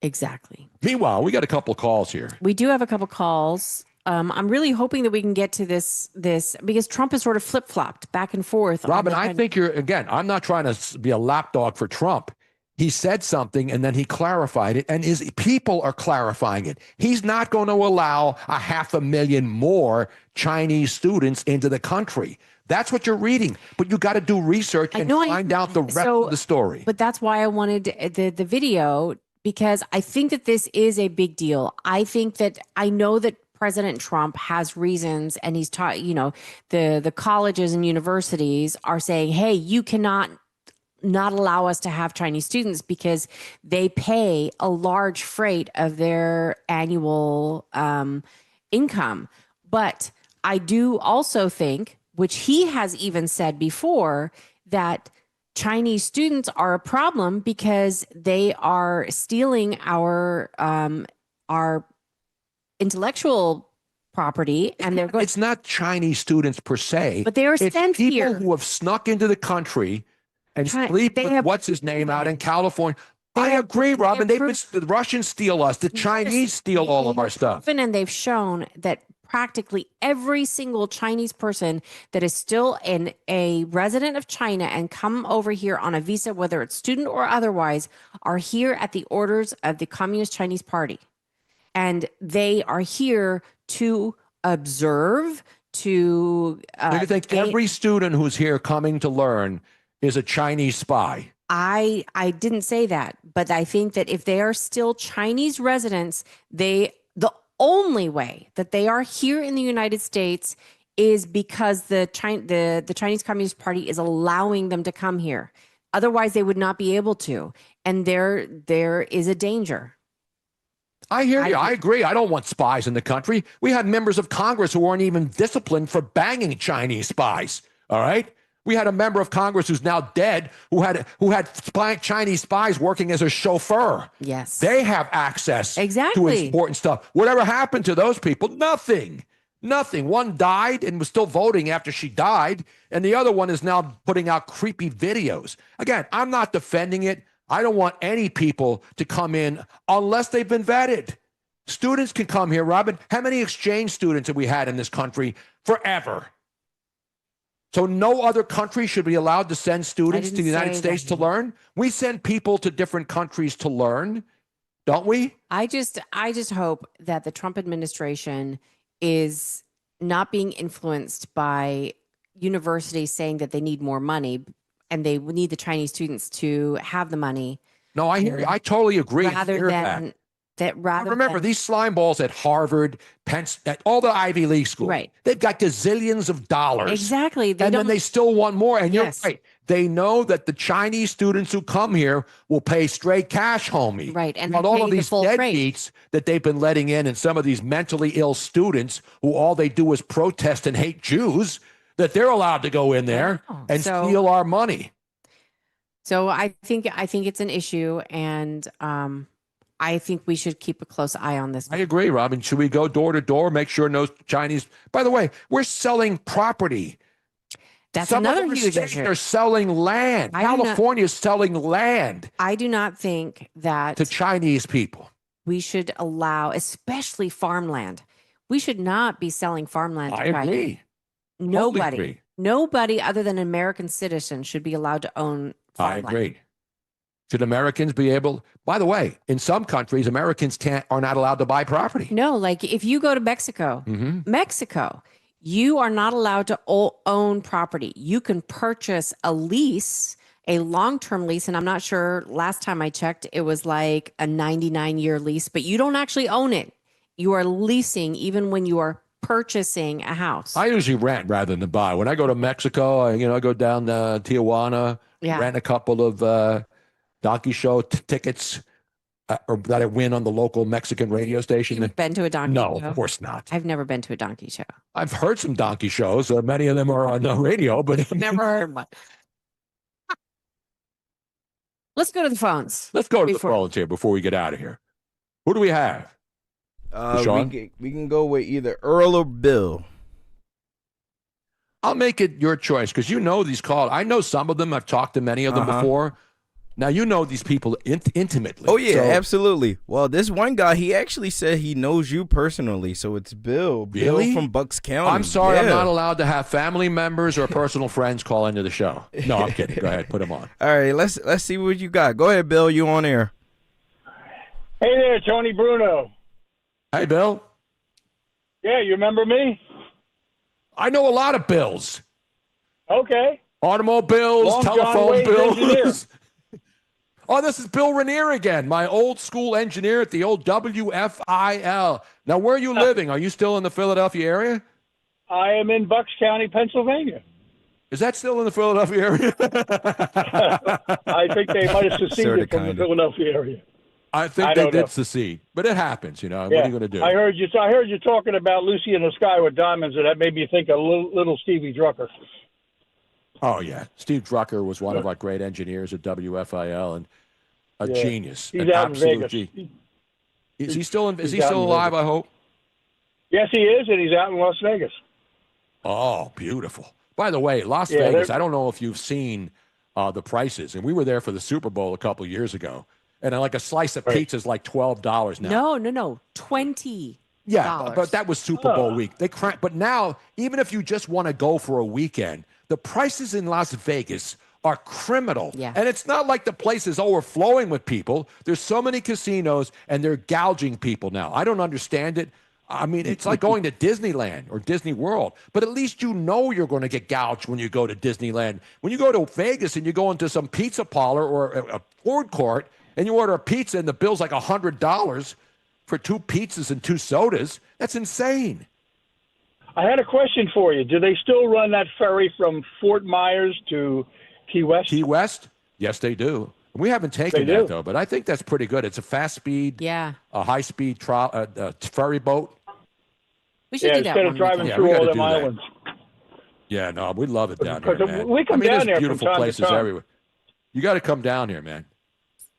Exactly. Meanwhile, we got a couple of calls here. We do have a couple of calls. I'm really hoping that we can get to this because Trump has sort of flip-flopped back and forth. Robin, I think I'm not trying to be a lapdog for Trump. He said something and then he clarified it, and his people are clarifying it. He's not going to allow 500,000 more Chinese students into the country. That's what you're reading, but you got to do research and find out the rest of the story. But that's why I wanted the video, because I think that this is a big deal. I know that President Trump has reasons, and he's taught, the colleges and universities are saying, hey, you cannot not allow us to have Chinese students because they pay a large freight of their annual income. But I do also think, which he has even said before, that Chinese students are a problem because they are stealing our intellectual property, and they're going. It's not Chinese students per se, but they are sent people here who have snuck into the country and sleep with what's his name out in California. I agree, Robin. The Russians steal us. The Chinese steal all of our stuff. And they've shown that practically every single Chinese person that is still a resident of China and come over here on a visa, whether it's student or otherwise, are here at the orders of the Communist Chinese Party. And they are here to observe, to... you think every student who's here coming to learn is a Chinese spy? I didn't say that, but I think that if they are still Chinese residents, the only way that they are here in the United States is because the Chinese Communist Party is allowing them to come here. Otherwise, they would not be able to. And there is a danger. I hear you. I agree. I don't want spies in the country. We had members of Congress who weren't even disciplined for banging Chinese spies. All right. We had a member of Congress who's now dead who had Chinese spies working as a chauffeur. Yes. They have access Exactly. to important stuff. Whatever happened to those people? Nothing. Nothing. One died and was still voting after she died, and the other one is now putting out creepy videos. Again, I'm not defending it. I don't want any people to come in unless they've been vetted. Students can come here, Robin. How many exchange students have we had in this country forever? So no other country should be allowed to send students to the United States to learn? We send people to different countries to learn, don't we? I just hope that the Trump administration is not being influenced by universities saying that they need more money and they need the Chinese students to have the money. No, I hear you. I totally agree. Remember, these slime balls at Harvard, at all the Ivy League schools, right? They've got gazillions of dollars. Exactly. And then they still want more. And you're right. They know that the Chinese students who come here will pay straight cash, homie. Right. And all of these deadbeats that they've been letting in, and some of these mentally ill students who all they do is protest and hate Jews, that they're allowed to go in there and steal our money. So I think it's an issue, and I think we should keep a close eye on this. I agree, Robin. Should we go door to door, make sure no Chinese? By the way, we're selling property. That's Some another of the huge states issue. are selling land. California is selling land. I do not think that to Chinese people. We should allow, especially farmland. We should not be selling farmland. I agree. Nobody other than an American citizen should be allowed to own farmland. I agree. Should Americans be able? By the way, in some countries, Americans are not allowed to buy property. No, like if you go to Mexico, you are not allowed to own property. You can purchase a lease, a long-term lease, and I'm not sure, last time I checked, it was like a 99-year lease, but you don't actually own it. You are leasing even when you are purchasing a house. I usually rent rather than buy. When I go to Mexico, I go down to Tijuana, rent a couple of donkey show tickets or that I win on the local Mexican radio station. You've been to a donkey show? No, of course not. I've never been to a donkey show. I've heard some donkey shows. Many of them are on the radio, but never heard one. Let's go to the phones. Let's go to the phones here before we get out of here. Who do we have? We can go with either Earl or Bill. I'll make it your choice because you know these calls. I know some of them. I've talked to many of them before. Now, you know these people intimately. Oh, yeah, absolutely. Well, this one guy, he actually said he knows you personally, so it's Bill. Really? Bill from Bucks County. I'm sorry, I'm not allowed to have family members or personal friends call into the show. No, I'm kidding. Go ahead, put them on. All right, let's see what you got. Go ahead, Bill. You on air. Hey there, Tony Bruno. Hey, Bill. Yeah, you remember me? I know a lot of bills. Okay. Automobiles, Long John telephone Wayne's bills. engineer. Oh, this is Bill Rainier again, my old school engineer at the old WFIL. Now, where are you living? Are you still in the Philadelphia area? I am in Bucks County, Pennsylvania. Is that still in the Philadelphia area? I think they might have seceded from the Philadelphia area. I think they did secede, but it happens, What are you going to do? I heard you talking about Lucy in the Sky with Diamonds, and that made me think of little Stevie Drucker. Oh, yeah. Steve Drucker was one of our great engineers at WFIL and a genius. He's an out in absolute Vegas. Is he still alive, I hope? Yes, he is, and he's out in Las Vegas. Oh, beautiful. By the way, Las Vegas, I don't know if you've seen the prices, and we were there for the Super Bowl a couple of years ago, and like a slice of pizza is like $12 now. No, $20. Yeah, but that was Super Bowl week. But now, even if you just want to go for a weekend, the prices in Las Vegas are criminal. Yeah. And it's not like the place is overflowing with people. There's so many casinos, and they're gouging people now. I don't understand it. I mean, it's like going to Disneyland or Disney World, but at least you know you're going to get gouged when you go to Disneyland. When you go to Vegas and you go into some pizza parlor or a food court and you order a pizza and the bill's like $100 for 2 pizzas and 2 sodas, that's insane. I had a question for you. Do they still run that ferry from Fort Myers to Key West? Key West? Yes, they do. We haven't taken that, though, but I think that's pretty good. It's a fast speed, a high speed ferry boat. We should do that instead of driving through all them islands. Yeah, no, we love it down here, man. We come down there's there from beautiful time to places time. everywhere. You got to come down here, man.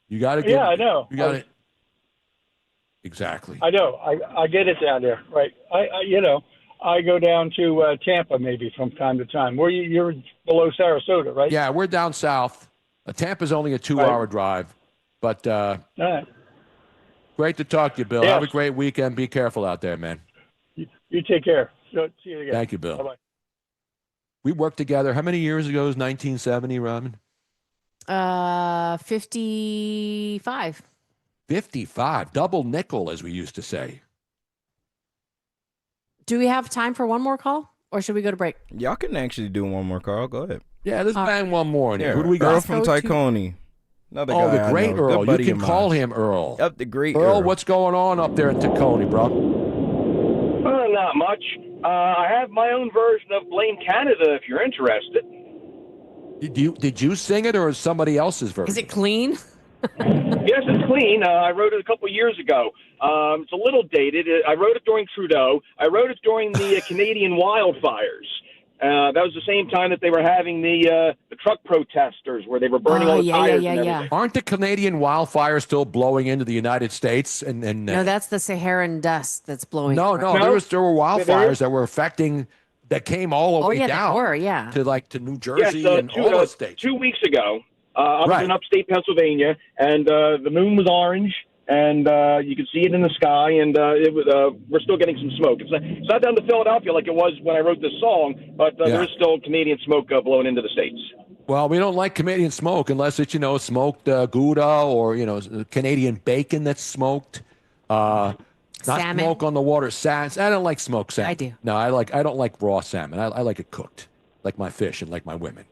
You got to. Yeah, I know. You got to. Exactly. I know. I get it down there, right? I go down to Tampa maybe from time to time. Where you're below Sarasota, right? Yeah, we're down south. Tampa's only a 2-hour drive, but all right. Great to talk to you, Bill. Yes. Have a great weekend. Be careful out there, man. You take care. See you again. Thank you, Bill. Bye-bye. We worked together. How many years ago? It was 1970, Robin? 55. 55. Double nickel, as we used to say. Do we have time for one more call, or should we go to break? Y'all can actually do one more call. Go ahead. Yeah, let's bang one more in here. Yeah, Who do we got? Earl from Tykone. Another Oh, guy the I great know. Earl. Good buddy You can of call mine. him Earl. Yep, the great Earl, Earl. what's going on up there in Tacony, bro? Not much. I have my own version of Blame Canada if you're interested. Did you sing it, or is somebody else's version? Is it clean? Yes, it's clean. I wrote it a couple years ago. It's a little dated. I wrote it during Trudeau. I wrote it during the Canadian wildfires. That was the same time that they were having the truck protesters where they were burning all the tires and everything. Aren't the Canadian wildfires still blowing into the United States? No, that's the Saharan dust that's blowing. No, there were wildfires that were affecting, that came all the way down. To New Jersey and all the states. 2 weeks ago, I was in upstate Pennsylvania, and the moon was orange, and you could see it in the sky, and it was, we're still getting some smoke. It's not down to Philadelphia like it was when I wrote this song, but there is still Canadian smoke blowing into the States. Well, we don't like Canadian smoke unless it's, smoked Gouda or, Canadian bacon that's smoked. Not Salmon. smoke on the water. I don't like smoked salmon. I do. No, I don't like raw salmon. I like it cooked, like my fish and like my women.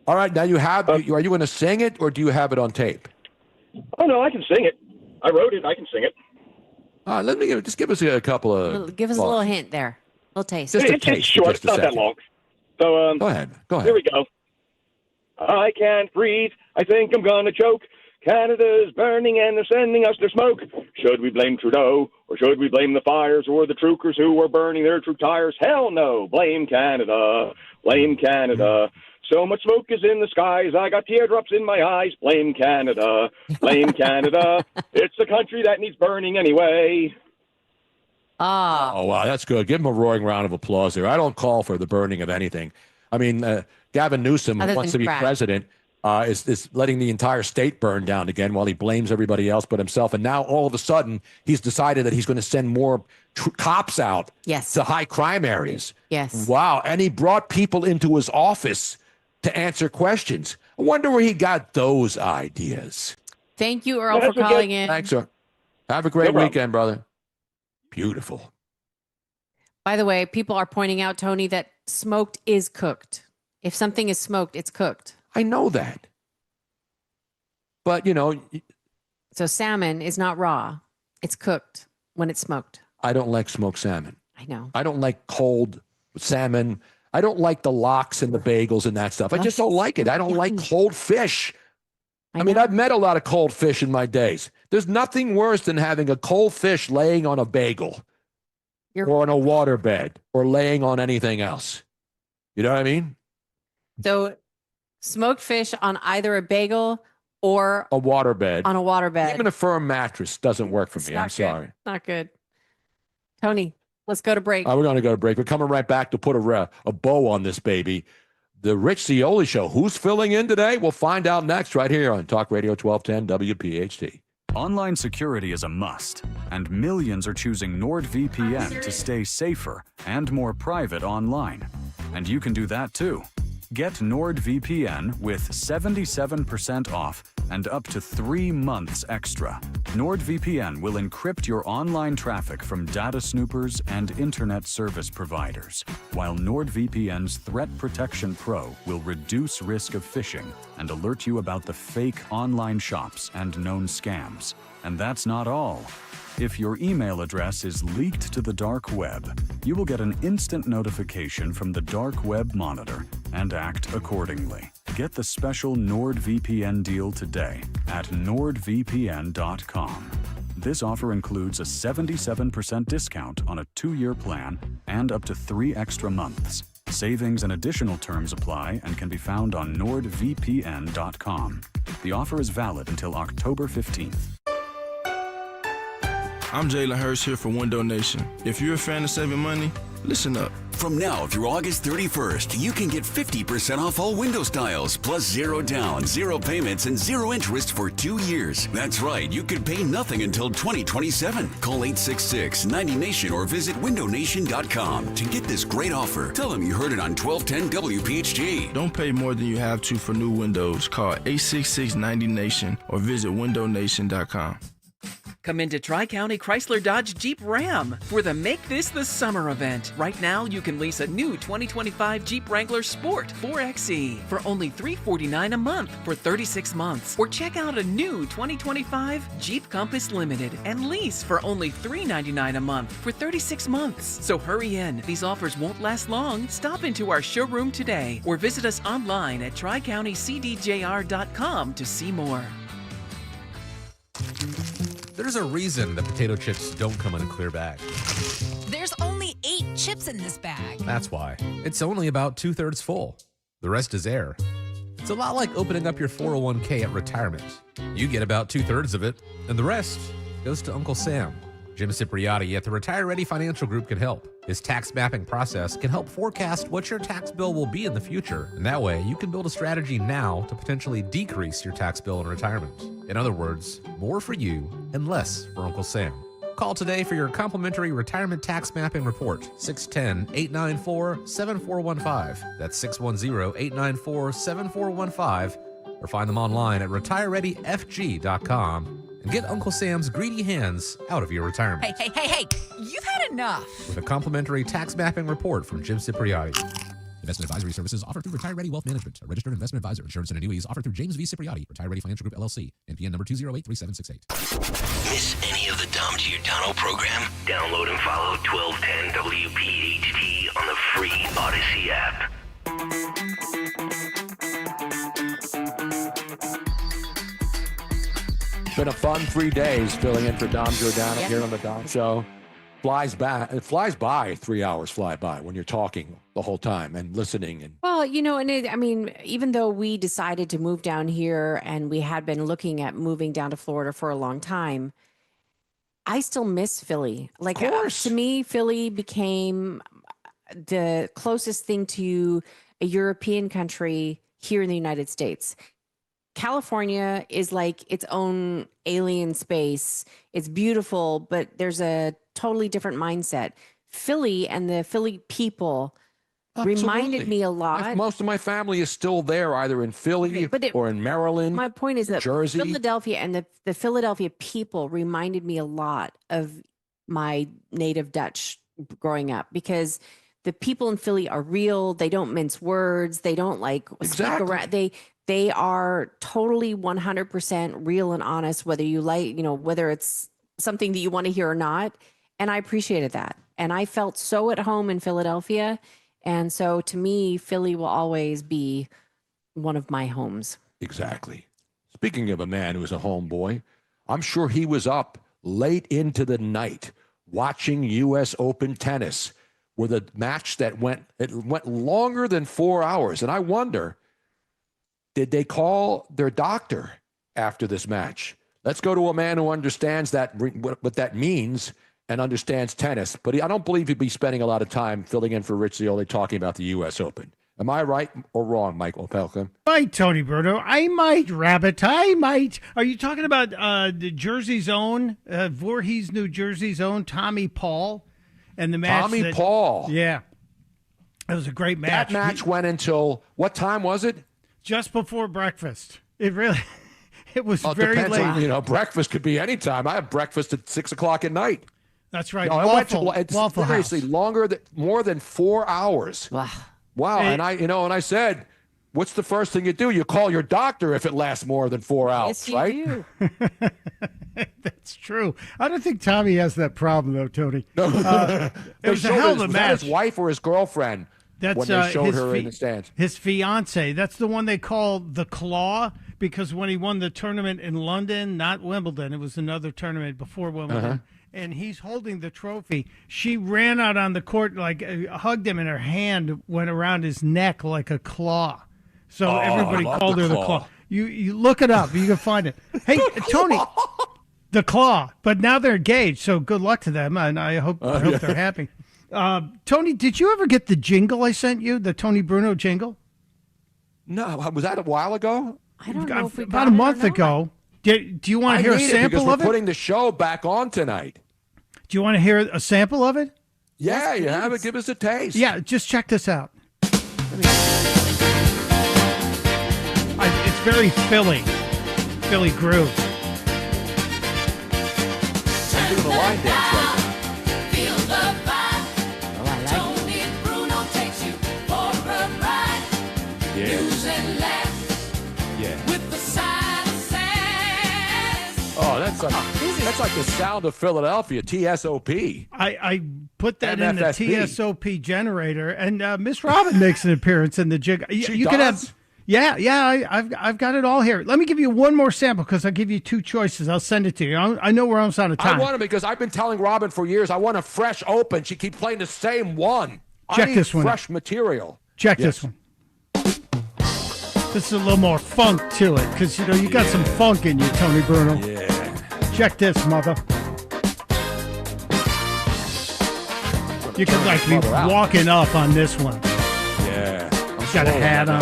All right, now are you going to sing it, or do you have it on tape? Oh, no, I can sing it. I wrote it. I can sing it. Just give us a couple of. Give us a little hint there. A little taste. It's short. It's not that long. So go ahead. Here we go. I can't breathe. I think I'm gonna choke. Canada's burning and they're sending us their smoke. Should we blame Trudeau, or should we blame the fires, or the truckers who are burning their truck tires? Hell no. Blame Canada. Blame Canada. So much smoke is in the skies, I got teardrops in my eyes. Blame Canada. Blame Canada. It's a country that needs burning anyway. Oh, wow, that's good. Give him a roaring round of applause there. I don't call for the burning of anything. I mean, Gavin Newsom, who wants to be president, is letting the entire state burn down again while he blames everybody else but himself. And now all of a sudden, he's decided that he's going to send more cops out to high crime areas. Yes. Wow. And he brought people into his office to answer questions. I wonder where he got those ideas. Thank you, Earl, for calling in. Thanks, sir. Have a great weekend, brother. Beautiful. By the way, people are pointing out, Tony, that smoked is cooked. If something is smoked, it's cooked. I know that. But, So salmon is not raw. It's cooked when it's smoked. I don't like smoked salmon. I know. I don't like cold salmon. I don't like the lox and the bagels and that stuff. I just don't like it. I don't like cold fish. I mean, I've met a lot of cold fish in my days. There's nothing worse than having a cold fish laying on a bagel or on a waterbed or laying on anything else. You know what I mean? So smoked fish on either a bagel or a waterbed. On a waterbed. Even a firm mattress doesn't work for me. I'm sorry. Not good. Tony, let's go to break. We're going to go to break. We're coming right back to put a bow on this baby. The Rich Cioli Show. Who's filling in today? We'll find out next right here on Talk Radio 1210 WPHT. Online security is a must, and millions are choosing NordVPN to stay safer and more private online. And you can do that too. Get NordVPN with 77% off and up to 3 months extra. NordVPN will encrypt your online traffic from data snoopers and internet service providers, while NordVPN's Threat Protection Pro will reduce risk of phishing and alert you about the fake online shops and known scams. And that's not all. If your email address is leaked to the dark web, you will get an instant notification from the Dark Web Monitor and act accordingly. Get the special NordVPN deal today at nordvpn.com. This offer includes a 77% discount on a 2-year plan and up to 3 extra months. Savings and additional terms apply and can be found on nordvpn.com. The offer is valid until October 15th. I'm Jalen Hurst here for Window Nation. If you're a fan of saving money, listen up. From now through August 31st, you can get 50% off all window styles, plus 0 down, 0 payments, and 0 interest for 2 years. That's right, you could pay nothing until 2027. Call 866-90NATION or visit windownation.com to get this great offer. Tell them you heard it on 1210 WPHT. Don't pay more than you have to for new windows. Call 866-90NATION or visit windownation.com. Come into Tri-County Chrysler Dodge Jeep Ram for the Make This the Summer event. Right now, you can lease a new 2025 Jeep Wrangler Sport 4xe for only $349 a month for 36 months. Or check out a new 2025 Jeep Compass Limited and lease for only $399 a month for 36 months. So hurry in. These offers won't last long. Stop into our showroom today or visit us online at tricountycdjr.com to see more. There's a reason that potato chips don't come in a clear bag. There's only 8 chips in this bag. That's why. It's only about 2/3 full. The rest is air. It's a lot like opening up your 401k at retirement. You get about 2/3 of it, and the rest goes to Uncle Sam. Jim Cipriotti at the Retire Ready Financial Group can help. His tax mapping process can help forecast what your tax bill will be in the future. And that way, you can build a strategy now to potentially decrease your tax bill in retirement. In other words, more for you and less for Uncle Sam. Call today for your complimentary retirement tax mapping report, 610-894-7415. That's 610-894-7415. Or find them online at retirereadyfg.com. And get Uncle Sam's greedy hands out of your retirement. Hey, you've had enough. With a complimentary tax mapping report from Jim Cipriotti. Investment advisory services offered through Retire Ready Wealth Management, a registered investment advisor. Insurance and annuities offered through James V. Cipriotti, Retire Ready Financial Group, LLC, NPN number 2083768. Miss any of the Dom Giordano program? Download and follow 1210 WPHT on the free Odyssey app. It's been a fun 3 days filling in for Dom Giordano here on the Dom Show. It flies by. 3 hours fly by when you're talking the whole time and listening. And Well, even though we decided to move down here and we had been looking at moving down to Florida for a long time, I still miss Philly. To me, Philly became the closest thing to a European country here in the United States. California is like its own alien space. It's beautiful, but there's a totally different mindset. Philly and the Philly people reminded me a lot. Most of my family is still there, either in Philly or in Maryland. My point is that Jersey. Philadelphia and the Philadelphia people reminded me a lot of my native Dutch growing up, because the people in Philly are real. They don't mince words. They don't speak around. They are totally 100% real and honest, whether whether it's something that you want to hear or not. And I appreciated that. And I felt so at home in Philadelphia. And so to me, Philly will always be one of my homes. Exactly. Speaking of a man who is a homeboy, I'm sure he was up late into the night watching U.S. Open tennis with a match that went longer than 4 hours. And I wonder, did they call their doctor after this match? Let's go to a man who understands what that means and understands tennis. But I don't believe he'd be spending a lot of time filling in for Rich Zioli talking about the U.S. Open. Am I right or wrong, Mike Opelka? Right, Tony Bruno. I might, Rabbit. I might. Are you talking about the Jersey's own, Voorhees, New Jersey's own Tommy Paul? And the match Tommy Paul. Yeah. It was a great match. That match went until, what time was it? Just before breakfast. It really, It was Well, very depends late. on, breakfast could be any time. I have breakfast at 6 o'clock at night. That's right. No, I went to it's Waffle seriously House. more than 4 hours. Wow. Hey. And I said, what's the first thing you do? You call your doctor if it lasts more than 4 hours, right? do. That's true. I don't think Tommy has that problem, though, Tony. No. It was a hell of a Was that match. his wife or his girlfriend when they showed her in the stands? His fiance. That's the one they call the Claw, because when he won the tournament in London, not Wimbledon, it was another tournament before Wimbledon, and he's holding the trophy. She ran out on the court, hugged him, and her hand went around his neck like a claw. So everybody called her the Claw. You look it up. You can find it. Hey, Tony, the Claw. But now they're engaged, so good luck to them, and I hope they're happy. Tony, did you ever get the jingle I sent you, the Tony Bruno jingle? No. Was that a while ago? I don't know if we about a month ago. Do you want to hear a sample of it? We're putting the show back on tonight. Do you want to hear a sample of it? Yeah, you have it. Give us a taste. Yeah, just check this out. It's very Philly groove. I'm doing a line dance right now. That's like the sound of Philadelphia, TSOP. I put that in the MFSB. TSOP generator, and Miss Robin makes an appearance in the jig. She could does? have, yeah. I've got it all here. Let me give you one more sample because I'll give you two choices. I'll send it to you. I know we're almost out of time. I want it because I've been telling Robin for years I want a fresh open. She keeps playing the same one. Check I need this one fresh material. Check this one. This is a little more funk to it because you got some funk in you, Tony Bruno. Yeah. Check this, mother. You could be walking up on this one. Yeah. Got a hat on,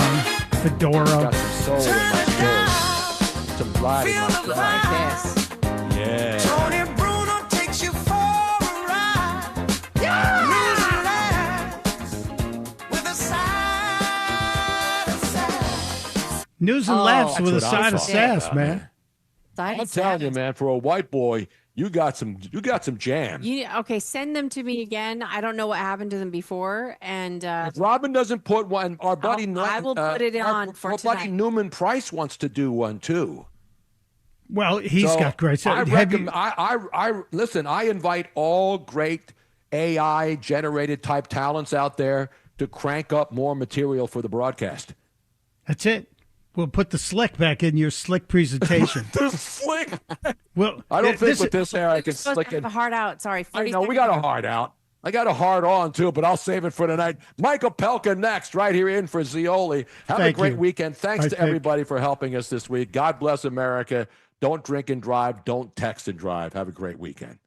fedora. Got some soul in my soul. Some pride in my stride. Yeah. Tony Bruno takes you for a ride. News and laughs with a That's what side I of thought. sass, man. I'm telling you, man, for a white boy, you got some jam. Okay, send them to me again. I don't know what happened to them before, and If Robin doesn't put one, our buddy I will put it on for our buddy tonight. Newman Price wants to do one too. Well, he's got great. I listen. I invite all great AI generated type talents out there to crank up more material for the broadcast. That's it. We'll put the slick back in your slick presentation. The slick. Well, I don't think with this hair I can Supposed slick to have it. a heart out. Sorry. I know we got a hard out. I got a hard on too, but I'll save it for tonight. Michael Pelka next, right here in for Zioli. Have Thank a great you. weekend. Thanks I to think- everybody for helping us this week. God bless America. Don't drink and drive. Don't text and drive. Have a great weekend.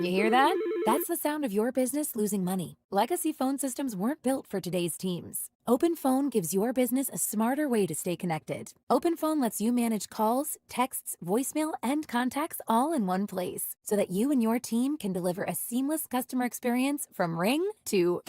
You hear that? That's the sound of your business losing money. Legacy phone systems weren't built for today's teams. OpenPhone gives your business a smarter way to stay connected. OpenPhone lets you manage calls, texts, voicemail, and contacts all in one place so that you and your team can deliver a seamless customer experience from ring to...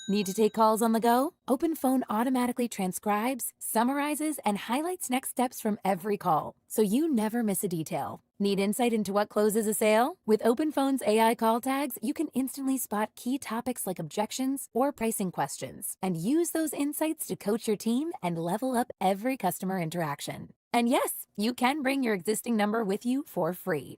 Need to take calls on the go? OpenPhone automatically transcribes, summarizes, and highlights next steps from every call, so you never miss a detail. Need insight into what closes a sale? With OpenPhone's AI call tags, you can instantly spot key topics like objections or pricing questions, and use those insights to coach your team and level up every customer interaction. And yes, you can bring your existing number with you for free.